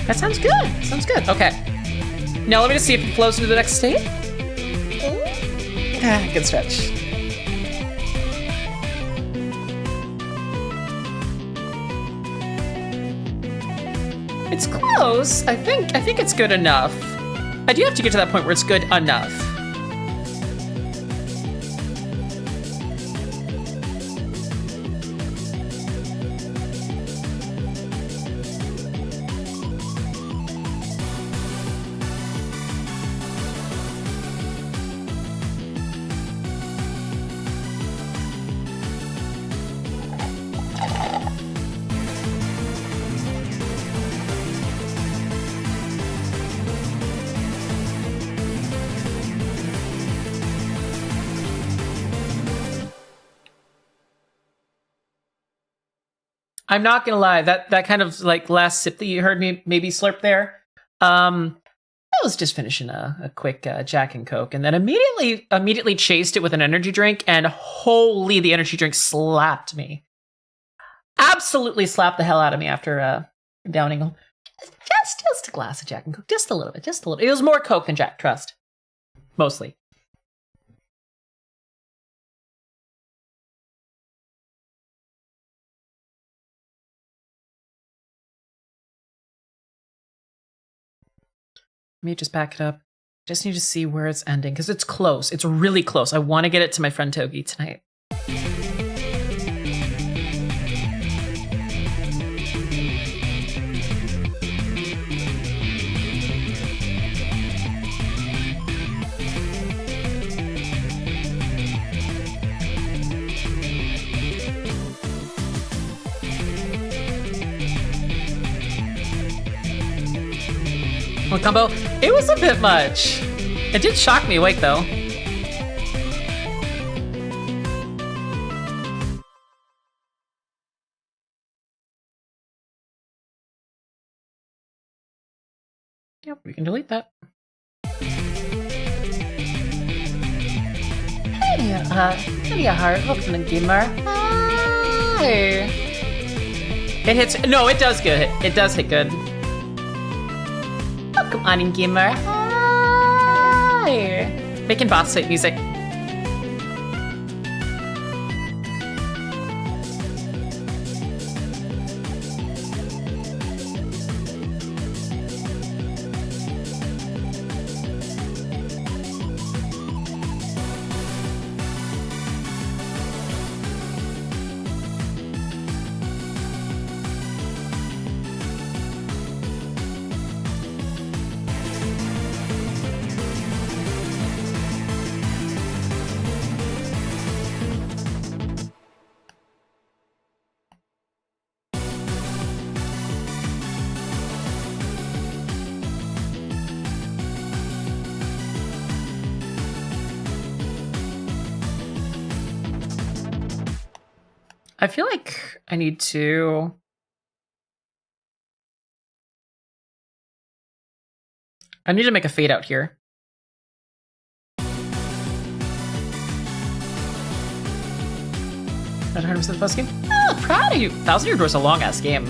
That sounds good. Sounds good. Okay. Now let me just see if it flows into the next state. Good stretch. It's close. I think it's good enough. I do have to get to that point where it's good enough. I'm not gonna lie, that kind of like last sip that you heard me maybe slurp there, I was just finishing a quick Jack and Coke, and then immediately chased it with an energy drink, and holy, the energy drink slapped me. Absolutely slapped the hell out of me after downing just a glass of Jack and Coke, just a little bit. It was more Coke than Jack, trust, mostly. Let me just back it up. Just need to see where it's ending, because it's close. It's really close. I want to get it to my friend Togi tonight. One combo. It was a bit much. It did shock me awake though. Yep, we can delete that. Hey, heart. Welcome to the gamer. Hi. It hits. No, it does good. It does hit good. Welcome on in, gamer. Hi. Making boss fight music. I feel like I need to... make a fade out here. Not 100% plus game? Oh, proud of you. 1,000 Year Door is a long-ass game.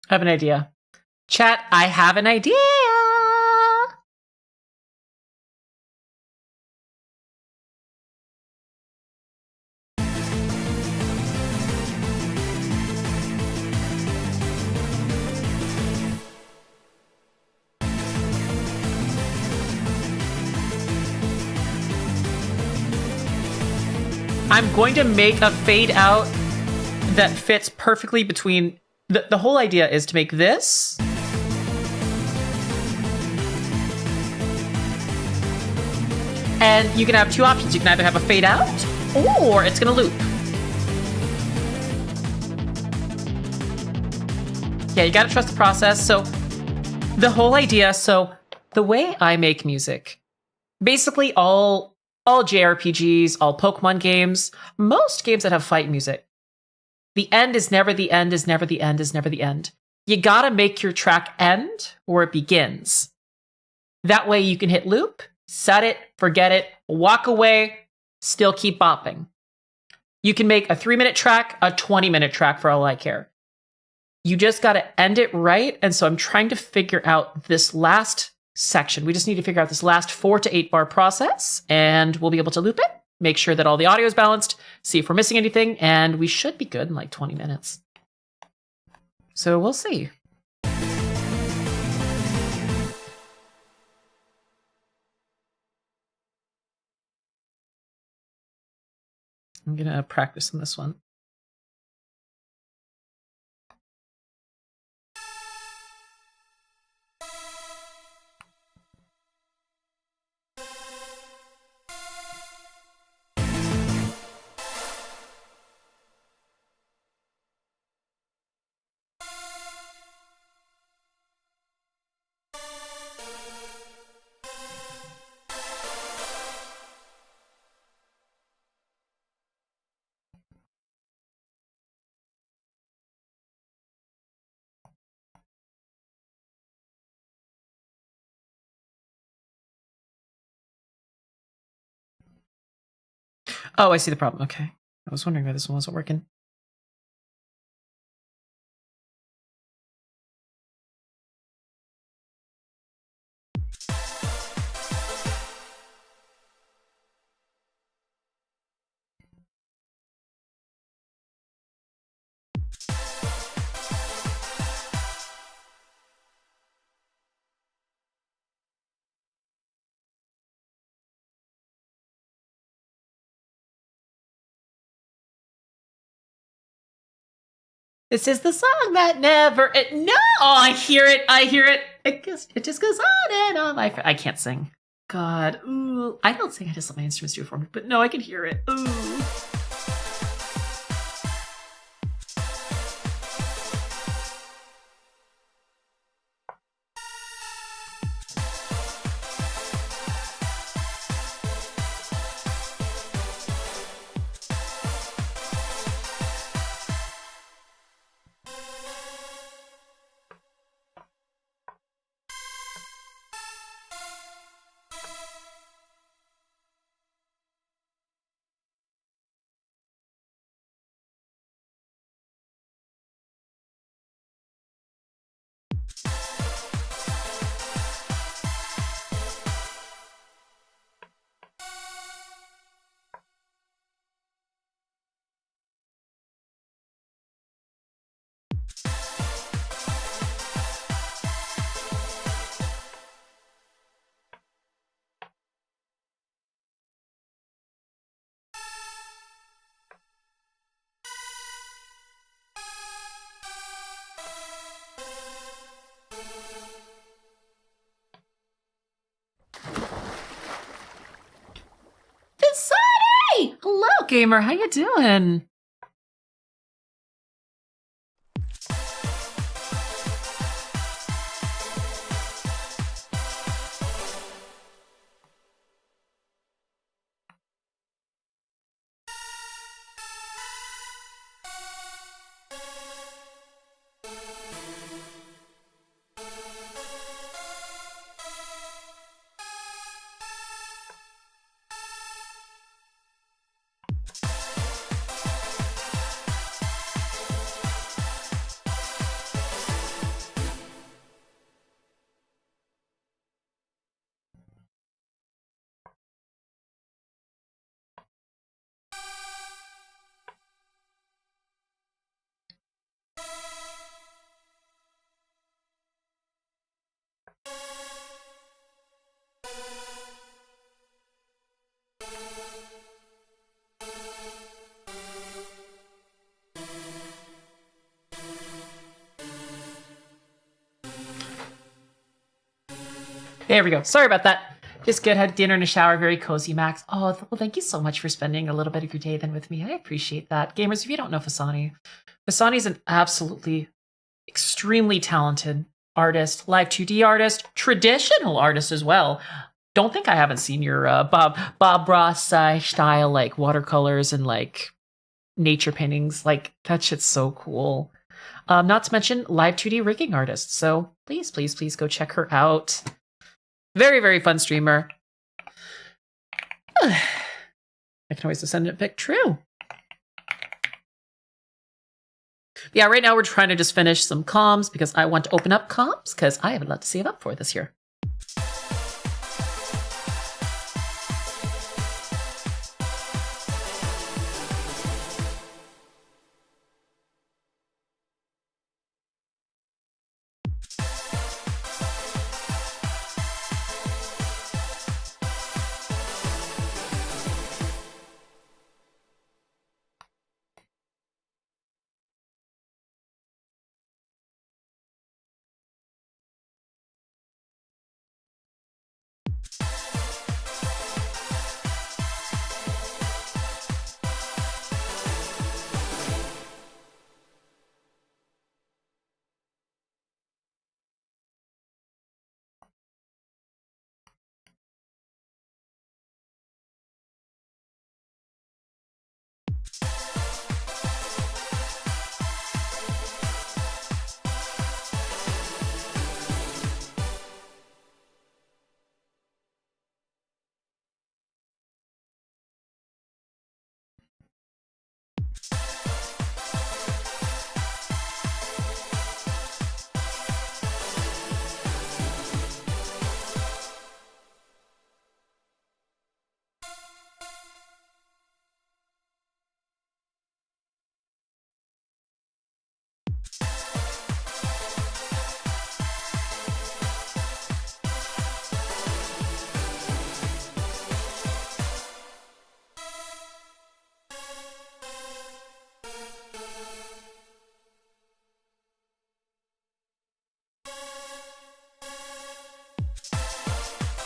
I have an idea. Chat, I have an idea! I'm going to make a fade out that fits perfectly between... The whole idea is to make this and you can have two options. You can either have a fade out or it's gonna loop. Yeah, you gotta trust the process. So the whole idea, so the way I make music, basically all JRPGs, all Pokemon games, most games that have fight music, the end is never the end, is never the end, is never the end. You gotta make your track end where it begins. That way you can hit loop, set it, forget it, walk away, still keep bopping. You can make a 3-minute track, a 20-minute track for all I care. You just gotta end it right, and so I'm trying to figure out this last section. We just need to figure out this last 4 to 8 bar process, and we'll be able to loop it. Make sure that all the audio is balanced, see if we're missing anything, and we should be good in like 20 minutes. So we'll see. I'm gonna practice on this one. Oh, I see the problem. Okay. I was wondering why this one wasn't working. This is the song that never. No, I hear it. I hear it. It just goes on and on. I can't sing. God, ooh, I don't sing. I just let my instruments do it for me. But no, I can hear it. Ooh. Sonny! Hello, gamer. How you doing? There we go. Sorry about that. Just good. Had dinner and a shower. Very cozy, Max. Oh, well, thank you so much for spending a little bit of your day then with me. I appreciate that. Gamers, if you don't know Fasani is an absolutely extremely talented artist, live 2D artist, traditional artist as well. Don't think I haven't seen your Bob Ross style, like watercolors and like nature paintings. Like that shit's so cool. Not to mention live 2D rigging artist. So please, please, please go check her out. Very, very fun streamer. I can always send it pick true. Yeah, right now we're trying to just finish some comms because I want to open up comms because I have a lot to save up for this year.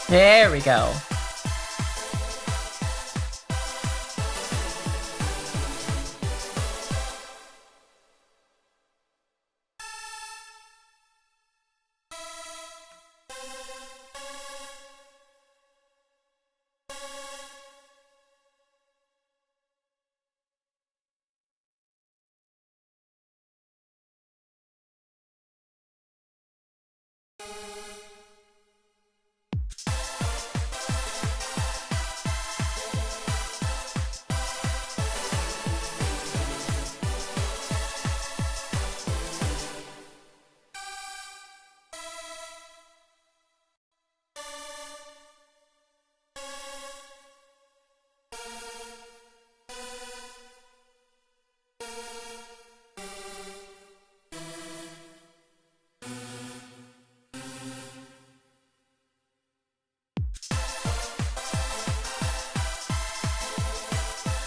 There we go.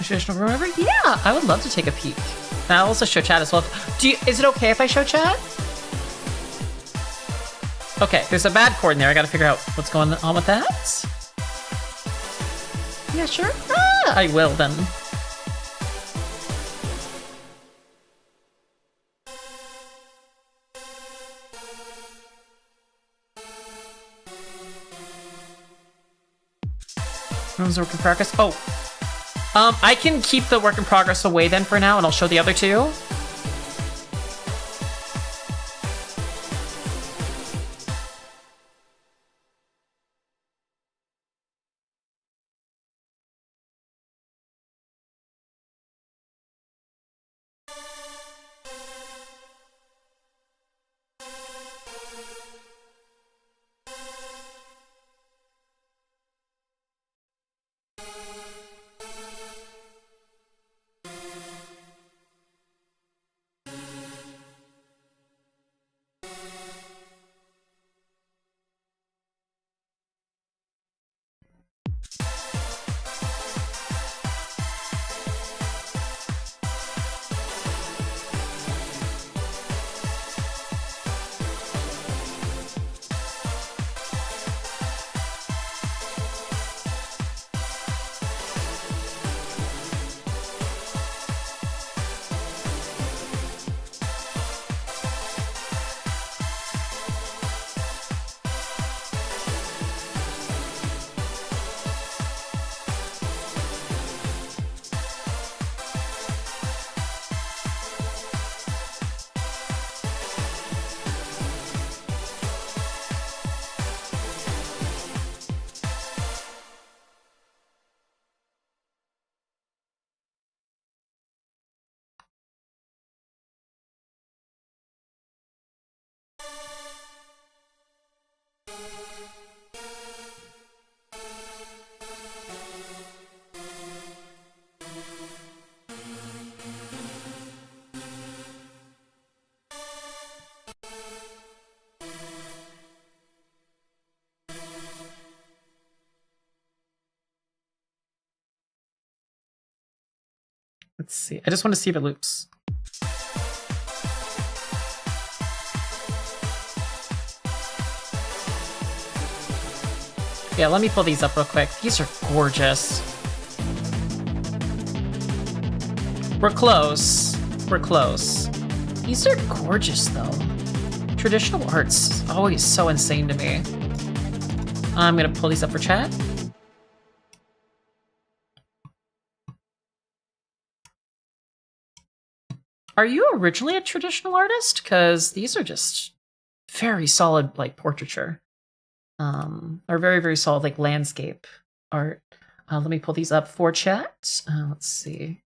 Traditional room ever? Yeah, I would love to take a peek. I'll also show chat as well. Is it okay if I show chat? Okay, there's a bad chord in there. I gotta figure out what's going on with that. Yeah, sure. Ah, I will then. Rooms work in progress. Oh. I can keep the work in progress away then for now, and I'll show the other two. Let's see. I just want to see if it loops. Yeah, let me pull these up real quick. These are gorgeous. We're close. We're close. These are gorgeous, though. Traditional art's always so insane to me. I'm gonna pull these up for chat. Are you originally a traditional artist? Because these are just very solid, like, portraiture. Or very, very solid, like, landscape art. Let me pull these up for chat. Let's see.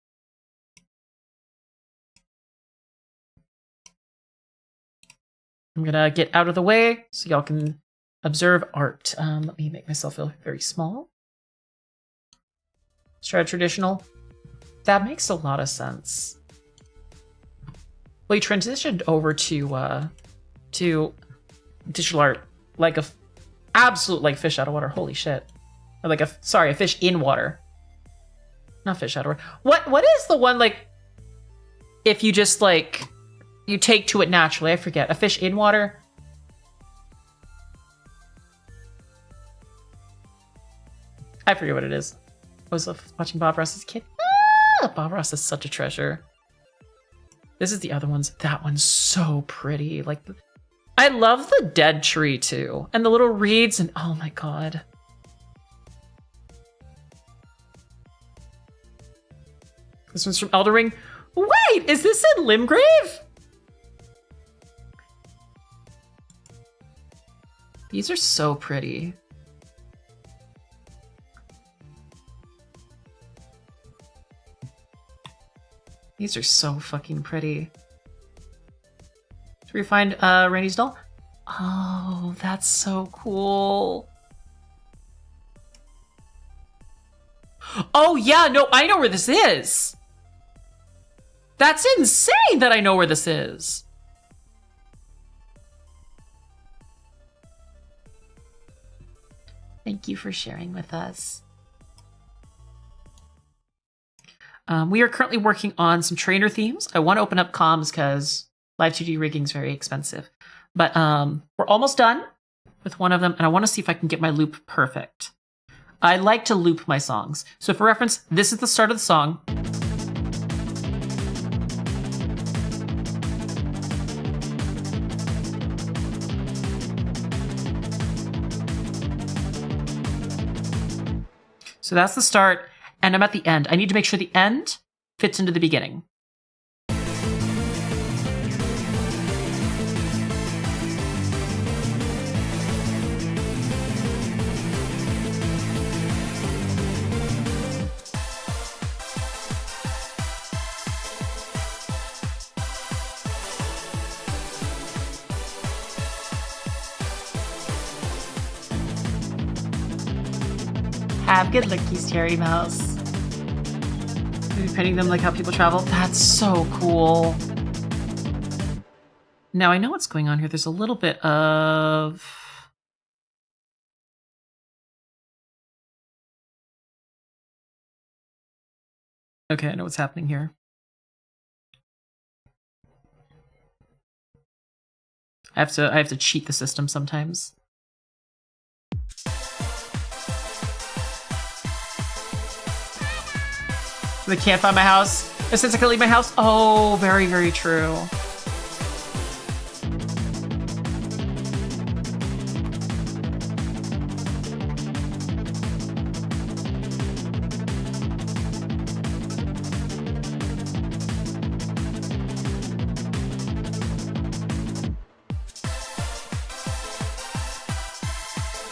I'm gonna get out of the way so y'all can observe art. Let me make myself feel very small. Strat traditional. That makes a lot of sense. Well, you transitioned over to digital art like a absolute like fish out of water. Holy shit! Or like a fish in water. Not fish out of water. What is the one like? If you just like you take to it naturally. I forget. A fish in water. I forget what it is. I was watching Bob Ross as a kid. Ah, Bob Ross is such a treasure. This is the other ones. That one's so pretty. Like, I love the dead tree too, and the little reeds, and oh my god. This one's from Eldenring. Wait, is this in Limgrave? These are so pretty. These are so fucking pretty. Should we find Rainey's doll? Oh, that's so cool. Oh yeah, no, I know where this is. That's insane that I know where this is. Thank you for sharing with us. We are currently working on some trainer themes. I want to open up comms because live 2D rigging is very expensive. But we're almost done with one of them, and I want to see if I can get my loop perfect. I like to loop my songs. So for reference, this is the start of the song. So that's the start, and I'm at the end. I need to make sure the end fits into the beginning. Have good lookies, Terry Mouse. Maybe painting them like how people travel. That's so cool. Now I know what's going on here. There's a little bit of... Okay, I know what's happening here. I have to cheat the system sometimes. I can't find my house. Since I can't leave my house. Oh, very, very true.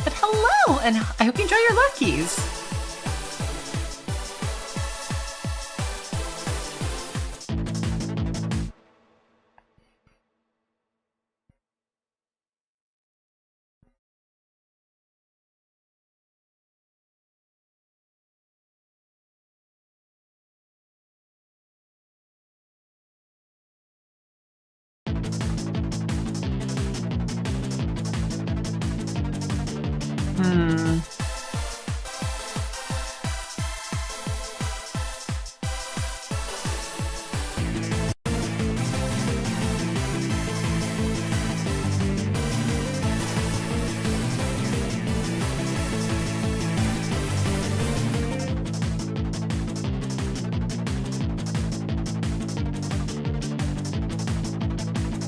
But hello, and I hope you enjoy your luckies.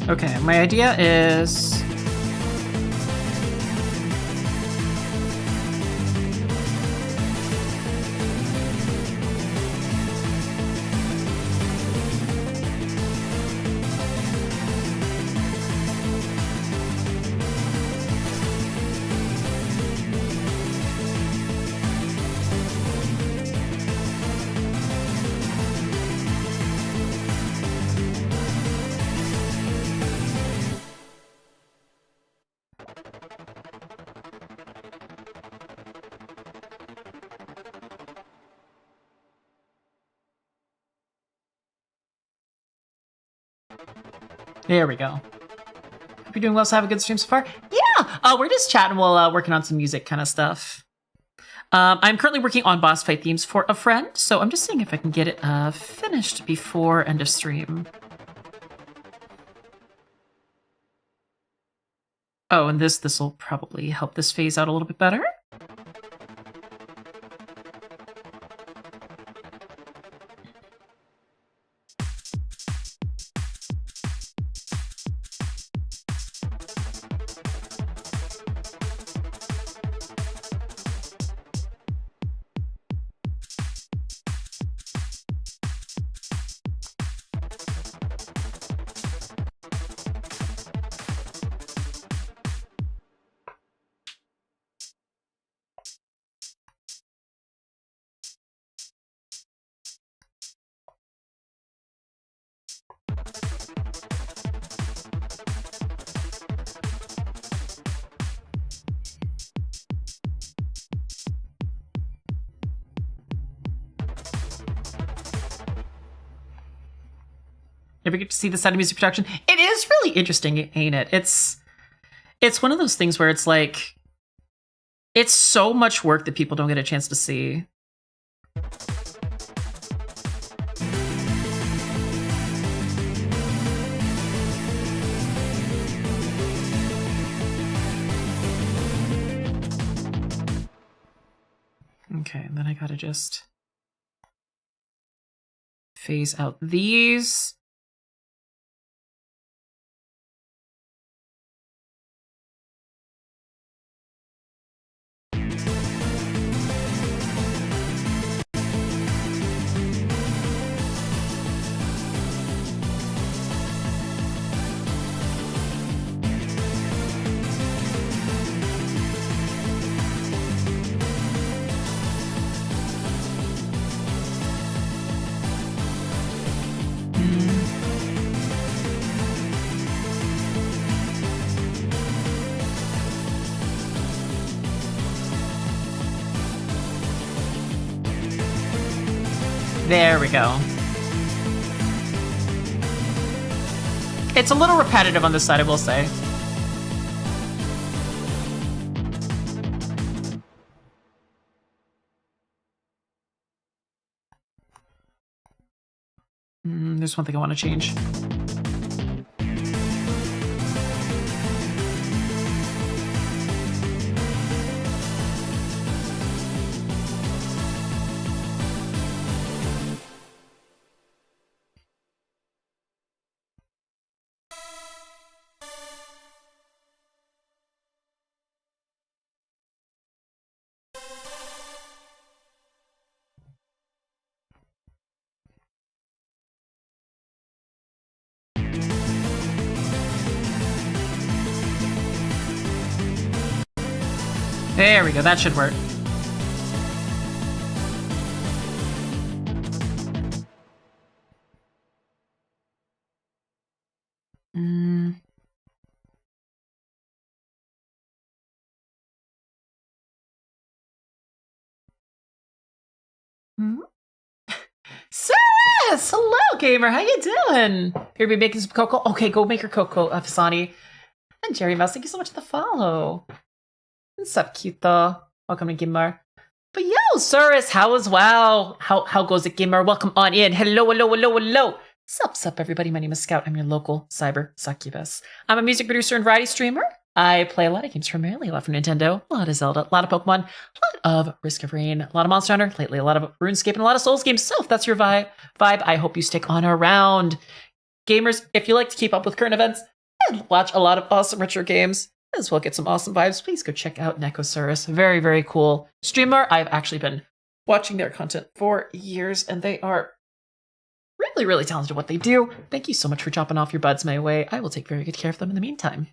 Okay, my idea is... There we go. Hope you're doing well, so have a good stream so far. Yeah! We're just chatting while working on some music kind of stuff. I'm currently working on boss fight themes for a friend, so I'm just seeing if I can get it finished before end of stream. Oh, and this will probably help this phase out a little bit better. Never get to see the side of music production. It is really interesting, ain't it? It's one of those things where it's like, it's so much work that people don't get a chance to see. Okay, and then I gotta just phase out these. There we go. It's a little repetitive on this side, I will say. There's one thing I want to change. There we go, that should work. Sis! Hello, gamer. How you doing? Here be making some cocoa. Okay, go make your cocoa, Fasani. And Jerry Mouse, thank you so much for the follow. What's up, cute though? Welcome to Gimmer. But yo, Suris, how is WoW? How goes it, Gimmer? Welcome on in. Hello, hello, hello, hello. Sup, everybody. My name is Scout. I'm your local cyber succubus. I'm a music producer and variety streamer. I play a lot of games, primarily a lot for Nintendo, a lot of Zelda, a lot of Pokemon, a lot of Risk of Rain, a lot of Monster Hunter, lately a lot of RuneScape, and a lot of Souls games. So if that's your vibe, I hope you stick on around. Gamers, if you like to keep up with current events and watch a lot of awesome retro games, as well get some awesome vibes, please go check out Necosaurus. Very, very cool streamer. I've actually been watching their content for years, and they are really, really talented at what they do. Thank you so much for dropping off your buds my way. I will take very good care of them in the meantime.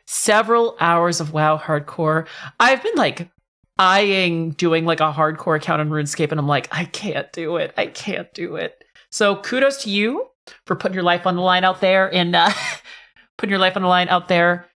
Several hours of WoW hardcore. I've been like eyeing doing like a hardcore account on RuneScape, and I'm like, I can't do it. I can't do it. So kudos to you for putting your life on the line out there and putting your life on the line out there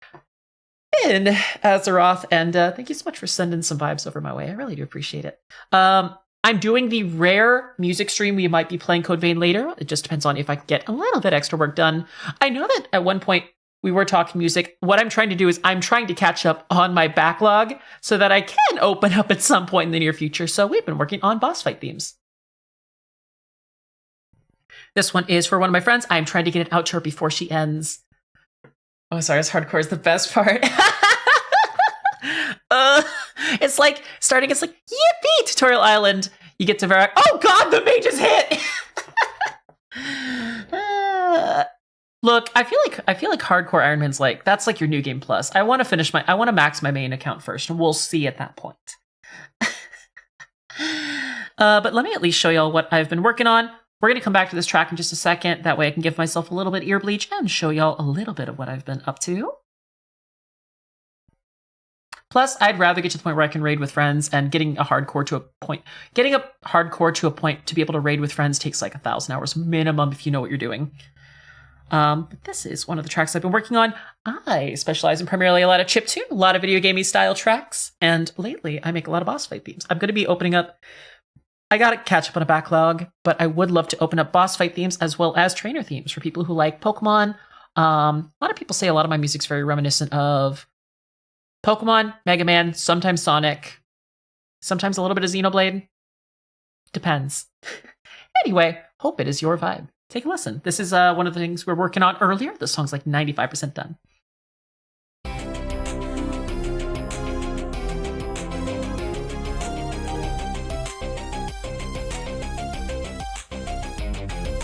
in Azeroth. And thank you so much for sending some vibes over my way. I really do appreciate it. I'm doing the rare music stream. We might be playing Codevein later. It just depends on if I can get a little bit extra work done. I know that at one point we were talking music. What I'm trying to do is I'm trying to catch up on my backlog so that I can open up at some point in the near future. So we've been working on boss fight themes. This one is for one of my friends. I'm trying to get it out to her before she ends. Oh, sorry, it's hardcore is the best part. It's like starting, it's like, yippee, Tutorial Island. You get to Varrock. Oh God, the mage is hit! Look, I feel like hardcore Iron Man's like, that's like your new game plus. I want to max my main account first, and we'll see at that point. But let me at least show y'all what I've been working on. We're going to come back to this track in just a second. That way I can give myself a little bit ear bleach and show y'all a little bit of what I've been up to. Plus, I'd rather get to the point where I can raid with friends, and getting a hardcore to a point to be able to raid with friends takes like 1,000 hours minimum if you know what you're doing. But this is one of the tracks I've been working on. I specialize in primarily a lot of chiptune, a lot of video gamey style tracks, and lately I make a lot of boss fight themes. I'm going to be opening up I gotta catch up on a backlog, but I would love to open up boss fight themes as well as trainer themes for people who like Pokemon. A lot of people say a lot of my music's very reminiscent of Pokemon, Mega Man, sometimes Sonic, sometimes a little bit of Xenoblade. Depends. Anyway, hope it is your vibe. Take a listen. This is one of the things we're working on earlier. The song's like 95% done.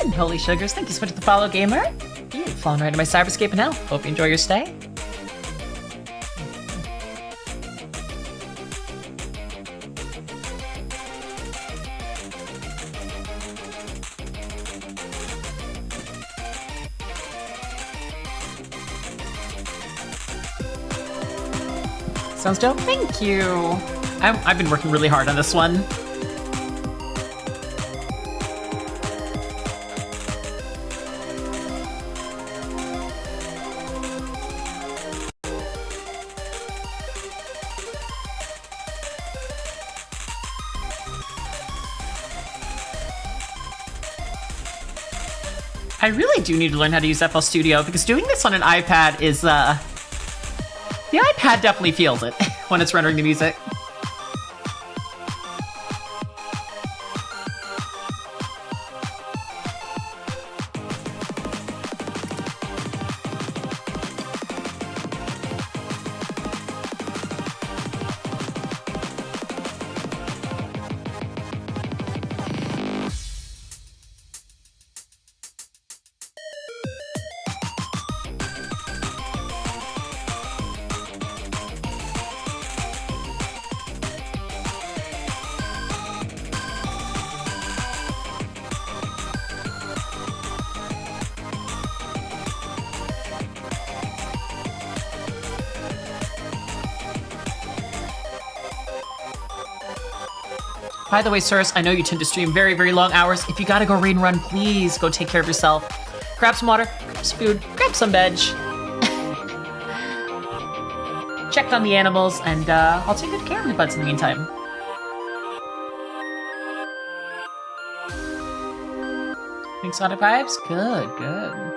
And holy sugars, thank you so much for the follow, gamer. You've fallen right into my cyberscape now. Hope you enjoy your stay. Sounds dope. Thank you. I've been working really hard on this one. I really do need to learn how to use FL Studio because doing this on an iPad is, the iPad definitely feels it when it's rendering the music. By the way, sirs, I know you tend to stream very, very long hours. If you gotta go raid and run, please go take care of yourself. Grab some water, grab some food, grab some veg. Check on the animals, and I'll take good care of your buds in the meantime. Think Sonic vibes? Good, good.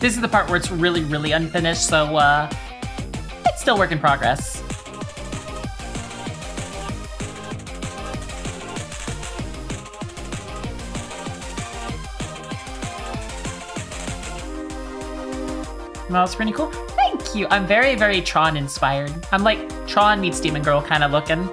This is the part where it's really, really unfinished, so it's still work in progress. Well, it's pretty cool. Thank you. I'm very, very Tron inspired. I'm like Tron meets Demon Girl kind of looking.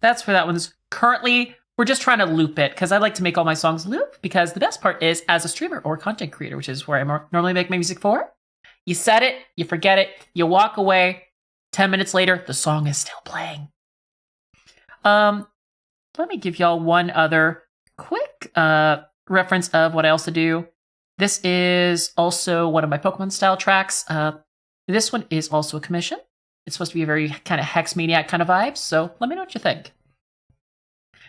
That's where that one's currently. We're just trying to loop it because I like to make all my songs loop because the best part is as a streamer or content creator, which is where I normally make my music for, you set it, you forget it, you walk away, 10 minutes later, the song is still playing. Let me give y'all one other quick reference of what I also do. This is also one of my Pokemon style tracks. This one is also a commission. It's supposed to be a very kind of Hex Maniac kind of vibe, so let me know what you think.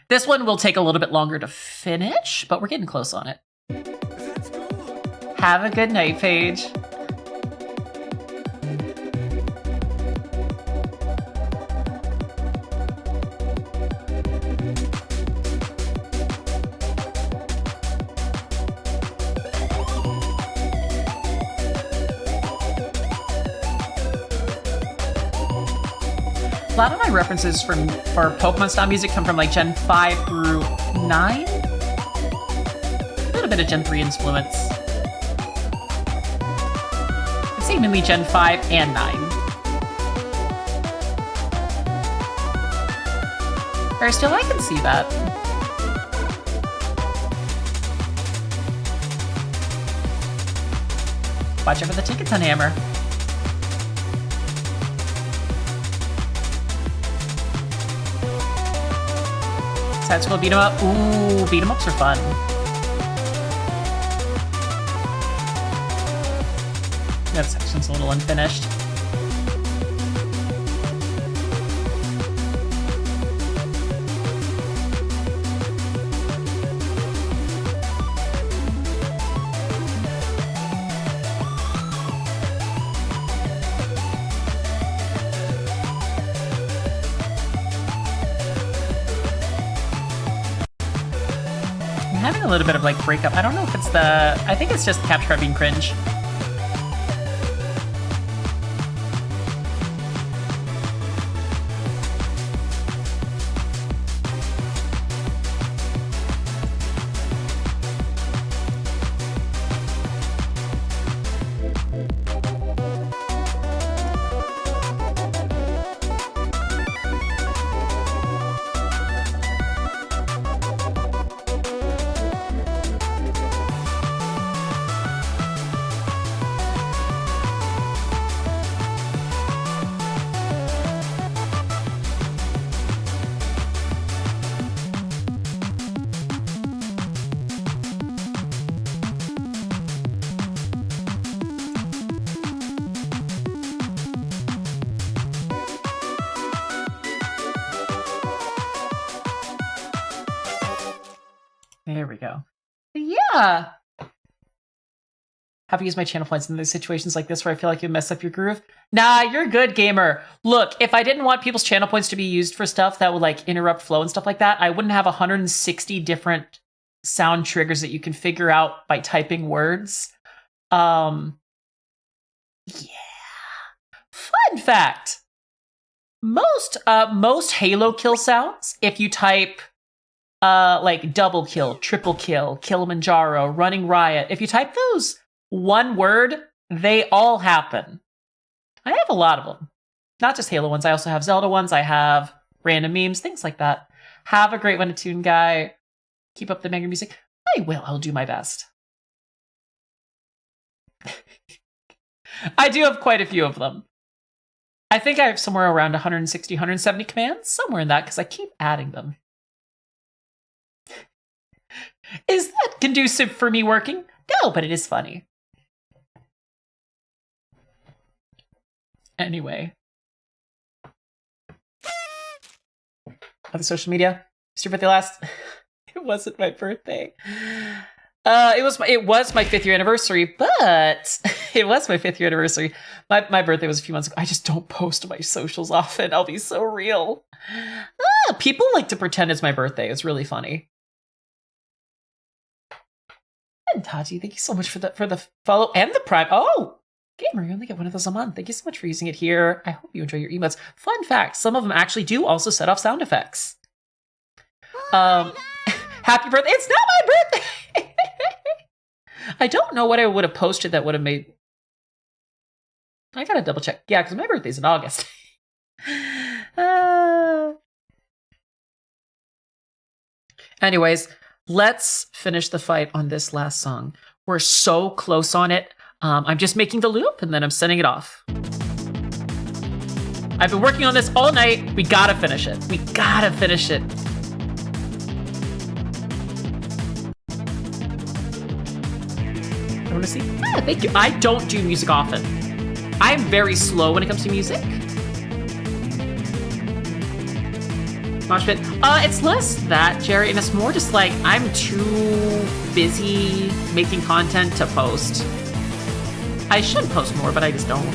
This one will take a little bit longer to finish, but we're getting close on it. Have a good night, Paige. A lot of my references for Pokemon style music come from like Gen 5 through 9. A little bit of Gen 3 influence. I'd say mainly Gen 5 and 9. Or still, I can see that. Watch out for the tickets on Hammer. Side scroll beat 'em up. Ooh, beat 'em ups are fun. That section's a little unfinished. I'm having a little bit of like breakup. I don't know if it's the. I think it's just the capture card being cringe. There we go. Yeah. Have to use my channel points in those situations like this where I feel like you mess up your groove. Nah, you're good, gamer. Look, if I didn't want people's channel points to be used for stuff that would like interrupt flow and stuff like that, I wouldn't have 160 different sound triggers that you can figure out by typing words. Yeah. Fun fact. Most Halo kill sounds, if you type like double kill, triple kill, Kilimanjaro, running riot. If you type those one word, they all happen. I have a lot of them. Not just Halo ones. I also have Zelda ones. I have random memes, things like that. Have a great one to tune, guy. Keep up the mega music. I will. I'll do my best. I do have quite a few of them. I think I have somewhere around 160, 170 commands. Somewhere in that, because I keep adding them. Is that conducive for me working? No, but it is funny. Anyway. Other social media? Is your birthday last? It wasn't my birthday. It was my 5th year anniversary, but it was my 5th year anniversary. My birthday was a few months ago. I just don't post my socials often. I'll be so real. People like to pretend it's my birthday. It's really funny. And Taji, thank you so much for the follow and the prime. Oh, gamer, you only get one of those a month. Thank you so much for using it here. I hope you enjoy your emotes. Fun fact, some of them actually do also set off sound effects. Happy birthday. It's not my birthday. I don't know what I would have posted that would have made. I gotta double check. Yeah, because my birthday's in August. Anyways, let's finish the fight on this last song. We're so close on it. I'm just making the loop and then I'm sending it off. I've been working on this all night. We gotta finish it. We gotta finish it. I want to see. Thank you. I don't do music often. I'm very slow when it comes to music. Mosh pit. It's less that, Jerry, and it's more just like I'm too busy making content to post. I should post more, but I just don't.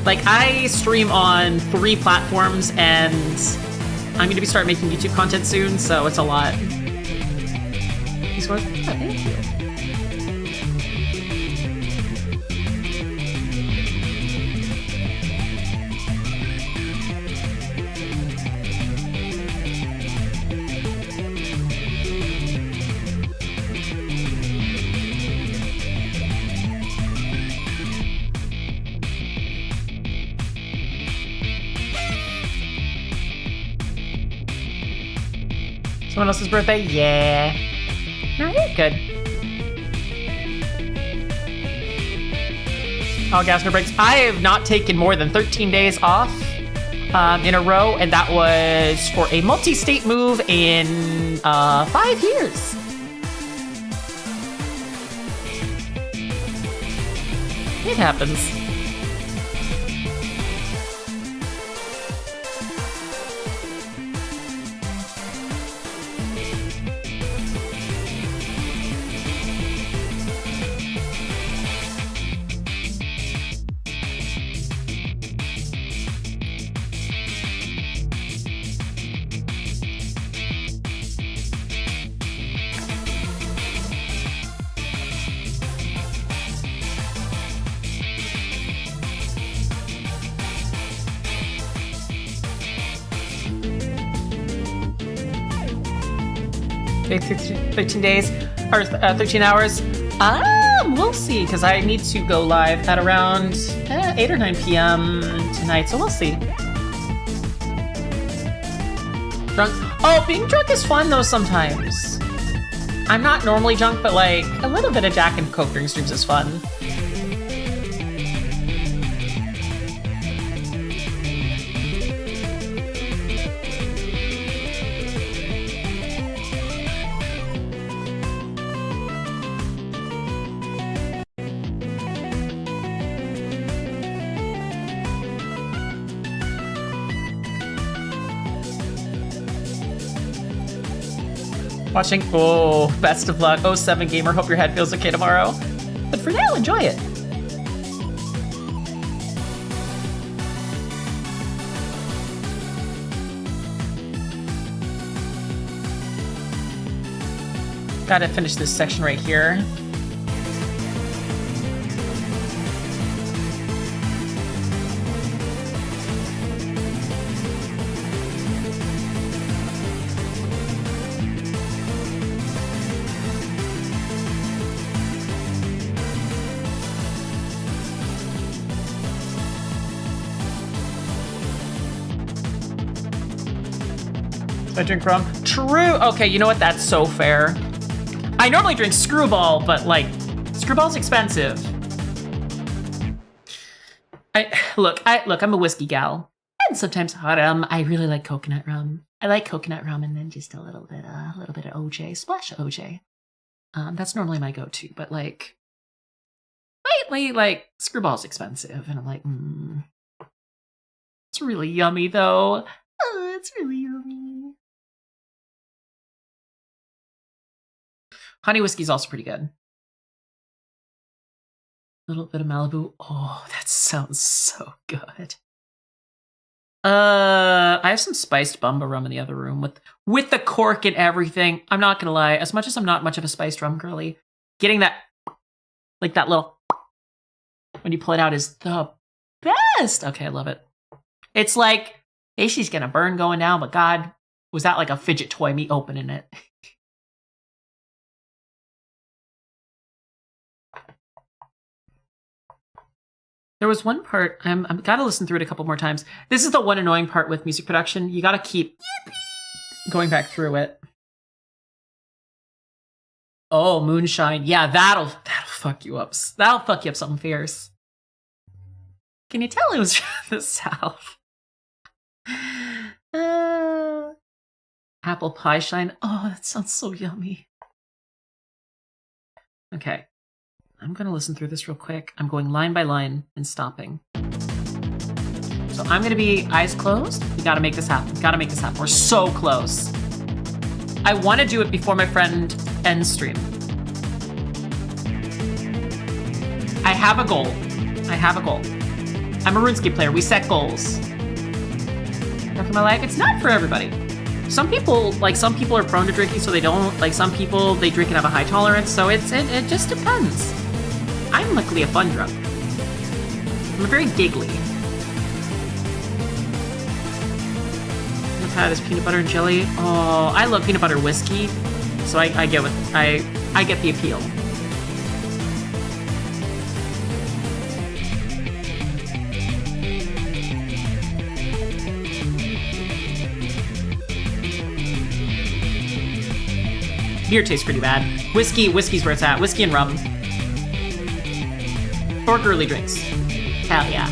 Like, I stream on 3 platforms, and I'm going to be starting making YouTube content soon, so it's a lot. Thank you. Someone else's birthday? Yeah. No, you're good. Oh, gas no breaks. I have not taken more than 13 days off in a row, and that was for a multi-state move in 5 years. It happens. Okay, 13 days, or 13 hours. We'll see, because I need to go live at around 8 or 9 p.m. tonight, so we'll see. Drunk? Oh, being drunk is fun, though, sometimes. I'm not normally drunk, but, like, a little bit of Jack and Coke during streams is fun. Watching, oh, best of luck. 07 gamer, hope your head feels okay tomorrow. But for now, enjoy it. Gotta finish this section right here. I drink rum. True. Okay, you know what? That's so fair. I normally drink Screwball, but like, Screwball's expensive. I'm a whiskey gal, and sometimes hot rum. I really like coconut rum. I like coconut rum, and then just a little bit of OJ, splash of OJ. That's normally my go-to, but like, lately, like, Screwball's expensive, and I'm like, it's really yummy though. Oh, it's really yummy. Honey whiskey's also pretty good. A little bit of Malibu. Oh, that sounds so good. I have some spiced Bumba rum in the other room with the cork and everything. I'm not gonna lie, as much as I'm not much of a spiced rum girly, getting that, like that little, when you pull it out is the best. Okay, I love it. It's like, hey, she's gonna burn going down, but God, was that like a fidget toy, me opening it? There was one part, I've got to listen through it a couple more times. This is the one annoying part with music production. You got to keep going back through it. Oh, Moonshine. Yeah, that'll fuck you up. That'll fuck you up something fierce. Can you tell it was from the South? Apple pie shine. Oh, that sounds so yummy. Okay. I'm going to listen through this real quick. I'm going line by line and stopping. So I'm going to be eyes closed. We got to make this happen. Got to make this happen. We're so close. I want to do it before my friend ends stream. I have a goal. I'm a RuneScape player. We set goals. After my life, it's not for everybody. Some people are prone to drinking, so they don't. Like, some people, they drink and have a high tolerance, so it just depends. I'm luckily a fun drunk. I'm very giggly. I've had is peanut butter and jelly. Oh, I love peanut butter whiskey, so I get the appeal. Beer tastes pretty bad. Whiskey's where it's at. Whiskey and rum. Or girly drinks. Hell yeah.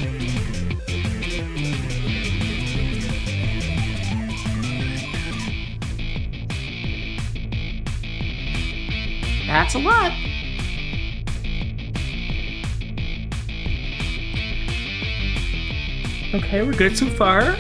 That's a lot. Okay, we're good so far.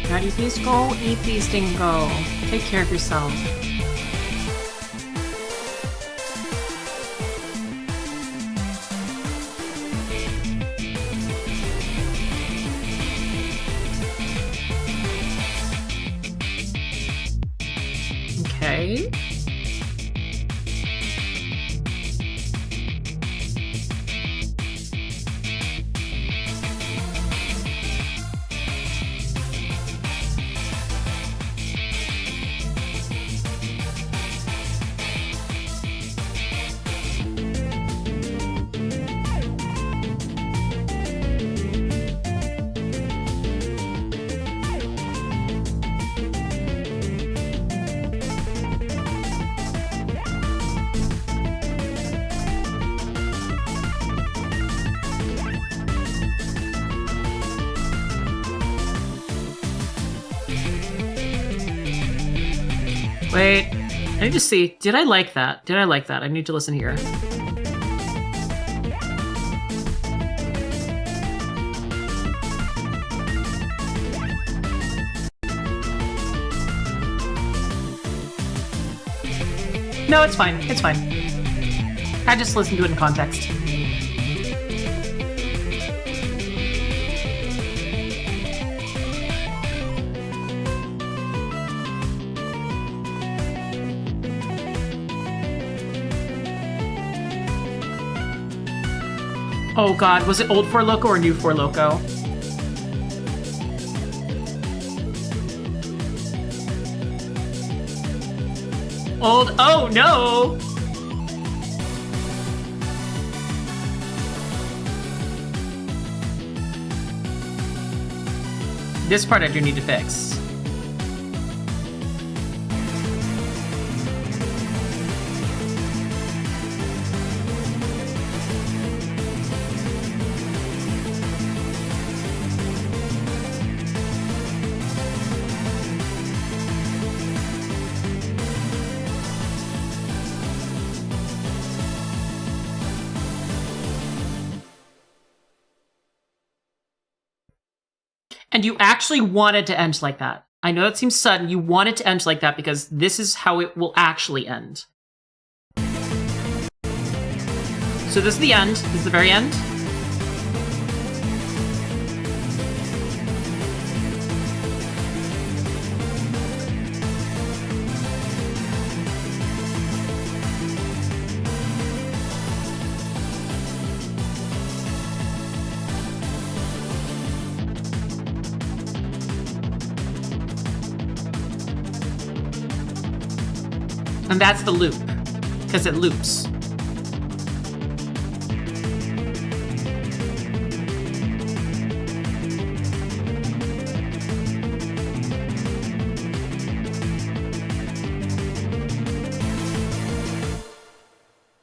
Now eat these, go eat these, dingo. Take care of yourself. Okay. Wait, I need to see. Did I like that? Did I like that? I need to listen here. No, it's fine. It's fine. I just listened to it in context. Oh god, was it old Four Loko or new Four Loko? Old, oh no! This part I do need to fix. And you actually wanted to end like that. I know that seems sudden. You wanted to end like that because this is how it will actually end. So this is the end. This is the very end. And that's the loop, because it loops.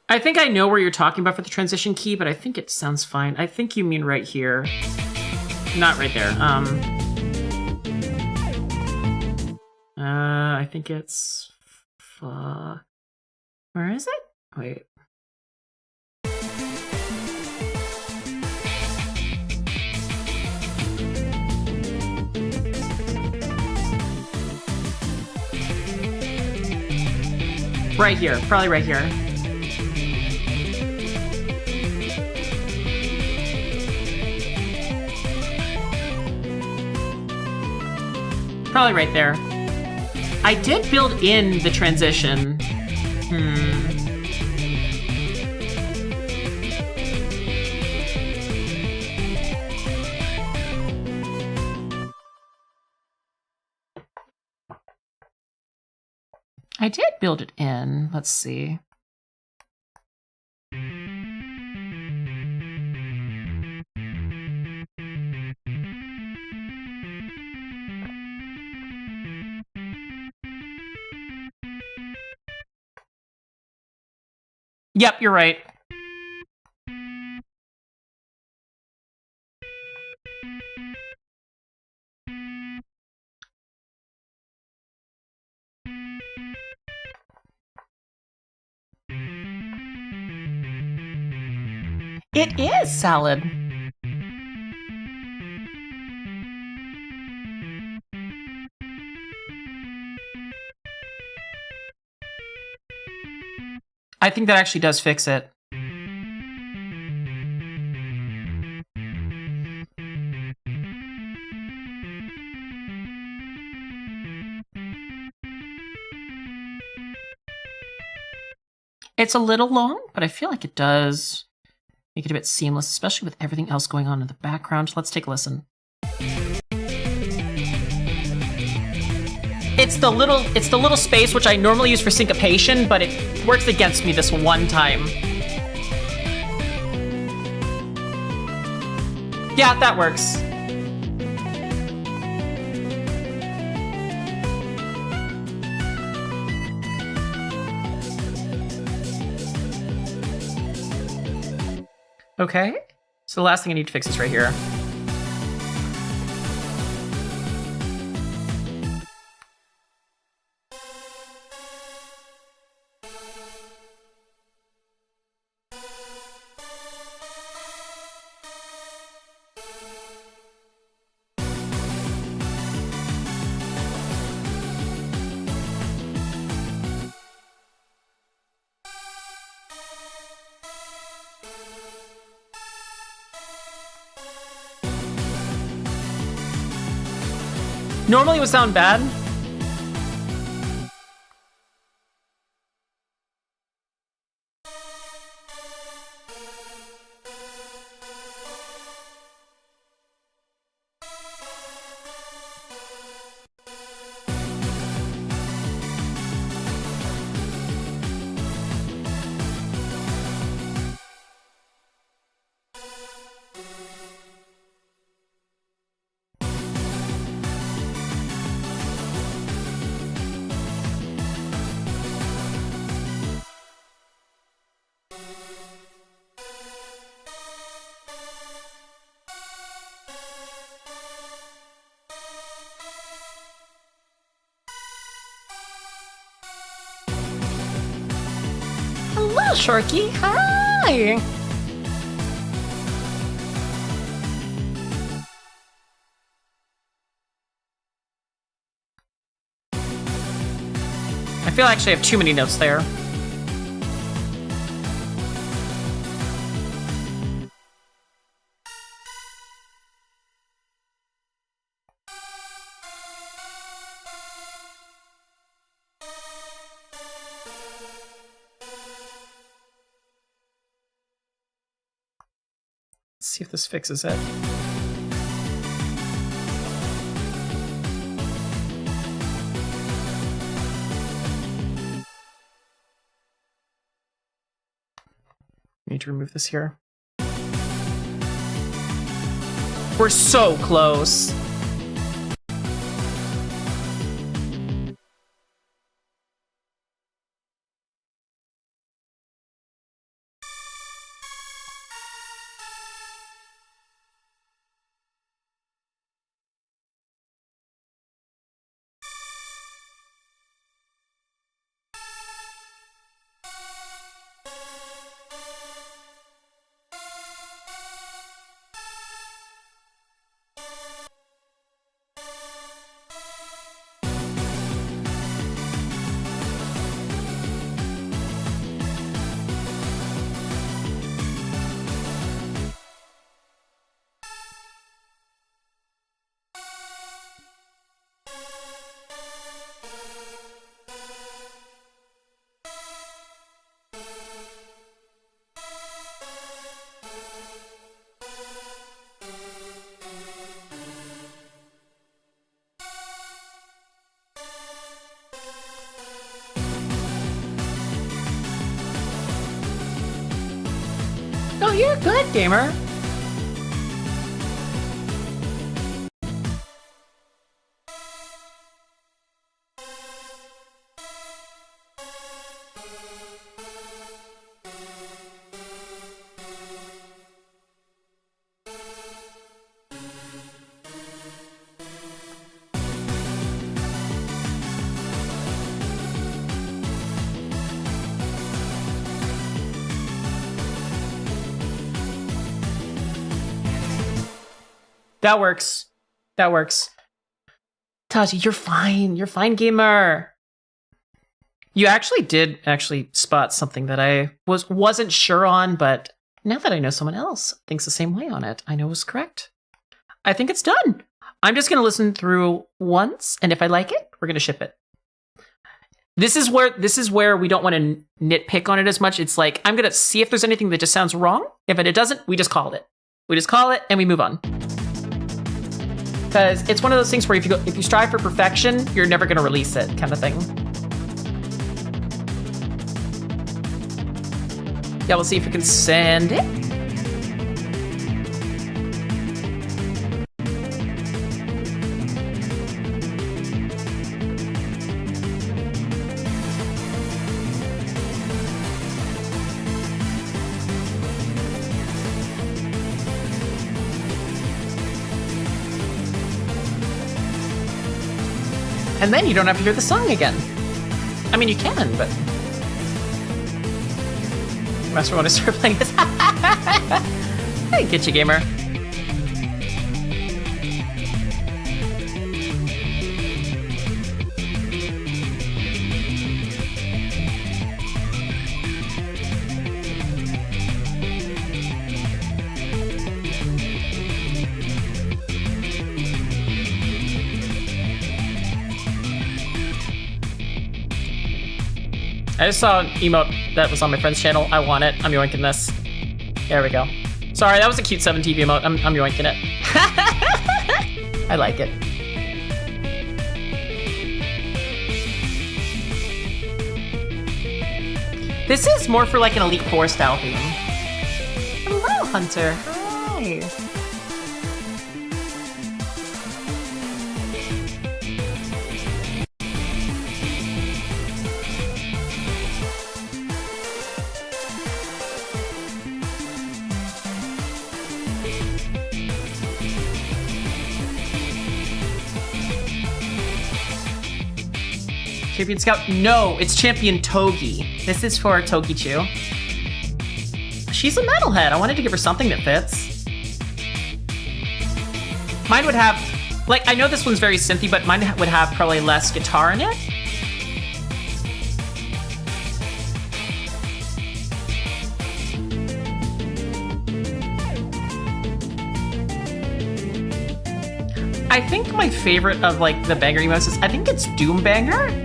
I think I know where you're talking about for the transition key, but I think it sounds fine. I think you mean right here. Not right there. I think it's... where is it? Wait. Right here. Probably right here. Probably right there. I did build in the transition. I did build it in. Let's see. Yep, you're right. It is salad. I think that actually does fix it. It's a little long, but I feel like it does make it a bit seamless, especially with everything else going on in the background. Let's take a listen. It's the little space which I normally use for syncopation, but it works against me this one time. Yeah, that works. Okay, so the last thing I need to fix is right here. Normally it would sound bad. Hello, Sharky. Hi. I feel I actually have too many notes there. Let's see if this fixes it. Need to remove this here. We're so close. you're good, gamer. That works. That works. Taji, you're fine. You're fine, gamer. You actually did spot something that I wasn't sure on, but now that I know someone else thinks the same way on it, I know it was correct. I think it's done. I'm just going to listen through once, and if I like it, we're going to ship it. This is where we don't want to nitpick on it as much. It's like, I'm going to see if there's anything that just sounds wrong. If it doesn't, we just call it. We just call it, and we move on. Because it's one of those things where if you strive for perfection, you're never going to release it, kind of thing. Yeah, we'll see if we can send it. And then you don't have to hear the song again. I mean, you can, but... You must want to start playing this. Hey, get you, gamer. I just saw an emote that was on my friend's channel. I want it. I'm yoinking this. There we go. Sorry, that was a cute 7TV emote. I'm yoinking it. I like it. This is more for like an Elite Four style theme. Hello, Hunter. Hi. Champion Scout? No, it's Champion Togi. This is for Togichu. She's a metalhead. I wanted to give her something that fits. Mine would have, like, I know this one's very synthy, but mine would have probably less guitar in it. I think my favorite of, like, the banger emotes is, I think it's Doom Banger.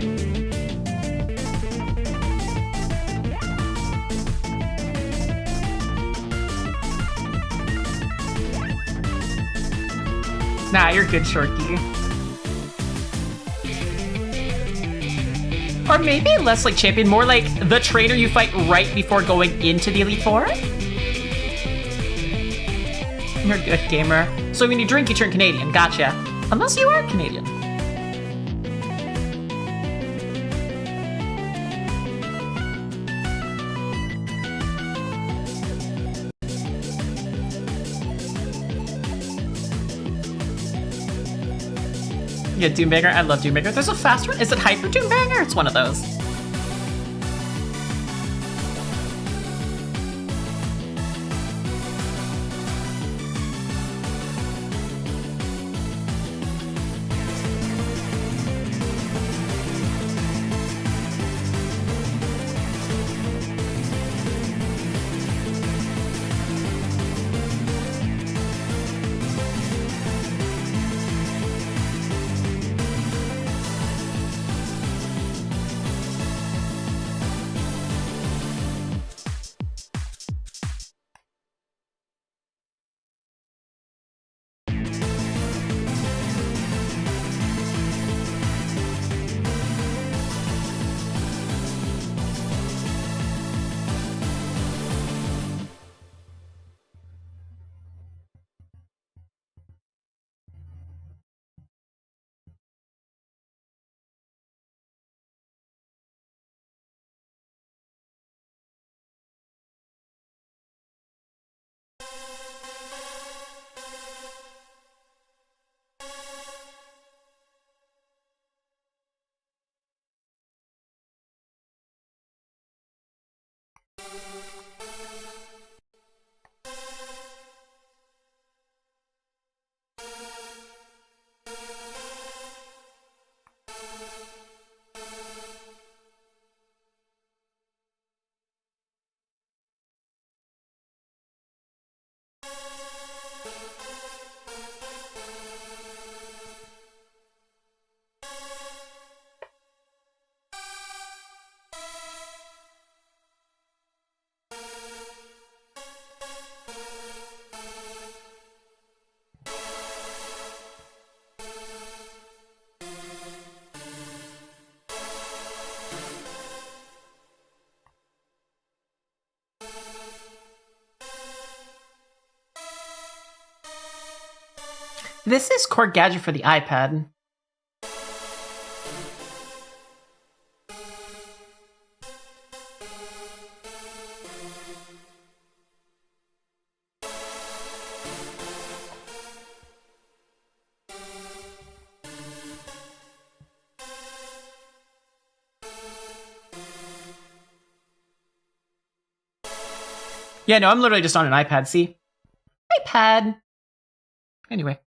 Nah, you're good, Shorty. Or maybe less like Champion, more like the trainer you fight right before going into the Elite Four. You're good, gamer. So when you drink, you turn Canadian. Gotcha. Unless you are Canadian. Yeah, Doombanger. I love Doombanger. There's a fast one. Is it Hyper Doombanger? It's one of those. This is Core Gadget for the iPad. Yeah, no, I'm literally just on an iPad, see? iPad. Anyway.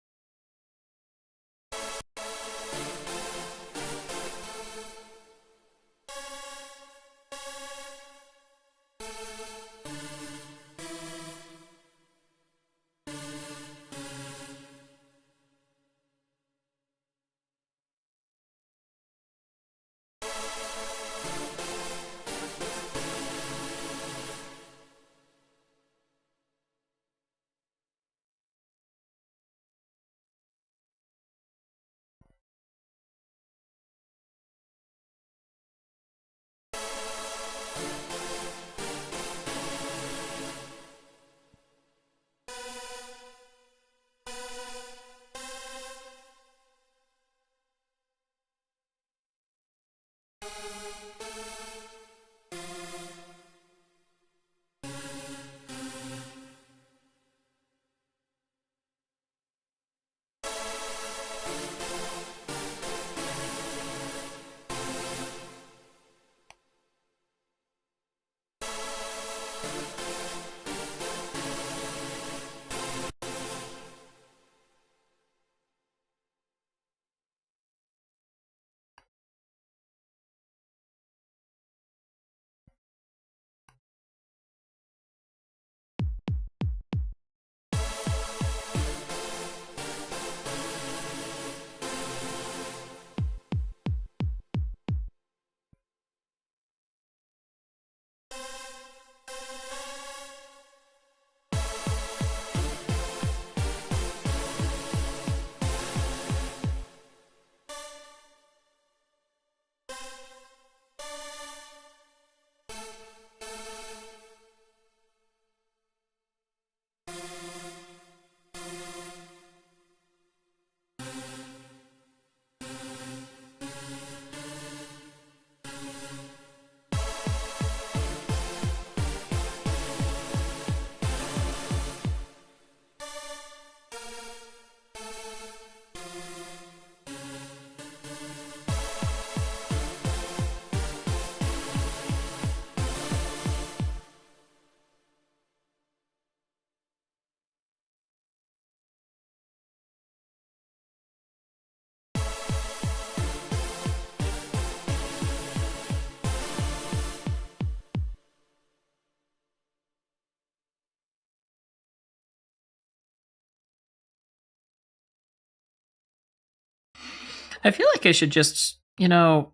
I feel like I should just,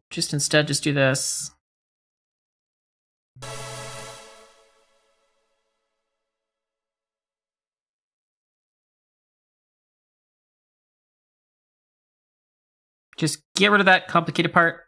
just instead just do this. Just get rid of that complicated part.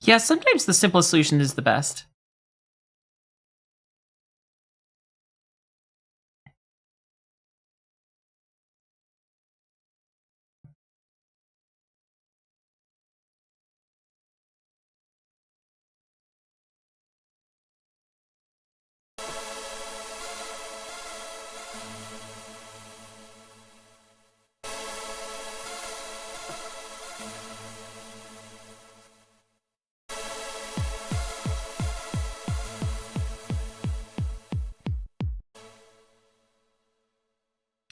Yeah, sometimes the simplest solution is the best.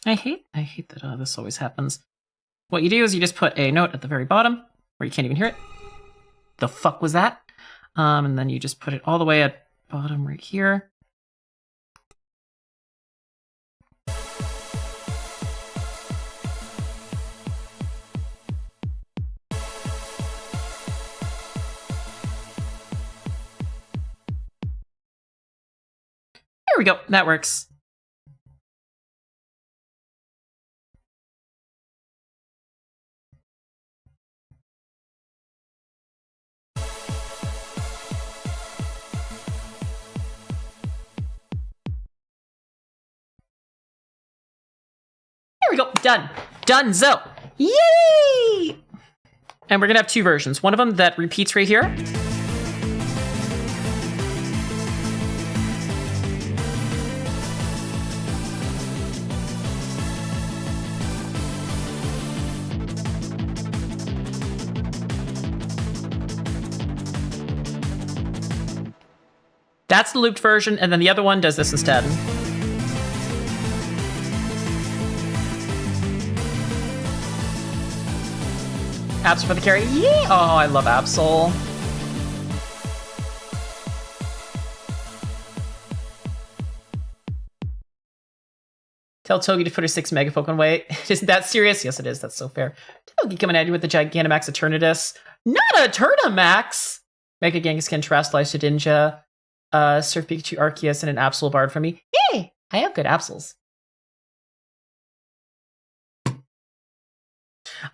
I hate that this always happens. What you do is you just put a note at the very bottom where you can't even hear it. The fuck was that? And then you just put it all the way at bottom right here. There we go. That works. There we go. Done. Donezo. Yay! And we're going to have two versions. One of them that repeats right here. That's the looped version, and then the other one does this instead. Absol for the carry. Yeah! Oh, I love Absol. Tell Togi to put her 6 mega Pokemon away. Isn't that serious? Yes, it is. That's so fair. Togi coming at you with the Gigantamax Eternatus. Not a Turnamax! Mega Kangaskhan, Terrestrialize Shedinja, Surf Pikachu, Arceus, and an Absol Bard for me. Yay! I have good Absols.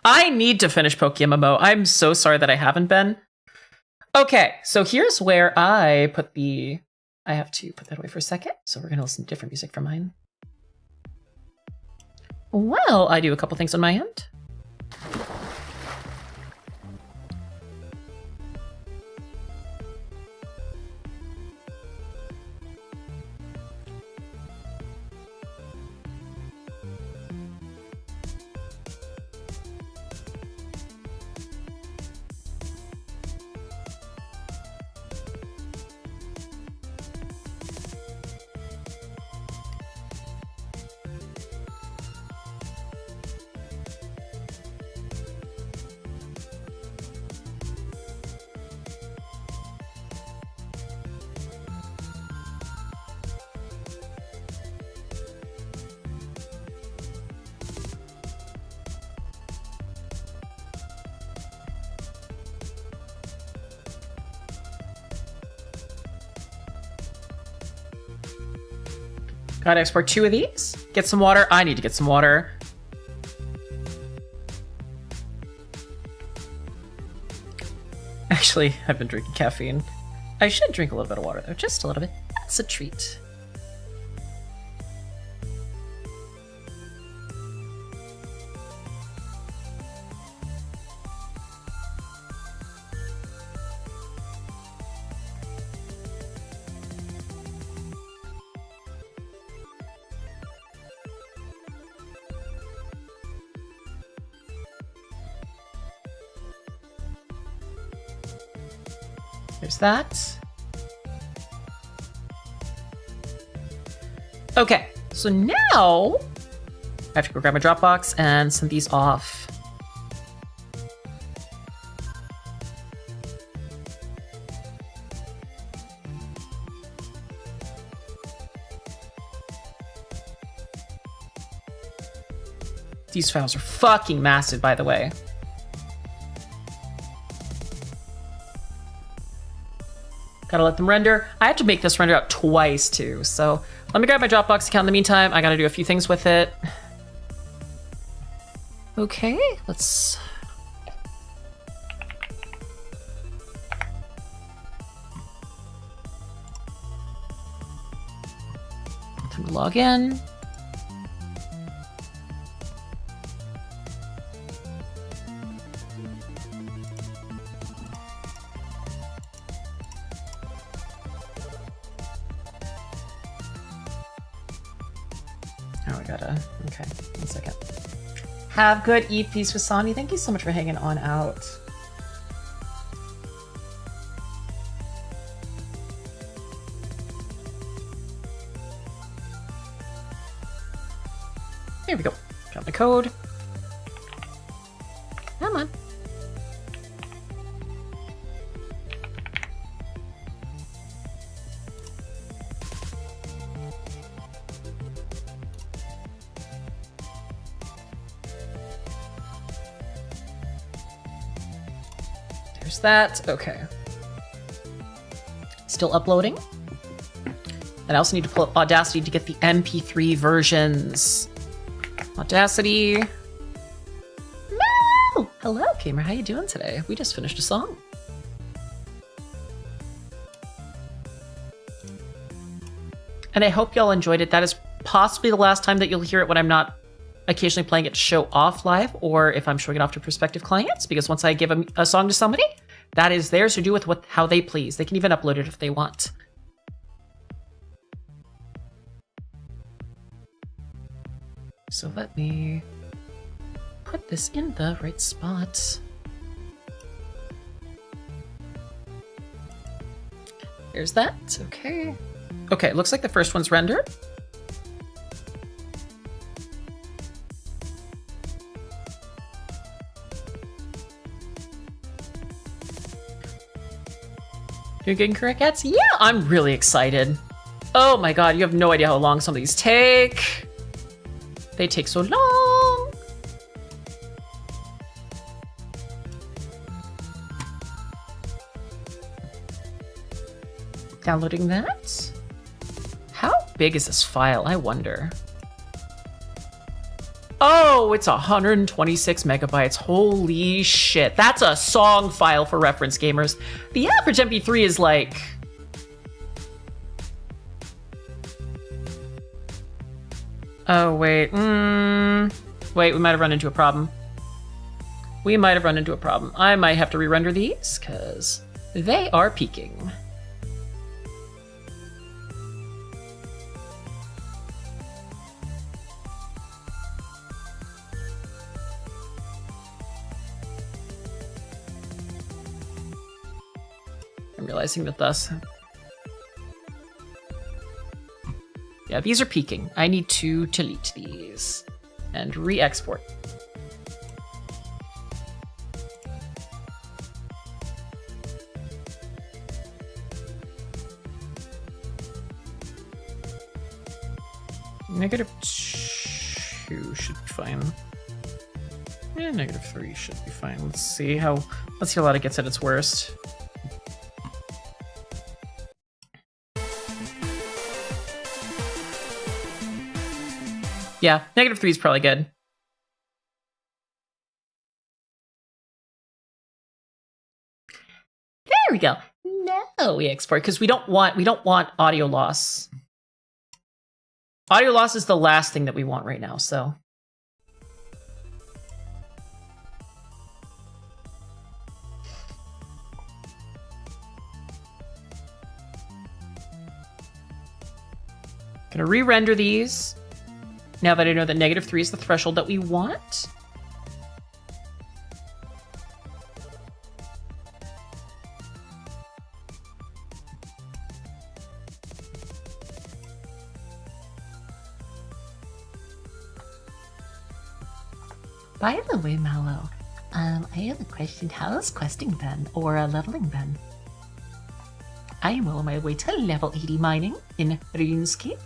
I need to finish PokeMMO. I'm so sorry that I haven't been. Okay, so here's where I put the... I have to put that away for a second, so we're going to listen to different music from mine. Well, I do a couple things on my end. Gotta export 2 of these. Get some water. I need to get some water. Actually, I've been drinking caffeine. I should drink a little bit of water, though. Just a little bit. That's a treat. There's that. Okay, so now I have to go grab my Dropbox and send these off. These files are fucking massive, by the way. Gotta let them render. I have to make this render out twice too, so let me grab my Dropbox account in the meantime. I gotta do a few things with it. Okay, let's... Time to log in. Oh, I gotta, okay, 1 second. Have good, eat peace with Sani. Thank you so much for hanging on out. Here we go. Got my code. Come on. There's that. Okay. Still uploading. And I also need to pull up Audacity to get the MP3 versions. Audacity. No! Hello, Gamer. How you doing today? We just finished a song. And I hope y'all enjoyed it. That is possibly the last time that you'll hear it when I'm not occasionally playing it to show off live, or if I'm showing it off to prospective clients, because once I give a song to somebody, that is theirs to do with how they please. They can even upload it if they want. So let me put this in the right spot. There's that. Okay. Okay, looks like the first one's rendered. You're getting crickets? Yeah, I'm really excited. Oh my god, you have no idea how long some of these take. They take so long. Downloading that. How big is this file? I wonder. Oh, it's 126 megabytes. Holy shit. That's a song file for reference, gamers. The average MP3 is like... Oh, wait. Wait, we might have run into a problem. We might have run into a problem. I might have to re-render these, because they are peaking. I'm realizing that thus... Yeah, these are peaking. I need to delete these and re-export. -2 should be fine. Yeah, -3 should be fine. Let's see how loud it gets at its worst. Yeah, -3 is probably good. There we go. Now we export because we don't want audio loss. Audio loss is the last thing that we want right now, so. Gonna re-render these. Now that I know that -3 is the threshold that we want. By the way, Mallow, I have a question. How's questing been, or leveling been? I am well on my way to level 80 mining in RuneScape.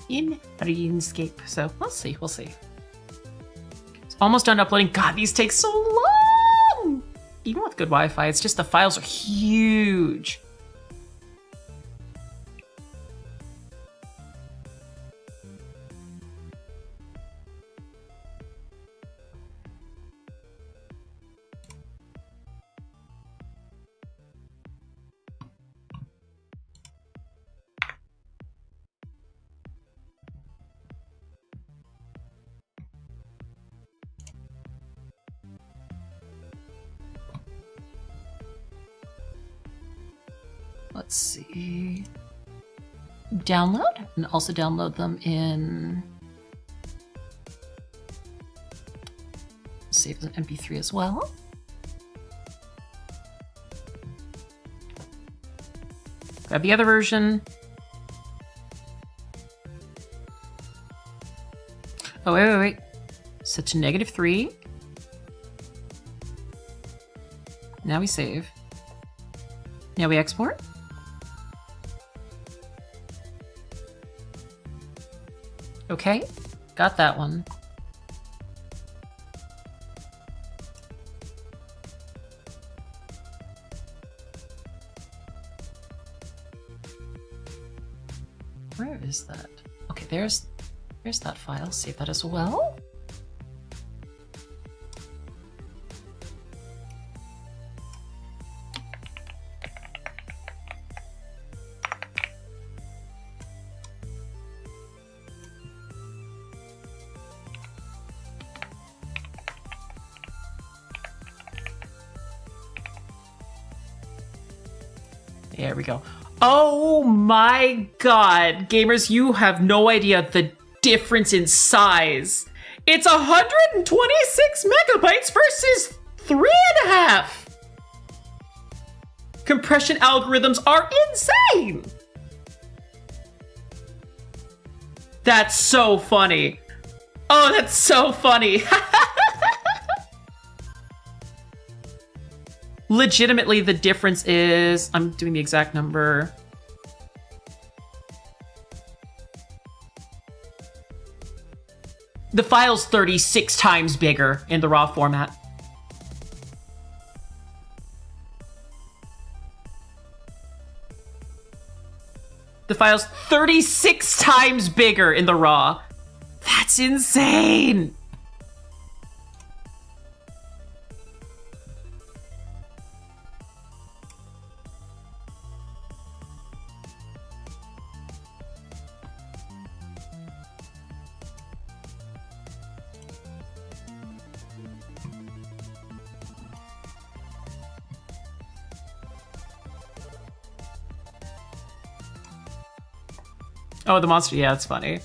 In RuneScape. So we'll see. It's almost done uploading. God, these take so long. even with good Wi-Fi, it's just the files are huge. Let's see. Download, and also download them in. Save as an MP3 as well. Grab the other version. Oh, wait. Set to -3. Now we save. Now we export. Okay, got that one. Where is that? Okay, there's that file. Save that as well. There we go. Oh my god, gamers, you have no idea the difference in size. It's 126 megabytes versus 3.5. Compression algorithms are insane. That's so funny. Oh, that's so funny. Legitimately, the difference is, I'm doing the exact number. The file's 36 times bigger in the raw format. The file's 36 times bigger in the raw. That's insane. Oh, the monster. Yeah, that's funny.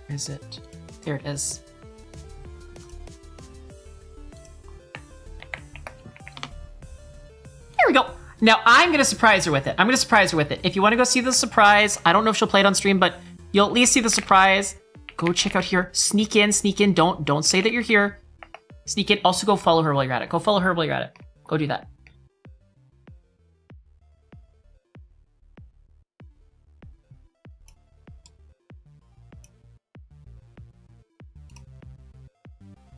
Is it? There it is. There we go. Now I'm going to surprise her with it. If you want to go see the surprise, I don't know if she'll play it on stream, but you'll at least see the surprise. Go check out here. Sneak in. Don't say that you're here. Sneak in. Also go follow her while you're at it. Go do that.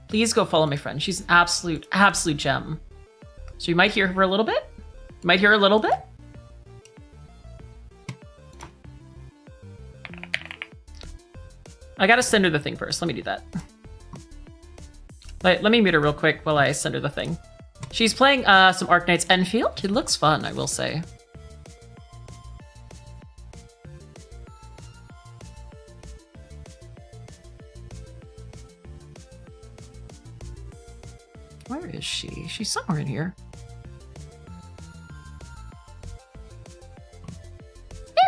Please go follow my friend. She's an absolute gem. So you might hear her a little bit. I gotta send her the thing first. Let me do that. Let me mute her real quick while I send her the thing. She's playing some Arknight's Enfield. It looks fun, I will say. Where is she? She's somewhere in here.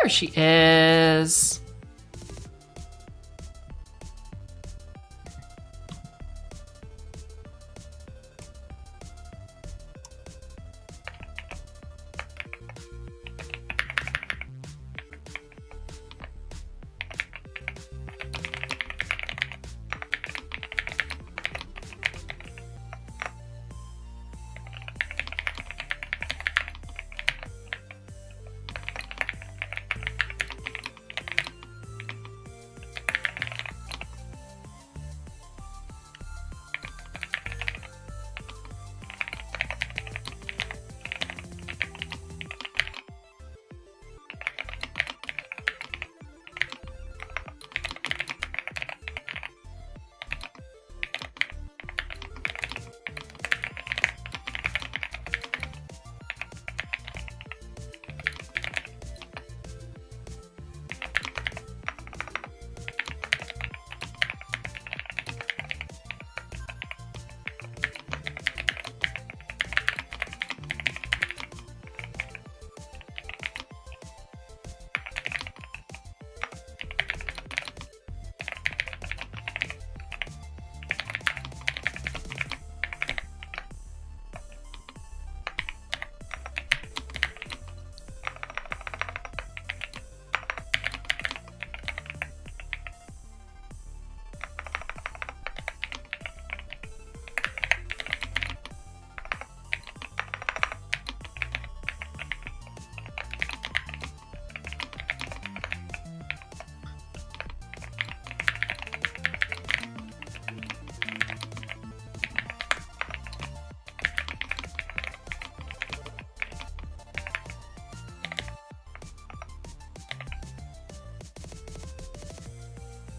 There she is.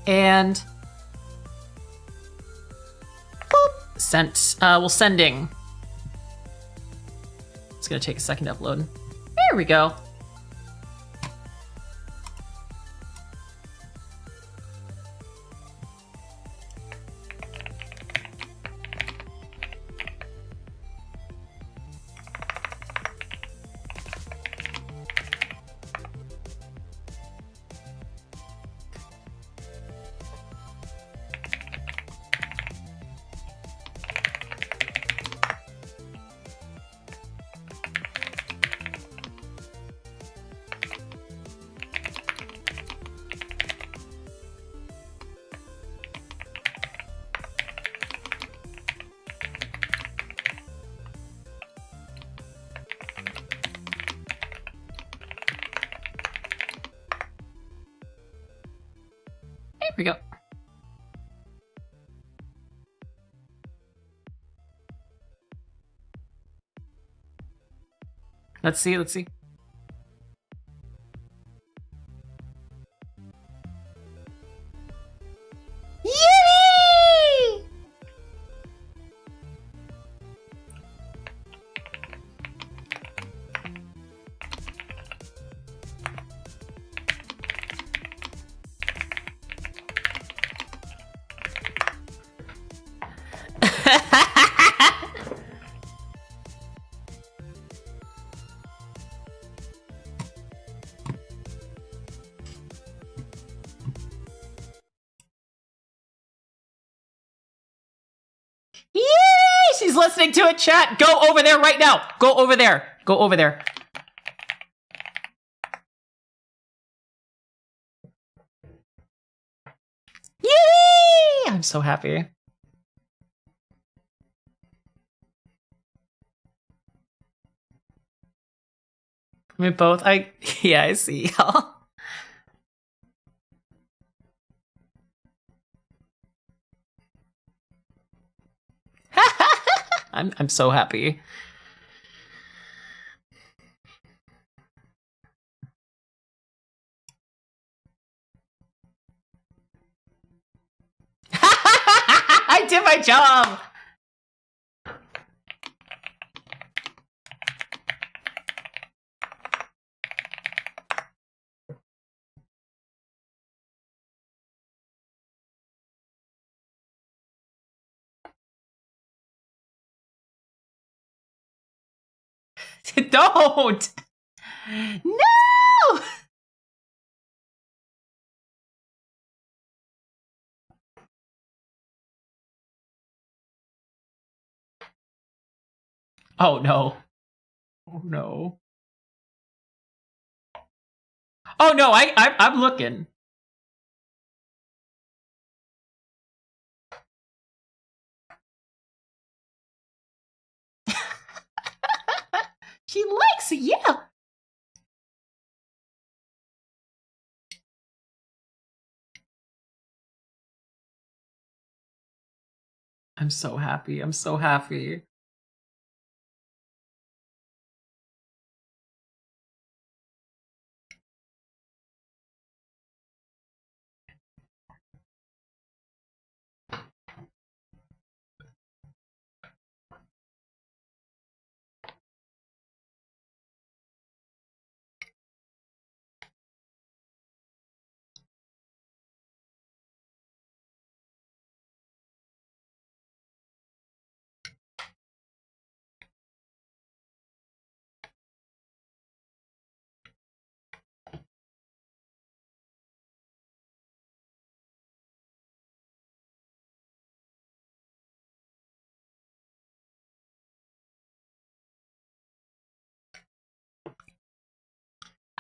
And boop, sent. Well, sending. It's gonna take a second to upload. There we go. There we go. Let's see, let's see. Yippee! Yay! She's listening to a chat. Go over there right now. Go over there. Go over there. Yay! I'm so happy. I mean, both. Yeah, I see y'all. I'm so happy. I did my job. Don't. No. Oh no. Oh no. Oh no, I'm looking. She likes it, yeah. I'm so happy. I'm so happy.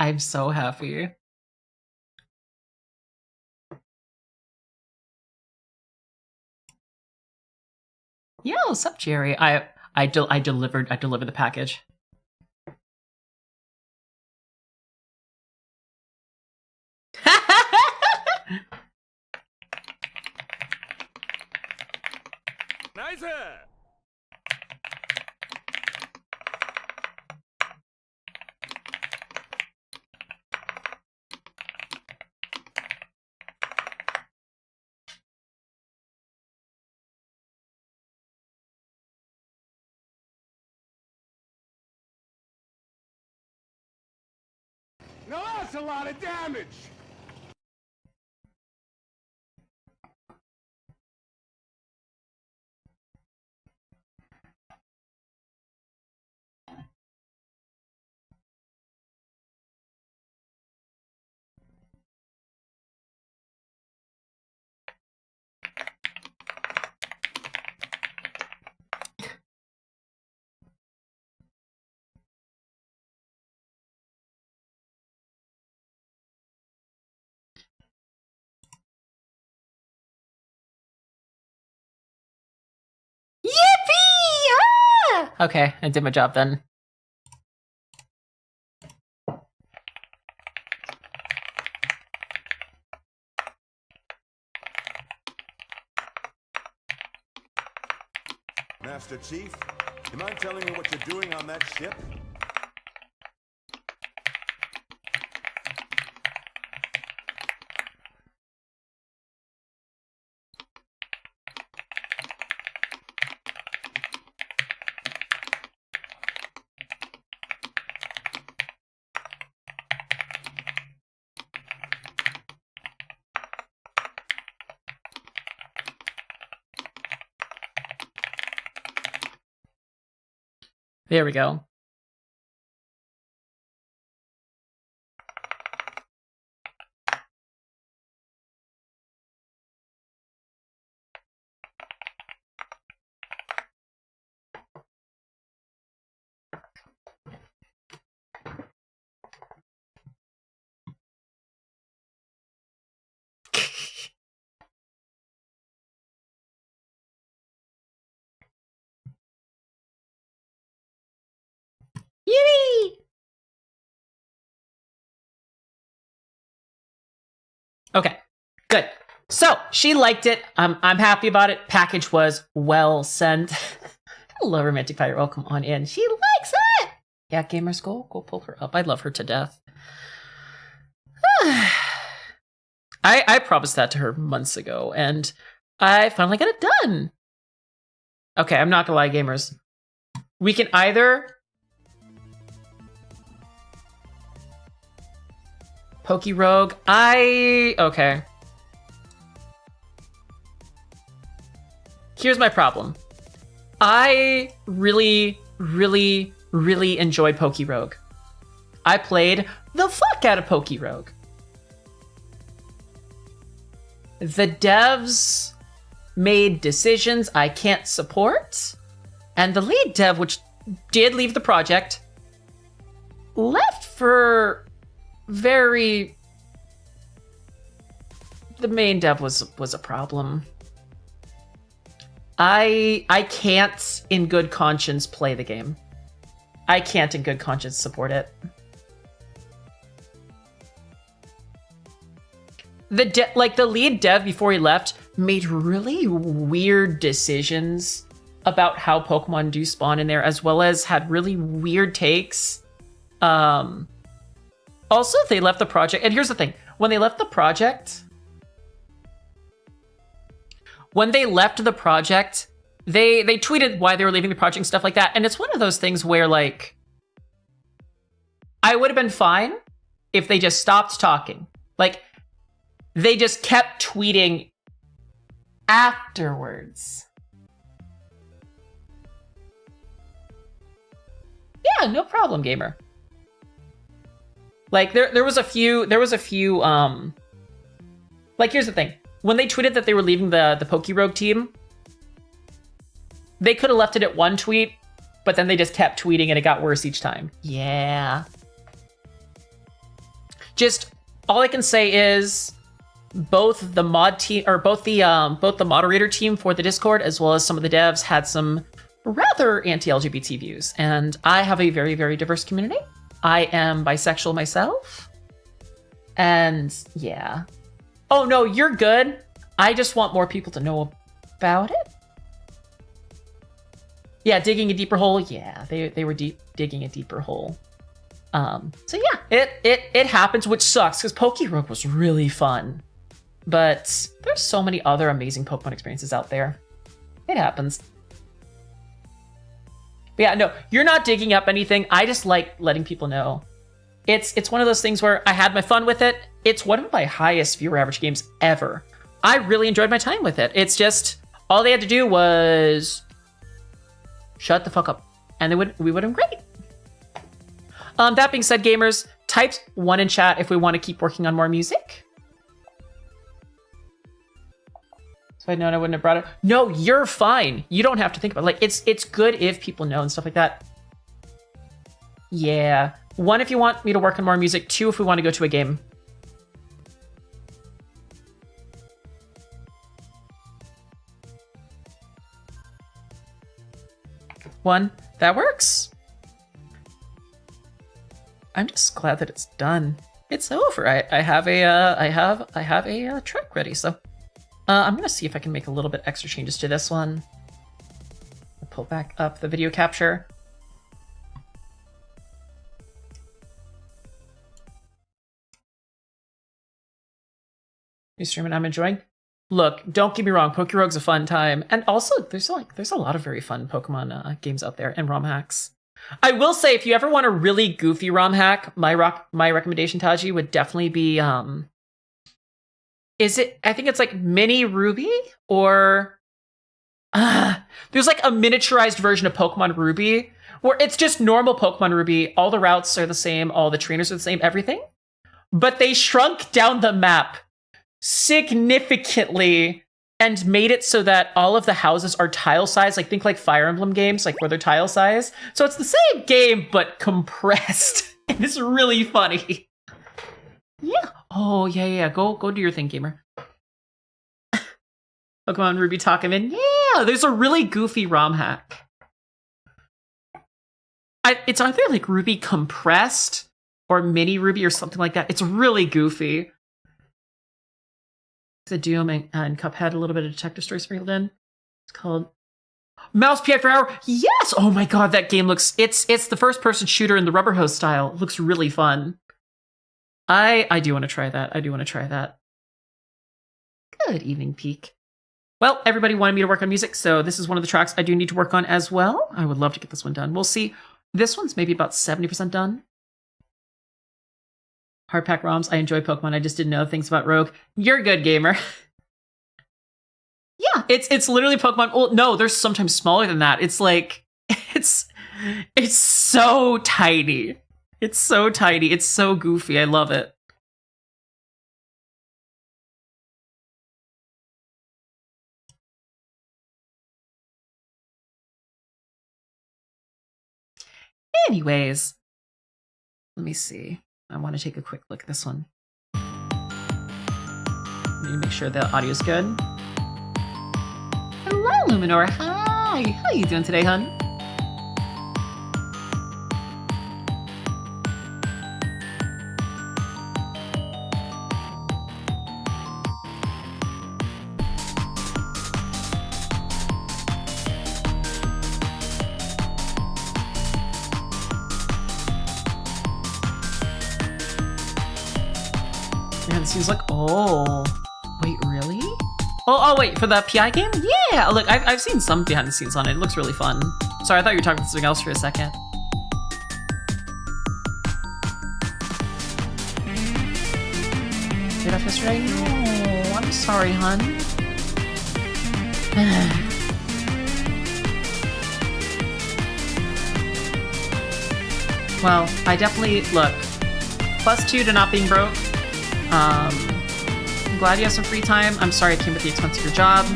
I'm so happy. Yo, what's up, Jerry? I delivered the package. Nice. Now that's a lot of damage. Yippee! Ah! Okay, I did my job then. Master Chief, you mind telling me what you're doing on that ship? There we go. Yippee! Okay, good. So she liked it. I'm happy about it. Package was well sent. Hello, Romantic Fire. Welcome on in. She likes it. Yeah, gamers, go pull her up. I love her to death. I promised that to her months ago, and I finally got it done. Okay, I'm not gonna lie, gamers. We can either Pokey Rogue. Okay. Here's my problem. I really, really, really enjoy Pokey Rogue. I played the fuck out of Pokey Rogue. The devs made decisions I can't support, and the lead dev, which did leave the project. Left for the main dev was a problem. I can't in good conscience play the game. I can't in good conscience support it. The lead dev before he left made really weird decisions about how Pokemon do spawn in there, as well as had really weird takes. Also, they left the project, and here's the thing: when they left the project, they tweeted why they were leaving the project and stuff like that. And it's one of those things where, like, I would have been fine if they just stopped talking. Like, they just kept tweeting afterwards. Yeah, no problem, gamer. Like, there was a few, like, here's the thing. When they tweeted that they were leaving the PokeRogue team, they could have left it at one tweet, but then they just kept tweeting and it got worse each time. Yeah. Just, all I can say is both the mod team, or both the moderator team for the Discord, as well as some of the devs, had some rather anti-LGBT views. And I have a very, very diverse community. I am bisexual myself. And yeah. Oh no, you're good. I just want more people to know about it. Yeah, digging a deeper hole. Yeah, they were digging a deeper hole. So yeah, it happens, which sucks because PokeRogue was really fun. But there's so many other amazing Pokemon experiences out there. It happens. But yeah, no, you're not digging up anything. I just like letting people know. It's one of those things where I had my fun with it. It's one of my highest viewer average games ever. I really enjoyed my time with it. It's just, all they had to do was shut the fuck up, and we would have been great. That being said, gamers, type 1 in chat if we want to keep working on more music. So I'd known I wouldn't have brought it. No, you're fine. You don't have to think about it. Like, it's good if people know and stuff like that. Yeah. 1, if you want me to work on more music. 2, if we want to go to a game. One, that works. I'm just glad that it's done. It's over. I have a track ready. So I'm gonna see if I can make a little bit extra changes to this one. I'll pull back up the video capture. You streaming? I'm enjoying. Look, don't get me wrong, PokeRogue's a fun time, and also there's a lot of very fun Pokemon games out there and ROM hacks. I will say, if you ever want a really goofy ROM hack, my recommendation, Taji, would definitely be I think it's like Mini Ruby, or there's like a miniaturized version of Pokemon Ruby where it's just normal Pokemon Ruby. All the routes are the same, all the trainers are the same, everything, but they shrunk down the map significantly and made it so that all of the houses are tile size. Like, think like Fire Emblem games, like where they're tile size. So it's the same game, but compressed. And it's really funny. Yeah. Oh, yeah. Go do your thing, gamer. Pokemon Ruby Takumin. Yeah, there's a really goofy ROM hack. It's either like Ruby compressed or Mini Ruby or something like that. It's really goofy. The Doom and Cuphead, a little bit of Detective Story sprinkled in. It's called Mouse P After Hour. Yes! Oh my god, that game looks... It's the first-person shooter in the rubber hose style. It looks really fun. I do want to try that. Good evening, Peak. Well, everybody wanted me to work on music, so this is one of the tracks I do need to work on as well. I would love to get this one done. We'll see. This one's maybe about 70% done. Hardpack ROMs. I enjoy Pokemon. I just didn't know things about Rogue. You're good, gamer. Yeah, it's literally Pokemon. Well, no, they're sometimes smaller than that. It's like it's so tiny. It's so tiny. It's so goofy. I love it. Anyways, let me see. I want to take a quick look at this one. Let me make sure the audio's good. Hello, Luminor. Hi. How you doing today, hun? Yeah, this seems like, oh, wait, really? Oh, wait, for the PI game? Yeah, look, I've seen some behind the scenes on it. It looks really fun. Sorry, I thought you were talking about something else for a second. Did off yesterday? No, I'm sorry, hun. Well, I definitely, look, +2 to not being broke. I'm glad you have some free time. I'm sorry it came at the expense of your job.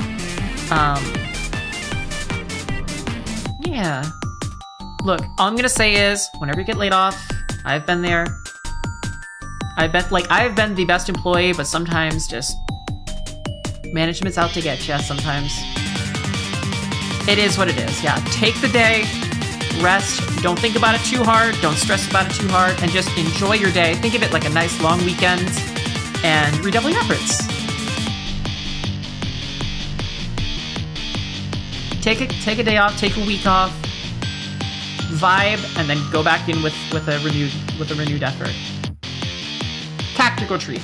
Yeah. Look, all I'm gonna say is, whenever you get laid off, I've been there. I've been the best employee, but sometimes just management's out to get you sometimes. It is what it is, yeah. Take the day, rest, don't think about it too hard, don't stress about it too hard, and just enjoy your day. Think of it like a nice long weekend, and redouble your efforts. Take a day off, take a week off, vibe, and then go back in with a renewed effort. Tactical treat.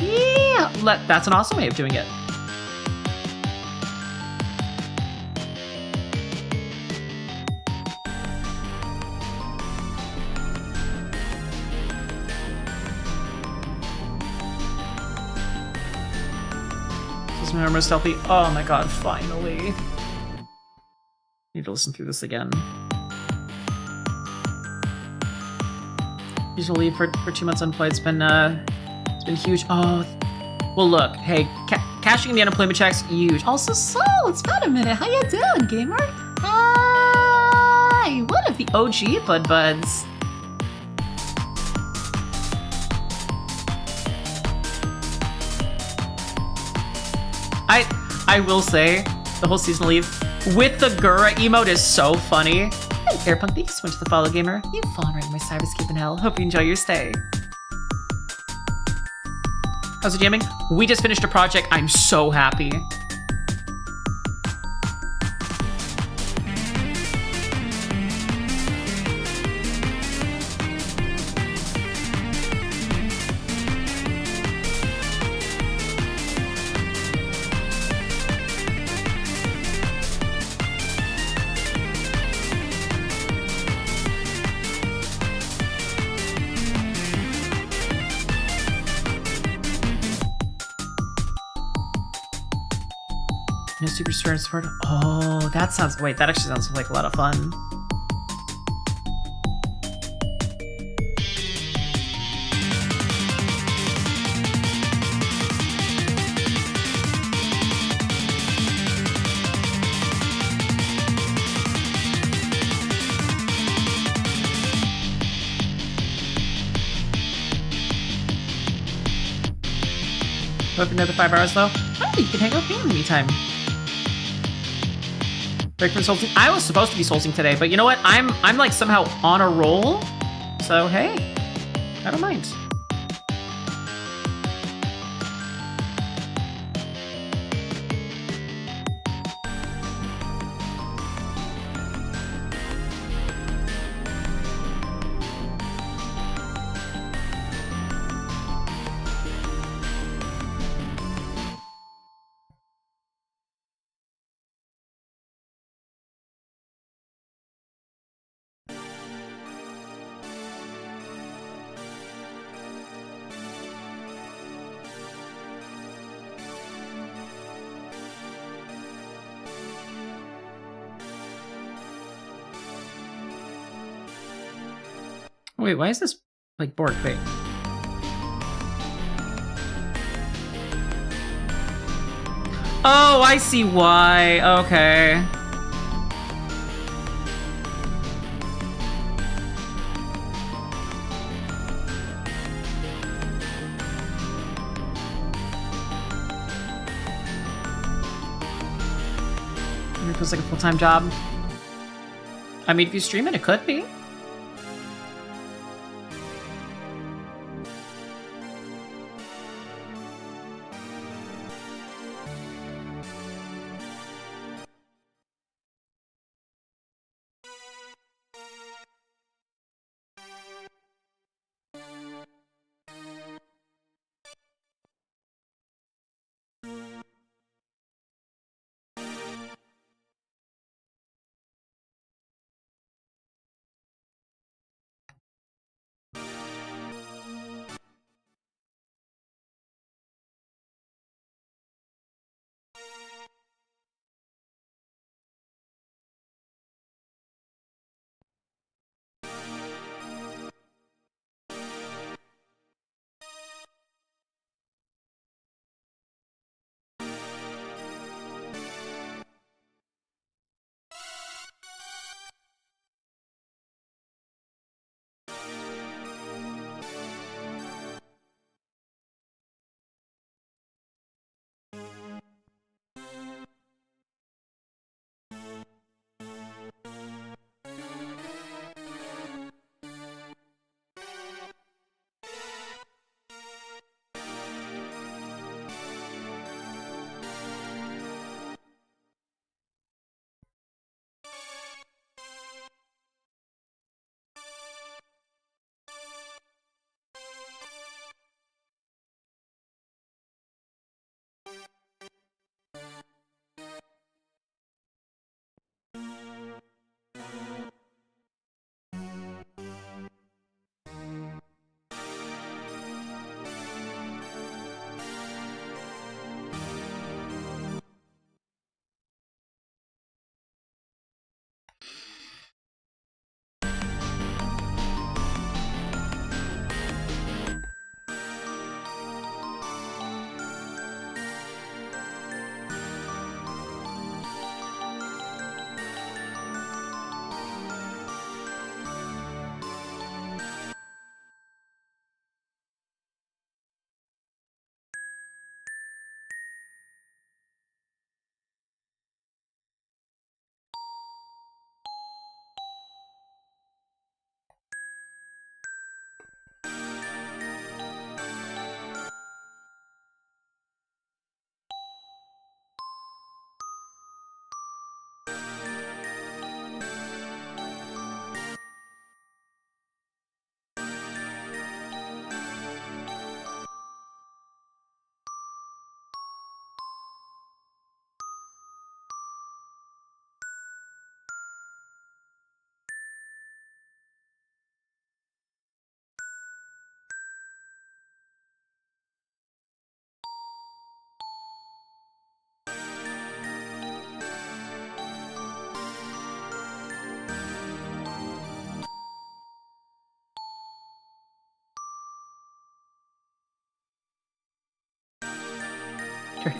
Yeah, that's an awesome way of doing it. This is my most stealthy. Oh my god, finally. Need to listen through this again. Usual leave for 2 months unemployed. It's been huge. Oh, well, look, hey, cashing in the unemployment checks, huge. Also, Soul, it's been a minute. How you doing, gamer? Hi, one of the OG Bud Buds. I will say, the whole season leave with the Gura emote is so funny. Hey, Airpunk, thank you so much for the follow, gamer. You've fallen right in my cyberscape in hell. Hope you enjoy your stay. How's it jamming? We just finished a project. I'm so happy. No super stern support. Oh, that sounds. Wait, that actually sounds like a lot of fun. Hope another 5 hours though. Oh, you can hang out with me in the meantime. Break from soulsing. I was supposed to be soulsing today, but you know what? I'm like somehow on a roll. So hey, I don't mind. Wait, why is this like Borg? Wait. Oh, I see why. Okay. feels like a full-time job. I mean, if you stream it, it could be.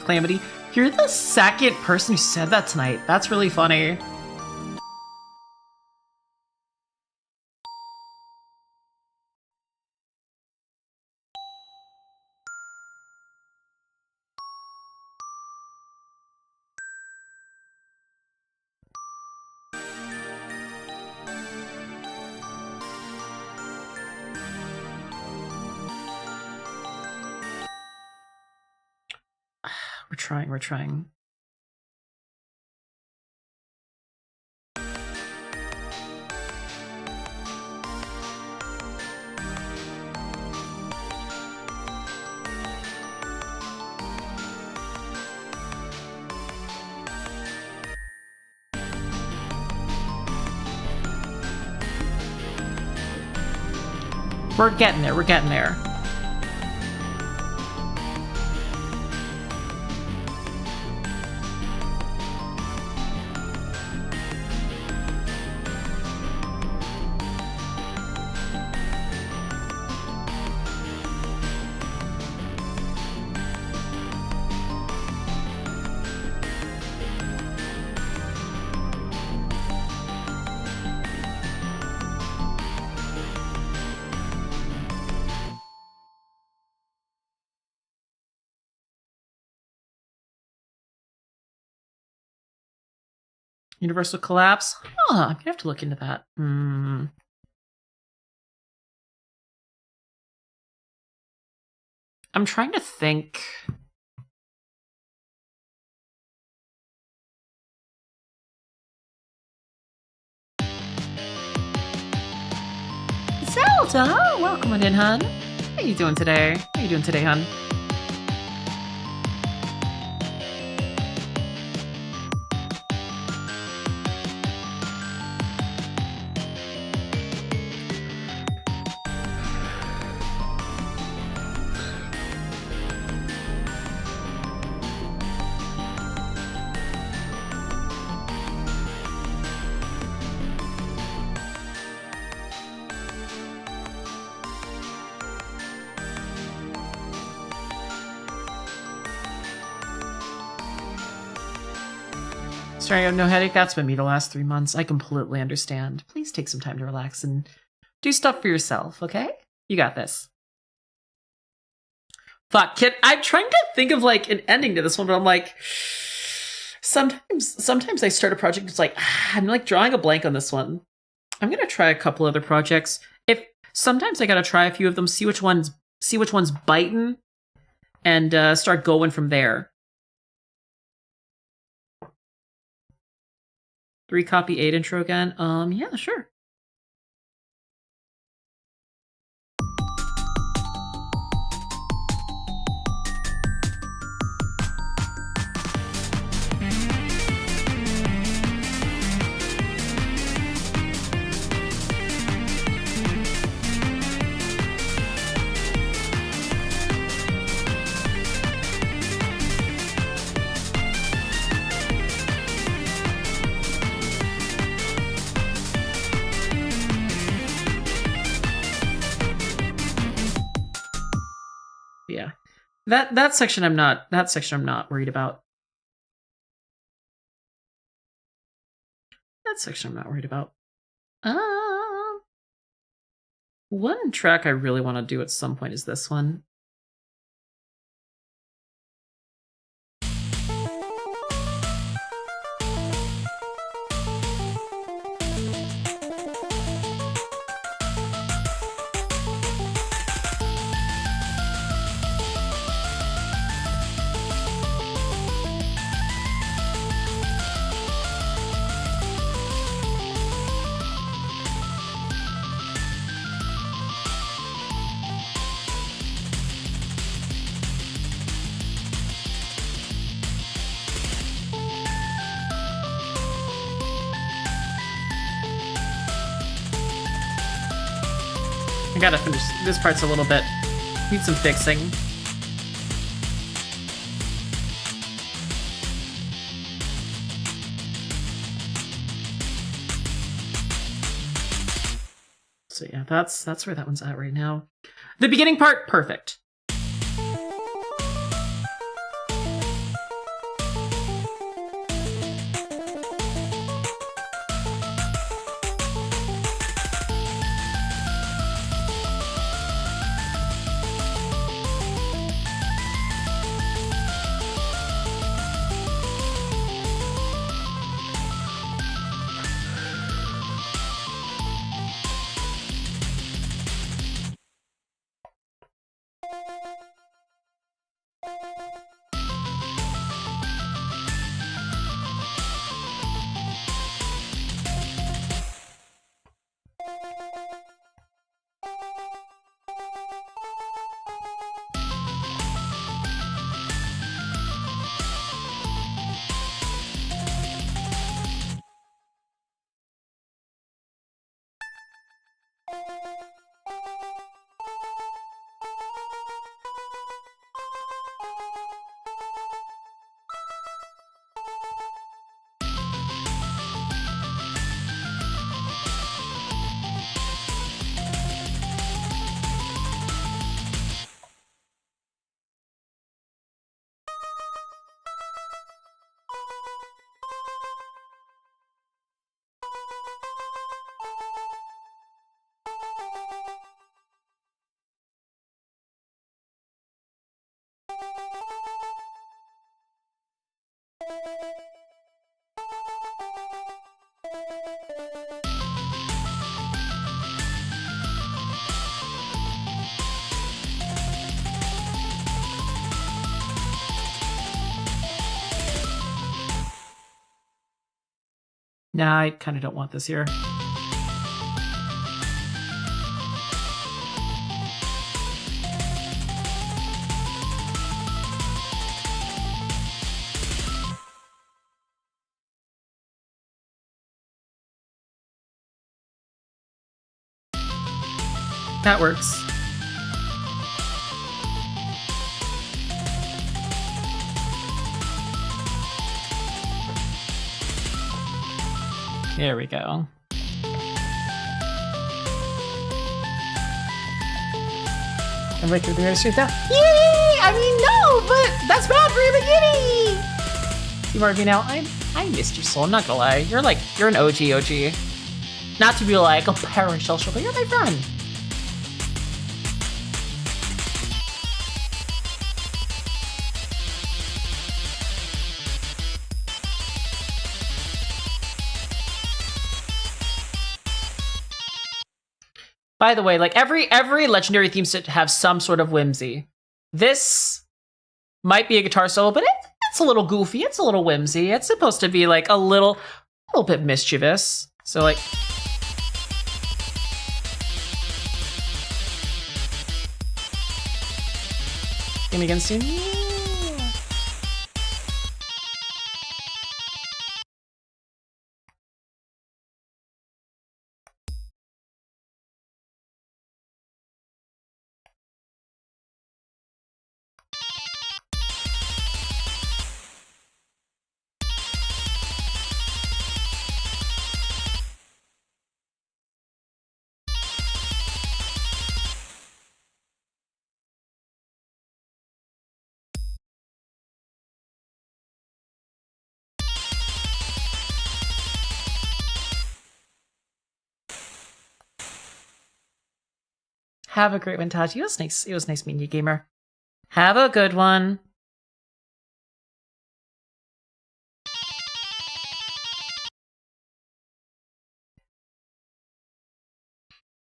Calamity. You're the second person who said that tonight. That's really funny. We're trying. We're getting there, we're getting there. Universal collapse? Huh, I'm gonna have to look into that. I'm trying to think. Zelda, welcome on in, hun. How you doing today? How you doing today, hun? Sorry, I have no headache. That's been me the last 3 months. I completely understand. Please take some time to relax and do stuff for yourself, okay? You got this. Fuck, kid. I'm trying to think of like an ending to this one, but I'm like, sometimes I start a project. It's like I'm like drawing a blank on this one. I'm gonna try a couple other projects. If sometimes I gotta try a few of them, see which one's biting, and start going from there. 3 copy 8 intro again. Yeah, sure. Yeah. That section I'm not worried about. That section I'm not worried about. One track I really want to do at some point is this one. I gotta finish this part's a little bit. Need some fixing. So yeah, that's where that one's at right now. The beginning part, perfect. Nah, I kind of don't want this here. That works. There we go. I'm right through the street now. Yay! I mean, no, but that's bad for your beginning. You Marvy now. I missed your soul. I'm not gonna lie. You're an OG. Not to be like a parasocial, but you're my friend. By the way, like every legendary theme should have some sort of whimsy. This might be a guitar solo, but it's a little goofy. It's a little whimsy. It's supposed to be like a little bit mischievous. So like, game against you. Have a great one, Taji. It was nice. It was nice meeting you, gamer. Have a good one.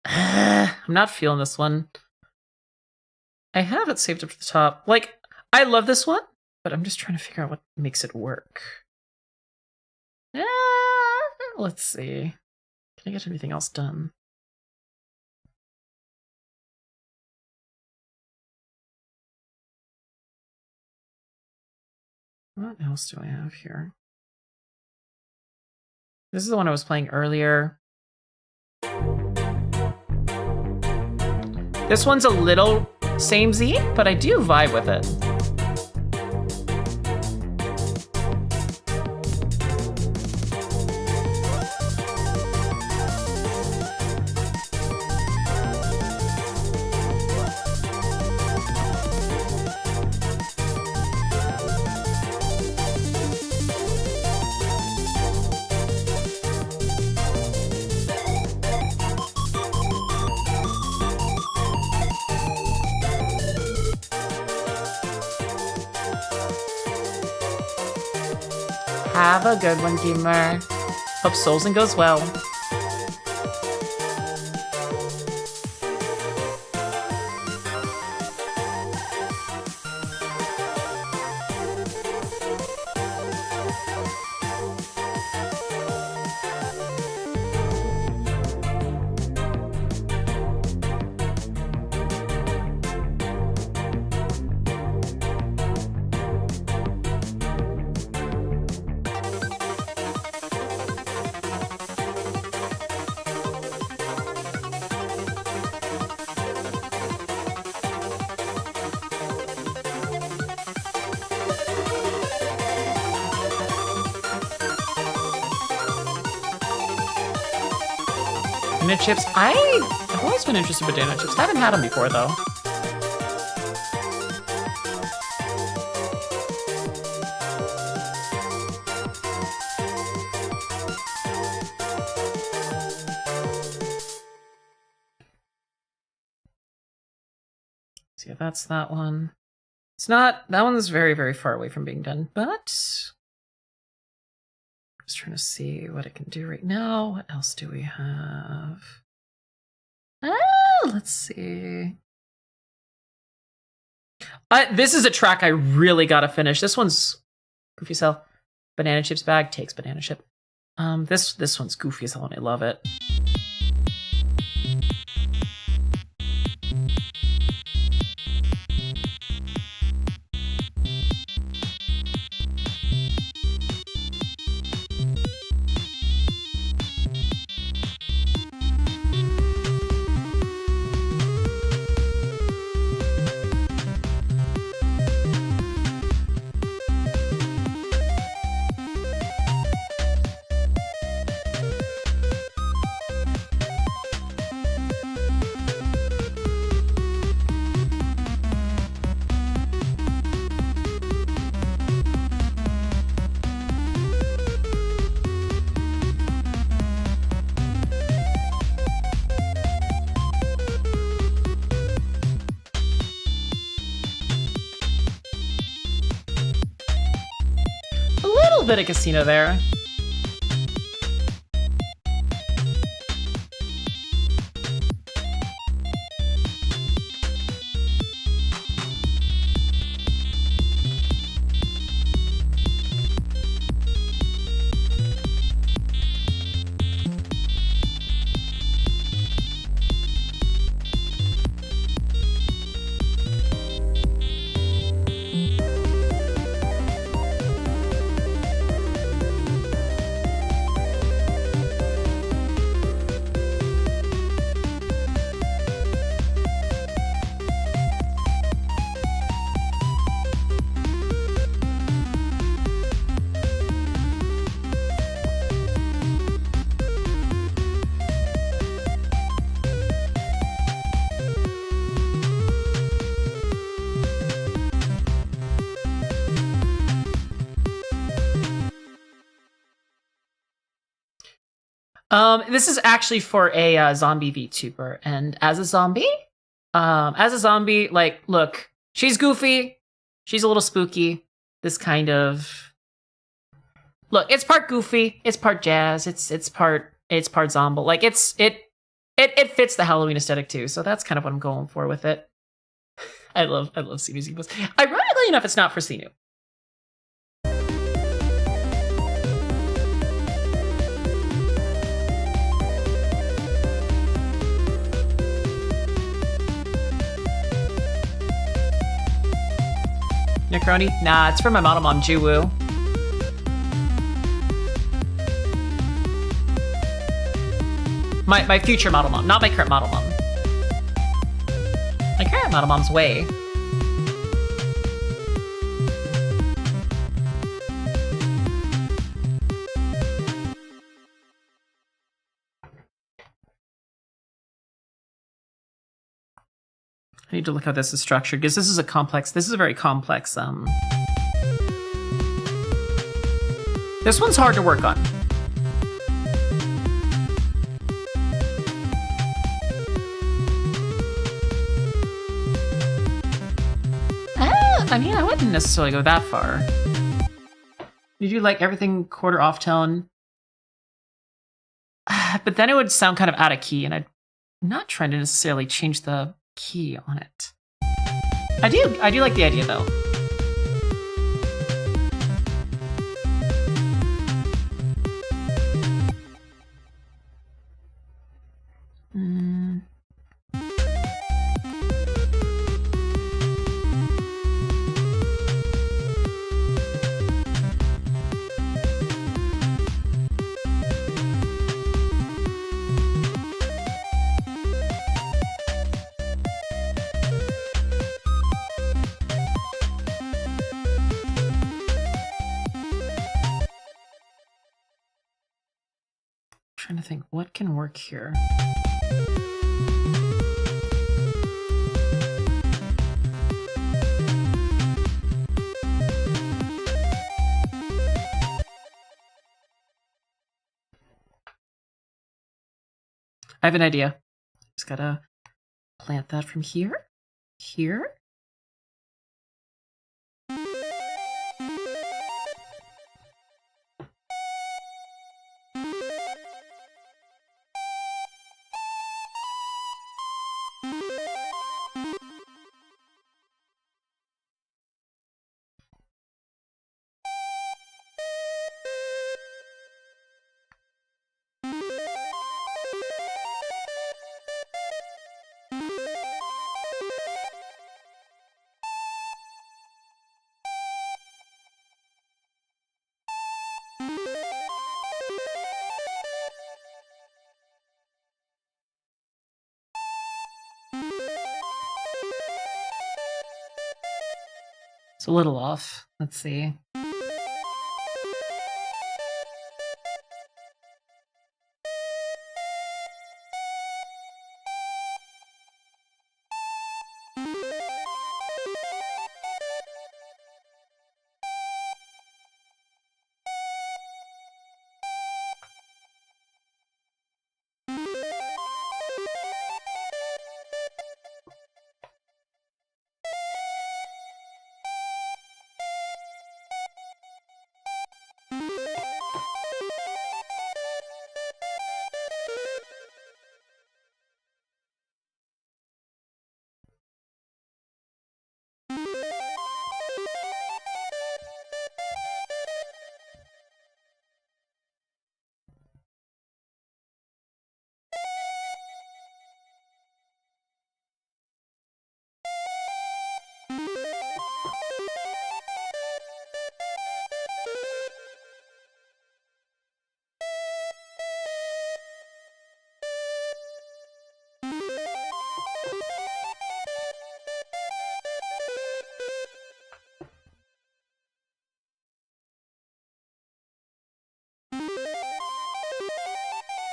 I'm not feeling this one. I have it saved up to the top. Like, I love this one, but I'm just trying to figure out what makes it work. Let's see. Can I get anything else done? What else do I have here? This is the one I was playing earlier. This one's a little samey, but I do vibe with it. Have a good one, gamer. Hope Soulsing goes well. Banana chips. I've always been interested in banana chips. Haven't had them before though. See if that's that one. It's not. That one's very, very far away from being done, but just trying to see what I can do right now. What else do we have? Let's see. This is a track I really gotta finish. This one's Goofy Cell. Banana chips bag takes banana chip. This one's goofy as hell and I love it. Bit of casino there. This is actually for a zombie VTuber, and as a zombie, like, look, she's goofy, she's a little spooky. This kind of look, it's part goofy, it's part jazz, it's part zombie. Like it fits the Halloween aesthetic too. So that's kind of what I'm going for with it. I love Sinu's emotes. Ironically enough, it's not for Sinu. Necroni? Nah, it's from my model mom, Juwoo. My future model mom, not my current model mom. My current model mom's way. I need to look how this is structured, because this is a very complex, this one's hard to work on. I mean, I wouldn't necessarily go that far. You do like everything quarter off tone. But then it would sound kind of out of key, and I'm not trying to necessarily change the key on it. I do like the idea though. Trying to think what can work here. I have an idea. Just gotta plant that from here, here. a little off. Let's see.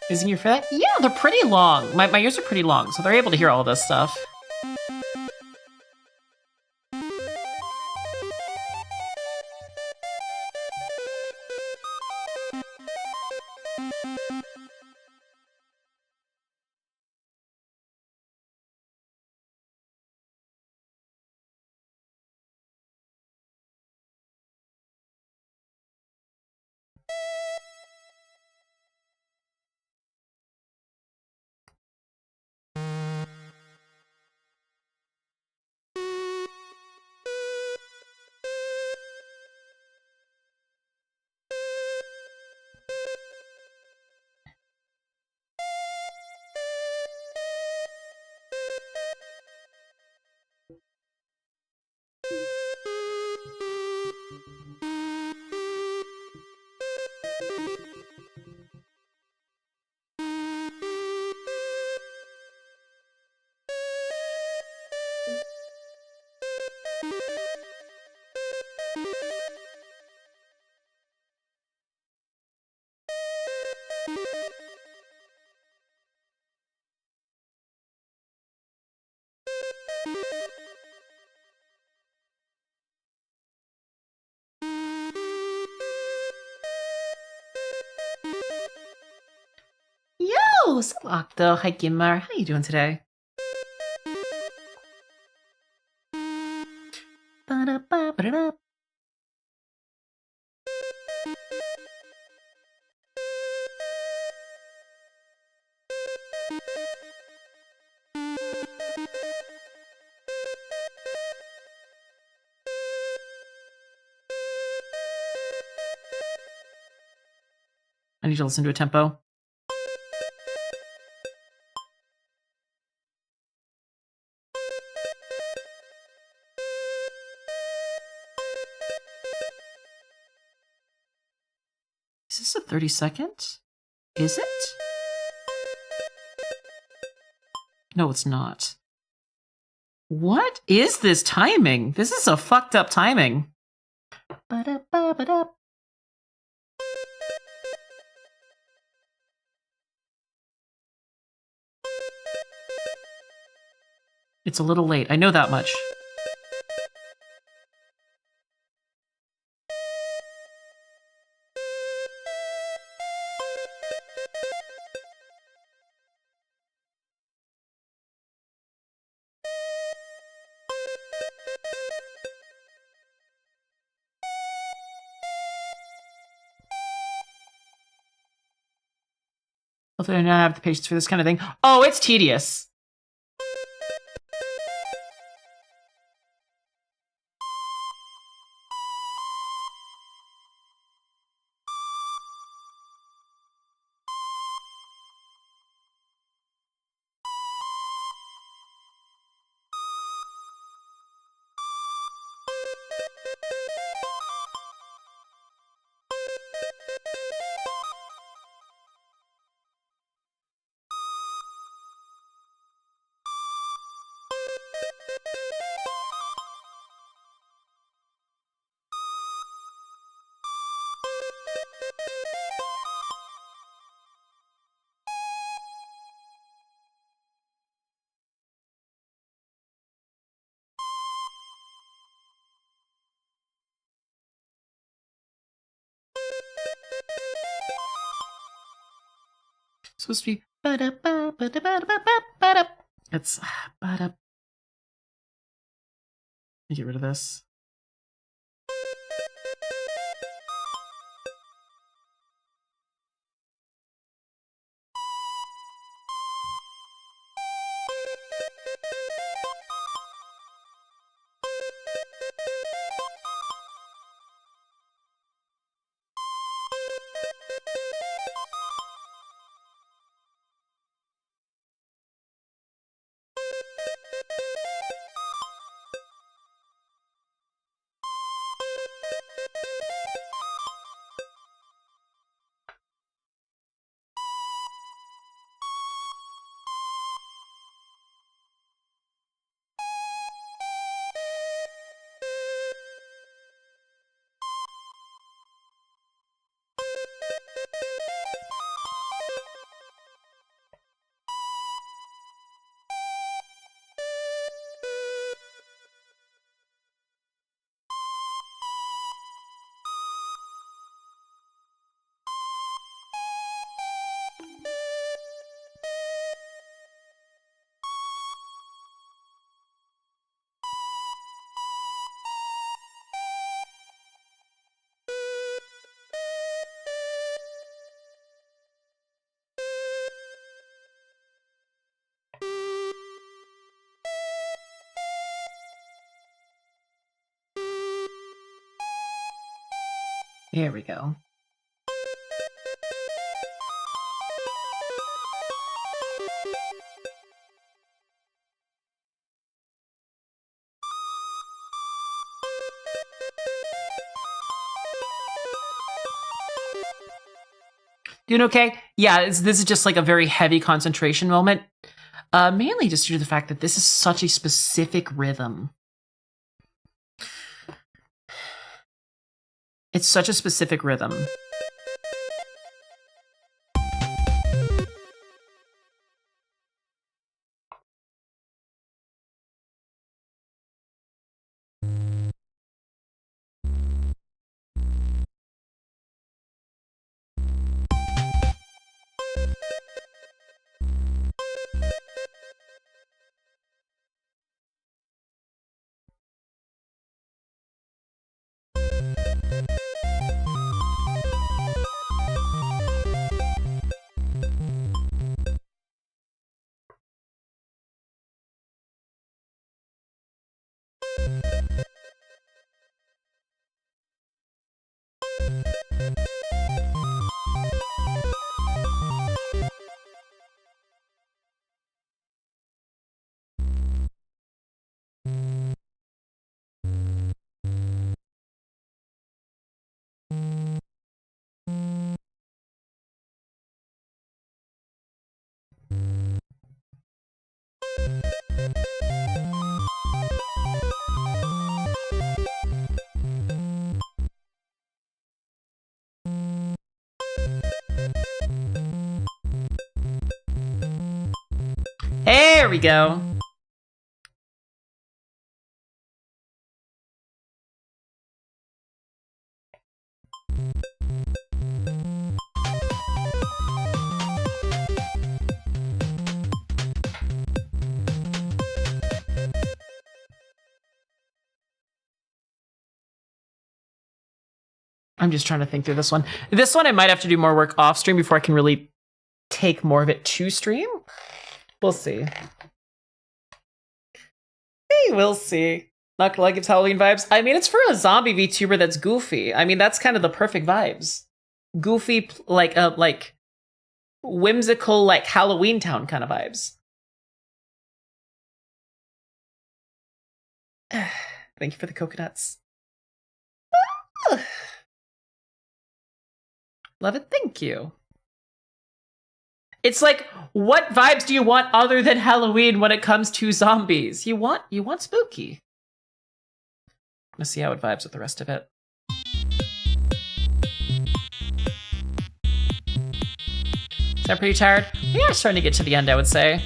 Using your for that? Yeah, they're pretty long. My ears are pretty long, so they're able to hear all this stuff. Yo, Salakto, hi Gimmer, how you doing today? Ba-da-ba-ba-da-da. I need to listen to a tempo. Is this a 30-second? Is it? No, it's not. What is this timing? This is a fucked up timing. Ba-da-ba-ba-da. It's a little late. I know that much. Hopefully I don't have the patience for this kind of thing. Oh, it's tedious. supposed to be ba-da-ba-ba-da-ba-da-ba-ba-da. It's ba-da. Let me get rid of this. Here we go. Doing okay? Yeah, this is just like a very heavy concentration moment. Mainly just due to the fact that this is such a specific rhythm. It's such a specific rhythm. There we go. I'm just trying to think through this one. This one I might have to do more work off stream before I can really take more of it to stream. We'll see. Hey, we'll see. Not gonna like it's Halloween vibes. I mean, it's for a zombie VTuber that's goofy. I mean, that's kind of the perfect vibes. Goofy, like whimsical, like Halloween Town kind of vibes. Thank you for the coconuts. Love it. Thank you. It's like, what vibes do you want other than Halloween when it comes to zombies? You want spooky. I'm gonna see how it vibes with the rest of it. Is that pretty tired? We are starting to get to the end, I would say.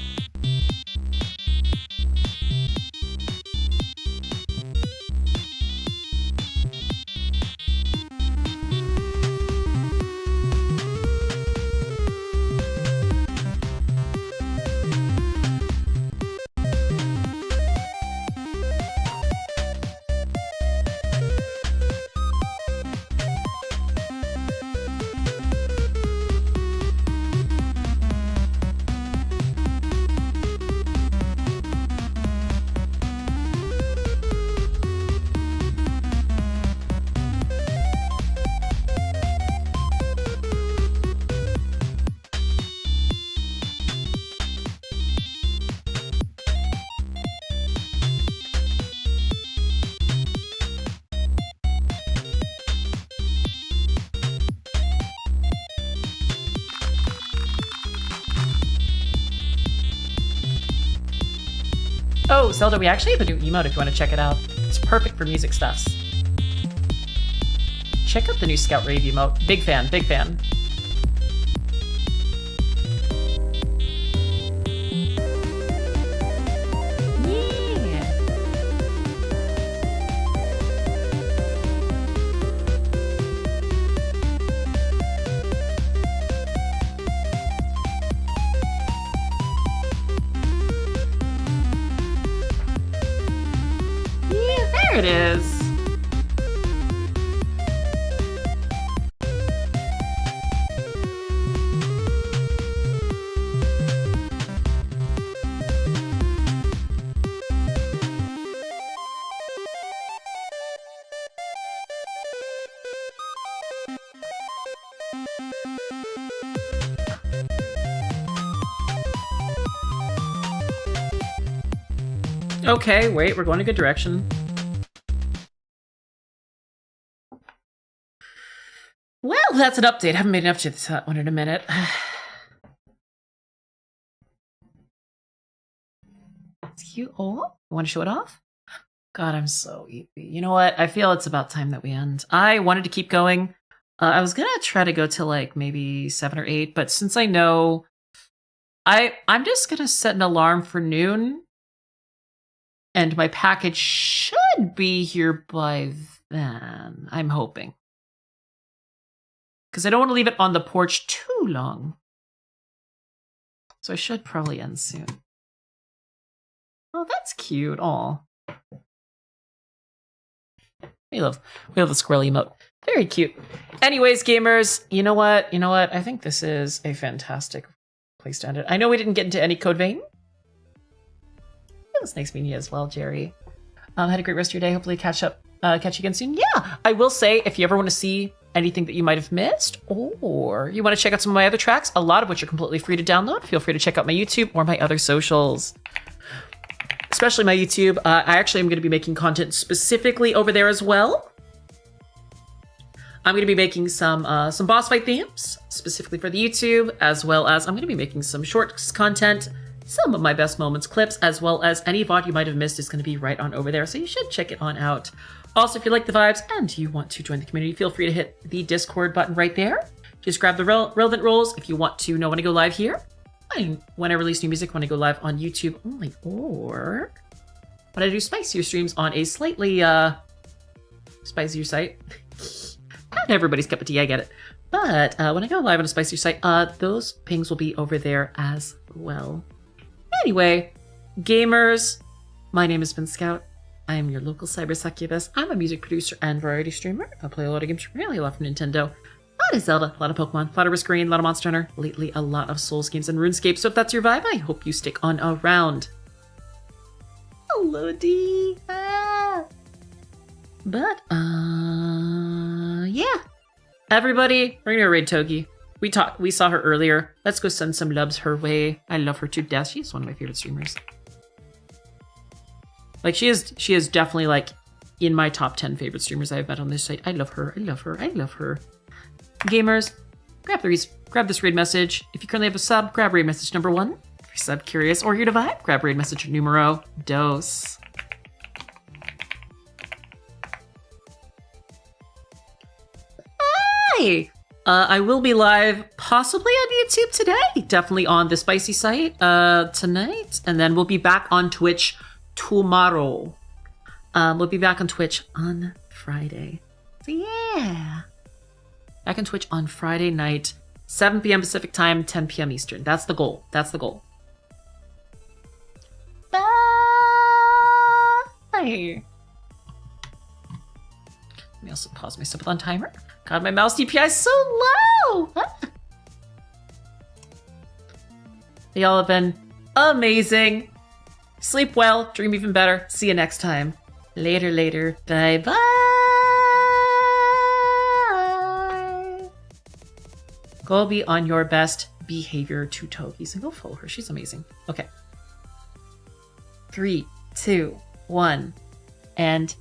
Oh, Zelda, we actually have a new emote if you want to check it out. It's perfect for music stuffs. Check out the new Scout Rave emote. Big fan, big fan. There it is. Okay, wait, we're going a good direction. Well, that's an update. I haven't made an update to that one in a minute. It's cute. Oh, you want to show it off? God, I'm so eepy. You know what? I feel it's about time that we end. I wanted to keep going. I was gonna try to go to like maybe 7 or 8, but since I know, I'm just gonna set an alarm for noon, and my package should be here by then. I'm hoping. Because I don't want to leave it on the porch too long. So I should probably end soon. Oh, that's cute. Aw. We love the squirrel emote. Very cute. Anyways, gamers, you know what? You know what? I think this is a fantastic place to end it. I know we didn't get into any codevein. That's nice meeting you as well, Jerry. Had a great rest of your day. Hopefully catch you again soon. Yeah, I will say, if you ever want to see anything that you might have missed, or you want to check out some of my other tracks, a lot of which are completely free to download, feel free to check out my YouTube or my other socials. Especially my YouTube. I actually am going to be making content specifically over there as well. I'm going to be making some boss fight themes specifically for the YouTube, as well as I'm going to be making some shorts content, some of my best moments clips, as well as any VOD you might have missed is going to be right on over there, so you should check it on out. Also, if you like the vibes and you want to join the community, feel free to hit the Discord button right there. Just grab the relevant roles if you want to know when I go live here, and when I release new music, when I go live on YouTube only, or when I do spicier streams on a slightly spicier site. Not everybody's cup of tea, I get it. But when I go live on a spicier site, those pings will be over there as well. Anyway, gamers, my name has been Scout. I am your local cyber succubus. I'm a music producer and variety streamer. I play a lot of games, really a lot from Nintendo. A lot of Zelda, a lot of Pokemon, a lot of Risk Green, a lot of Monster Hunter. Lately, a lot of Souls games and RuneScape. So if that's your vibe, I hope you stick on around. Hello, D. But, yeah. Everybody, we're gonna raid Togi. We saw her earlier. Let's go send some loves her way. I love her to death. She's one of my favorite streamers. Like, she is definitely, like, in my top 10 favorite streamers I've met on this site. I love her. I love her. I love her. Gamers, grab this raid message. If you currently have a sub, grab raid message number 1. If you're sub curious or here to vibe, grab raid message numero dos. Hi! I will be live possibly on YouTube today. Definitely on the Spicy site tonight. And then we'll be back on Twitch tomorrow. We'll be back on Twitch on Friday. So yeah. Back on Twitch on Friday night, 7 p.m. Pacific time, 10 p.m. Eastern. That's the goal. That's the goal. Bye. Let me also pause my stuff on timer. God, my mouse DPI is so low. Y'all have been amazing. Sleep well, dream even better. See you next time. Later, later. Bye, bye. Go be on your best behavior to Togi's and go follow her. She's amazing. Okay. 3, 2, 1, and